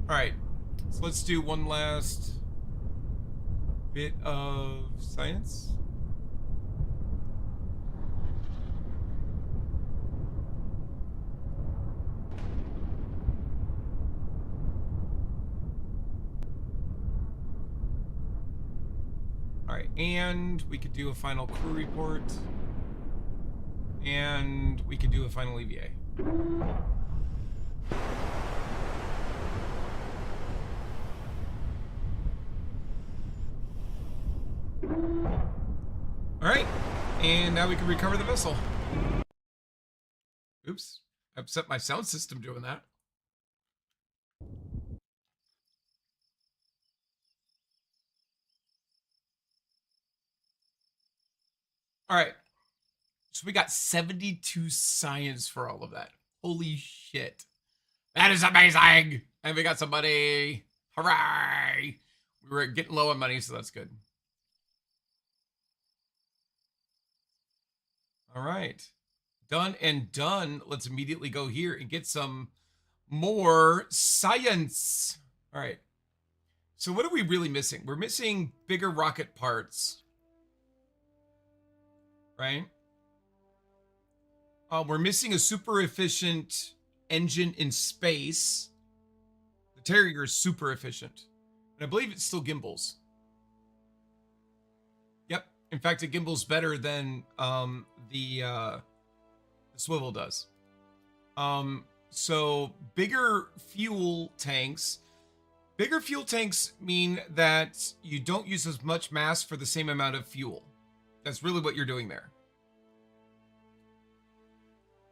Alright, so let's do one last bit of science. Alright, and we could do a final crew report. And we could do a final EVA. Alright, and now we can recover the vessel. Oops, I upset my sound system doing that. All right. So we got 72 science for all of that. Holy shit. That is amazing. And we got some money. Hooray. We were getting low on money, so that's good. All right. Done and done. Let's immediately go here and get some more science. All right. So what are we really missing? We're missing bigger rocket parts. Right? We're missing a super efficient engine in space. The Terrier is super efficient. And I believe it still gimbals. Yep. In fact, it gimbals better than the swivel does. So bigger fuel tanks. Bigger fuel tanks mean that you don't use as much mass for the same amount of fuel. That's really what you're doing there.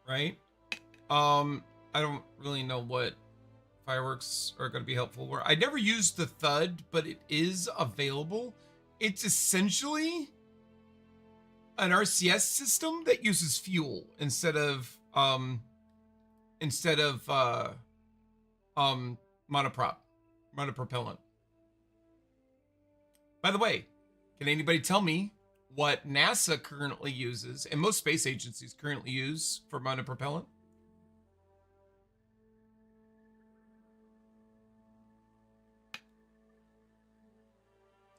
Right? I don't really know what fireworks are going to be helpful for. I never used the thud, but it is available. It's essentially an RCS system that uses fuel instead of monopropellant. By the way, can anybody tell me what NASA currently uses and most space agencies currently use for monopropellant?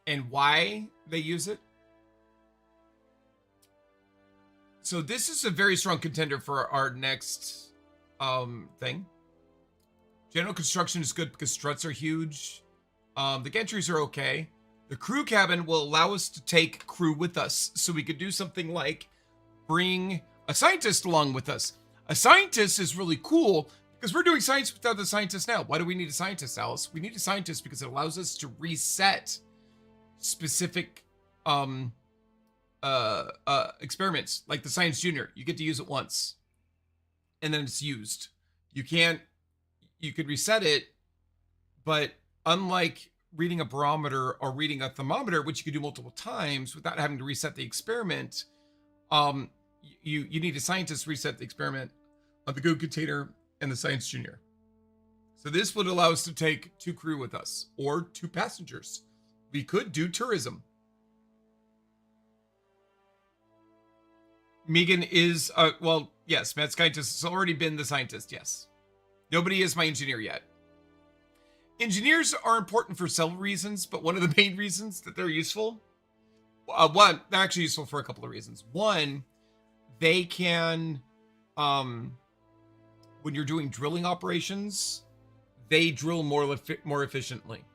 And why they use it? So this is a very strong contender for our next thing. General construction is good because struts are huge. The gantries are okay. The crew cabin will allow us to take crew with us. So we could do something like bring a scientist along with us. A scientist is really cool because we're doing science without the scientist now. Why do we need a scientist, Alice? We need a scientist because it allows us to reset specific experiments, like the Science Junior. You get to use it once and then it's used. You could reset it, but unlike reading a barometer or reading a thermometer, which you could do multiple times without having to reset the experiment, you need a scientist to reset the experiment on the Go container and the Science Junior. So this would allow us to take 2 crew with us or 2 passengers. We could do tourism. Megan is, well, yes, Matt Scientist has already been the scientist, yes. Nobody is my engineer yet. Engineers are important for several reasons, but one of the main reasons that they're useful, they're actually useful for a couple of reasons. One, they can, when you're doing drilling operations, they drill more efficiently.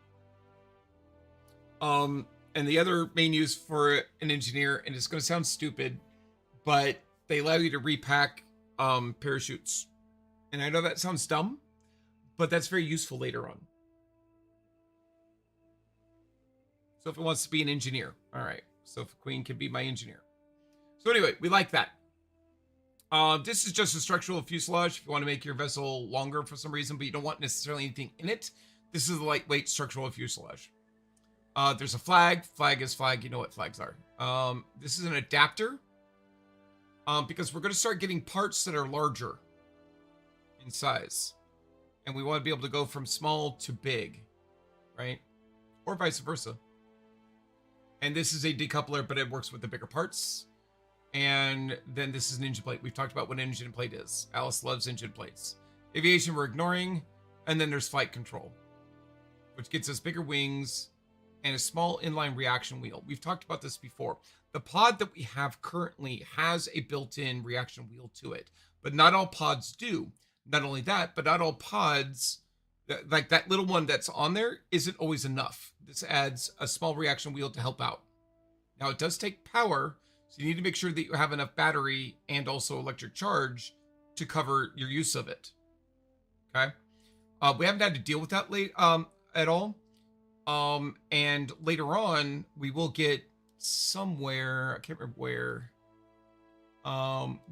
And the other main use for an engineer, and it's going to sound stupid, but they allow you to repack parachutes. And I know that sounds dumb, but that's very useful later on. So if it wants to be an engineer, all right. So if Queen can be my engineer. So anyway, we like that. This is just a structural fuselage. If you want to make your vessel longer for some reason, but you don't want necessarily anything in it, this is a lightweight structural fuselage. There's a flag. Flag is flag. You know what flags are. This is an adapter. Because we're going to start getting parts that are larger in size. And we want to be able to go from small to big, right? Or vice versa. And this is a decoupler, but it works with the bigger parts. And then this is an engine plate. We've talked about what an engine plate is. Alice loves engine plates. Aviation we're ignoring. And then there's flight control, which gets us bigger wings and a small inline reaction wheel. We've talked about this before. The pod that we have currently has a built-in reaction wheel to it, but not all pods do. Not only that, but not all pods, like that little one that's on there, isn't always enough. This adds a small reaction wheel to help out. Now, it does take power, so you need to make sure that you have enough battery and also electric charge to cover your use of it. Okay? We haven't had to deal with that at all. And later on, we will get somewhere, I can't remember where,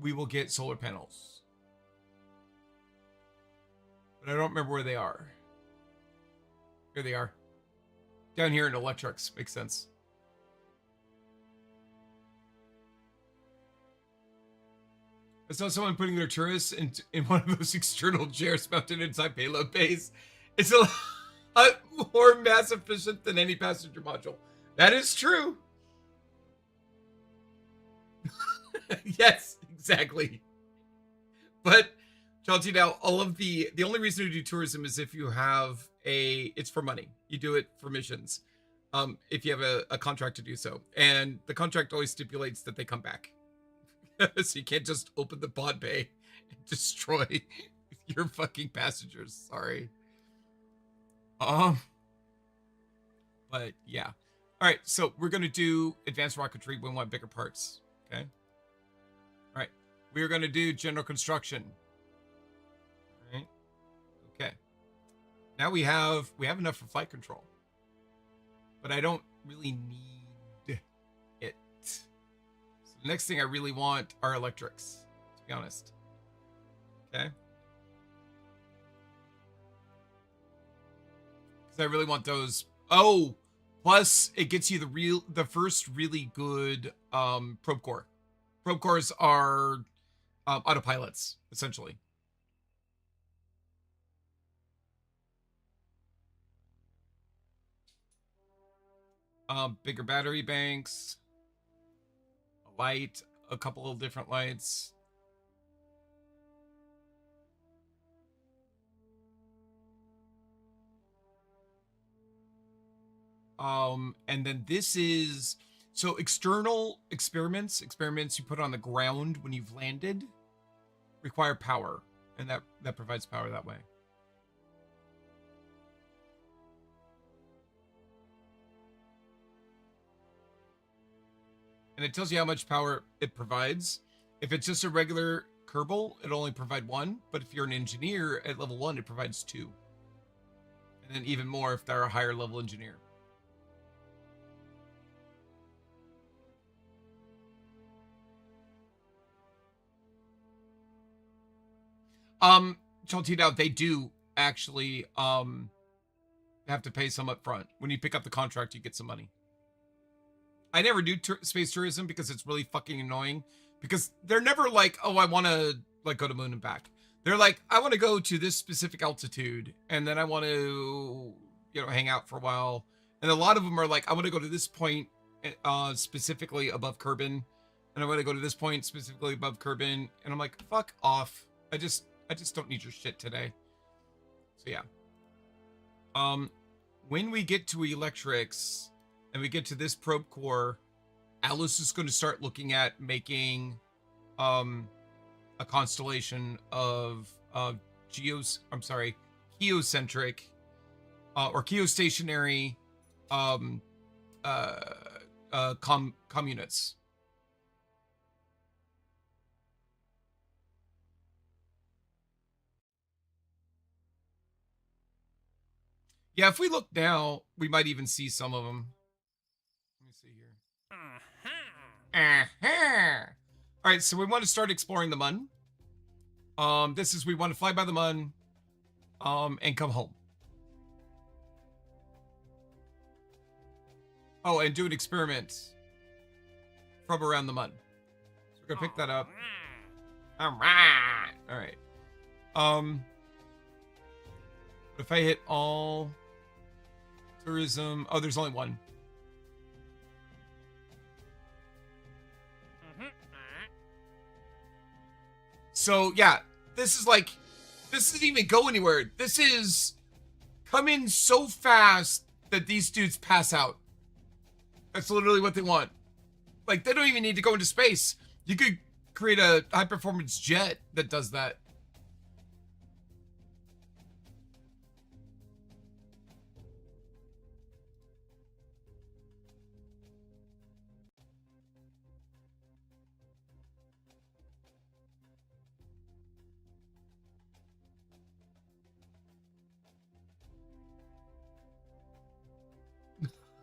we will get solar panels. But I don't remember where they are. Here they are. Down here in electrics. Makes sense. I saw someone putting their tourists in one of those external chairs mounted inside payload bays. It's a lot more mass efficient than any passenger module. That is true. Yes, exactly. But Chelsea, now all of the only reason to do tourism is if you have it's for money. You do it for missions. If you have a contract to do so, and the contract always stipulates that they come back. So you can't just open the pod bay and destroy your fucking passengers. Sorry. But yeah. All right, so we're gonna do advanced rocketry. We want bigger parts. Okay. All right, we are gonna do general construction. All right. Okay. Now we have enough for flight control, but I don't really need it. So the next thing I really want are electrics, to be honest. Okay. Because I really want those. Oh, plus it gets you the first really good probe core. Probe cores are autopilots, essentially. Bigger battery banks, a light, a couple of different lights. And then this is, so external experiments you put on the ground when you've landed require power, and that provides power that way. And it tells you how much power it provides. If it's just a regular Kerbal, it'll only provide 1, but if you're an engineer at level 1, it provides 2. And then even more if they're a higher level engineer. Chaltino, they do actually have to pay some up front. When you pick up the contract, you get some money. I never do space tourism because it's really fucking annoying. Because they're never like, oh, I want to like go to moon and back. They're like, I want to go to this specific altitude, and then I want to, hang out for a while. And a lot of them are like, I want to go to this point specifically above Kerbin, and I want to go to this point specifically above Kerbin, and I'm like, fuck off. I just don't need your shit today. So yeah. When we get to electrics and we get to this probe core, Alice is going to start looking at making a constellation of geocentric or geostationary communists. Yeah, if we look now, we might even see some of them. Let me see here. All right, so we want to start exploring the Mun. We want to fly by the Mun, and come home. Oh, and do an experiment from around the Mun. So we're gonna pick that up. All right. If I hit all tourism, oh, there's only one. So yeah, this doesn't even go anywhere. This is come in so fast that these dudes pass out. That's literally what they want. Like, they don't even need to go into space. You could create a high performance jet that does that.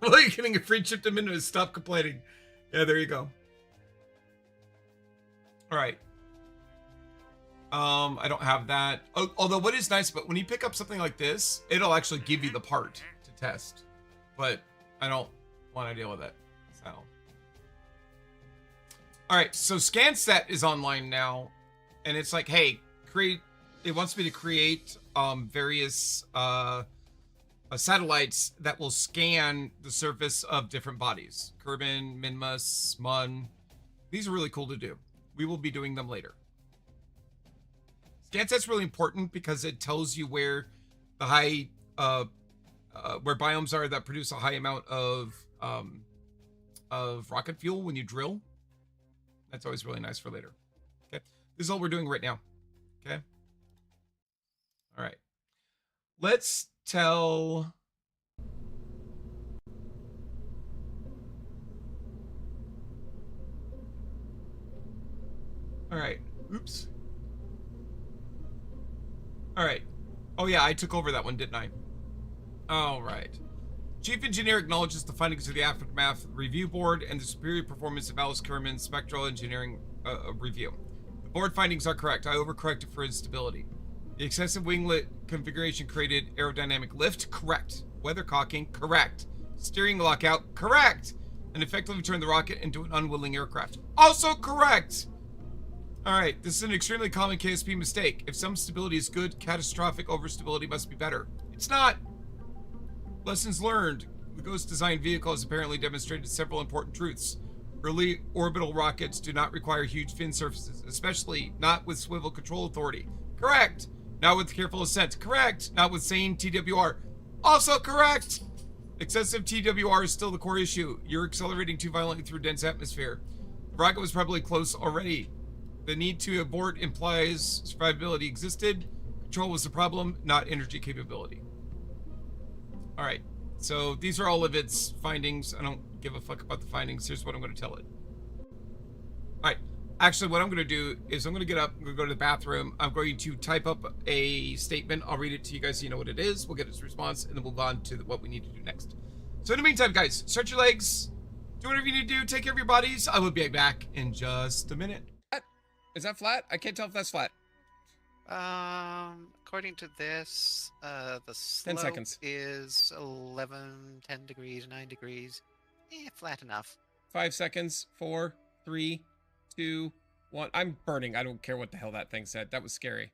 Well, you're getting a free chip to minutes. Stop complaining. Yeah, there you go. All right. I don't have that. Although what is nice, but when you pick up something like this, it'll actually give you the part to test. But I don't want to deal with it. So. All right, so ScanSet is online now. and it's like, hey, create. It wants me to create various satellites that will scan the surface of different bodies. Kerbin, Minmus, Mun. These are really cool to do. We will be doing them later. ScanSet's really important because it tells you where the high, where biomes are that produce a high amount of rocket fuel when you drill. That's always really nice for later. Okay, this is all we're doing right now. Okay. All right. Let's tell. All right. Oops. All right. Oh yeah, I took over that one, didn't I? All right. Chief Engineer acknowledges the findings of the Aftermath Review Board and the superior performance of Alice Kerman's Spectral Engineering Review. The board findings are correct. I overcorrected for instability. The excessive winglet configuration created aerodynamic lift. Correct. Weathercocking. Correct. Steering lockout. Correct. And effectively turned the rocket into an unwilling aircraft. Also correct. All right. This is an extremely common KSP mistake. If some stability is good, catastrophic overstability must be better. It's not. Lessons learned. The Ghost designed vehicle has apparently demonstrated several important truths. Early orbital rockets do not require huge fin surfaces, especially not with swivel control authority. Correct. Not with careful ascent. Correct. Not with sane TWR. Also correct. Excessive TWR is still the core issue. You're accelerating too violently through dense atmosphere. The rocket was probably close already. The need to abort implies survivability existed. Control was the problem, not energy capability. All right, so these are all of its findings. I don't give a fuck about the findings. Here's what I'm going to tell it. All right, actually, what I'm going to do is I'm going to get up, I'm going to go to the bathroom. I'm going to type up a statement. I'll read it to you guys so you know what it is. We'll get its response, and then move on to what we need to do next. So in the meantime, guys, stretch your legs, do whatever you need to do, take care of your bodies. I will be back in just a minute. Is that flat? I can't tell if that's flat. According to this, the 10 slope seconds. is 11, 10 degrees, 9 degrees. Flat enough. 5 seconds. 4, 3, 2, 1. I'm burning. I don't care what the hell that thing said. That was scary.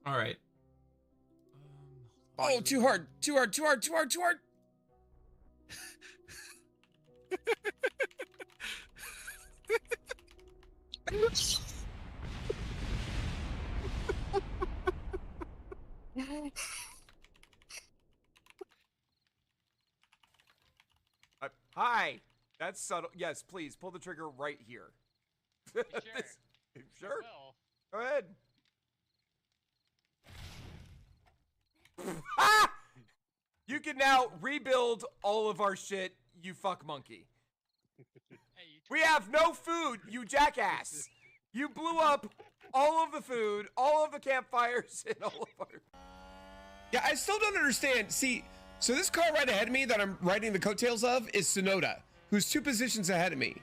All right. Oh, too hard. Too hard. Too hard. Too hard. Too hard. Hi. That's subtle. Yes, please pull the trigger right here. Sure. Sure. Well, Go ahead. You can now rebuild all of our shit, you fuck monkey. hey, you We have no food, you jackass. You blew up all of the food, all of the campfires, and all of our... Yeah, I still don't understand. See, so this car right ahead of me that I'm riding the coattails of is Sonoda, who's 2 positions ahead of me.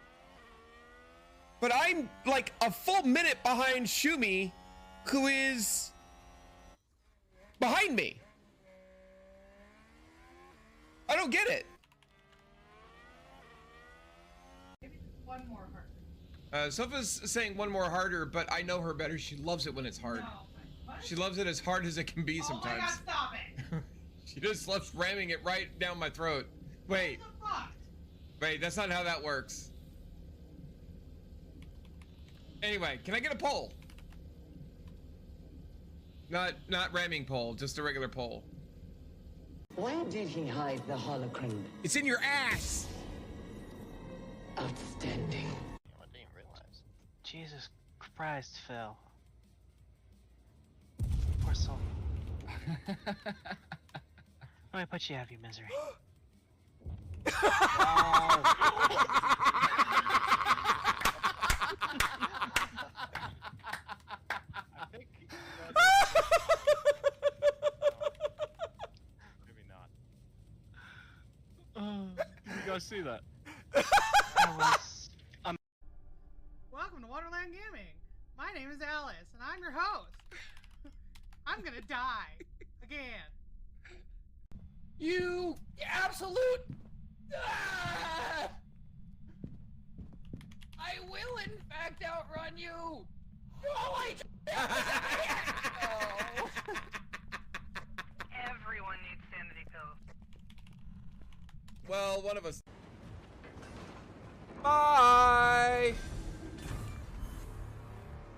But I'm like a full minute behind Shumi, who is behind me. I don't get it. Maybe one more heart. Sofa's saying one more harder, but I know her better. She loves it when it's hard. No. What? She loves it as hard as it can be sometimes. Oh my god, stop it! She just loves ramming it right down my throat. Wait, What the fuck? wait, that's not how that works. Anyway, can I get a poll? Not ramming pole, just a regular pole. Where did he hide the holocron? It's in your ass! Outstanding. I didn't realize. Jesus Christ, Phil. Poor soul. Let me put you out of your misery. I think maybe not. You guys see that? Welcome to Wonderland Gaming. My name is Alice, and I'm your host. I'm gonna die again. You absolute Ah! I will, in fact, outrun you. Oh, wait. Oh. Everyone needs sanity pills. Well, one of us. Bye.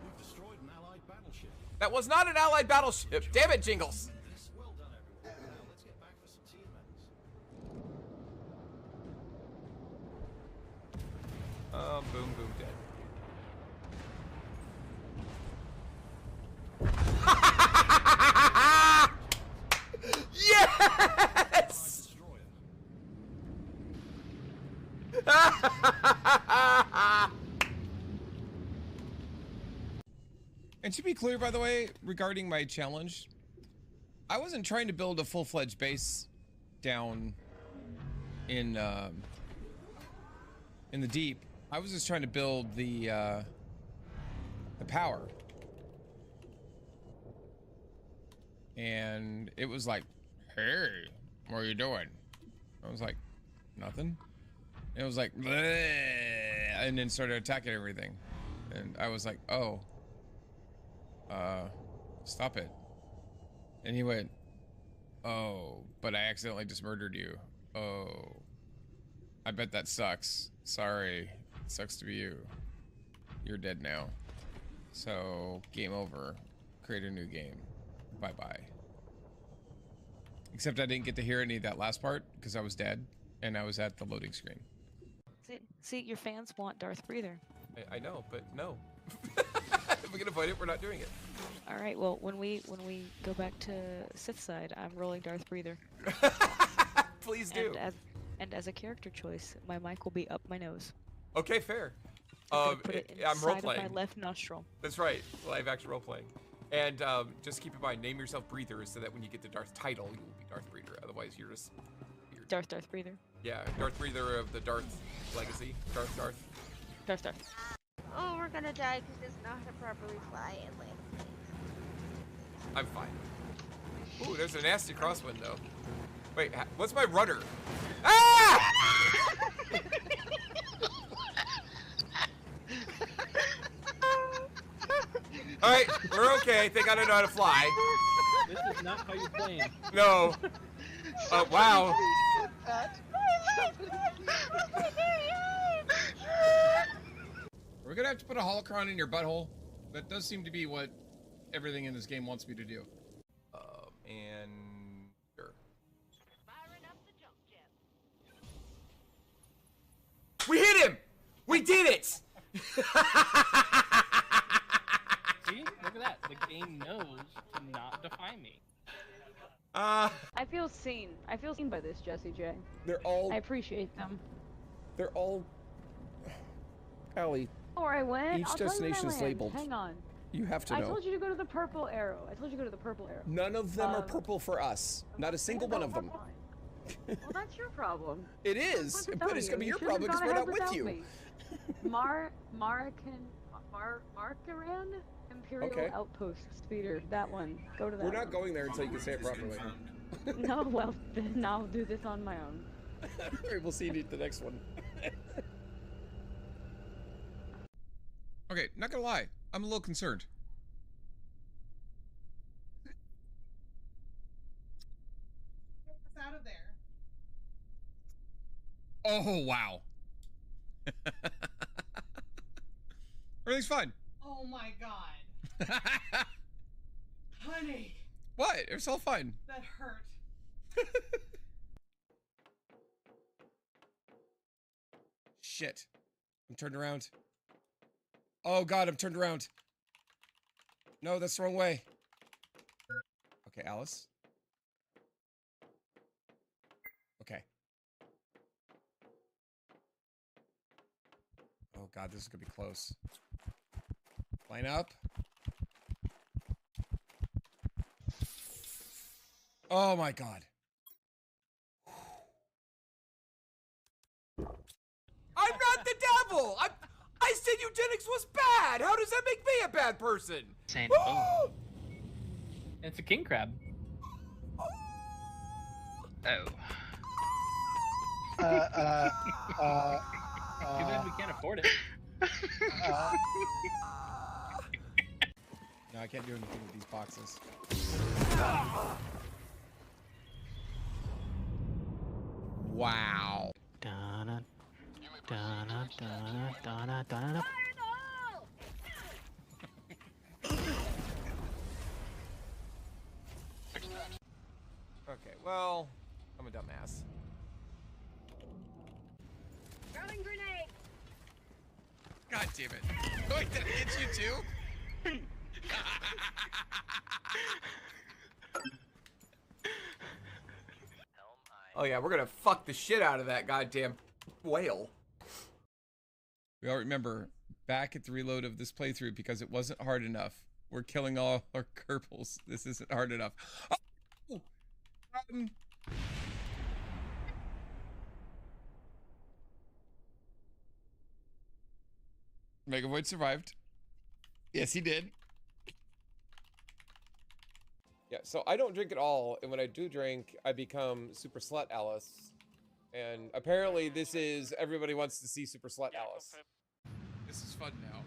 We've destroyed an allied battleship. That was not an allied battleship. Damn it, Jingles. Well done, everyone. Now let's get back for some tea amends. Boom, boom, dead. Yes! And to be clear, by the way, regarding my challenge, I wasn't trying to build a full-fledged base down in the deep. I was just trying to build the power. And it was like, hey, what are you doing? I was like, nothing. And it was like, bleh, and then started attacking everything. And I was like, oh, stop it. And he went, oh, but I accidentally just murdered you. Oh, I bet that sucks. Sorry, it sucks to be you. You're dead now. So, game over. Create a new game. Bye-bye. Except I didn't get to hear any of that last part because I was dead and I was at the loading screen. See, your fans want Darth Breather. I know, but no. If we can avoid it, we're not doing it. All right. Well, when we go back to Sith side, I'm rolling Darth Breather. Please do. And as a character choice, my mic will be up my nose. Okay, fair. Put it I'm role inside playing. of my left nostril. That's right. Live action role playing. And just keep in mind, name yourself Breather so that when you get the Darth title, you will be Darth Breather. Otherwise, you're just weird. Darth Breather. Yeah, Darth Breather of the Darth legacy. Darth. Oh, we're gonna die because it's not to properly fly and land. I'm fine. Ooh, there's a nasty crosswind though. Wait, what's my rudder? Ah! All right, we're okay. I think I don't know how to fly. This is not how you're playing. No. Oh, wow. We're gonna have to put a holocron in your butthole. That does seem to be what everything in this game wants me to do. And sure. We hit him! We did it! See? Look at that. The game knows to not defy me. I feel seen. I feel seen by this, Jesse J. They're all... I appreciate them. They're all... Allie, Where I went. each I'll tell you where I destination is went. labeled. Hang on. You have to I know. told you to go to the purple arrow. None of them are purple for us. Not a single one of them. Well, that's your problem. It is, but it's gonna be your problem because we're not with you. Markaran Imperial Outpost Speeder. That one. Go to that. We're not going there until you can say it properly. No, well, then I'll do this on my own. Alright, we'll see you at the next one. Okay, not gonna lie. I'm a little concerned. Get us out of there. Oh, wow. Everything's fine. Oh my god. Honey. What? It's all fine. That hurt. Shit. I'm turned around. Oh god, I'm turned around. No, that's the wrong way. Okay, Alice. Okay. Oh god, this is gonna be close. Line up. Oh my god. I'm not the devil! I said eugenics was bad! How does that make me a bad person? Same. It's a king crab. Oh. Too bad we can't afford it. No, I can't do anything with these boxes. Wow. Donna, Donna, Donna, Donna, Donna. Okay, well, I'm a dumbass. Throwing grenade. God damn it. Wait, did I get you too? Oh yeah, we're gonna fuck the shit out of that goddamn whale. We all remember back at the reload of this playthrough because it wasn't hard enough. We're killing all our Kerbals. This isn't hard enough. Oh! Megavoid survived. Yes, he did. Yeah, so I don't drink at all, and when I do drink, I become Super Slut Alice. And apparently this is everybody wants to see Super Slut Alice. This is fun now.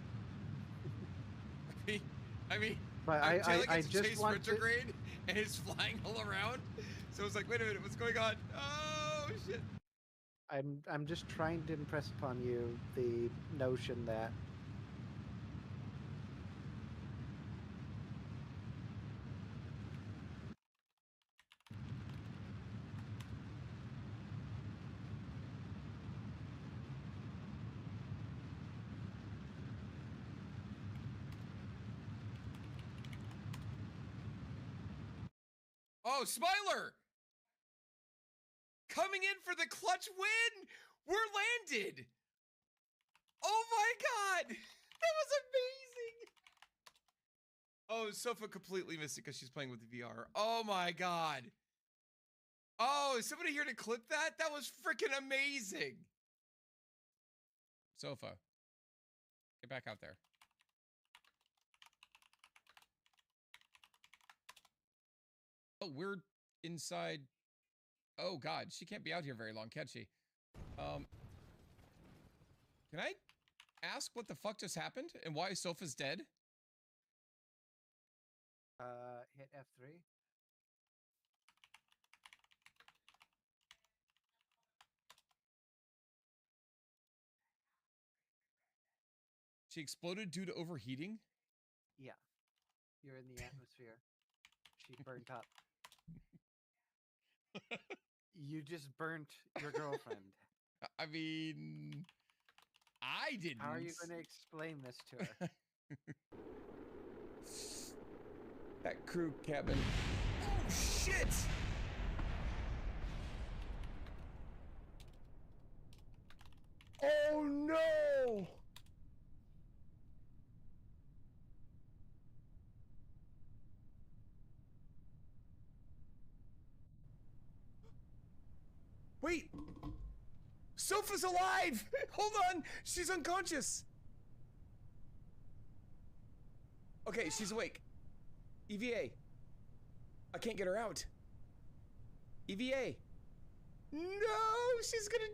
I mean, But I'm telling I it to just chase want to. retrograde, and it's flying all around. So it's like, wait a minute, what's going on? Oh shit! I'm just trying to impress upon you the notion that Oh, Smiler! Coming in for the clutch win! We're landed! Oh my god! That was amazing! Oh, Sofa completely missed it because she's playing with the VR. Oh my god. Oh, is somebody here to clip that? That was freaking amazing! Sofa. Get back out there. Oh, we're inside. Oh god, she can't be out here very long, can she? Can I ask what the fuck just happened and why Sofa's dead? hit F3. She exploded due to overheating? Yeah, you're in the atmosphere. She burnt up. You just burnt your girlfriend. I mean, I didn't. How are you going to explain this to her? That crew cabin. Oh shit! Oh no! Wait! Sofa's alive! Hold on! She's unconscious! Okay, she's awake. EVA. I can't get her out. EVA. No! She's gonna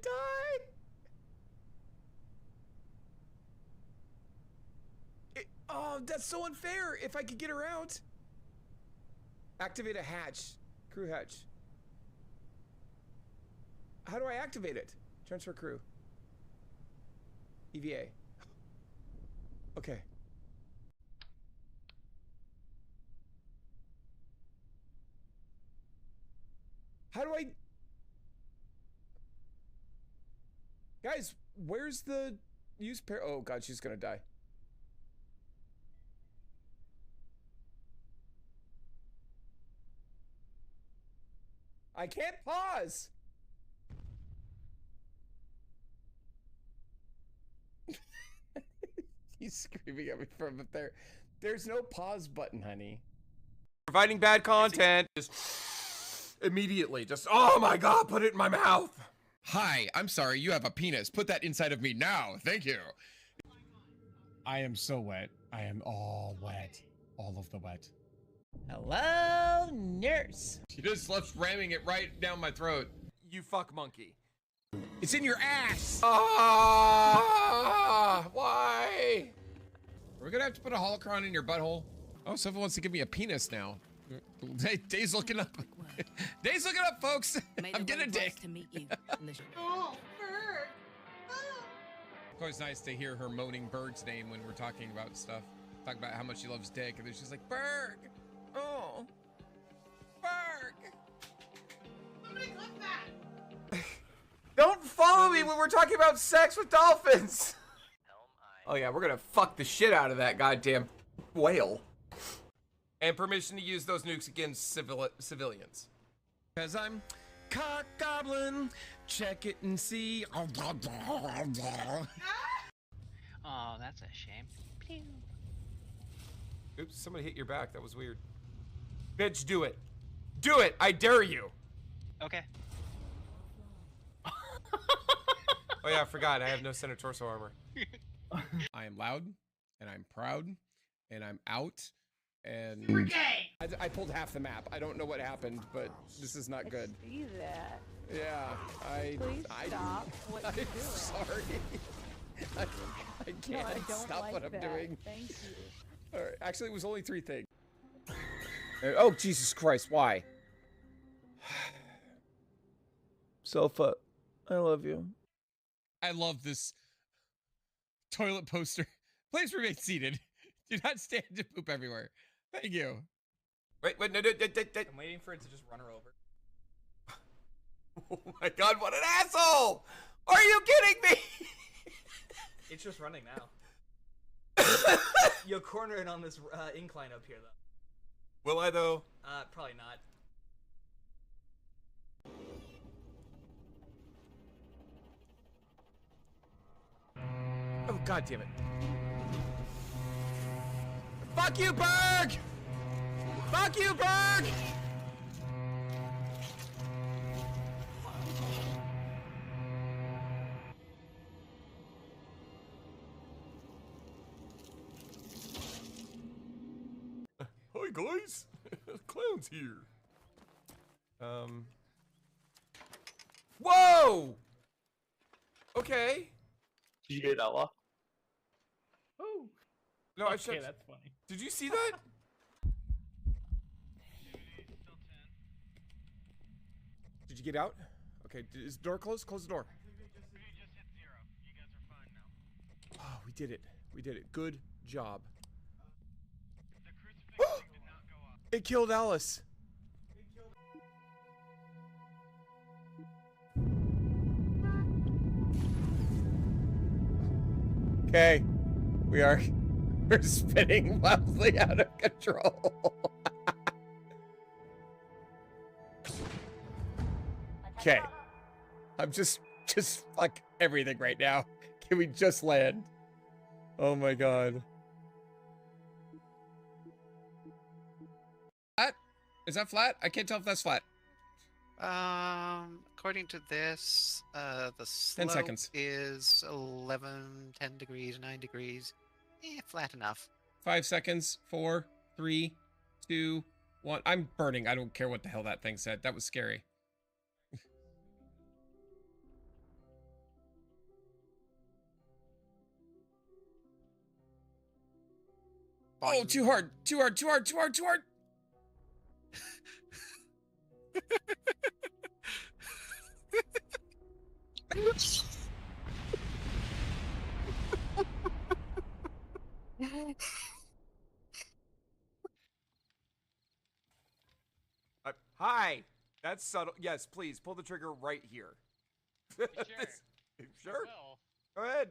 die! Oh, that's so unfair! If I could get her out. Activate a hatch. Crew hatch. How do I activate it? Transfer crew. EVA. Okay. How do I... Guys, where's the use pair? Oh god, she's gonna die. I can't pause! He's screaming at me from up there. There's no pause button, honey. Providing bad content. Just immediately, just, oh my god, put it in my mouth! Hi, I'm sorry, you have a penis. Put that inside of me now, thank you. I am so wet. I am all wet. All of the wet. Hello, nurse. She just left ramming it right down my throat. You fuck monkey. It's in your ass. Why? We're gonna have to put a holocron in your butthole. Oh, someone wants to give me a penis now. Day's looking up. Day's looking up, folks. I'm getting a dick. To meet you. Oh, Berg. It's always nice to hear her moaning Berg's name when we're talking about stuff. Talk about how much she loves Dick, and then she's like, Berg! Oh. Berg! Somebody clip that. Don't follow me when we're talking about sex with dolphins. Oh yeah, we're gonna fuck the shit out of that goddamn whale. And permission to use those nukes against civilians. Cause I'm cock goblin, check it and see. Oh, that's a shame. Pew. Oops, somebody hit your back. That was weird. Bitch, do it. Do it! I dare you! Okay. Oh yeah, I forgot. I have no center torso armor. I am loud, and I'm proud, and I'm out, and... Super gay. I pulled half the map. I don't know what happened, but this is not good. See that. Yeah, Please stop what you're doing. Sorry. I can't I don't stop like what I'm that. doing. Thank you. All right, actually, it was only 3 things. Oh, Jesus Christ, why? Sofa, I love you. I love this toilet poster. Please remain seated. Do not stand to poop everywhere. Thank you. Wait, no. I'm waiting for it to just run her over. Oh my god, what an asshole! Are you kidding me? It's just running now. You'll corner it on this incline up here, though. Will I, though? Probably not. Oh, god damn it. Fuck you, Berg! Fuck you, Berg! Hi, guys. Clown's here. Whoa! Okay. Did you get Ella? Oh. No, okay, I should. That's funny. Did you see that? Did you get out? Okay, is the door closed? Close the door. Oh, we did it. We did it. Good job. It killed Alice. Okay, we're spinning wildly out of control. Okay, I'm just fuck everything right now. Can we just land? Oh my god. Flat? Is that flat? I can't tell if that's flat. According to this, the 10 slope seconds. is 11, 10 degrees, 9 degrees. Flat enough. 5 seconds. 4, 3, 2, 1. I'm burning. I don't care what the hell that thing said. That was scary. Oh, too hard. Too hard. Too hard. Too hard. Too hard. Hi. That's subtle. Yes, please pull the trigger right here. Sure. Sure. Well. Go ahead.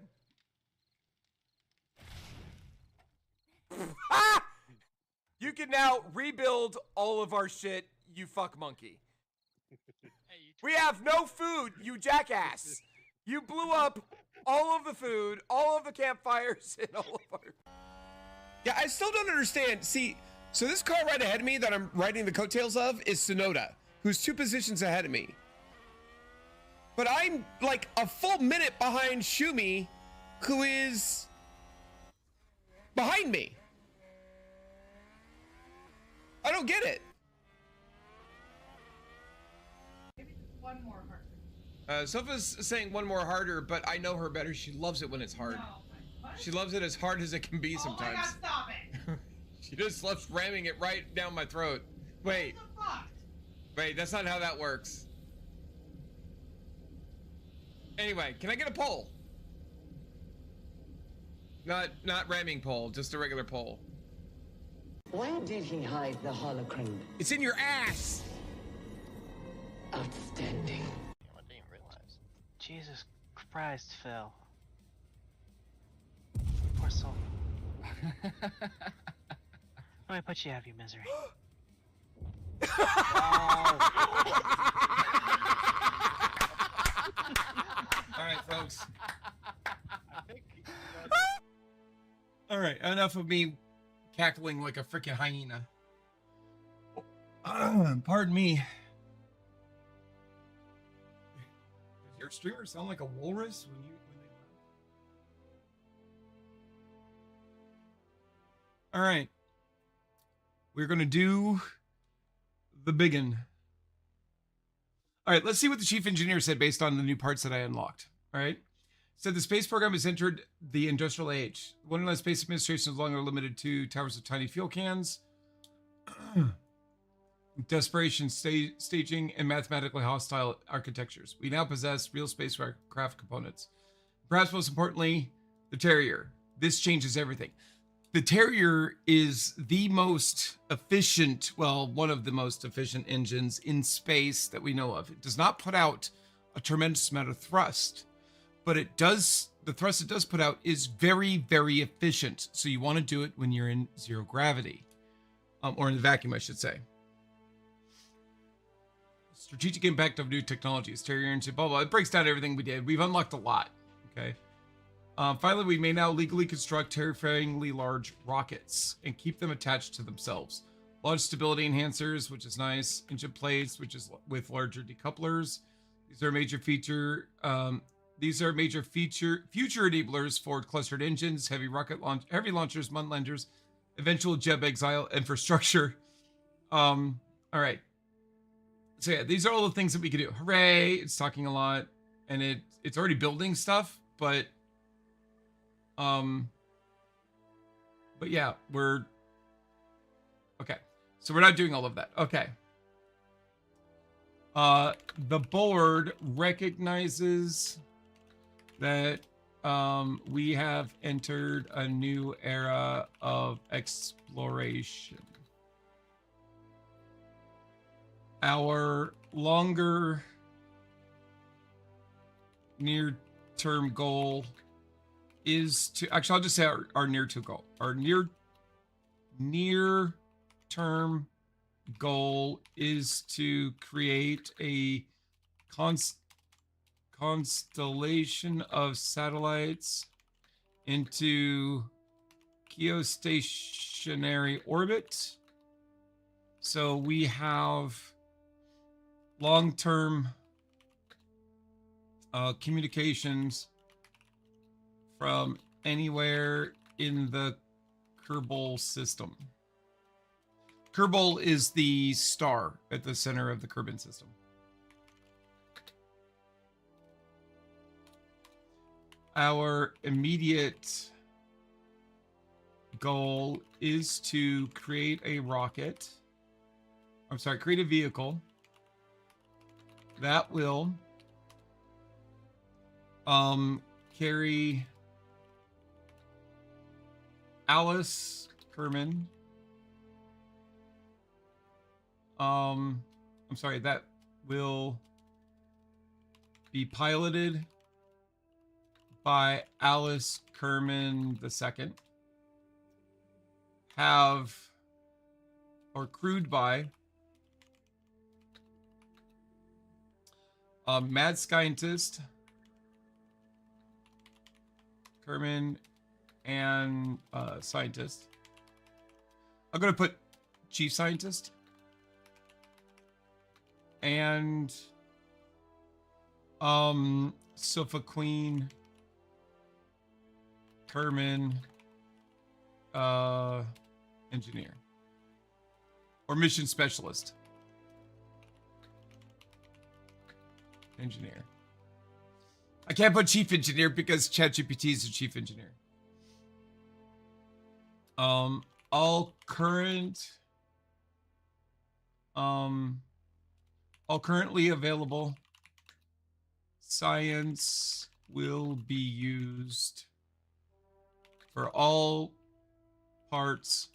Ah! You can now rebuild all of our shit, you fuck monkey. We have no food, you jackass. You blew up all of the food, all of the campfires, and all of our... Yeah, I still don't understand. See, so this car right ahead of me that I'm riding the coattails of is Sonoda, who's 2 positions ahead of me. But I'm like a full minute behind Shumi, who is behind me. I don't get it. Maybe one more heart. Sofa's saying one more harder, but I know her better. She loves it when it's hard. She loves it as hard as it can be sometimes. Oh my god, stop it! She just loves ramming it right down my throat. Wait. What the fuck? Wait, that's not how that works. Anyway, can I get a poll? Not ramming poll, just a regular poll. Where did he hide the holocron? It's in your ass! Outstanding. I didn't realize. Jesus Christ, Phil. Poor soul. Let me put you out of your misery. All right, folks. All right, enough of me cackling like a freaking hyena. Pardon me. Does your streamer sound like a walrus when they laugh? All right. We're going to do the biggin. All right, let's see what the chief engineer said based on the new parts that I unlocked. All right. Said the space program has entered the industrial age. Wonderland Space Administration is no longer limited to towers of tiny fuel cans, desperation staging, and mathematically hostile architectures. We now possess real spacecraft components. Perhaps most importantly, the Terrier. This changes everything. The Terrier is the most efficient, well, one of the most efficient engines in space that we know of. It does not put out a tremendous amount of thrust, but it does, the thrust it does put out is very, very efficient. So you want to do it when you're in zero gravity, or in the vacuum, I should say. Strategic impact of new technologies, Terrier engine, blah, blah. It breaks down everything we did. We've unlocked a lot, okay? Finally, we may now legally construct terrifyingly large rockets and keep them attached to themselves. Launch stability enhancers, which is nice. Engine plates, which is with larger decouplers. These are major feature. Future enablers for clustered engines, heavy launchers, Mundlanders, eventual Jeb exile infrastructure. All right. So yeah, these are all the things that we can do. Hooray! It's talking a lot, and it's already building stuff, but yeah, we're okay. So we're not doing all of that. Okay. The board recognizes that we have entered a new era of exploration. Our longer near-term goal is to, actually, I'll just say our near-term goal. Our near-term goal is to create a constellation of satellites into geostationary orbit. So we have long-term communications from anywhere in the Kerbal system. Kerbal is the star at the center of the Kerbin system. Our immediate goal is to create a rocket. I'm sorry, create a vehicle that will carry Alice Kerman. I'm sorry, that will be piloted by Alice Kerman II. Crewed by mad scientist Kerman and scientist. I'm gonna put chief scientist and Sofa Queen Kerman engineer or mission specialist engineer. I can't put chief engineer because ChatGPT is the chief engineer. All currently available science will be used for all parts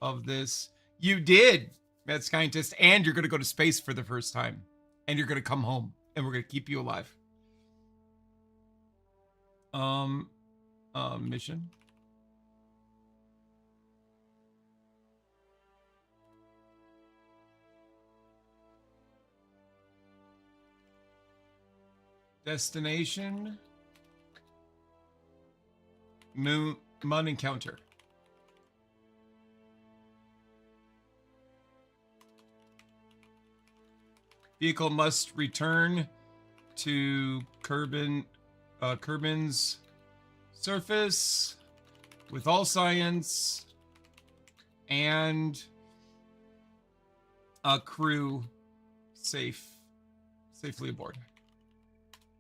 of this. You did, mad scientist, and you're going to go to space for the first time, and you're going to come home, and we're going to keep you alive. Mission. Destination. Moon encounter. Vehicle must return to Kerbin's surface with all science and a crew safely aboard.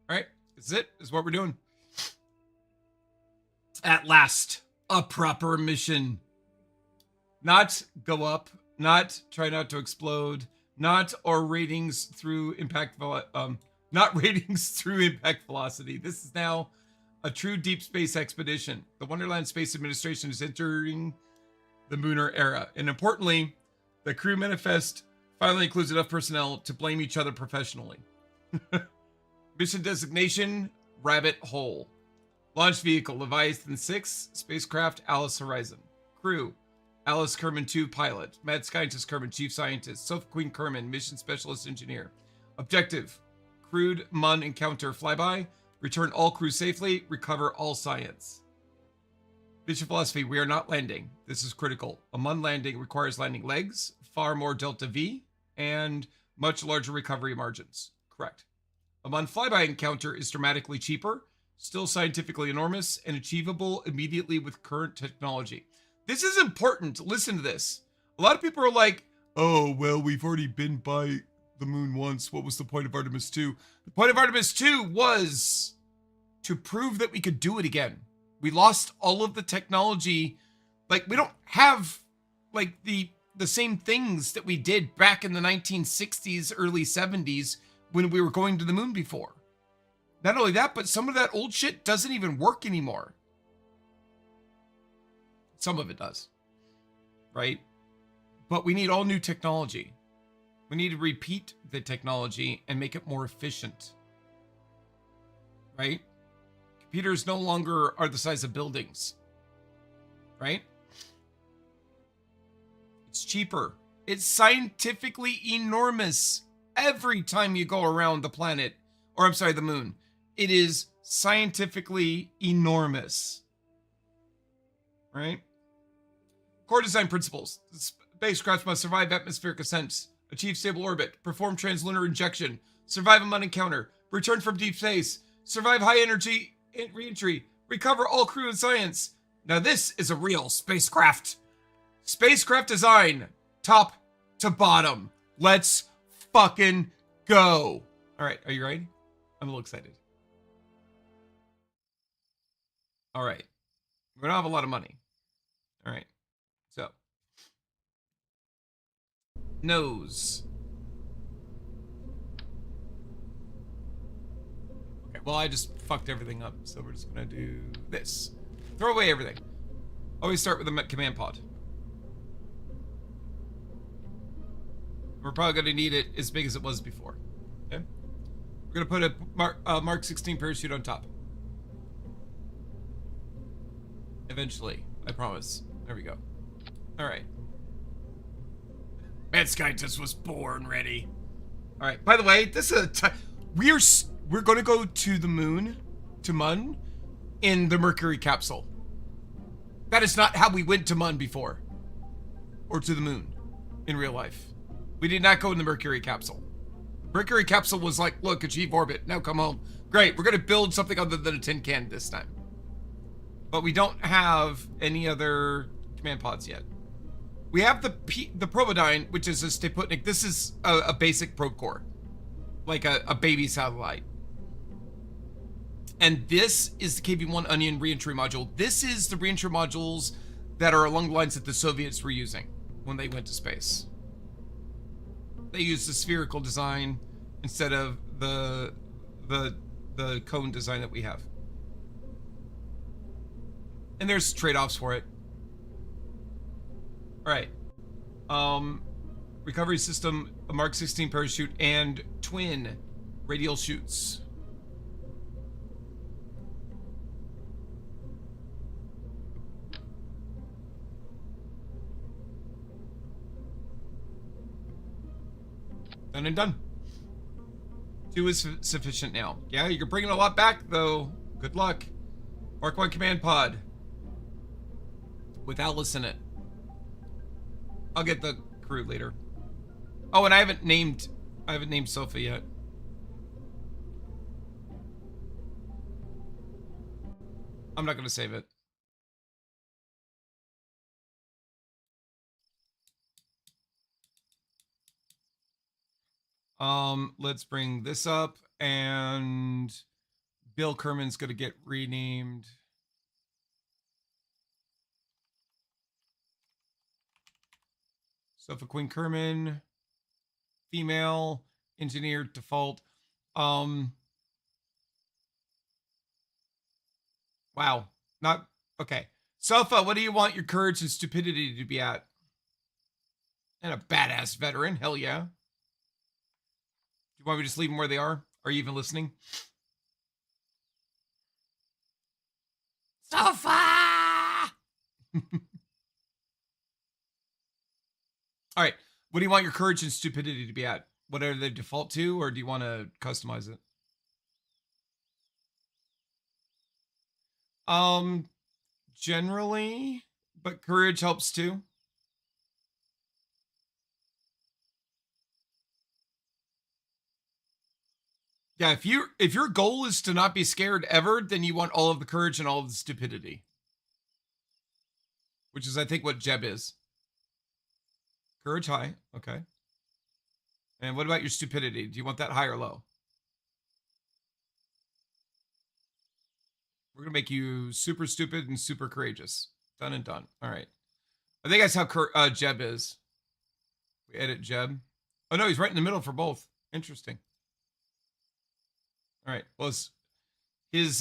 All right, this is it. This is what we're doing. At last, a proper mission. Not go up, not try not to explode, not or ratings through impact not ratings through impact velocity. This is now a true deep space expedition. The Wonderland Space Administration is entering the Mooner era. And importantly, the crew manifest finally includes enough personnel to blame each other professionally. Mission designation, Rabbit Hole. Launch vehicle, Leviathan 6, spacecraft, Alice Horizon. Crew, Alice Kerman 2, pilot. Mad Scientist Kerman, chief scientist. Sophie Queen Kerman, mission specialist engineer. Objective, crewed Mun encounter flyby. Return all crew safely. Recover all science. Mission philosophy, we are not landing. This is critical. A Mun landing requires landing legs, far more delta V, and much larger recovery margins. Correct. A Mun flyby encounter is dramatically cheaper, still scientifically enormous, and achievable immediately with current technology. This is important. Listen to this. A lot of people are like, oh, well, we've already been by the moon once. What was the point of Artemis 2? The point of Artemis 2 was to prove that we could do it again. We lost all of the technology. Like, we don't have, like, the same things that we did back in the 1960s, early 70s when we were going to the moon before. Not only that, but some of that old shit doesn't even work anymore. Some of it does, right? But we need all new technology. We need to repeat the technology and make it more efficient, right? Computers no longer are the size of buildings, right? It's cheaper. It's scientifically enormous. Every time you go around the planet, or I'm sorry, the moon, it is scientifically enormous, right? Core design principles. The spacecraft must survive atmospheric ascent, achieve stable orbit, perform translunar injection, survive a Mun encounter, return from deep space, survive high energy re-entry, recover all crew and science. Now this is a real spacecraft. Spacecraft design, top to bottom. Let's fucking go. All right, are you ready? I'm a little excited. All right. We don't have a lot of money. All right. So. Nose. Okay, well, I just fucked everything up, so we're just gonna do this. Throw away everything. Always start with the command pod. We're probably gonna need it as big as it was before. Okay? We're gonna put a Mark 16 parachute on top. Eventually, I promise. There we go. All right. Mad Scientist was born ready. All right. By the way, this is we're going to go to the moon, to Mun, in the Mercury capsule. That is not how we went to Mun before, or to the moon, in real life. We did not go in the Mercury capsule. Mercury capsule was like, look, achieve orbit. Now come home. Great. We're going to build something other than a tin can this time. But we don't have any other command pods yet. We have the Probodyne, which is a Sputnik. This is a basic probe core, like a baby satellite. And this is the KV-1 Onion reentry module. This is the reentry modules that are along the lines that the Soviets were using when they went to space. They used the spherical design instead of the cone design that we have. And there's trade-offs for it. All right. Recovery system, a Mark 16 parachute, and twin radial chutes. Done and done. 2 is sufficient now. Yeah, you're bringing a lot back, though. Good luck. Mark 1 command pod. With Alice in it. I'll get the crew later. Oh, and I haven't named Sofa yet. I'm not going to save it. Let's bring this up, and Bill Kerman's going to get renamed. Sofa Queen Kerman, female, engineer default. Wow. Not okay. Sofa, what do you want your courage and stupidity to be at? And a badass veteran, hell yeah. Do you want me to just leave them where they are? Are you even listening? Sofa! All right. What do you want your courage and stupidity to be at? What are they default to, or do you want to customize it? Generally, but courage helps too. Yeah, if your goal is to not be scared ever, then you want all of the courage and all of the stupidity. Which is, I think, what Jeb is. Courage high, okay. And what about your stupidity? Do you want that high or low? We're gonna make you super stupid and super courageous. Done and done. All right. I think that's how Jeb is. We edit Jeb. Oh no, he's right in the middle for both. Interesting. All right. Well, his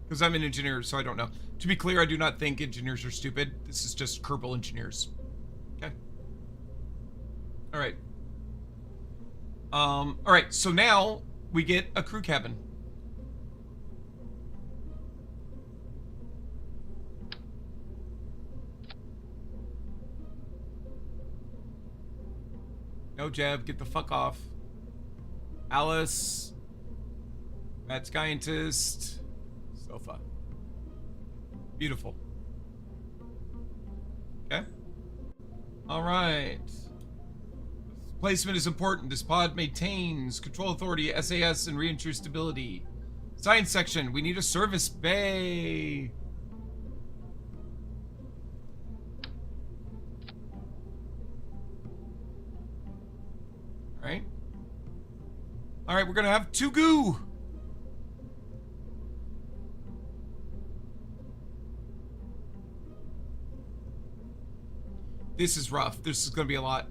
because I'm an engineer, so I don't know. To be clear, I do not think engineers are stupid. This is just Kerbal engineers. Okay. All right. All right. So now we get a crew cabin. No, Jeb, get the fuck off. Alice, mad scientist, Sofa. Beautiful. Okay. All right. Placement is important. This pod maintains control authority, SAS, and reentry stability. Science section. We need a service bay. All right. All right, we're gonna have 2 goo. This is rough. This is gonna be a lot.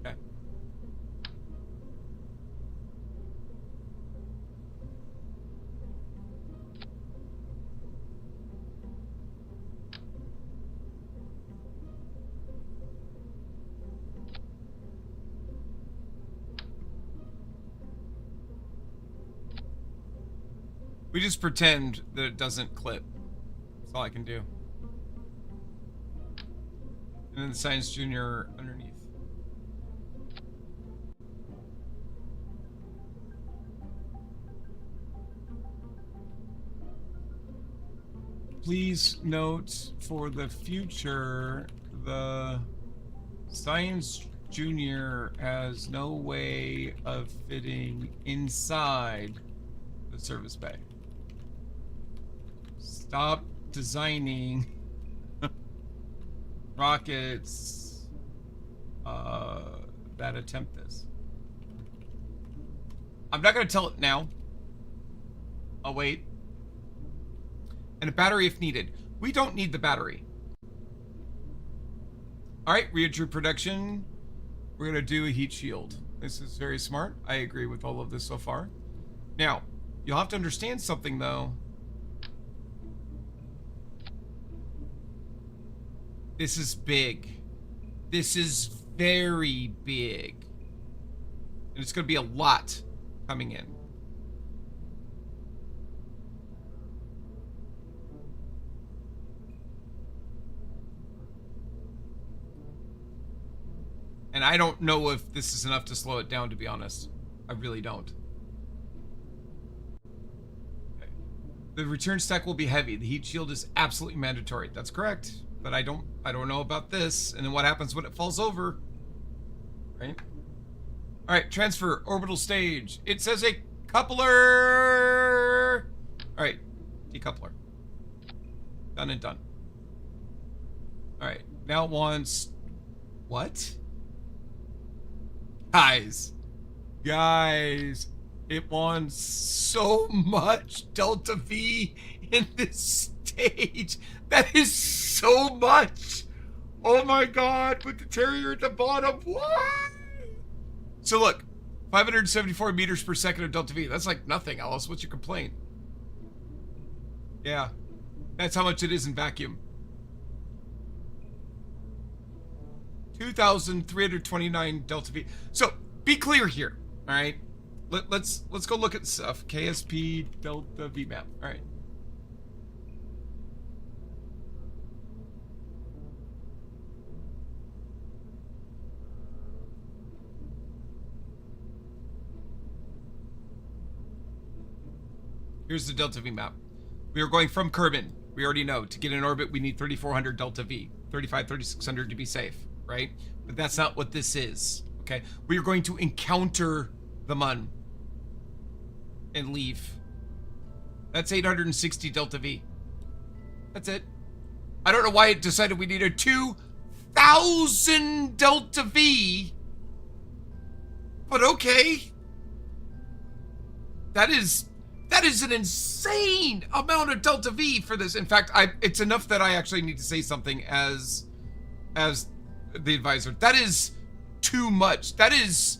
Okay. We just pretend that it doesn't clip. That's all I can do. And then the Science Junior underneath. Please note for the future, the Science Junior has no way of fitting inside the service bay. Stop designing rockets that attempt this. I'm not going to tell it now. I'll wait. And a battery if needed. We don't need the battery. All right, re-entry production. We're going to do a heat shield. This is very smart. I agree with all of this so far. Now, you'll have to understand something, though. This is big. This is very big. And it's going to be a lot coming in. And I don't know if this is enough to slow it down, to be honest. I really don't. Okay. The return stack will be heavy. The heat shield is absolutely mandatory. That's correct. But I don't know about this. And then what happens when it falls over? Right? All right, transfer orbital stage. It says a coupler. All right, decoupler. Done and done. All right, now it wants what? Guys, it wants so much Delta V in this stage. That is so much. Oh my God, with the Terrier at the bottom. What? So look, 574 meters per second of Delta V. That's like nothing, Alice. What's your complaint? Yeah, that's how much it is in vacuum. 2,329 Delta V. So be clear here, all right? Let's go look at stuff. KSP Delta V map. All right. Here's the Delta V map. We are going from Kerbin. We already know to get in orbit we need 3,400 Delta V, 3,600 to be safe. Right? But that's not what this is, okay? We are going to encounter the Mun and leave. That's 860 Delta V. That's it. I don't know why it decided we needed 2,000 Delta V, but okay. That is an insane amount of Delta V for this. In fact, it's enough that I actually need to say something as the advisor. That is too much. That is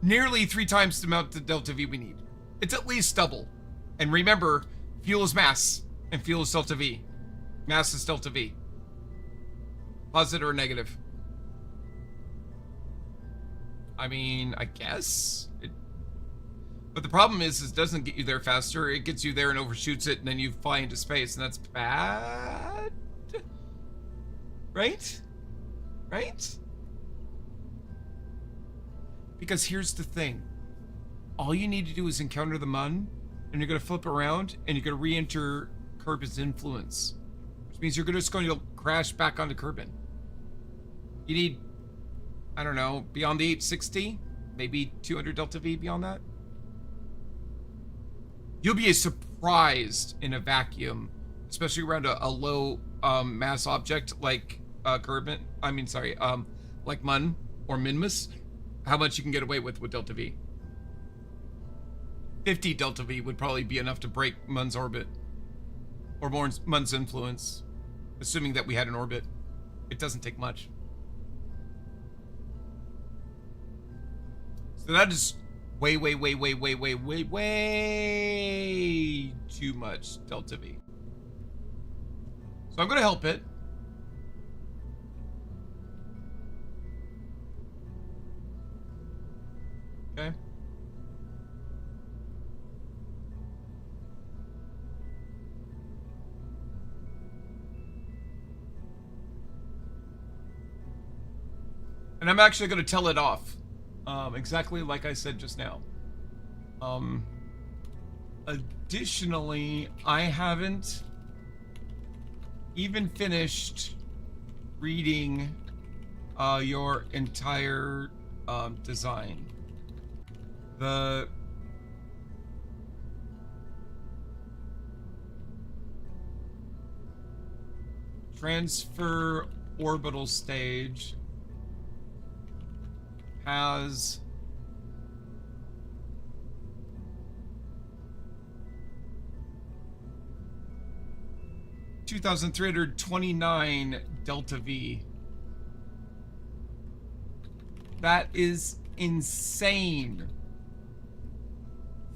nearly 3 times the amount of Delta V we need. It's at least double. And remember, fuel is mass, and fuel is Delta V. Mass is Delta V. Positive or negative? I mean, I guess. But the problem is it doesn't get you there faster. It gets you there and overshoots it, and then you fly into space, and that's bad. Right? Right? Because here's the thing. All you need to do is encounter the Mun, and you're going to flip around, and you're going to re-enter Kerbin's influence. Which means you're just going to crash back onto Kerbin. You need, I don't know, beyond the 860? Maybe 200 Delta V beyond that? You'll be surprised in a vacuum, especially around a low mass object like Kerbin. I mean, sorry, like Mun or Minmus, how much you can get away with Delta V. 50 Delta V would probably be enough to break Mun's orbit, or Mun's influence, assuming that we had an orbit. It doesn't take much. So that is way too much Delta V. So I'm going to help it. Okay. And I'm actually going to tell it off. Exactly like I said just now. Additionally, I haven't even finished reading your entire design. The transfer orbital stage has 2,329 delta V. That is insane.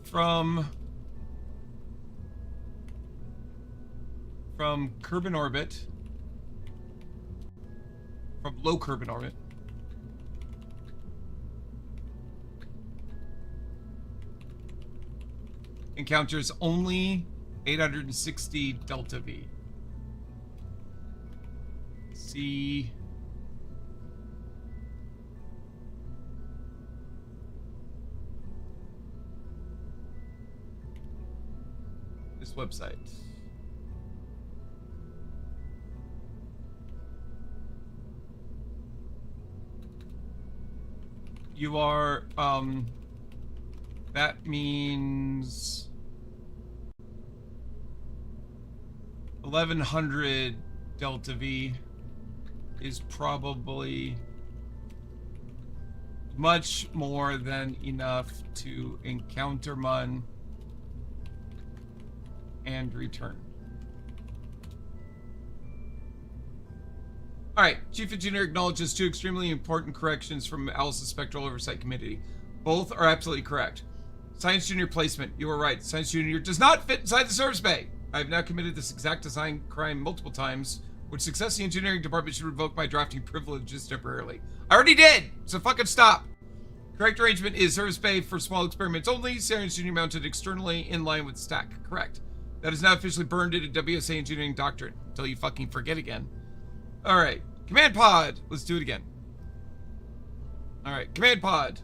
From Kerbin orbit, from low Kerbin orbit, encounters only 860 delta V. See this website. You are that means 1100 delta V is probably much more than enough to encounter Mun and return. Alright, Chief Engineer acknowledges 2 extremely important corrections from Alice's Spectral Oversight Committee. Both are absolutely correct. Science Junior placement, you were right. Science Junior does not fit inside the service bay. I have now committed this exact design crime multiple times. With success, the engineering department should revoke my drafting privileges temporarily. I already did, so fucking stop. Correct arrangement is service bay for small experiments only. Science Junior mounted externally in line with stack. Correct. That is now officially burned into WSA engineering doctrine until you fucking forget again. Alright, command pod. Let's do it again. Alright, command pod.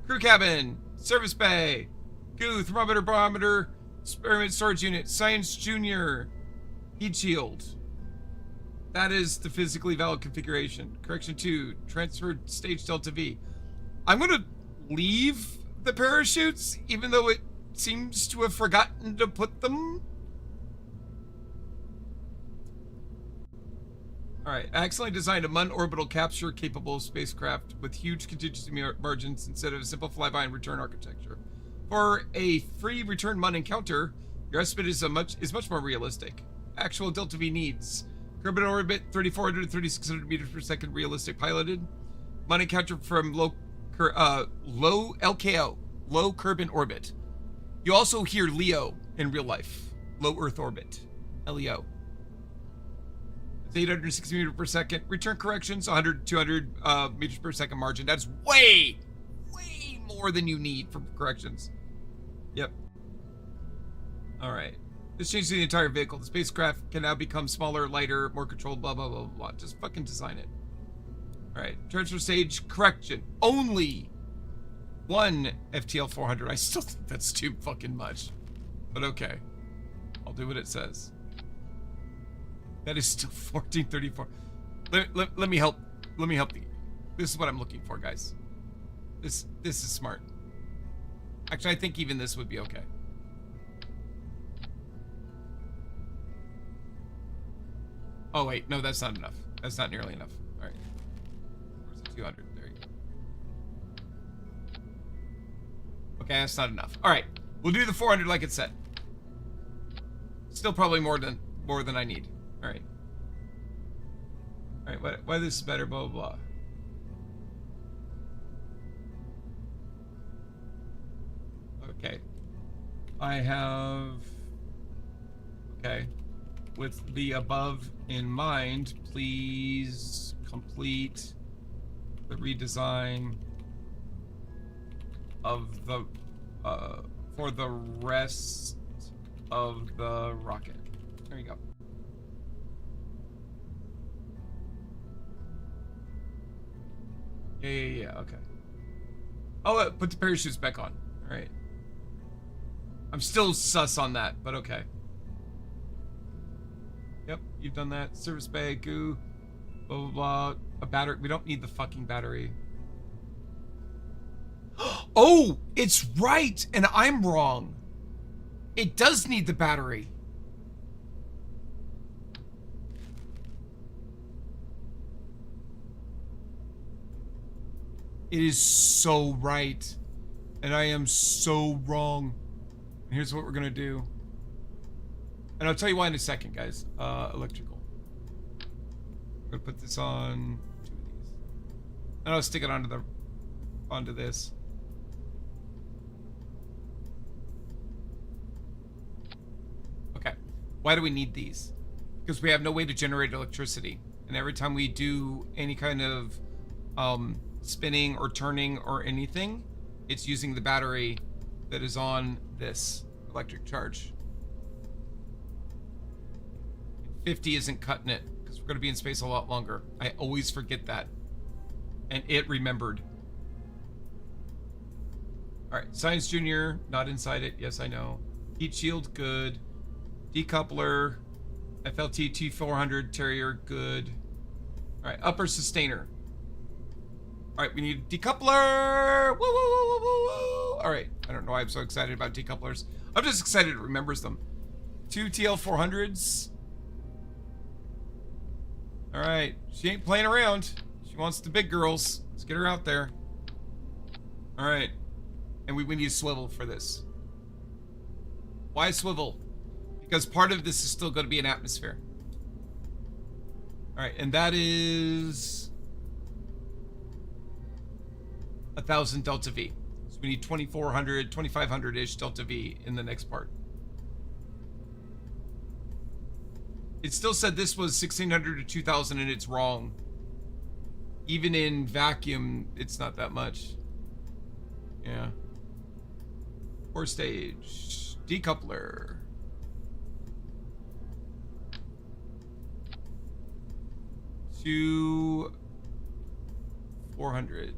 Crew cabin. Service bay. Goo, thermometer, barometer. Experiment storage unit. Science Junior. Heat shield. That is the physically valid configuration. Correction 2. Transferred stage delta V. I'm gonna leave the parachutes, even though it seems to have forgotten to put them. Alright, I accidentally designed a Mun orbital capture capable spacecraft with huge contingency margins instead of a simple flyby and return architecture. For a free return Mun encounter, your estimate is much more realistic. Actual delta V needs: Kerbin orbit 3,400 to 3,600 meters per second realistic piloted. Mun encounter from low LKO, low Kerbin orbit. You also hear LEO in real life, low Earth orbit, LEO. 860 meters per second. Return corrections, 100 200 meters per second margin. That's way more than you need for corrections. Yep. All right. This changes the entire vehicle. The spacecraft can now become smaller, lighter, more controlled, blah, blah, blah, blah. Just fucking design it. All right. Transfer stage correction. Only 1 FTL 400. I still think that's too fucking much. But okay. I'll do what it says. That is still 1434. Let me help. Let me help you. This is what I'm looking for, guys. This is smart. Actually, I think even this would be okay. Oh wait, no, that's not enough. That's not nearly enough. All right. Where's the 200? There you go. Okay, that's not enough. All right, we'll do the 400 like it said. Still probably more than I need. All right. All right. Why this is better? Blah blah blah. Okay. I have. Okay. With the above in mind, please complete the redesign of the for the rest of the rocket. There you go. Yeah, okay. Oh, put the parachutes back on. All right. I'm still sus on that, but okay. Yep, you've done that. Service bay, goo, blah, blah, blah. a battery. We don't need the fucking battery. Oh, it's right, and I'm wrong. It does need the battery. It is so right. And I am so wrong. And here's what we're gonna do. And I'll tell you why in a second, guys. Electrical. I'm gonna put this on 2 of these. And I'll stick it onto this. Okay. Why do we need these? Because we have no way to generate electricity. And every time we do any kind of spinning or turning or anything, it's using the battery that is on this electric charge. 50 isn't cutting it because we're going to be in space a lot longer. I always forget that. And it remembered. All right, Science Junior, not inside it. Yes, I know. Heat shield, good. Decoupler, FLT T400 Terrier, good. All right, upper sustainer. All right, we need a decoupler. Woo, woo, woo, woo, woo, woo. All right, I don't know why I'm so excited about decouplers. I'm just excited it remembers them. 2 TL400s. All right, she ain't playing around. She wants the big girls. Let's get her out there. All right, and we need a swivel for this. Why swivel? Because part of this is still going to be an atmosphere. All right, and that is 1,000 delta V. So we need 2,400, 2,500-ish delta V in the next part. It still said this was 1,600 to 2,000 and it's wrong. Even in vacuum, it's not that much. Yeah. Core stage. Decoupler. Two 400s.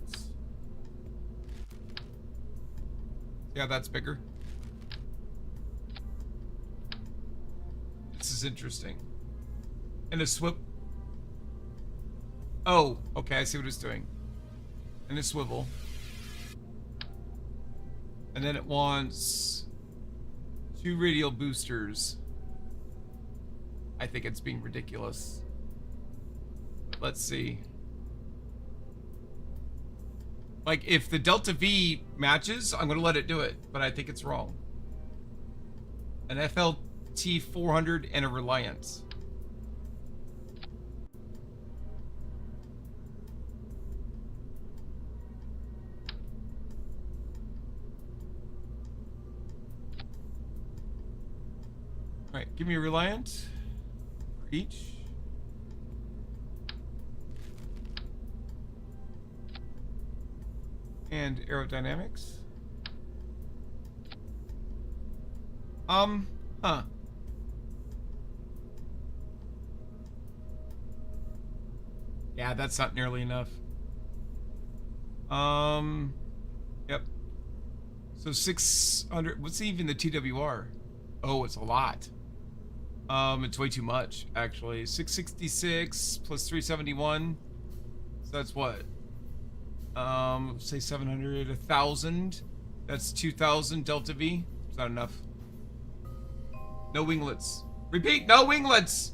Yeah, that's bigger. This is interesting. And a swip. Oh, okay, I see what it's doing. And a swivel. And then it wants 2 radial boosters. I think it's being ridiculous. But let's see. Like, if the Delta V matches, I'm going to let it do it. But I think it's wrong. An FLT 400 and a Reliance. All right, give me a Reliant for each. And aerodynamics. Huh. Yeah, that's not nearly enough. Yep. So 600, what's even the TWR? Oh, it's a lot. It's way too much, actually. 666 plus 371. So that's what? Say 700, 1,000. That's 2,000 Delta V. Is that enough? No winglets. Repeat, no winglets!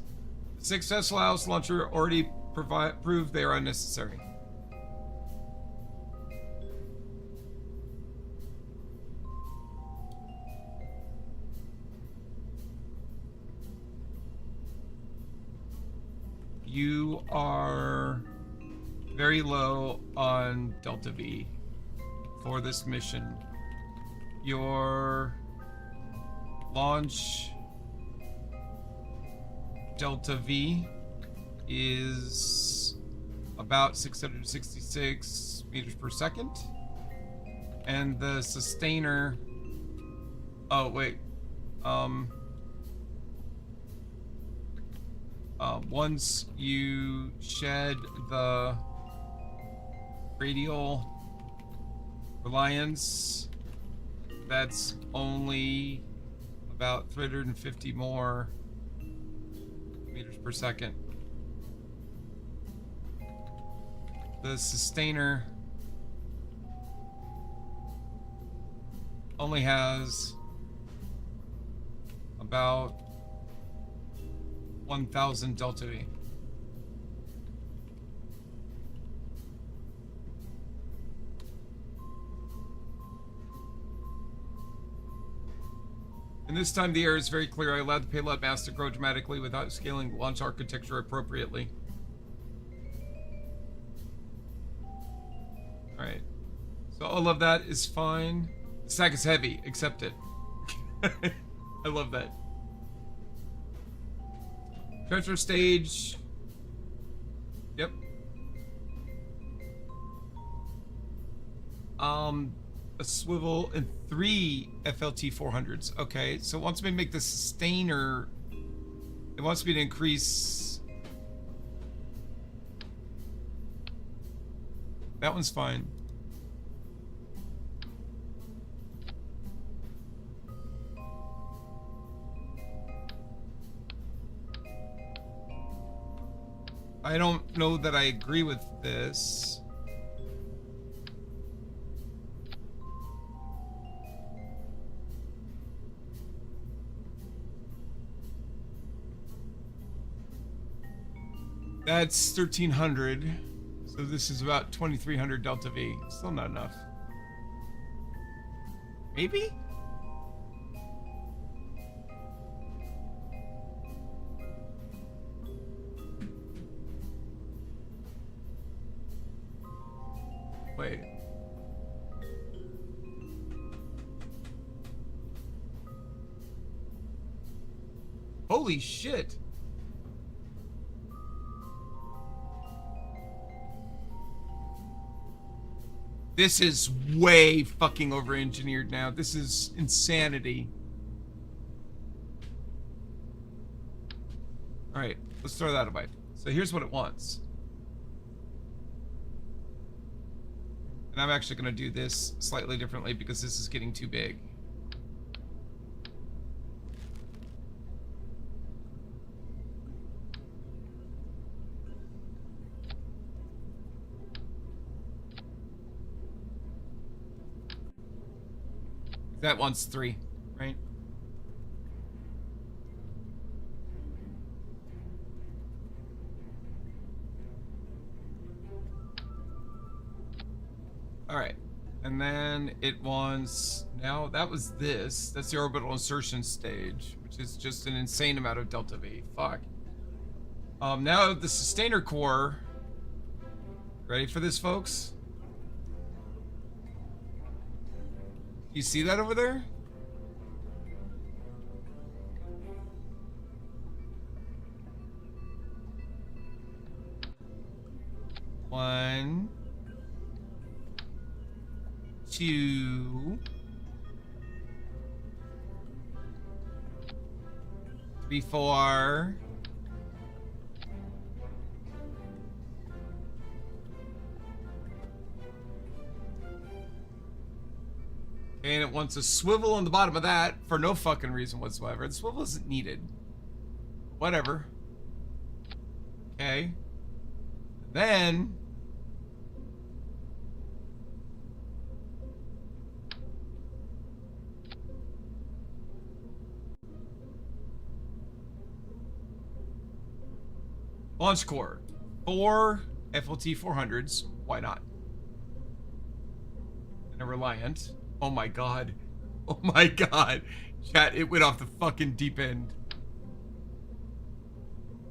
The 6 Tesla House launcher already proved they are unnecessary. You are very low on Delta V for this mission. Your launch Delta V is about 666 meters per second. And the sustainer, oh wait, once you shed the radial Reliance, that's only about 350 more meters per second. the sustainer only has about 1,000 delta V. And this time the error is very clear. I allowed the payload mass to grow dramatically without scaling the launch architecture appropriately. Alright. So all of that is fine. The stack is heavy. Accept it. I love that. Transfer stage. Yep. A swivel and 3 FLT 400s. Okay, so it wants me to make the sustainer. It wants me to increase. That one's fine. I don't know that I agree with this. That's 1,300. So this is about 2,300 delta V. Still not enough. Maybe? Wait. Holy shit. This is way fucking over-engineered now. This is insanity. Alright, let's throw that away. So here's what it wants. And I'm actually going to do this slightly differently because this is getting too big. That wants 3, right? All right, and then it wants, now that was this, that's the orbital insertion stage, which is just an insane amount of delta V, fuck. Now the sustainer core, ready for this, folks? You see that over there? One, 2, 3, 4. And it wants a swivel on the bottom of that for no fucking reason whatsoever. The swivel isn't needed. Whatever. Okay. Then launch core. 4 FLT 400s. Why not? And a Reliant. Oh my god. Oh my god. Chat, it went off the fucking deep end.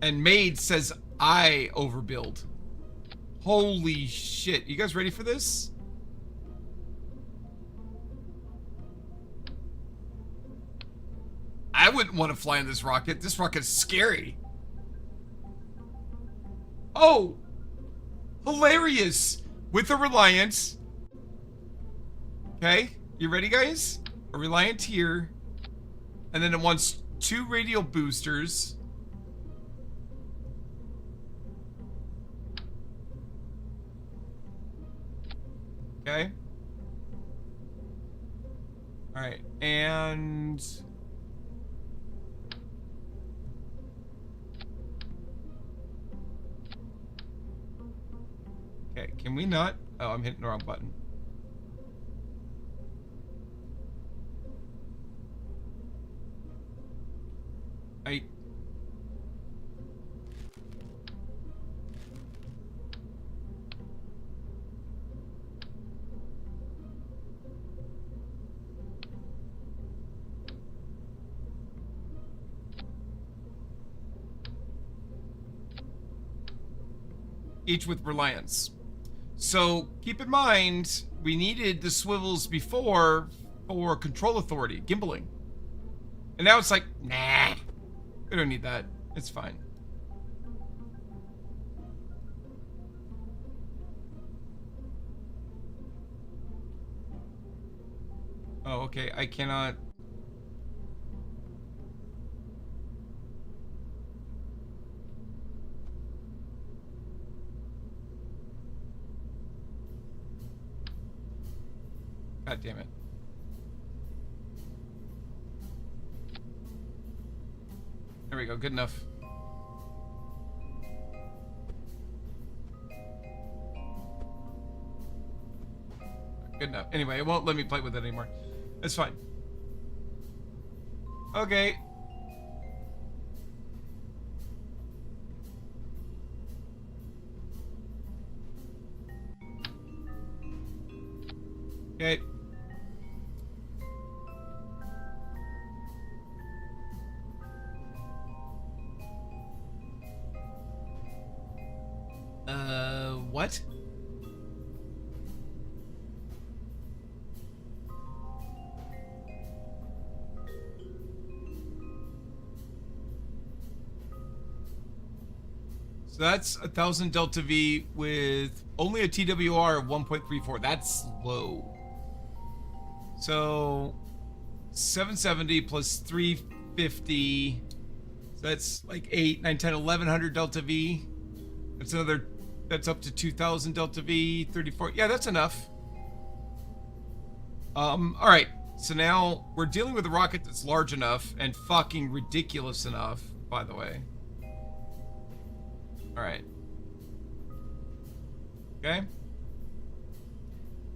And Maid says I overbuild. Holy shit. You guys ready for this? I wouldn't want to fly in this rocket. This rocket's scary. Oh! Hilarious! With a Reliant. Okay, you ready, guys? A Reliant here. And then it wants 2 radial boosters. Okay. Alright, and... okay. Can we not? Oh, I'm hitting the wrong button. Each with reliance. So keep in mind, we needed the swivels before for control authority, gimbaling. And now it's like, nah, we don't need that. It's fine. Oh, okay, I cannot. God damn it. There we go, good enough. Good enough. Anyway, it won't let me play with it anymore. It's fine. Okay. Okay. What? So that's 1,000 delta V with only a TWR of 1.34. That's low. So 770 plus 350. So that's like 8, 9, 10, 1100 delta V. That's another, that's up to 2,000 delta V, 34. Yeah, that's enough. All right. So now we're dealing with a rocket that's large enough and fucking ridiculous enough, by the way. All right. Okay.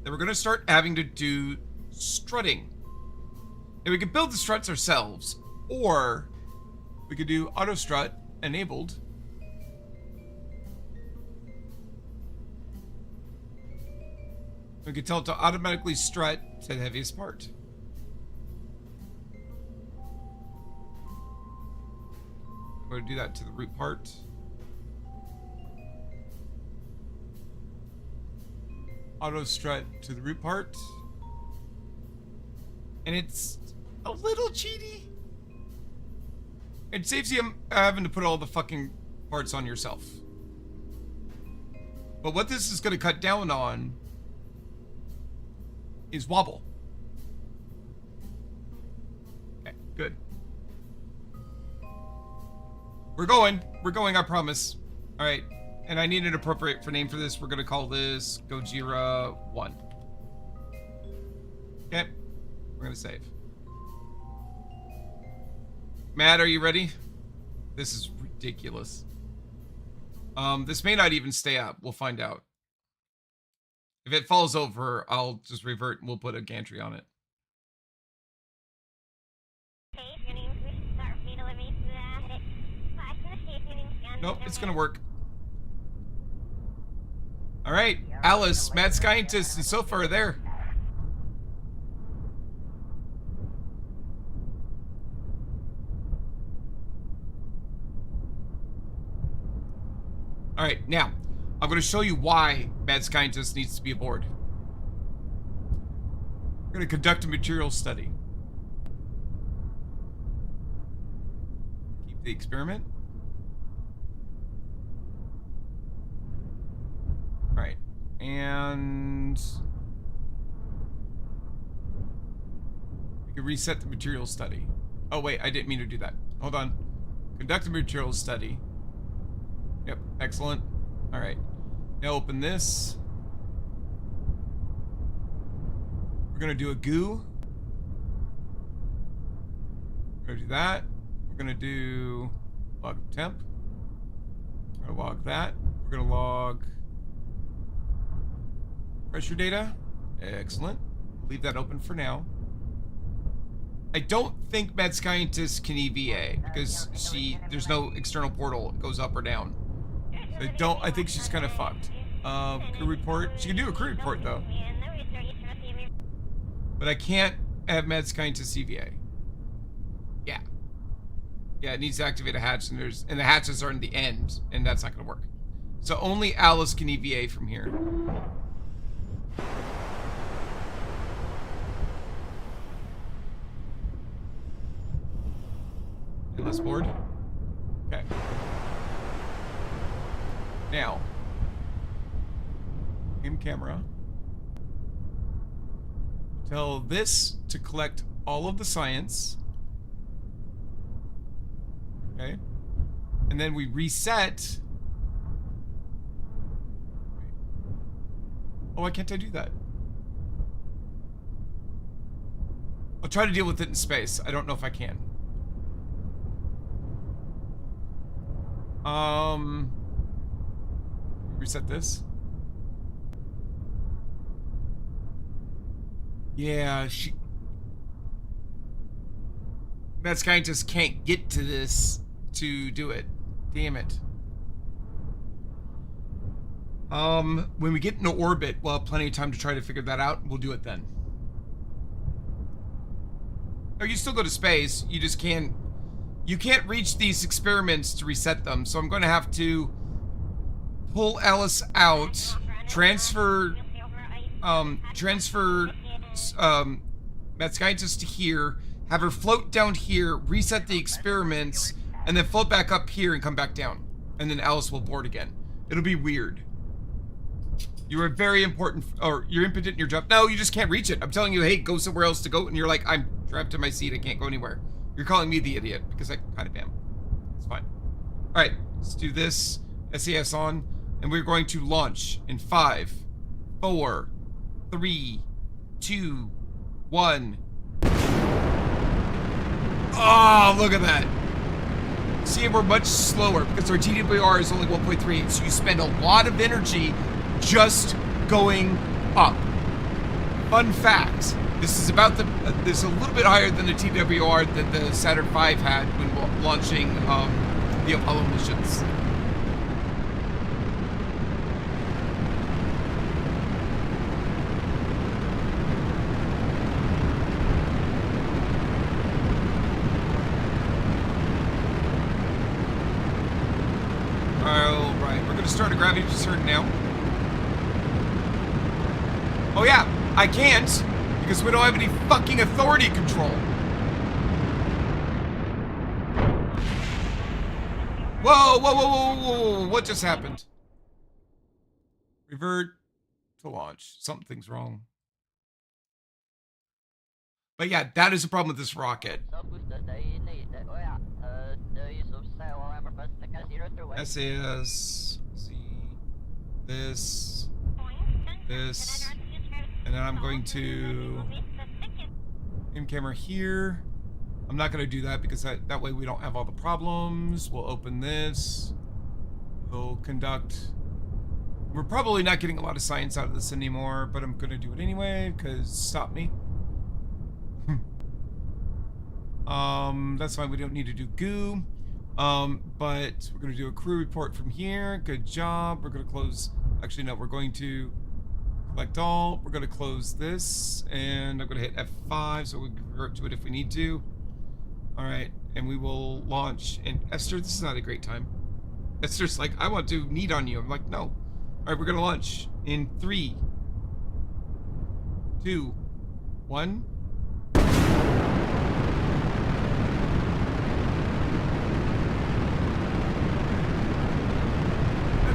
Then we're going to start having to do strutting. Now we could build the struts ourselves, or we could do auto strut enabled. We could tell it to automatically strut to the heaviest part. I'm going to do that to the root part. Auto strut to the root part. And it's a little cheaty. It saves you having to put all the fucking parts on yourself. But what this is going to cut down on is wobble. Okay, good. We're going, I promise. All right, and I need an appropriate name for this. We're gonna call this Gojira 1. Okay, we're gonna save. Matt, are you ready? This is ridiculous. This may not even stay up. We'll find out. If it falls over, I'll just revert and we'll put a gantry on it. Nope, it's gonna work. All right, Alice, mad scientist, and so far there. All right, now I'm going to show you why mad scientist needs to be aboard. We're going to conduct a material study. Keep the experiment. All right, and we can reset the material study. Oh wait, I didn't mean to do that. Hold on. Conduct a material study. Yep, excellent. All right, now open this. We're gonna do a goo. We're gonna do that. We're gonna do log temp. We're gonna log that. We're gonna log Pressure data. Excellent. Leave that open for now. I don't think Med Scientist can EVA because there's no external portal. It goes up or down. So I think she's kind of fucked. Crew report. She can do a crew report though. But I can't have Med Scientist EVA. Yeah. Yeah, it needs to activate a hatch and the hatches are in the end, and that's not gonna work. So only Alice can EVA from here. Less board. Okay. Now, in camera, tell this to collect all of the science. Okay. And then we reset. Oh, why can't I do that? I'll try to deal with it in space. I don't know if I can. Reset this. Yeah, that scientist can't get to this to do it. Damn it. When we get into orbit, we'll have plenty of time to try to figure that out. We'll do it then. Or you still go to space. You just can't. You can't reach these experiments to reset them. So I'm going to have to pull Alice out, transfer Med Scientist to here, have her float down here, reset the experiments, and then float back up here and come back down. And then Alice will board again. It'll be weird. You are very important, or you're impotent in your job. No, you just can't reach it. I'm telling you, hey, go somewhere else to go, and you're like, I'm trapped in my seat, I can't go anywhere. You're calling me the idiot, because I kind of am. It's fine. Alright, let's do this. SAS on, and we're going to launch in 5, 4, 3, 2, 1. Oh, look at that. See, we're much slower, because our TWR is only 1.38, so you spend a lot of energy just going up. Fun fact, this is about this is a little bit higher than the TWR that the Saturn V had when launching the Apollo missions. Alright, we're gonna start a gravity descent now. Oh yeah, I can't, because we don't have any fucking authority control. Whoa, whoa, whoa, whoa, whoa, whoa, what just happened? Revert to launch. Something's wrong. But yeah, that is the problem with this rocket. SAS, Z, this, and then I'm going to aim camera here. I'm not going to do that because that way we don't have all the problems. We'll open this. We'll conduct. We're probably not getting a lot of science out of this anymore, but I'm going to do it anyway because stop me. That's fine. We don't need to do goo. But we're going to do a crew report from here. Good job. We're going to close. Actually, no, we're going to collect all. We're going to close this, and I'm going to hit F5 so we can revert to it if we need to. All right, and we will launch. And Esther, this is not a great time. Esther's like, I want to need on you. I'm like, no. All right, we're going to launch in 3, 2, 1.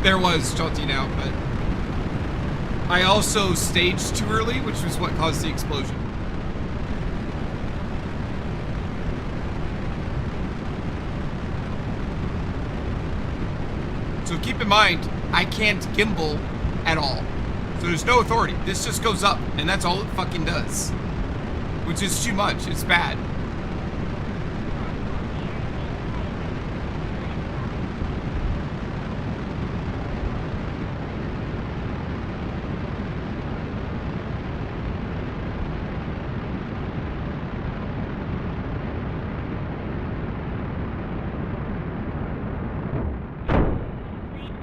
There was jolting out, but I also staged too early, which was what caused the explosion. So keep in mind, I can't gimbal at all. So there's no authority. This just goes up, and that's all it fucking does. Which is too much. It's bad.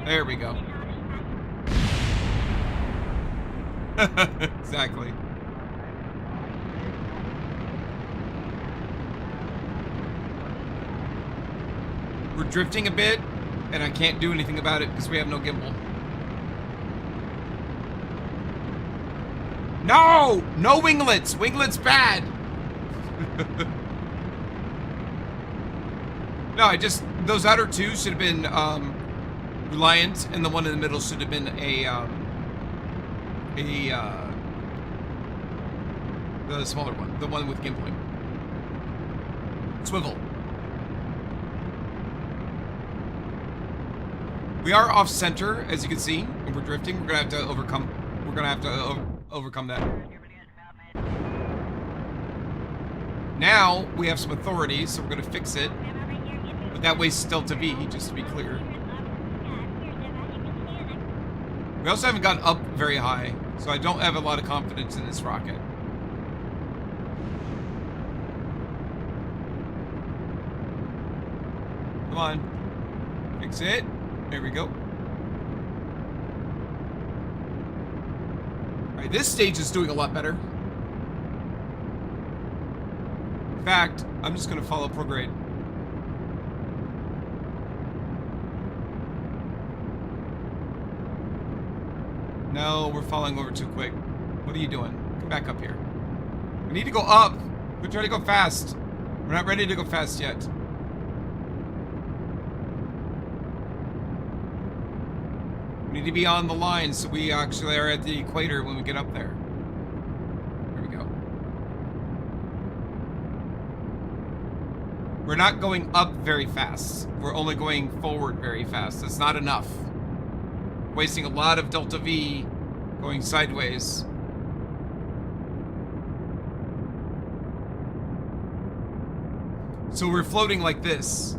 There we go. Exactly. We're drifting a bit, and I can't do anything about it because we have no gimbal. No! No winglets! Winglets bad! No, those outer two should have been, Reliant, and the one in the middle should have been the smaller one. The one with gimbling. Swivel. We are off center, as you can see, and we're drifting. We're gonna have to overcome that. Now we have some authority, so we're gonna fix it. But that wastes Delta V, just to be clear. We also haven't gotten up very high, so I don't have a lot of confidence in this rocket. Come on. Fix it. There we go. Alright, this stage is doing a lot better. In fact, I'm just going to follow prograde. No, we're falling over too quick. What are you doing? Come back up here. We need to go up. We're trying to go fast. We're not ready to go fast yet. We need to be on the line so we actually are at the equator when we get up there. There we go. We're not going up very fast. We're only going forward very fast. That's not enough. Wasting a lot of Delta V going sideways. So we're floating like this.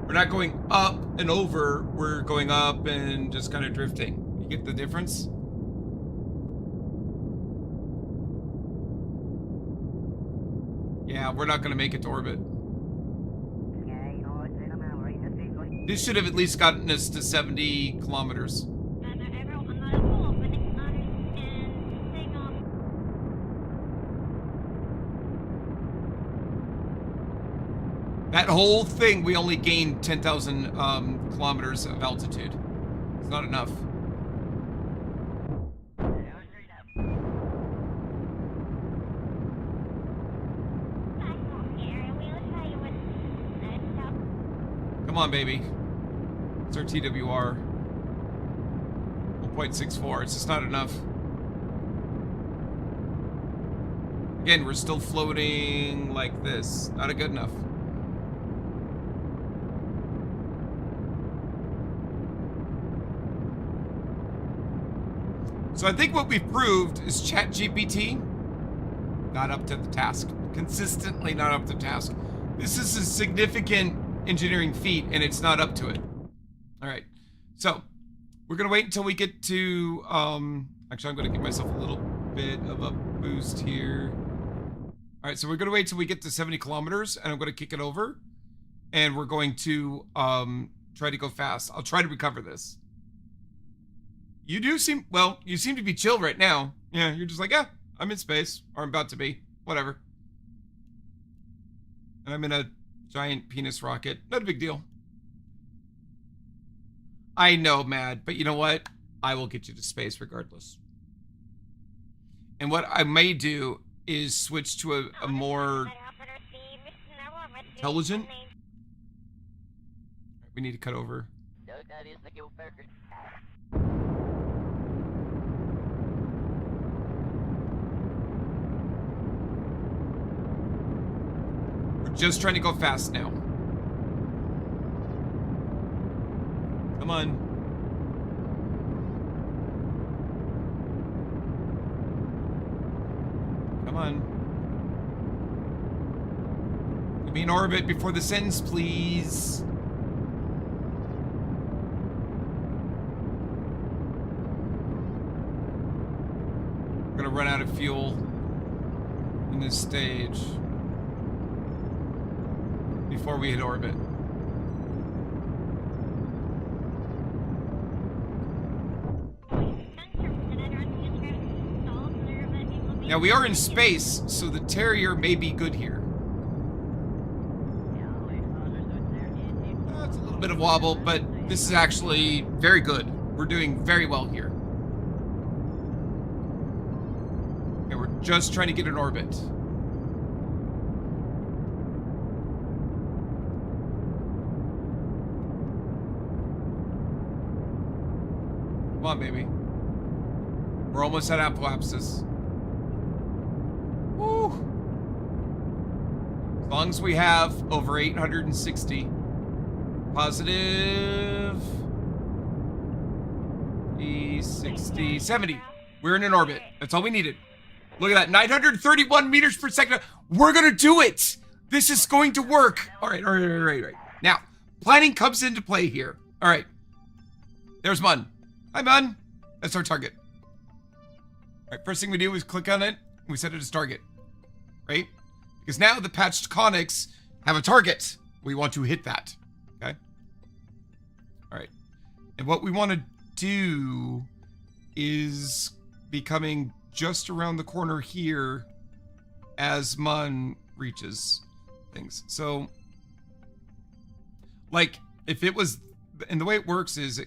We're not going up and over. We're going up and just kind of drifting. You get the difference? Yeah, we're not going to make it to orbit. This should have at least gotten us to 70 kilometers. That whole thing, we only gained 10,000 kilometers of altitude. It's not enough. Come on, baby. It's our TWR. 1.64. It's just not enough. Again, we're still floating like this. Not good enough. So I think what we've proved is ChatGPT not up to the task. Consistently not up to task. This is a significant engineering feat, and it's not up to it. All right. So we're going to wait until we get to... actually, I'm going to give myself a little bit of a boost here. All right, so we're going to wait till we get to 70 kilometers, and I'm going to kick it over. And we're going to try to go fast. I'll try to recover this. You do seem, well, you seem to be chill right now. Yeah, you're just like, yeah, I'm in space, or I'm about to be, whatever. And I'm in a giant penis rocket. Not a big deal. I know, Mad, but you know what? I will get you to space regardless. And what I may do is switch to a more intelligent. We need to cut over. We're just trying to go fast now. Come on. Come on. Get me in orbit before this ends, please. We're gonna run out of fuel in this stage before we hit orbit. Now we are in space, so the Terrier may be good here. It's a little bit of wobble, but this is actually very good. We're doing very well here. Okay, we're just trying to get in orbit. Come on, baby. We're almost at apoapsis. Woo! As long as we have over 860. Positive 60, 70. We're in an orbit. That's all we needed. Look at that, 931 meters per second. We're gonna do it. This is going to work. All right. Now, planning comes into play here. All right. There's Mun. Hi, Mun. That's our target. All right, first thing we do is click on it. And we set it as target, right? Because now the patched conics have a target. We want to hit that. Okay. All right. And what we want to do is be coming just around the corner here as Mun reaches things. So, like, if it was, and the way it works is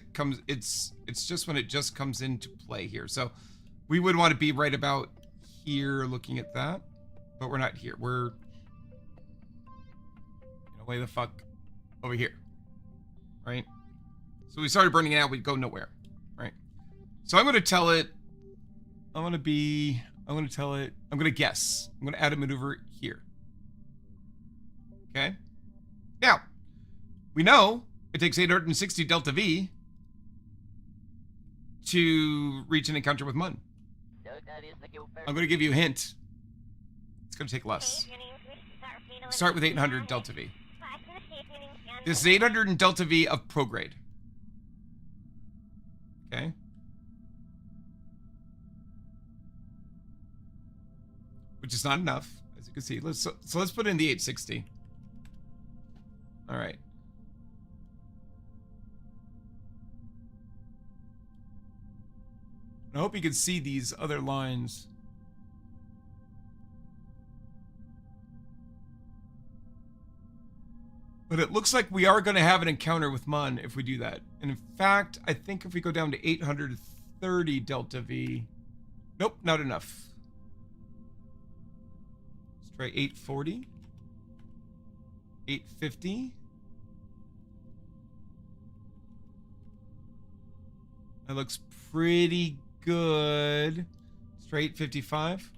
it's just when it just comes into play here. So we would want to be right about here looking at that, but we're not here. We're way the fuck over here, right? So we started burning it out, we'd go nowhere, right? So I'm going to tell it, I'm going to guess. I'm going to add a maneuver here. Okay. Now, we know it takes 860 delta V to reach an encounter with Mun. I'm going to give you a hint. It's going to take less. Start with 800 delta V. This is 800 in delta V of prograde. Okay. Which is not enough, as you can see. So let's put in the 860. All right. I hope you can see these other lines. But it looks like we are going to have an encounter with Mun if we do that. And in fact, I think if we go down to 830 delta V... Nope, not enough. Let's try 840. 850. That looks pretty good. Let's try 855.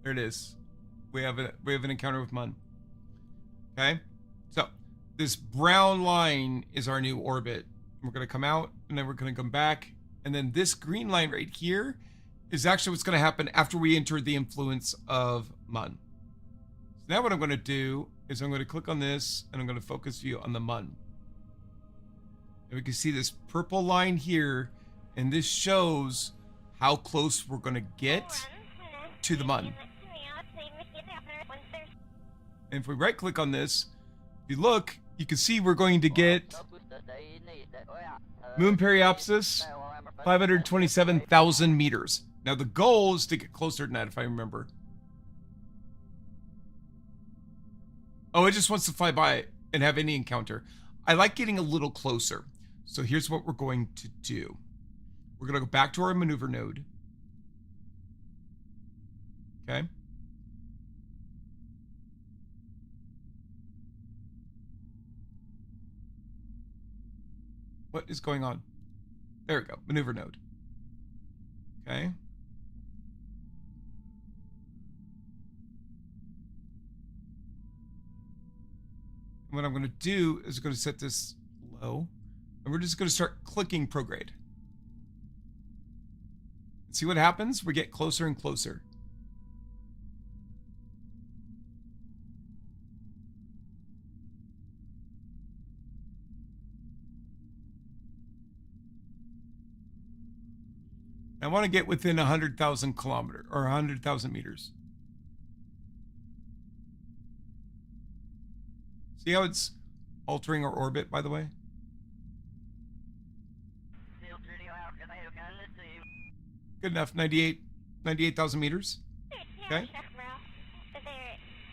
There it is. We have an encounter with Mun. Okay? So, this brown line is our new orbit. We're going to come out, and then we're going to come back. And then this green line right here is actually what's going to happen after we enter the influence of Mun. So now what I'm going to do is I'm going to click on this, and I'm going to focus view on the Mun. And we can see this purple line here, and this shows how close we're going to get to the Mun. And if we right-click on this, if you look, you can see we're going to get Moon Periapsis, 527,000 meters. Now the goal is to get closer than that, if I remember. Oh, it just wants to fly by and have any encounter. I like getting a little closer. So here's what we're going to do. We're going to go back to our maneuver node. Okay. What is going on? There we go. Maneuver node. Okay. And what I'm going to do is I'm going to set this low. And we're just going to start clicking prograde. See what happens? We get closer and closer. I want to get within 100,000 kilometers or 100,000 meters. See how it's altering our orbit, by the way? Good enough. 98,000 meters. Okay?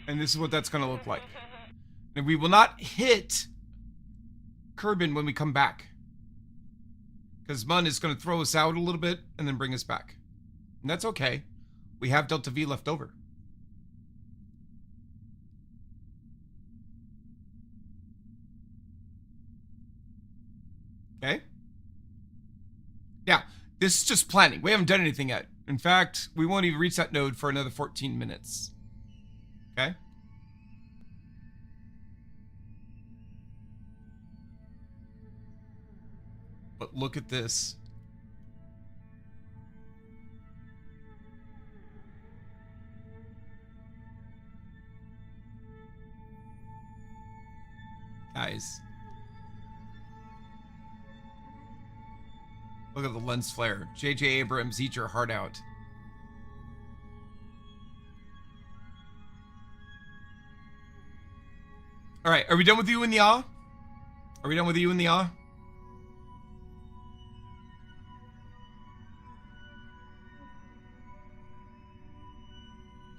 And this is what that's going to look like. And we will not hit Kerbin when we come back. Because Mun is going to throw us out a little bit and then bring us back. And that's okay. We have Delta V left over. Okay? Now, this is just planning. We haven't done anything yet. In fact, we won't even reach that node for another 14 minutes. Okay? But look at this. Guys. Look at the lens flare. J.J. Abrams, eat your heart out. All right, are we done with you in the awe? Are we done with you in the awe?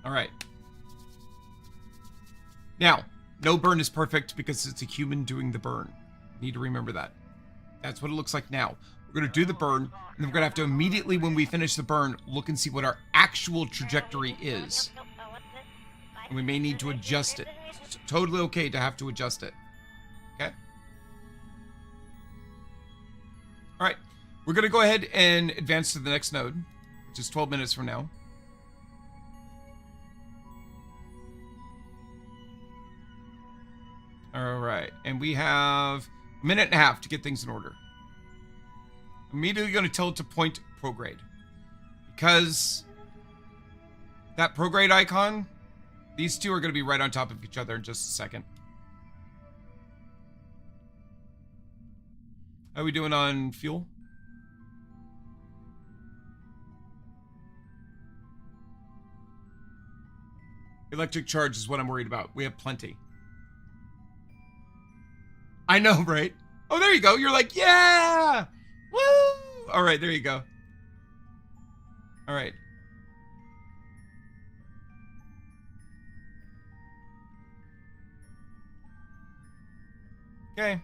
All right. Now, no burn is perfect because it's a human doing the burn. Need to remember that. That's what it looks like now. We're going to do the burn, and then we're going to have to immediately, when we finish the burn, look and see what our actual trajectory is. And we may need to adjust it. It's totally okay to have to adjust it. Okay? All right. We're going to go ahead and advance to the next node, which is 12 minutes from now. All right. And we have a minute and a half to get things in order. Immediately going to tell it to point prograde. Because that prograde icon, these two are going to be right on top of each other in just a second. How are we doing on fuel? Electric charge is what I'm worried about. We have plenty. I know, right? Oh, there you go. You're like, yeah! Woo! All right, there you go. All right. Okay.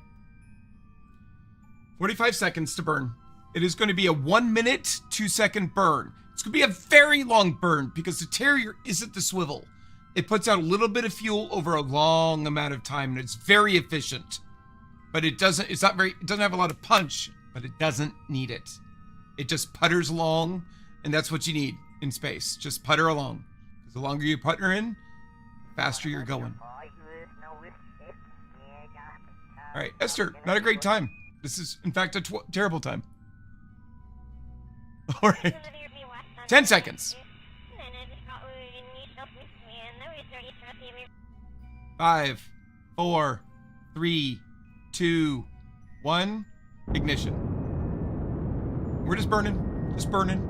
45 seconds to burn. It is going to be a 1 minute, 2 second burn. It's going to be a very long burn because the Terrier isn't the swivel. It puts out a little bit of fuel over a long amount of time, and it's very efficient. But it doesn't have a lot of punch, but it doesn't need it. It just putters along, and that's what you need in space. Just putter along. Because the longer you putter in, the faster you're going. All right, Esther, not a great time. This is, in fact, a terrible time. All right. 10 seconds. 5, 4, 3, 2, 1. Ignition. We're just burning. Just burning.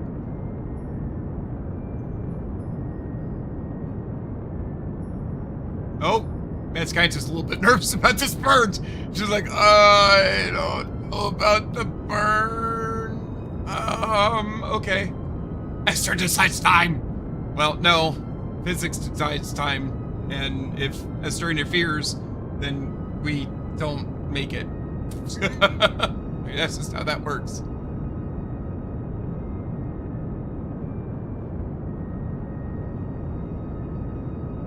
Oh, Mad Scientist is a little bit nervous about this burn. She's like, I don't know about the burn. Okay. Esther decides time. Well, no. Physics decides time. And if Esther interferes, then we don't make it. That's just how that works.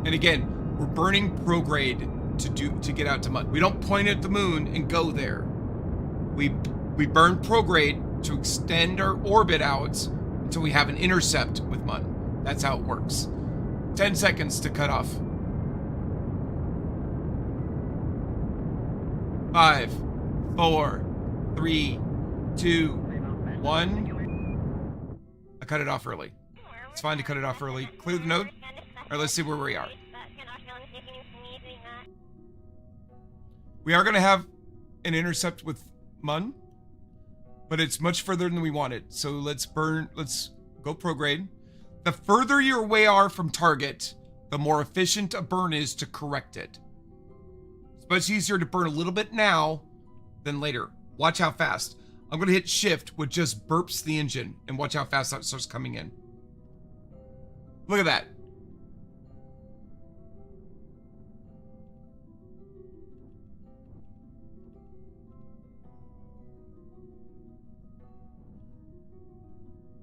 And again, we're burning prograde to get out to Mun. We don't point at the moon and go there. We burn prograde to extend our orbit out until we have an intercept with Mun. That's how it works. 10 seconds to cut off. 5, 4, 3, 2, 1. I cut it off early. It's fine to cut it off early. Clear the node. All right, let's see where we are. We are going to have an intercept with Mun, but it's much further than we wanted. So let's go prograde. The further you away are from target, the more efficient a burn is to correct it. It's much easier to burn a little bit now than later. Watch how fast. I'm going to hit shift, which just burps the engine, and watch how fast that starts coming in. Look at that.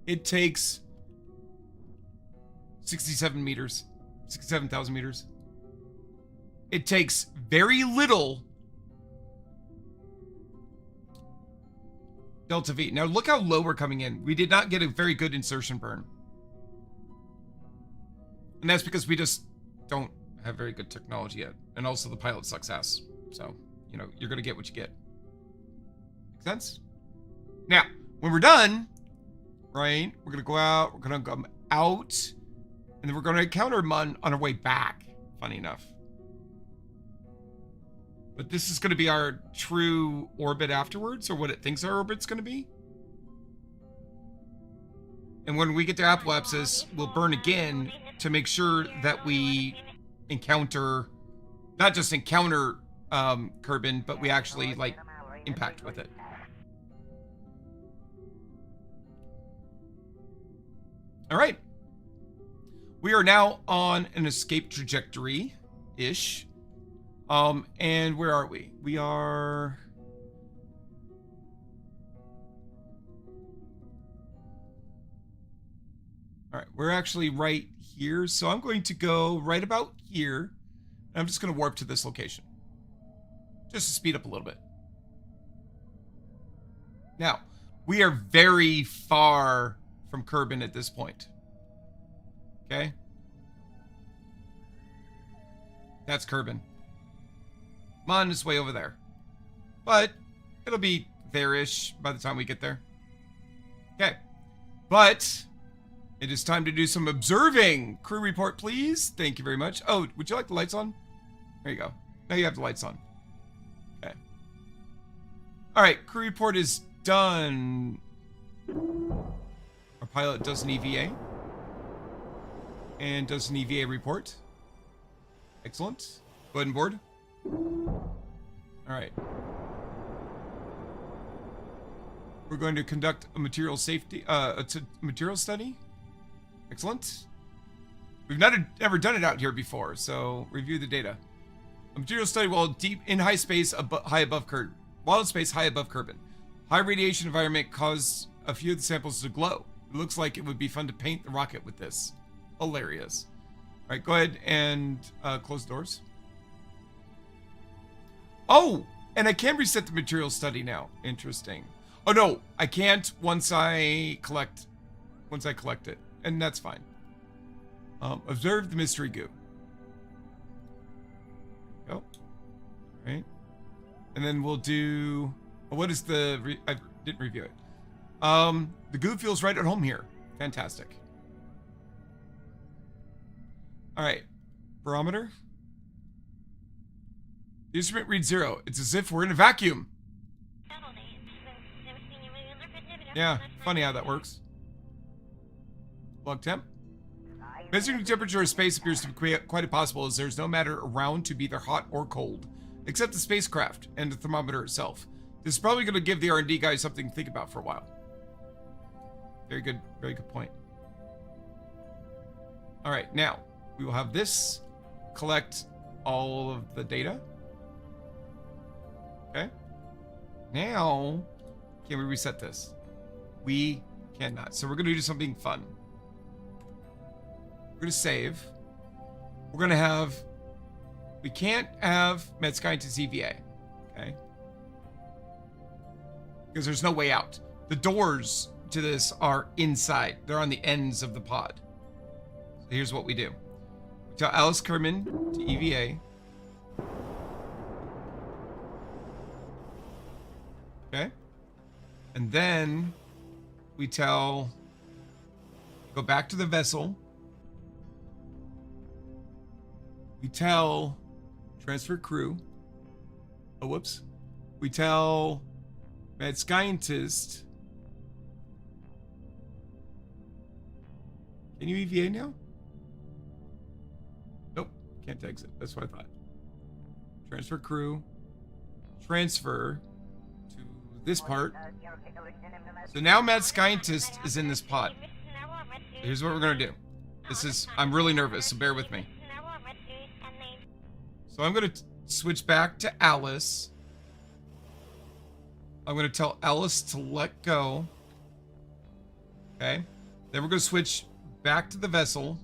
It takes 67 meters, 67,000 meters. It takes very little delta V. Now look how low we're coming in. We did not get a very good insertion burn. And that's because we just don't have very good technology yet. And also the pilot sucks ass. So, you know, you're going to get what you get. Make sense? Now, when we're done, right, we're going to go out, we're going to come out, and then we're going to encounter Mun on our way back, funny enough. But this is going to be our true orbit afterwards, or what it thinks our orbit's going to be. And when we get to apoapsis, we'll burn again to make sure that we encounter, not just encounter Kerbin, but we actually, like, impact with it. All right. We are now on an escape trajectory-ish. And where are we? We are... All right, we're actually right here. So I'm going to go right about here. And I'm just going to warp to this location. Just to speed up a little bit. Now, we are very far from Kerbin at this point. Okay? That's Kerbin. Mun is way over there. But it'll be there-ish by the time we get there. Okay. But it is time to do some observing. Crew report, please. Thank you very much. Oh, would you like the lights on? There you go. Now you have the lights on. Okay. All right. Crew report is done. Our pilot does an EVA. And does an EVA report. Excellent. Go ahead and board. All right. We're going to conduct a material safety, material study. Excellent. We've never done it out here before, so review the data. A material study while deep in high space, high above Kerbin. While in space, high above Kerbin. High radiation environment caused a few of the samples to glow. It looks like it would be fun to paint the rocket with this. Hilarious. All right, go ahead and close doors. Oh, and I can reset the material study now. Interesting. Oh no, I can't once I collect it, and that's fine. Observe the mystery goo. Go. All right. And then we'll do, what is the, I didn't review it. The goo feels right at home here. Fantastic. All right, barometer. The instrument reads 0. It's as if we're in a vacuum. Yeah, funny how that works. Log temp. Measuring the temperature of space appears to be quite impossible as there's no matter around to be either hot or cold, except the spacecraft and the thermometer itself. This is probably going to give the R&D guys something to think about for a while. Very good point. All right, now we will have this collect all of the data. Okay. Now, can we reset this? We cannot. So we're going to do something fun. We're going to save. We're going to have... We can't have Metskine EVA. Okay. Because there's no way out. The doors to this are inside. They're on the ends of the pod. So here's what we do. We tell Alice Kerman to EVA. Okay. And then we tell, go back to the vessel. We tell transfer crew. Oh, whoops. We tell mad scientist. Can you EVA now? Nope. Can't exit. That's what I thought. Transfer crew. Transfer to this part. So now mad scientist is in this pod. Here's what we're gonna do. This is, I'm really nervous, so bear with me. So I'm gonna switch back to Alice. I'm gonna tell Alice to let go. Okay. Then we're going to switch back to the vessel.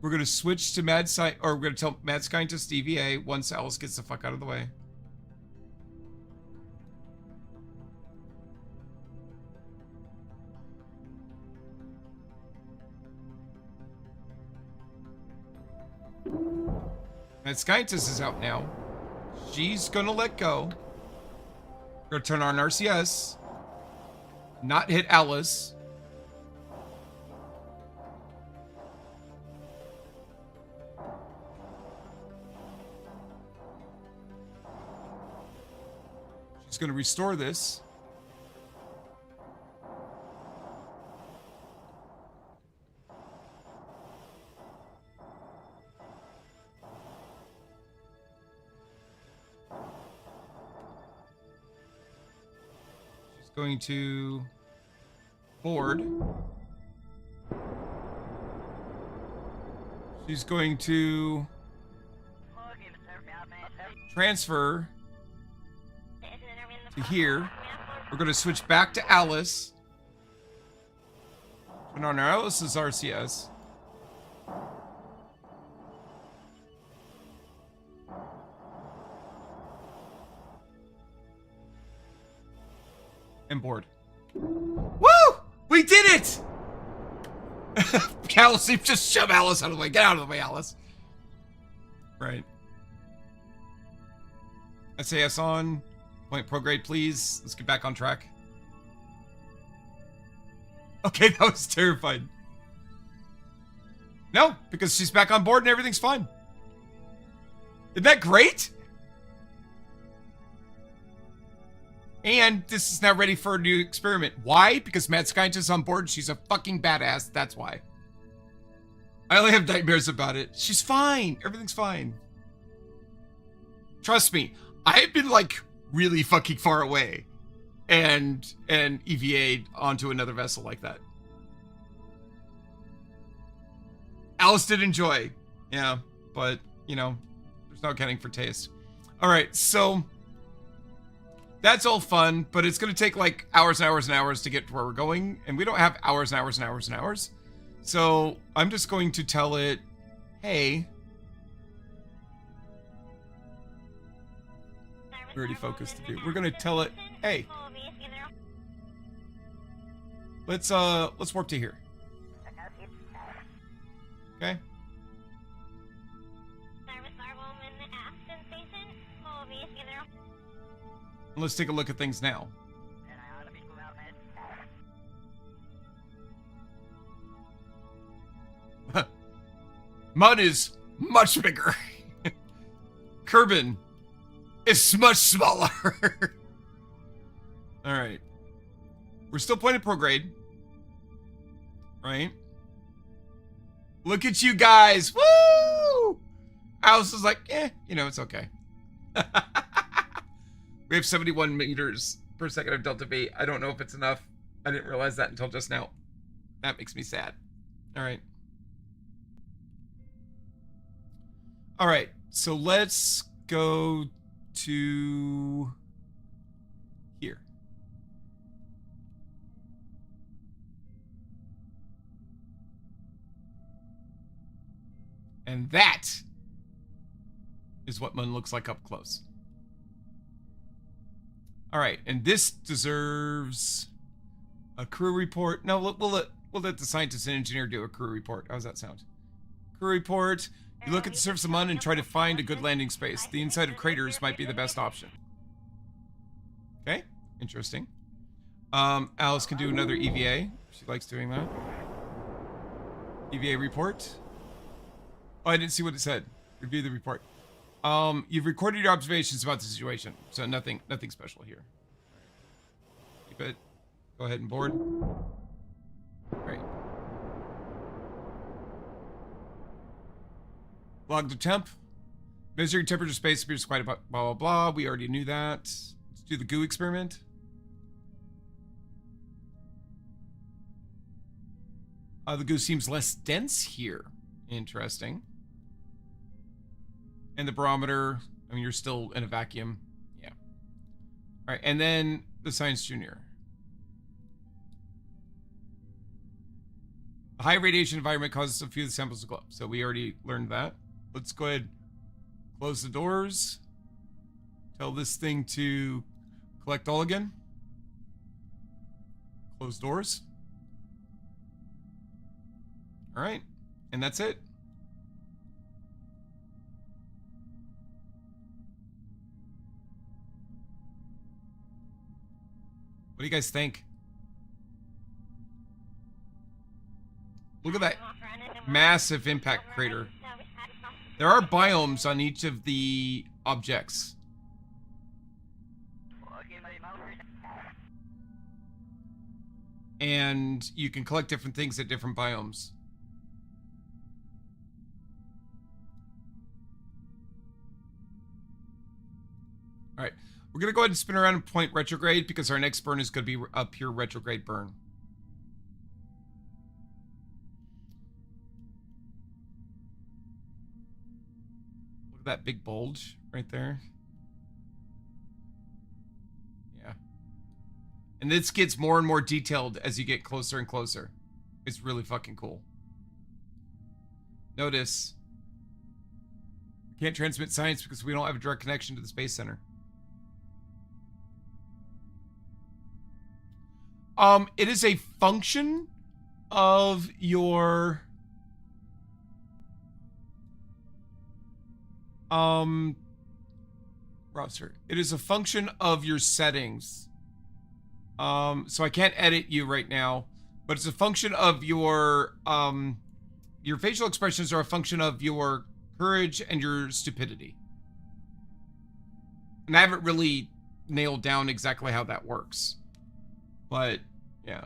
We're going to switch to Mad Sci, or we're going to tell Mad Scientist EVA once Alice gets the fuck out of the way. Mad Scientist is out now. She's going to let go. We're going to turn on RCS. Not hit Alice. She's going to restore this. She's going to board. She's going to transfer to here. We're going to switch back to Alice. Turn on our Alice's RCS. And board. Woo! We did it! Alice, just shove Alice out of the way. Get out of the way, Alice. Right. SAS on. Point prograde, please. Let's get back on track. Okay, that was terrified. No, because she's back on board and everything's fine. Isn't that great? And this is now ready for a new experiment. Why? Because Mad Scientist is on board. She's a fucking badass. That's why. I only have nightmares about it. She's fine. Everything's fine. Trust me. I've been like really fucking far away and EVA'd onto another vessel like that. Alice did enjoy. Yeah, but, you know, there's no accounting for taste. All right, so that's all fun, but it's going to take like hours and hours and hours to get to where we're going, and we don't have hours and hours and hours and hours. So I'm just going to tell it, hey, already focused to do. We're going to tell it, hey, let's warp to here. Okay. Let's take a look at things now. Mud is much bigger. Kerbin is much smaller. All right. We're still pointing prograde. Right? Look at you guys. Woo! Alice is like, you know, it's okay. We have 71 meters per second of delta V. I don't know if it's enough. I didn't realize that until just now. That makes me sad. All right. All right. So let's go to here. And that is what Mun looks like up close. All right, and this deserves a crew report. No, we'll let the scientist and engineer do a crew report. How does that sound? Crew report. You look at the surface of Mun and try to find a good landing space. The inside of craters might be the best option. Okay, interesting. Alice can do another EVA. She likes doing that. EVA report. Oh, I didn't see what it said. Review the report. You've recorded your observations about the situation, so nothing special here. Keep it. Go ahead and board. Great. Log the temp. Measuring temperature space appears quite about blah blah blah. We already knew that. Let's do the goo experiment. The goo seems less dense here. Interesting. And the barometer, I mean, you're still in a vacuum. Yeah. All right, and then the science junior. A high radiation environment causes a few of the samples to glow up. So we already learned that. Let's go ahead, close the doors. Tell this thing to collect all again. Close doors. All right, and that's it. What do you guys think? Look at that massive impact crater. There are biomes on each of the objects. And you can collect different things at different biomes. All right, we're gonna go ahead and spin around and point retrograde because our next burn is gonna be a pure retrograde burn. Look at that big bulge right there. Yeah. And this gets more and more detailed as you get closer and closer. It's really fucking cool. Notice, we can't transmit science because we don't have a direct connection to the Space Center. It is a function of your roster. It is a function of your settings. So I can't edit you right now, but it's a function of your facial expressions are a function of your courage and your stupidity. And I haven't really nailed down exactly how that works. But yeah.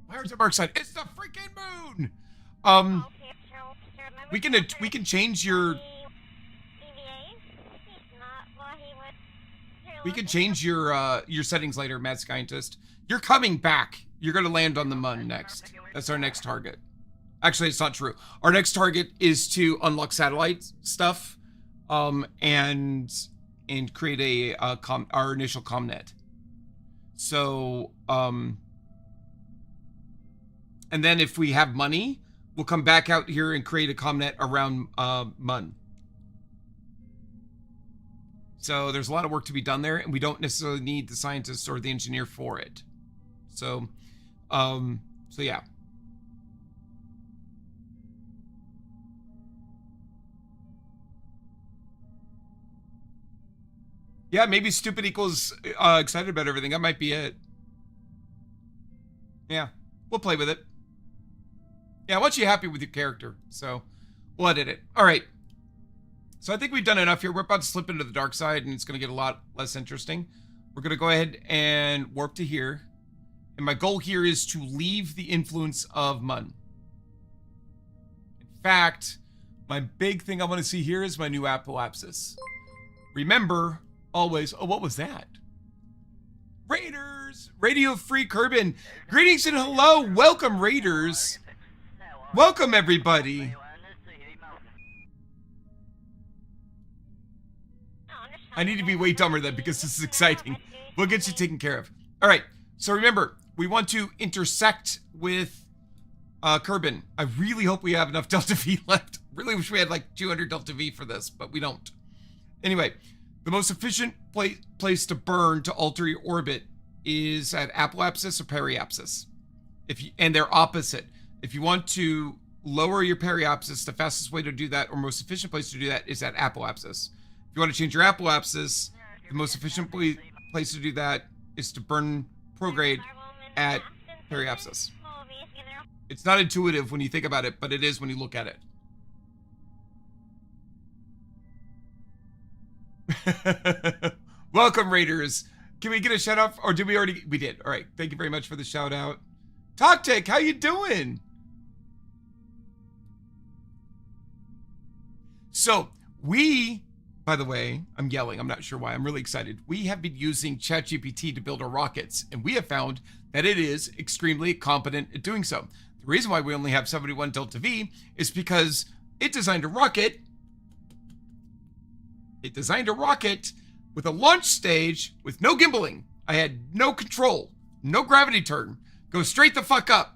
Where's the dark side? It's the freaking moon. We can change your settings later, Mad Scientist. You're coming back. You're gonna land on the moon next. That's our next target. Actually, it's not true. Our next target is to unlock satellite stuff, and create our initial comnet. So, and then if we have money, we'll come back out here and create a comnet around Mun. So there's a lot of work to be done there, and we don't necessarily need the scientist or the engineer for it. So, so yeah. Yeah, maybe stupid equals excited about everything. That might be it. Yeah, we'll play with it. Yeah, I want you happy with your character, so we'll edit it. All right. So I think we've done enough here. We're about to slip into the dark side, and it's going to get a lot less interesting. We're going to go ahead and warp to here. And my goal here is to leave the influence of Mun. In fact, my big thing I want to see here is my new apoapsis. Remember, always... Oh, what was that? Raiders! Radio Free Kerbin. Greetings and hello. Welcome, Raiders. Welcome, everybody. I need to be way dumber then because this is exciting. We'll get you taken care of. All right. So remember, we want to intersect with Kerbin. I really hope we have enough Delta V left. Really wish we had like 200 Delta V for this, but we don't. Anyway, the most efficient place to burn to alter your orbit is at apoapsis or periapsis. And they're opposite. If you want to lower your periapsis, the fastest way to do that, or most efficient place to do that, is at apoapsis. If you want to change your apoapsis, the most efficient place to do that is to burn prograde at periapsis. It's not intuitive when you think about it, but it is when you look at it. Welcome, Raiders. Can we get a shout out? Or did we already? We did. All right. Thank you very much for the shout out. Toktek, how you doing? So we, by the way, I'm yelling. I'm not sure why. I'm really excited. We have been using ChatGPT to build our rockets, and we have found that it is extremely competent at doing so. The reason why we only have 71 Delta V is because it designed a rocket. It designed a rocket with a launch stage with no gimbaling. I had no control, no gravity turn. Go straight the fuck up.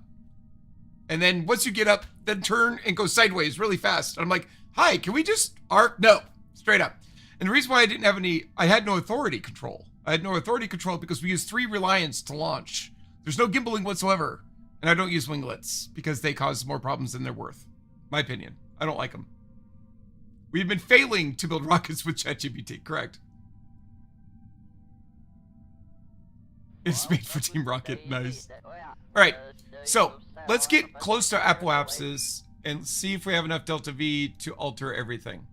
And then once you get up, then turn and go sideways really fast. And I'm like, hi, can we just arc? No, straight up. And the reason why I had no authority control. I had no authority control because we use 3 reliance to launch. There's no gimbaling whatsoever. And I don't use winglets because they cause more problems than they're worth. My opinion. I don't like them. We've been failing to build rockets with ChatGPT, correct? It's made for Team Rocket, nice. Alright, so let's get close to apoapsis and see if we have enough delta V to alter everything.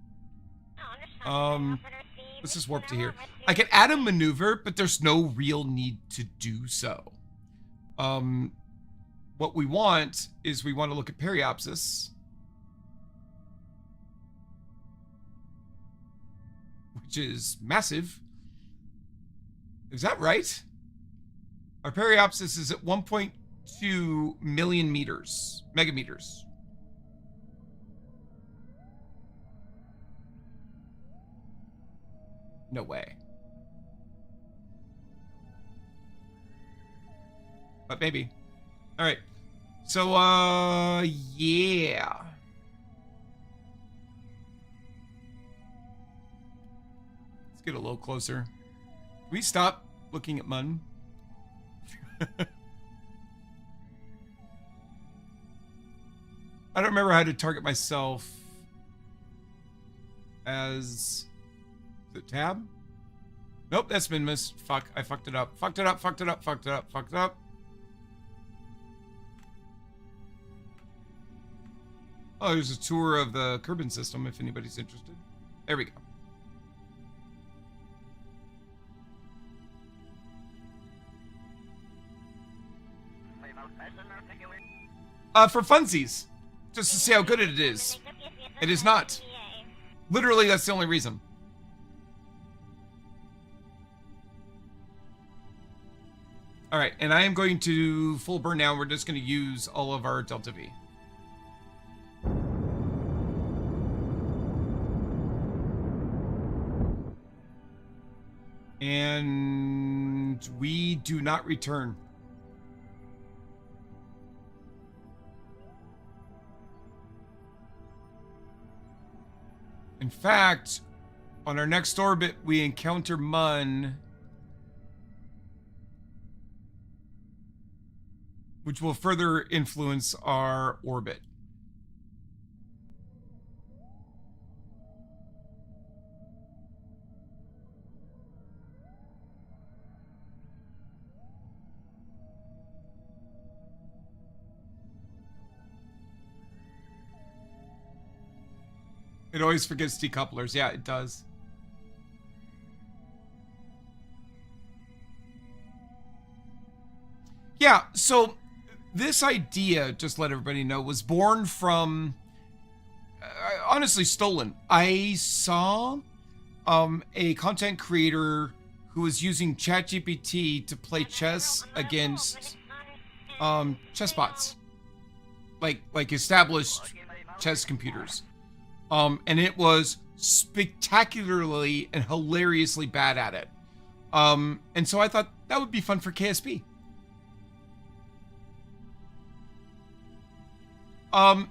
Let's just warp to here. I can add a maneuver, but there's no real need to do so. What we want is we want to look at periapsis, which is massive. Is that right? Our periapsis is at 1.2 million meters, megameters. No way. But maybe. All right. So, yeah. Let's get a little closer. Can we stop looking at Mun? I don't remember how to target myself as the tab. Nope, that's been missed. Fuck, I fucked it up. Fucked it up, fucked it up, fucked it up, fucked it up. Oh, there's a tour of the Kerbin system if anybody's interested. There we go. For funsies. Just to see how good it is. It is not. Literally, that's the only reason. Alright, and I am going to full burn now. We're just going to use all of our Delta V. And we do not return. In fact, on our next orbit, we encounter Mun, which will further influence our orbit. It always forgets decouplers. Yeah, it does. Yeah, so this idea, just let everybody know, was born from, honestly, stolen. I saw a content creator who was using ChatGPT to play chess against chess bots, like established chess computers. And it was spectacularly and hilariously bad at it. And so I thought that would be fun for KSP.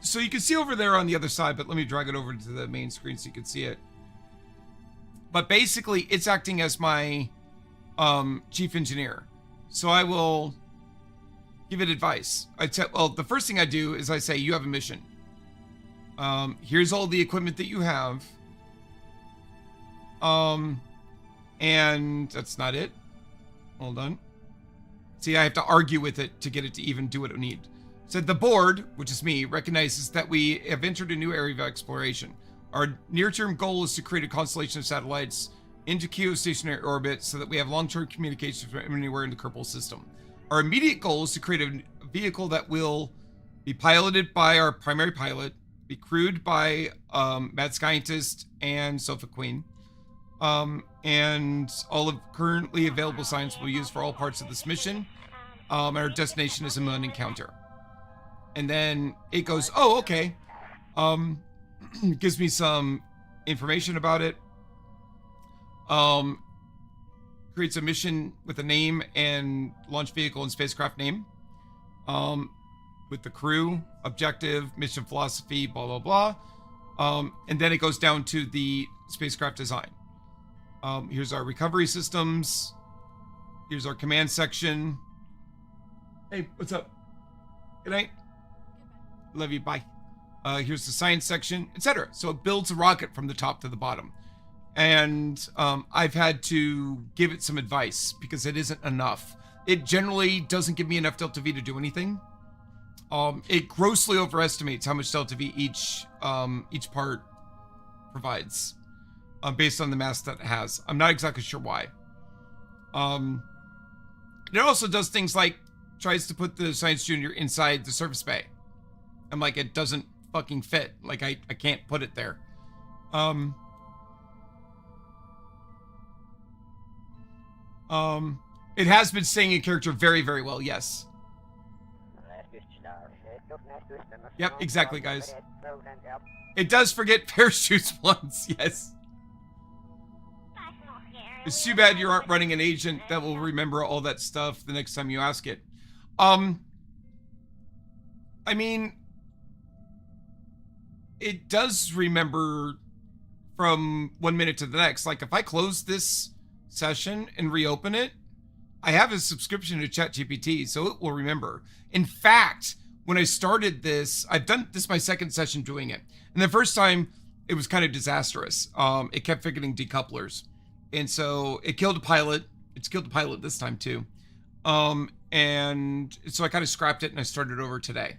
So you can see over there on the other side, but let me drag it over to the main screen so you can see it. But basically, it's acting as my chief engineer. So I will give it advice. Well, the first thing I do is I say, you have a mission. Here's all the equipment that you have. And that's not it. Hold on. See, I have to argue with it to get it to even do what it needs. Said the board, which is me, recognizes that we have entered a new area of exploration. Our near-term goal is to create a constellation of satellites into geostationary orbit so that we have long-term communications from anywhere in the Kerbal system. Our immediate goal is to create a vehicle that will be piloted by our primary pilot, be crewed by Mad Scientist and Sofa Queen, and all of currently available science will be used for all parts of this mission. Our destination is a Mun encounter. And then it goes, oh, okay. Gives me some information about it. Creates a mission with a name and launch vehicle and spacecraft name. with the crew, objective, mission philosophy, blah, blah, blah. And then it goes down to the spacecraft design. Here's our recovery systems. Here's our command section. Hey, what's up? Good night. Love you. Bye. Here's the science section, etc. So it builds a rocket from the top to the bottom. And I've had to give it some advice because it isn't enough. It generally doesn't give me enough delta V to do anything. It grossly overestimates how much delta V each part provides based on the mass that it has. I'm not exactly sure why. It also does things like tries to put the Science Junior inside the service bay. I'm like, it doesn't fucking fit. Like, I can't put it there. It has been saying a character very, very well, yes. Yep, exactly, guys. It does forget parachutes once, yes. It's too bad you aren't running an agent that will remember all that stuff the next time you ask it. I mean, it does remember from 1 minute to the next. Like, if I close this session and reopen it, I have a subscription to ChatGPT, so it will remember. In fact, when I started this, I've done this my second session doing it. And the first time, it was kind of disastrous. It kept forgetting decouplers. And so it killed a pilot. It's killed the pilot this time too. And so I kind of scrapped it and I started over today.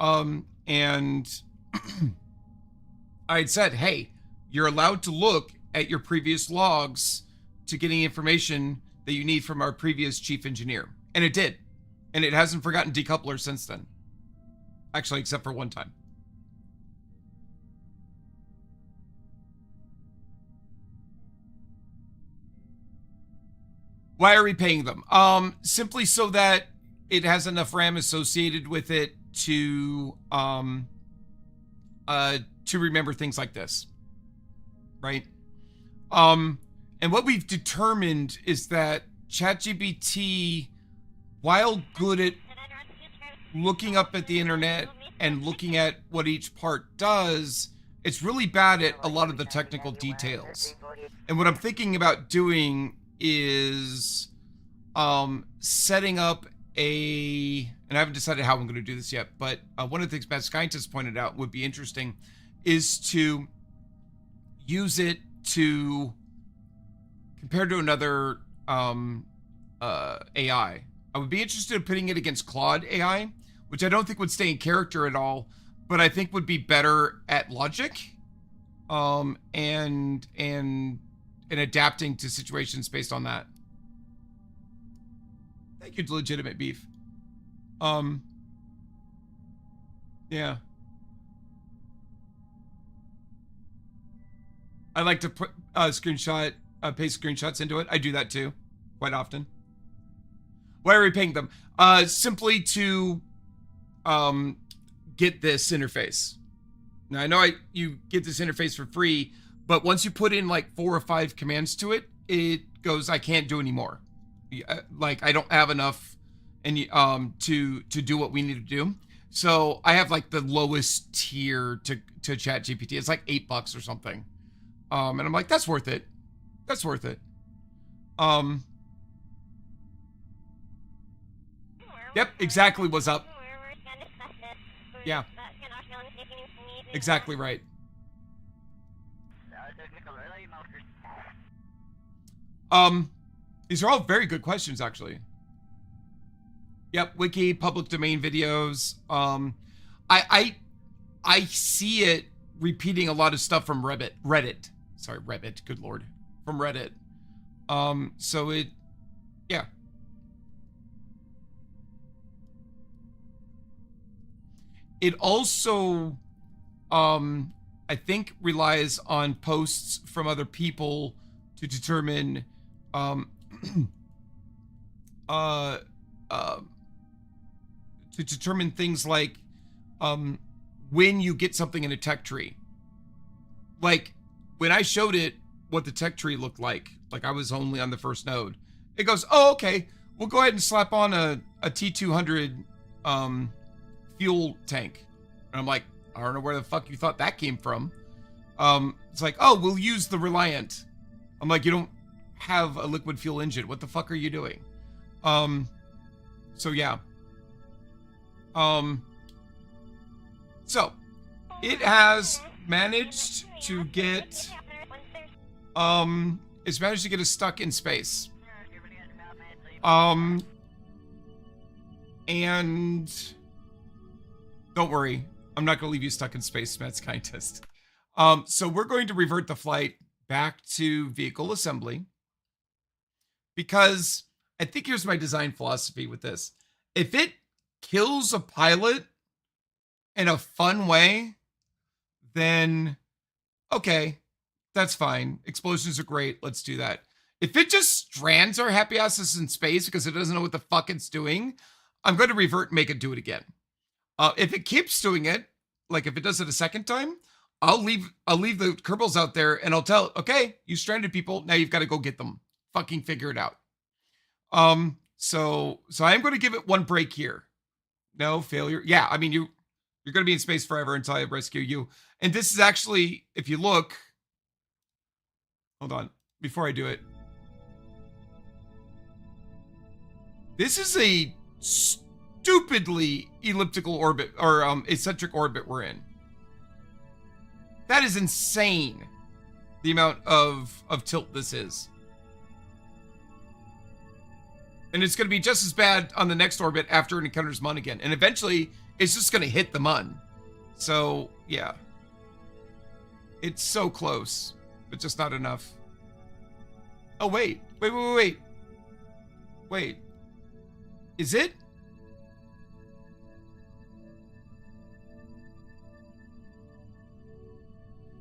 And I had said, hey, you're allowed to look at your previous logs to get any information that you need from our previous chief engineer. And it did. And it hasn't forgotten decouplers since then. Actually, except for one time. Why are we paying them? Simply so that it has enough RAM associated with it to remember things like this, right? And what we've determined is that ChatGPT, while good at looking up at the internet and looking at what each part does, it's really bad at a lot of the technical details. And what I'm thinking about doing is setting up and I haven't decided how I'm going to do this yet, but one of the things Matt Scientist pointed out would be interesting is to use it to compare to another AI. I would be interested in putting it against Claude AI, which I don't think would stay in character at all, but I think would be better at logic and adapting to situations based on that. Thank you to Legitimate Beef. Yeah. I like to put paste screenshots into it. I do that too, quite often. Why are we paying them? Simply to get this interface. Now I know you get this interface for free, but once you put in like 4 or 5 commands to it, it goes, I can't do anymore. Like I don't have enough and to do what we need to do. So I have like the lowest tier to ChatGPT. It's like $8 or something. And I'm like, that's worth it. That's worth it. Yep, exactly what's up. Yeah. Exactly right. These are all very good questions, actually. Yep, wiki, public domain videos. I see it repeating a lot of stuff from Reddit. Sorry, Reddit. Good lord, from Reddit. So it, yeah. It also, I think, relies on posts from other people to determine, things like, when you get something in a tech tree. Like, when I showed it what the tech tree looked like I was only on the first node, it goes, oh, okay, we'll go ahead and slap on a T200 fuel tank. And I'm like, I don't know where the fuck you thought that came from. It's like, oh, we'll use the Reliant. I'm like, you don't have a liquid fuel engine. What the fuck are you doing? So yeah. So it has managed to get, it's managed to get us stuck in space. And don't worry, I'm not going to leave you stuck in space, Mad Scientist. So we're going to revert the flight back to vehicle assembly, because I think here's my design philosophy with this. If it kills a pilot in a fun way, then okay, that's fine. Explosions are great. Let's do that. If it just strands our happy asses in space because it doesn't know what the fuck it's doing, I'm going to revert and make it do it again. If it keeps doing it, like if it does it a second time, I'll leave the Kerbals out there and I'll tell, okay, you stranded people. Now you've got to go get them. Fucking figure it out. So I am going to give it one break here. No failure. Yeah, I mean, you're going to be in space forever until I rescue you. And this is actually, if you look, hold on, before I do it. This is a stupidly elliptical orbit, or eccentric orbit we're in. That is insane, the amount of tilt this is. And it's going to be just as bad on the next orbit after it encounters Mun again. And eventually, it's just going to hit the Mun. So, yeah. It's so close, but just not enough. Oh, wait. Wait. Is it?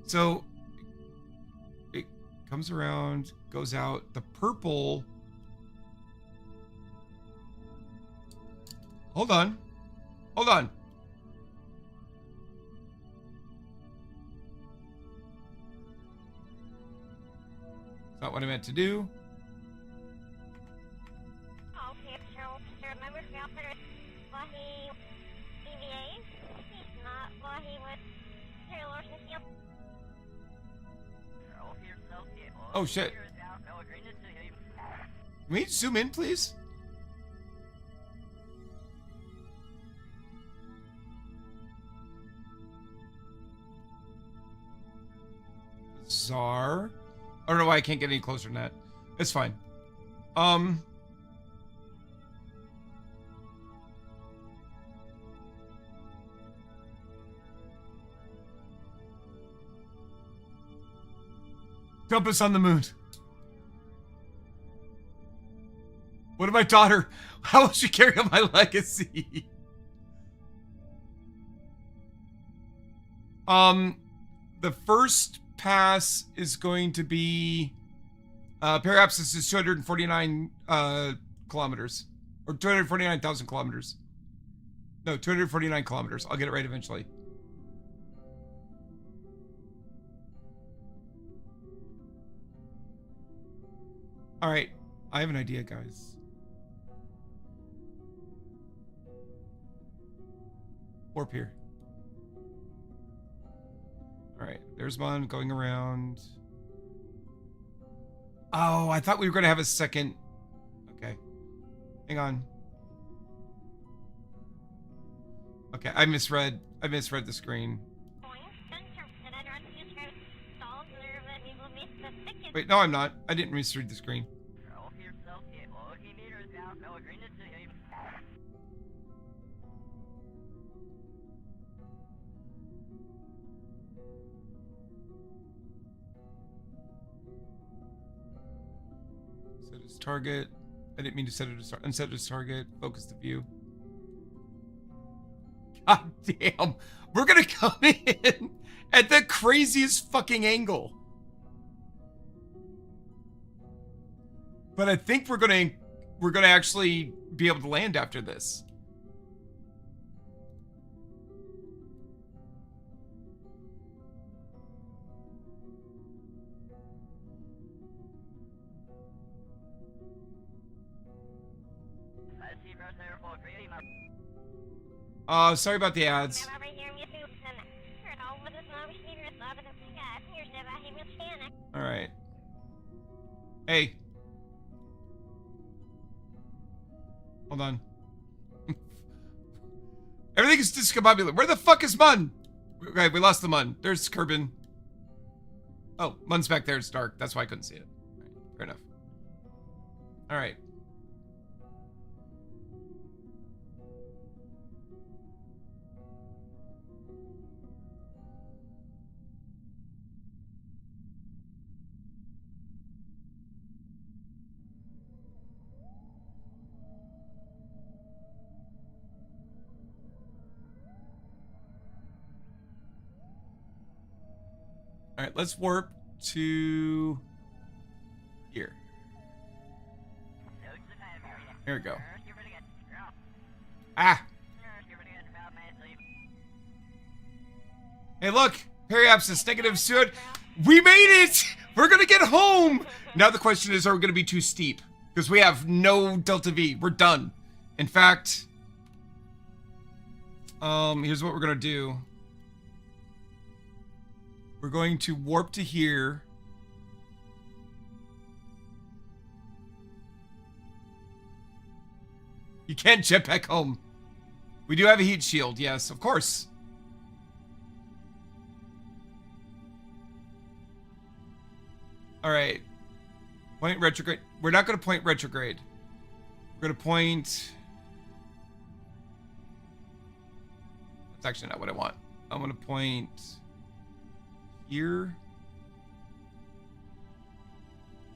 So, it comes around, goes out. The purple... Hold on. It's not what I meant to do. Oh shit. Can we zoom in, please? Bizarre. I don't know why I can't get any closer than that. It's fine. Dump us on the moon. What of my daughter? How will she carry on my legacy? The first pass is going to be perhaps this is 249 kilometers, or 249,000 kilometers. No, 249 kilometers. I'll get it right eventually. All right, I have an idea, guys. Warp here. All right, there's one going around. Oh, I thought we were going to have a second. Okay, hang on. Okay, I misread the screen. Wait, no, I'm not. I didn't misread the screen. Set as target. I didn't mean to set it as unset as target. Focus the view. God damn. We're gonna come in at the craziest fucking angle. But I think we're gonna actually be able to land after this. Sorry about the ads. All right. Hey. Hold on. Everything is discombobulated. Where the fuck is Mun? Okay, we lost the Mun. There's Kerbin. Oh, Mun's back there. It's dark. That's why I couldn't see it. All right, fair enough. All right. All right, let's warp to here. Here we go. Ah! Hey, look! Periapsis, negative suit. We made it! We're gonna get home! Now the question is, are we gonna be too steep? Because we have no Delta V. We're done. In fact, here's what we're gonna do. We're going to warp to here. You can't jetpack home. We do have a heat shield, yes, of course. All right. Point retrograde. We're not going to point retrograde. We're going to point... That's actually not what I want. I'm going to point... here.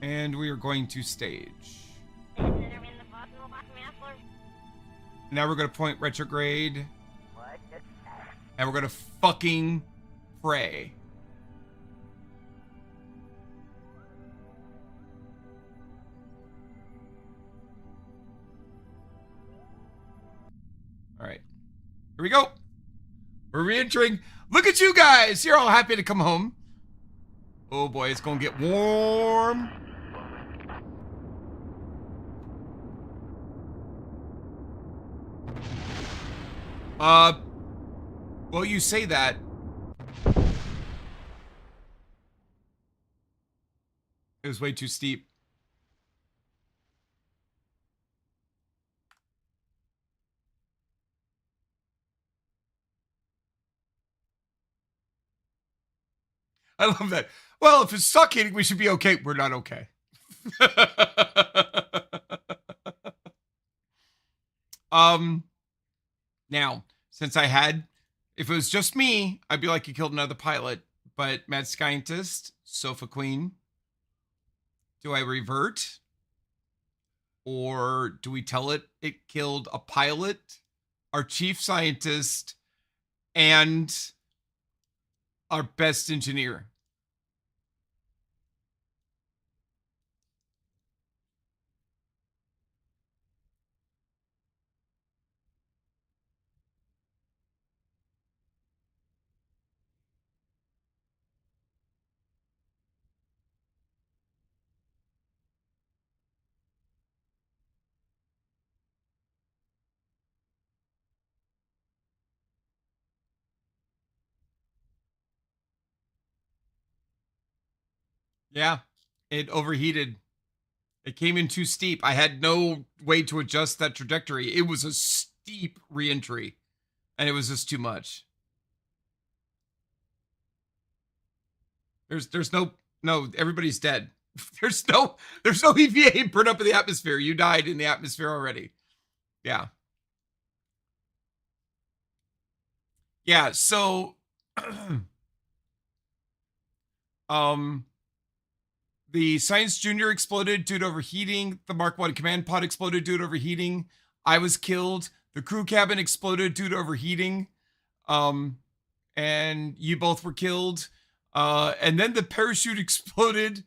And we are going to stage. Now we're going to point retrograde. And we're going to fucking pray. All right. Here we go. We're re-entering. Look at you guys. You're all happy to come home. Oh boy, it's going to get warm. Well, you say that. It was way too steep. I love that. Well, if it's suffocating, we should be okay. We're not okay. Now, since I had, if it was just me, I'd be like, you killed another pilot. But Mad Scientist, Sofa Queen, do I revert? Or do we tell it killed a pilot, our chief scientist, and our best engineer? Yeah, it overheated. It came in too steep. I had no way to adjust that trajectory. It was a steep reentry, and it was just too much. There's no everybody's dead. There's no EVA burn up in the atmosphere. You died in the atmosphere already. Yeah. Yeah, so the Science Junior exploded due to overheating. The Mark 1 command pod exploded due to overheating. I was killed. The crew cabin exploded due to overheating. And you both were killed. And then the parachute exploded.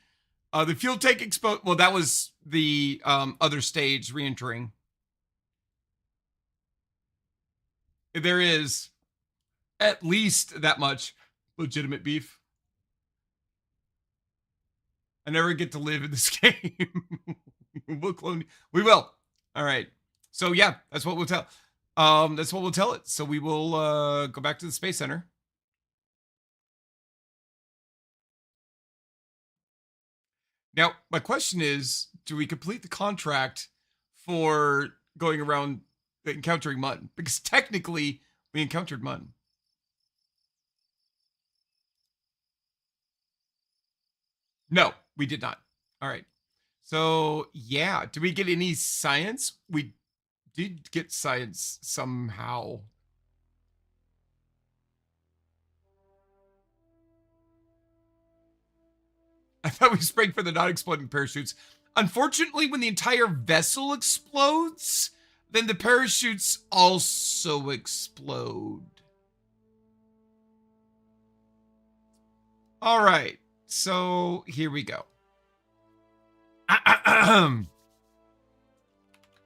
The fuel tank exploded. Well, that was the other stage re-entering. There is at least that much legitimate beef. I never get to live in this game. We'll clone. We will. All right. So yeah, that's what we'll tell. That's what we'll tell it. So we will go back to the Space Center. Now, my question is, do we complete the contract for going around encountering Mun? Because technically, we encountered Mun. No, we did not. All right. So, yeah. Did we get any science? We did get science somehow. I thought we sprang for the non-exploding parachutes. Unfortunately, when the entire vessel explodes, then the parachutes also explode. All right. So here we go.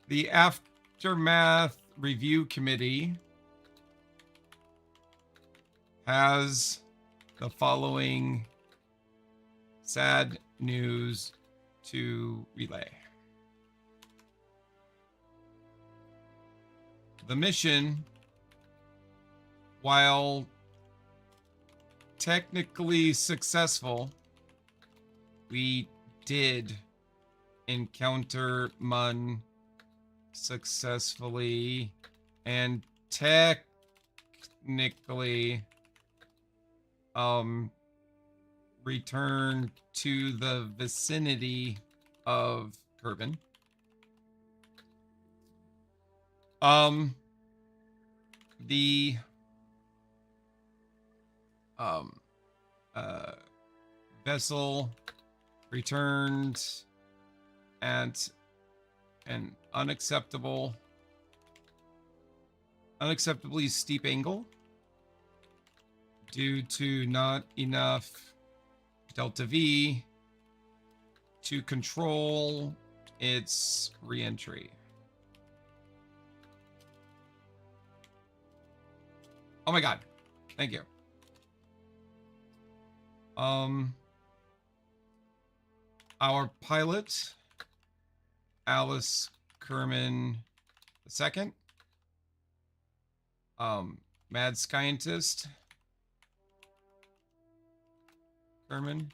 The Aftermath Review Committee has the following sad news to relay. The mission, while technically successful, we did encounter Mun successfully and technically return to the vicinity of Kerbin. The vessel returned at an unacceptably steep angle due to not enough Delta V to control its re-entry. Oh my god. Thank you. Our pilot, Alice Kerman II, mad scientist Kerman,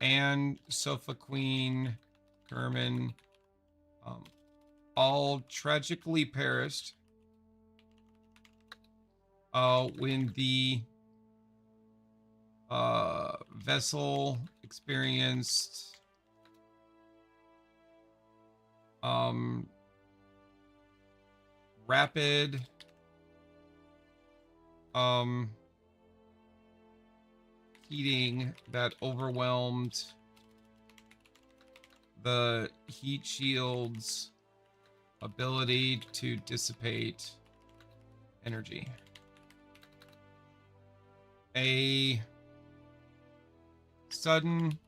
and Sofa Queen Kerman, all tragically perished when the vessel experienced rapid heating that overwhelmed the heat shield's ability to dissipate energy. A sudden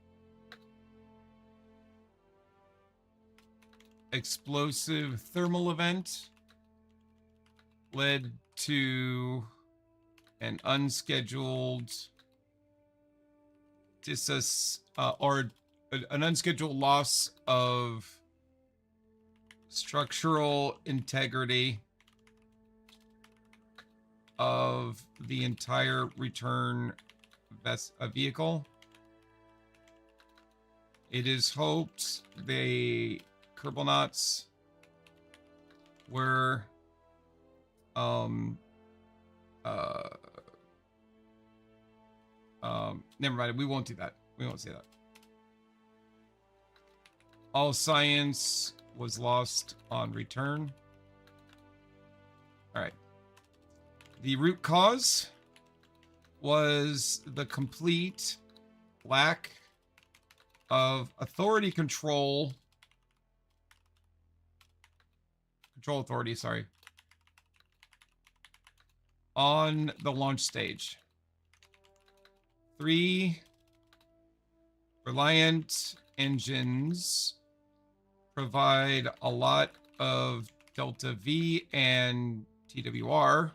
explosive thermal event led to an unscheduled an unscheduled loss of structural integrity of the entire return vehicle. It is hoped the Kerbonauts were never mind, we won't do that. We won't say that. All science was lost on return. All right. The root cause was the complete lack of authority control authority, sorry, on the launch stage. 3 Reliant engines provide a lot of Delta V and TWR,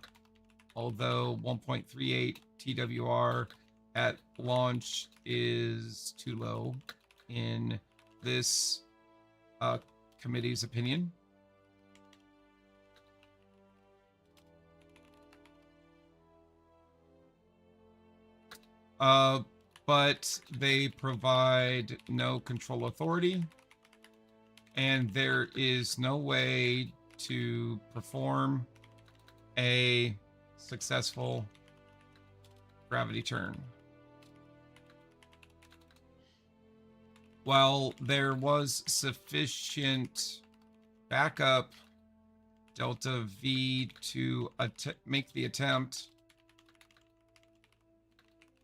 although 1.38 TWR at launch is too low in this committee's opinion. but they provide no control authority, and there is no way to perform a successful gravity turn. While there was sufficient backup Delta V to make the attempt,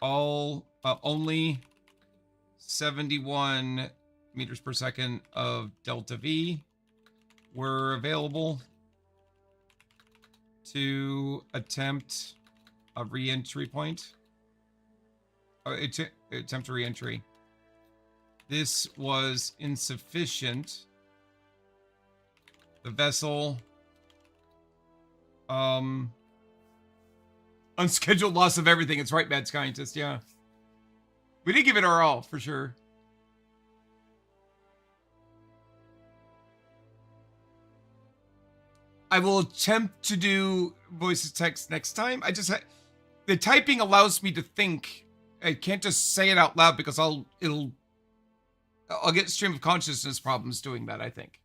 only 71 meters per second of Delta V were available to attempt a re-entry point. Attempt a re-entry. This was insufficient. The vessel, unscheduled loss of everything. It's right, Mad Scientist. Yeah, we did give it our all for sure. I will attempt to do voice to text next time. The typing allows me to think. I can't just say it out loud because I'll get stream of consciousness problems doing that, I think.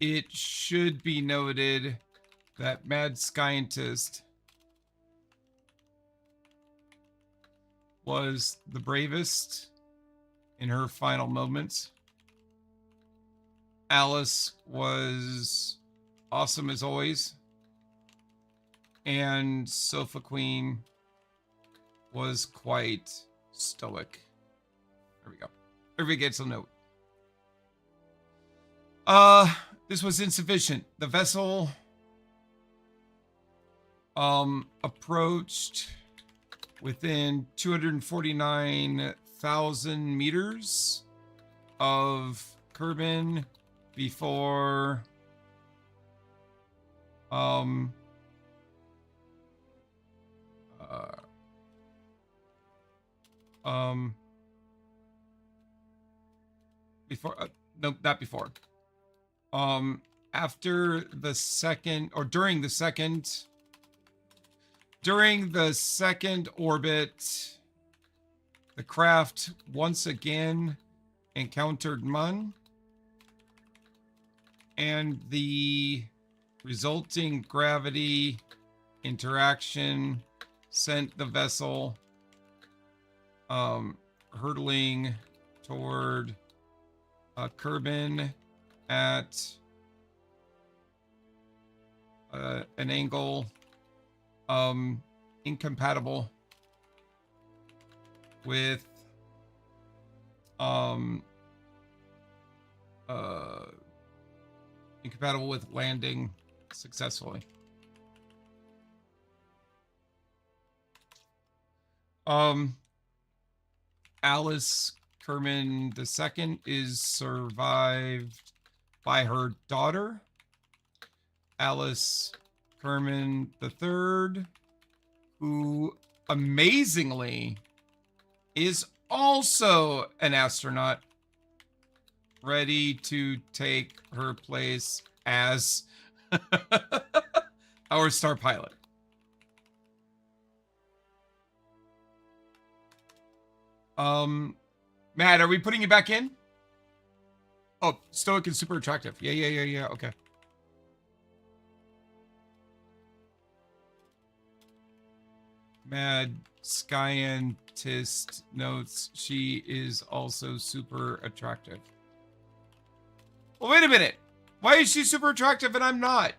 It should be noted that Mad Scientist was the bravest in her final moments. Alice was awesome as always. And Sofa Queen was quite stoic. There we go. Everybody gets a note. This was insufficient. The vessel approached within 249,000 meters of Kerbin before no, not before. After the second, or during the second orbit, the craft once again encountered Mun, and the resulting gravity interaction sent the vessel hurtling toward Kerbin at an angle incompatible with landing successfully. Alice Kerman II is survived by her daughter, Alice Kerman III, who amazingly is also an astronaut, ready to take her place as our star pilot. Matt, are we putting you back in? Oh, stoic and super attractive. Yeah. Okay. Mad Scientist notes she is also super attractive. Well, wait a minute. Why is she super attractive and I'm not?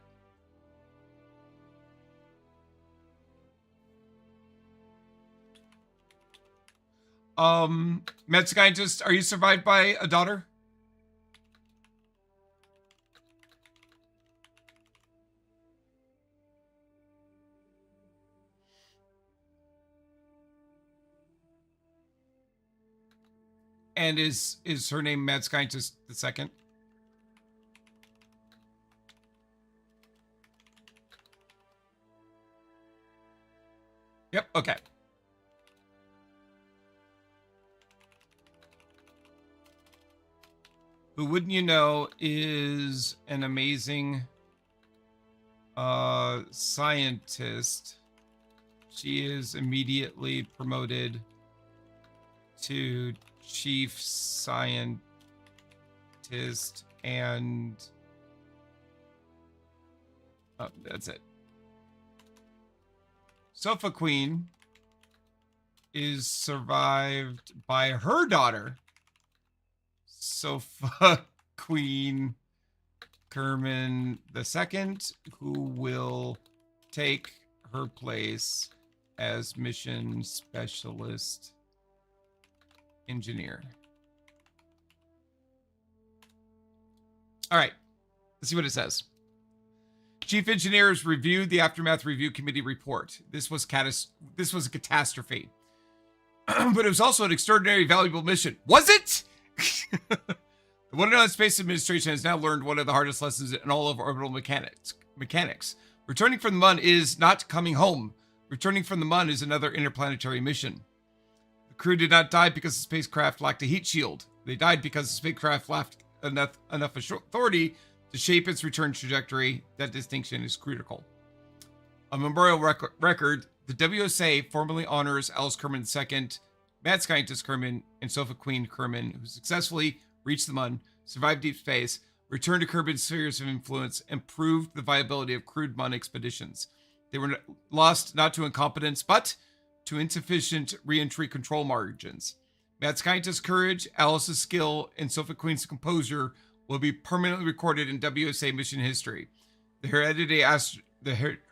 Mad Scientist, are you survived by a daughter? And is her name Mad Scientist II? Yep, okay. Who, wouldn't you know, is an amazing scientist. She is immediately promoted to chief scientist, and that's it. Sofa Queen is survived by her daughter, Sofa Queen Kerman II, who will take her place as mission specialist engineer. All right, let's see what it says. Chief engineers reviewed the Aftermath Review Committee report. This was a catastrophe. But it was also an extraordinary valuable mission. Was it? The Wonderland Space Administration has now learned one of the hardest lessons in all of orbital mechanics. Returning from the Mun is not coming home. Returning from the Mun is another interplanetary mission. The crew did not die because the spacecraft lacked a heat shield. They died because the spacecraft lacked enough authority to shape its return trajectory. That distinction is critical. A memorial record, the WSA formally honors Alice Kerman II, Mad Scientist Kerman, and Sofa Queen Kerman, who successfully reached the Mun, survived deep space, returned to Kerman's spheres of influence, and proved the viability of crewed Mun expeditions. They were lost not to incompetence, but to insufficient re-entry control margins. Mad Scientist's courage, Alice's skill, and Sofa Queen's composure will be permanently recorded in WSA mission history. The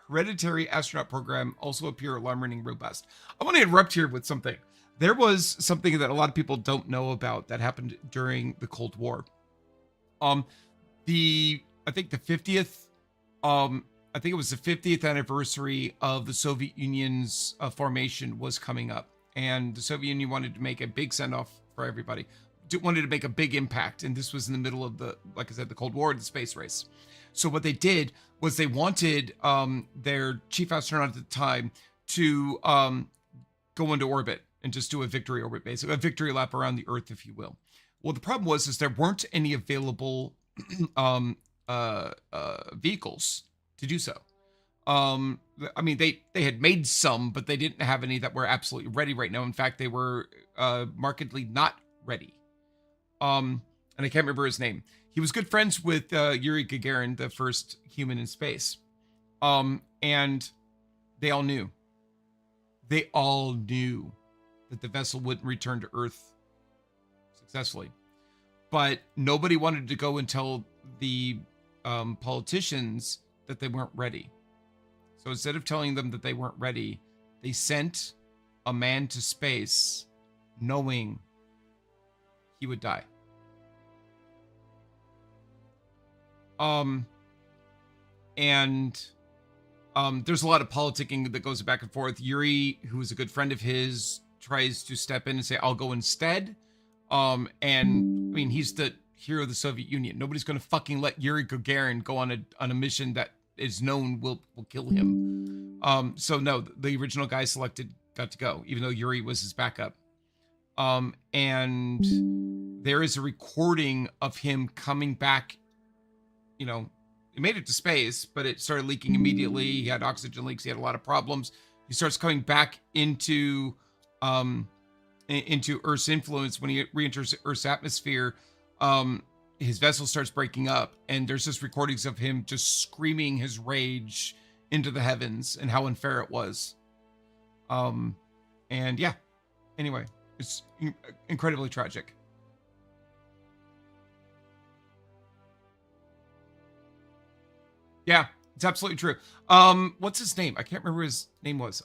hereditary astronaut program also appear alarmingly robust. I want to interrupt here with something. There was something that a lot of people don't know about that happened during the Cold War. I think the 50th, I think it was the 50th anniversary of the Soviet Union's formation was coming up, and the Soviet Union wanted to make a big send-off for everybody. Wanted to make a big impact, and this was in the middle of the, like I said, the Cold War, the space race. So what they did was they wanted their chief astronaut at the time to go into orbit and just do a victory orbit, basically a victory lap around the Earth, if you will. Well, the problem was there weren't any available vehicles to do so. I mean, they had made some, but they didn't have any that were absolutely ready right now. In fact, they were markedly not ready. And I can't remember his name. He was good friends with Yuri Gagarin, the first human in space. And they all knew that the vessel wouldn't return to Earth successfully. But nobody wanted to go and tell the politicians that they weren't ready. So instead of telling them that they weren't ready, they sent a man to space knowing he would die. There's a lot of politicking that goes back and forth. Yuri, who is a good friend of his, tries to step in and say, I'll go instead. And I mean, he's the hero of the Soviet Union. Nobody's going to fucking let Yuri Gagarin go on a mission that is known will kill him. So no, the original guy selected got to go, even though Yuri was his backup. And there is a recording of him coming back. You know, he made it to space, but it started leaking immediately. He had oxygen leaks. He had a lot of problems. He starts coming back into Earth's influence. When he re-enters Earth's atmosphere, his vessel starts breaking up, and there's just recordings of him just screaming his rage into the heavens and how unfair it was. And yeah, anyway, it's incredibly tragic. Yeah, it's absolutely true. What's his name? I can't remember what his name was.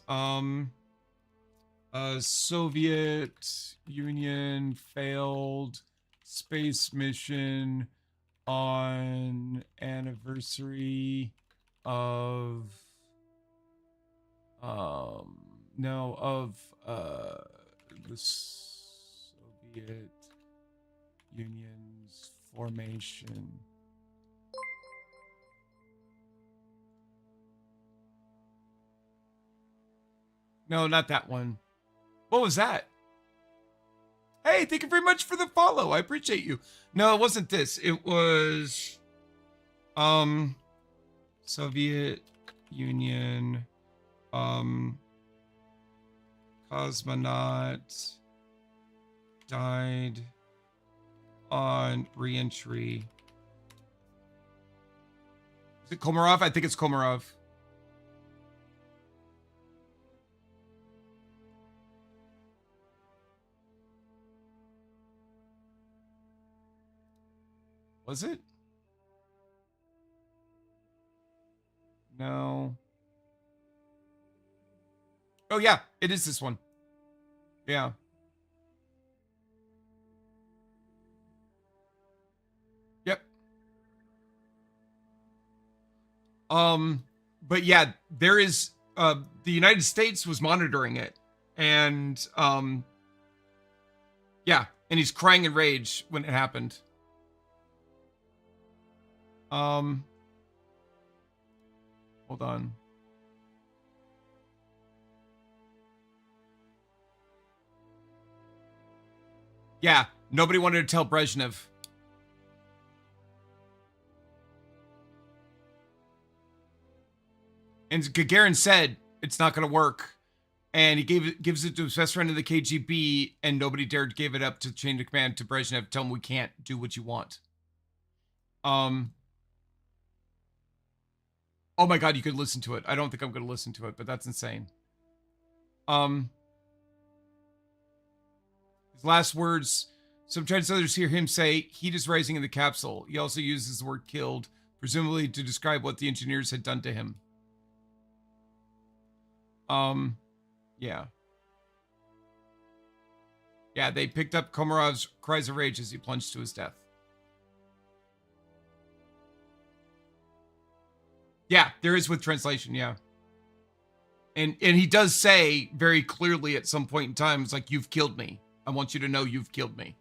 Soviet Union failed space mission on anniversary of the Soviet Union's formation. No, not that one. What was that? Hey, thank you very much for the follow. I appreciate you. No, it wasn't this. It was Soviet Union cosmonaut died on re-entry. Is it Komarov? I think it's Komarov. Was it? No. Oh yeah, it is this one. Yeah. Yep. But yeah, there is the United States was monitoring it, and yeah, and he's crying in rage when it happened. Hold on. Yeah, nobody wanted to tell Brezhnev. And Gagarin said it's not going to work, and he gives it to his best friend in the KGB, and nobody dared give it up to chain of command to Brezhnev. Tell him we can't do what you want. Oh my God, you could listen to it. I don't think I'm going to listen to it, but that's insane. His last words. Some translators hear him say, "Heat is rising in the capsule." He also uses the word "killed," presumably to describe what the engineers had done to him. Yeah. Yeah, they picked up Komarov's cries of rage as he plunged to his death. Yeah, there is with translation, yeah. And he does say very clearly at some point in time, it's like, "You've killed me. I want you to know you've killed me."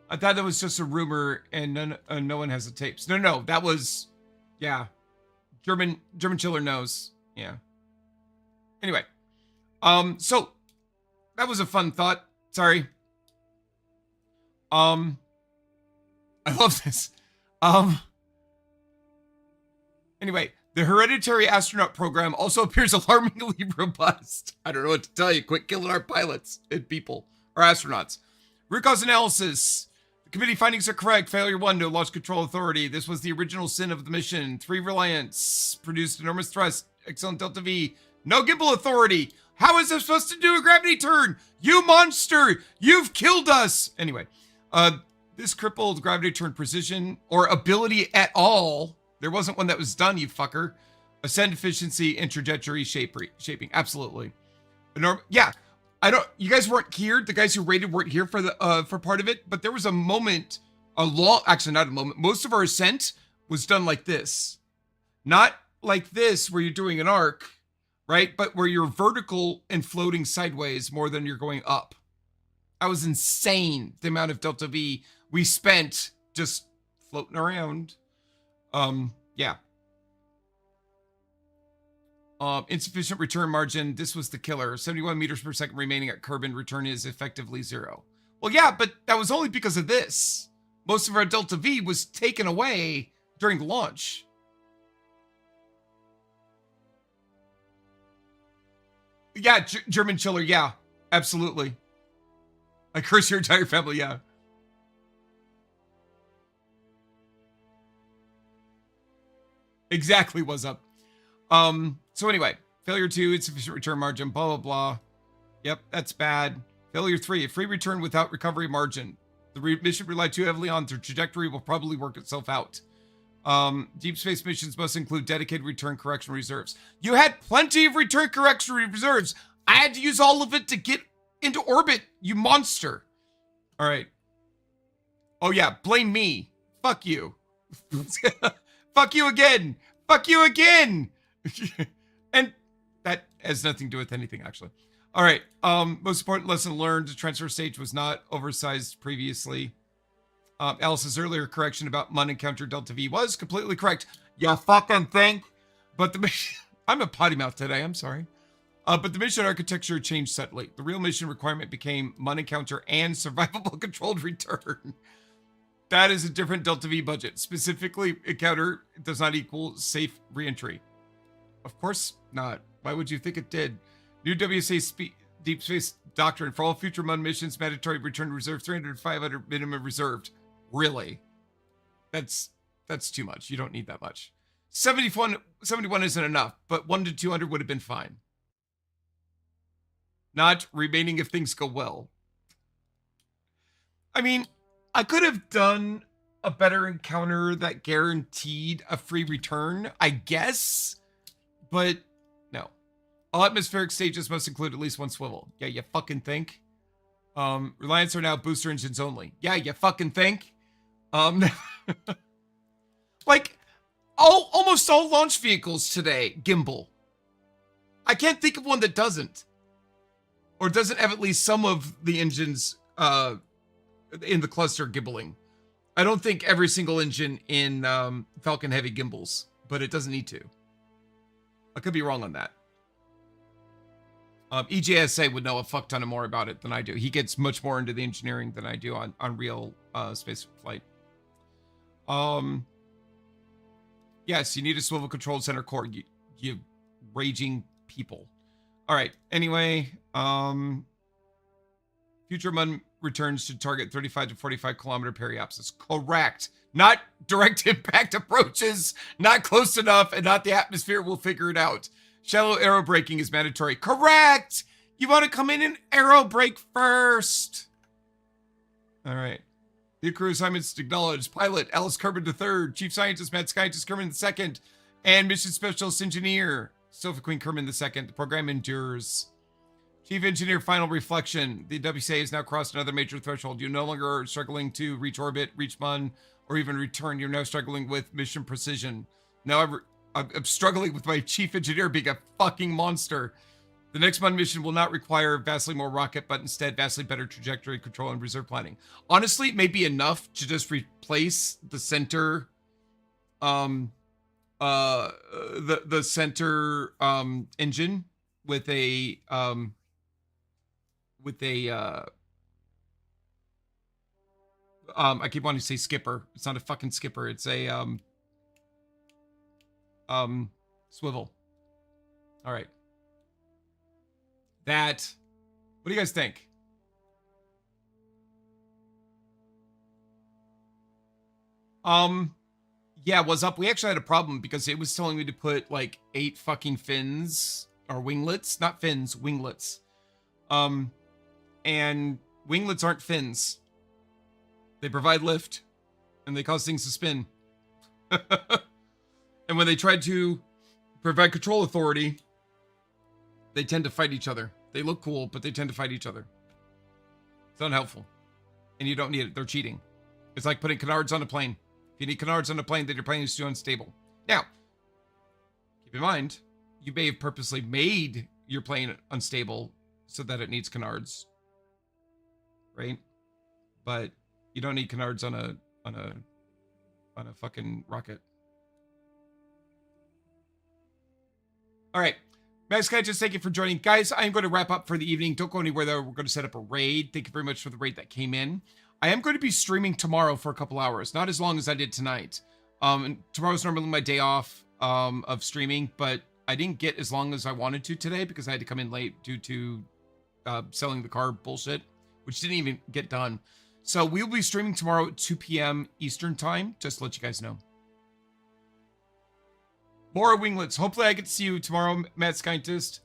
I thought that was just a rumor, and no one has the tapes. No, that was, yeah, German chiller knows, yeah. Anyway, so that was a fun thought. Sorry. I love this. Anyway, the hereditary astronaut program also appears alarmingly robust. I don't know what to tell you. Quit killing our pilots and people, our astronauts. Root cause analysis. Committee findings are correct. Failure 1, no launch control authority. This was the original sin of the mission. 3, reliance. Produced enormous thrust. Excellent Delta V. No gimbal authority. How is this supposed to do a gravity turn? You monster! You've killed us! Anyway, this crippled gravity turn precision or ability at all. There wasn't one that was done, you fucker. Ascend efficiency and trajectory shaping. Absolutely. Yeah. You guys weren't here. The guys who rated weren't here for the for part of it, but there was a moment, actually not a moment. Most of our ascent was done like this. Not like this where you're doing an arc, right? But where you're vertical and floating sideways more than you're going up. That was insane, the amount of Delta V we spent just floating around. Yeah. Insufficient return margin. This was the killer. 71 meters per second remaining at Kerbin. Return is effectively 0. Well, yeah, but that was only because of this. Most of our Delta V was taken away during the launch. Yeah, German chiller. Yeah, absolutely. I curse your entire family. Yeah. Exactly. What's up? So anyway, failure 2, insufficient return margin, blah, blah, blah. Yep, that's bad. Failure 3, a free return without recovery margin. The mission relied too heavily on the trajectory will probably work itself out. Deep space missions must include dedicated return correction reserves. You had plenty of return correction reserves. I had to use all of it to get into orbit, you monster. All right. Oh yeah, blame me. Fuck you. Fuck you again. Fuck you again. And that has nothing to do with anything, actually. All right. Most important lesson learned: the transfer stage was not oversized previously. Alice's earlier correction about Mun encounter Delta V was completely correct. Yeah, fucking think. But I'm a potty mouth today. I'm sorry. But the mission architecture changed subtly. The real mission requirement became MUN encounter and survivable controlled return. That is a different Delta V budget. Specifically, encounter does not equal safe reentry. Of course not. Why would you think it did? New WSA Deep Space Doctrine. For all future MUN missions, mandatory return to reserve 300 500 minimum reserved. Really? That's too much. You don't need that much. 71 isn't enough, but 1 to 200 would have been fine. Not remaining if things go well. I mean, I could have done a better encounter that guaranteed a free return, I guess, but no. All atmospheric stages must include at least 1 swivel. Yeah, you fucking think? Reliance are now booster engines only. Yeah, you fucking think? Like, almost all launch vehicles today gimbal. I can't think of one that doesn't. Or doesn't have at least some of the engines in the cluster gimbaling. I don't think every single engine in Falcon Heavy gimbals, but it doesn't need to. I could be wrong on that. EJSA would know a fuck ton more about it than I do. He gets much more into the engineering than I do on real space flight. Yes, you need a swivel control center core. You raging people. All right. Anyway, future MUN returns should target 35 to 45 kilometer periapsis. Correct. Not direct impact approaches. Not close enough, and not the atmosphere. We'll figure it out. Shallow aero braking is mandatory. Correct. You want to come in and aero brake first. All right. The crew assignments acknowledged. Pilot Alice Kerman III, Chief Scientist Mad Scientist Kerman II, and Mission Specialist Engineer Sophie Queen Kerman II. The program endures. Chief Engineer, final reflection. The WCA has now crossed another major threshold. You no longer are struggling to reach orbit, reach MUN, or even return. You're now struggling with mission precision. Now I'm struggling with my chief engineer being a fucking monster. The next MUN mission will not require vastly more rocket, but instead vastly better trajectory control and reserve planning. Honestly, it may be enough to just replace the center, the center engine with a I keep wanting to say skipper. It's not a fucking skipper. It's a swivel. All right. What do you guys think? Yeah, what's up? We actually had a problem because it was telling me to put like 8 fucking fins or winglets, not fins, winglets. And winglets aren't fins. They provide lift and they cause things to spin. And when they try to provide control authority, they tend to fight each other. They look cool, but they tend to fight each other. It's unhelpful. And you don't need it. They're cheating. It's like putting canards on a plane. If you need canards on a plane, then your plane is too unstable. Now, keep in mind, you may have purposely made your plane unstable so that it needs canards. Right? But you don't need canards on a fucking rocket. All right. Max Guy, just thank you for joining. Guys, I'm going to wrap up for the evening. Don't go anywhere, though. We're going to set up a raid. Thank you very much for the raid that came in. I am going to be streaming tomorrow for a couple hours. Not as long as I did tonight. And tomorrow's normally my day off of streaming, but I didn't get as long as I wanted to today because I had to come in late due to selling the car bullshit, which didn't even get done. So we'll be streaming tomorrow at 2 p.m. Eastern time, just to let you guys know. More winglets. Hopefully I get to see you tomorrow, Mad Scientist.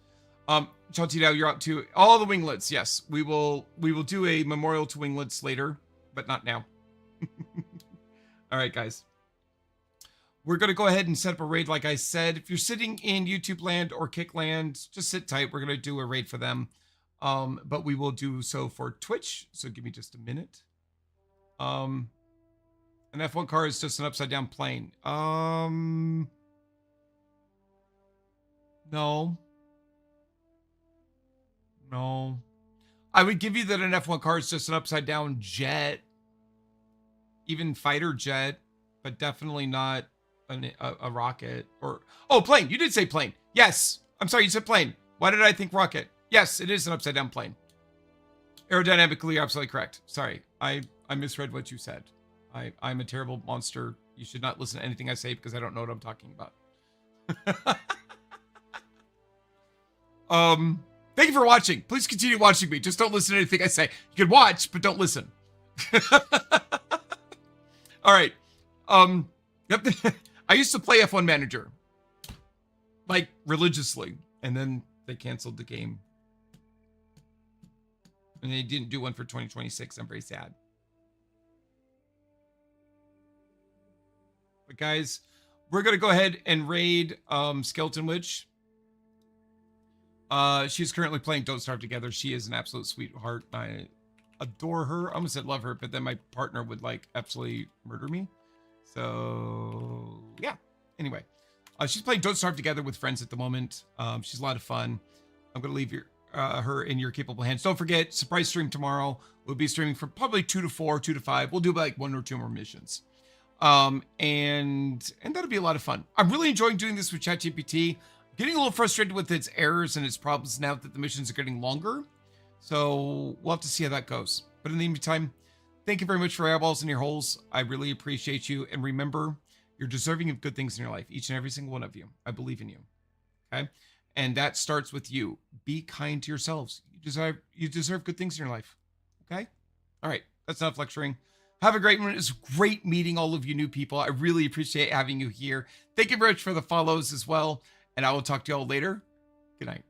Chauncey, now you're up to all the winglets. Yes, we will do a memorial to winglets later, but not now. All right, guys. We're going to go ahead and set up a raid, like I said. If you're sitting in YouTube land or Kick land, just sit tight. We're going to do a raid for them. But we will do so for Twitch. So give me just a minute. An F1 car is just an upside down plane. No. I would give you that an F1 car is just an upside down jet. Even fighter jet, but definitely not a rocket or... Oh, plane. You did say plane. Yes. I'm sorry. You said plane. Why did I think rocket? Yes, it is an upside down plane. Aerodynamically, you're absolutely correct. Sorry, I misread what you said. I'm a terrible monster. You should not listen to anything I say because I don't know what I'm talking about. Thank you for watching. Please continue watching me. Just don't listen to anything I say. You can watch, but don't listen. All right. Yep. I used to play F1 Manager, like religiously, and then they canceled the game, and they didn't do one for 2026. I'm very sad. But guys, we're gonna go ahead and raid Skeleton Witch. She's currently playing Don't Starve Together. She is an absolute sweetheart. I adore her. I almost said love her, but then my partner would like absolutely murder me. So yeah. Anyway, she's playing Don't Starve Together with friends at the moment. She's a lot of fun. I'm gonna leave her in your capable hands. Don't forget, surprise stream tomorrow. We'll be streaming from probably 2 to 4, 2 to 5. We'll do like 1 or 2 more missions. And that'll be a lot of fun. I'm really enjoying doing this with ChatGPT. Getting a little frustrated with its errors and its problems now that the missions are getting longer. So we'll have to see how that goes. But in the meantime, thank you very much for eyeballs in your holes. I really appreciate you. And remember, you're deserving of good things in your life. Each and every single one of you. I believe in you. Okay? And that starts with you. Be kind to yourselves. You deserve good things in your life. Okay? All right. That's enough lecturing. Have a great one. It's great meeting all of you new people. I really appreciate having you here. Thank you very much for the follows as well. And I will talk to you all later. Good night.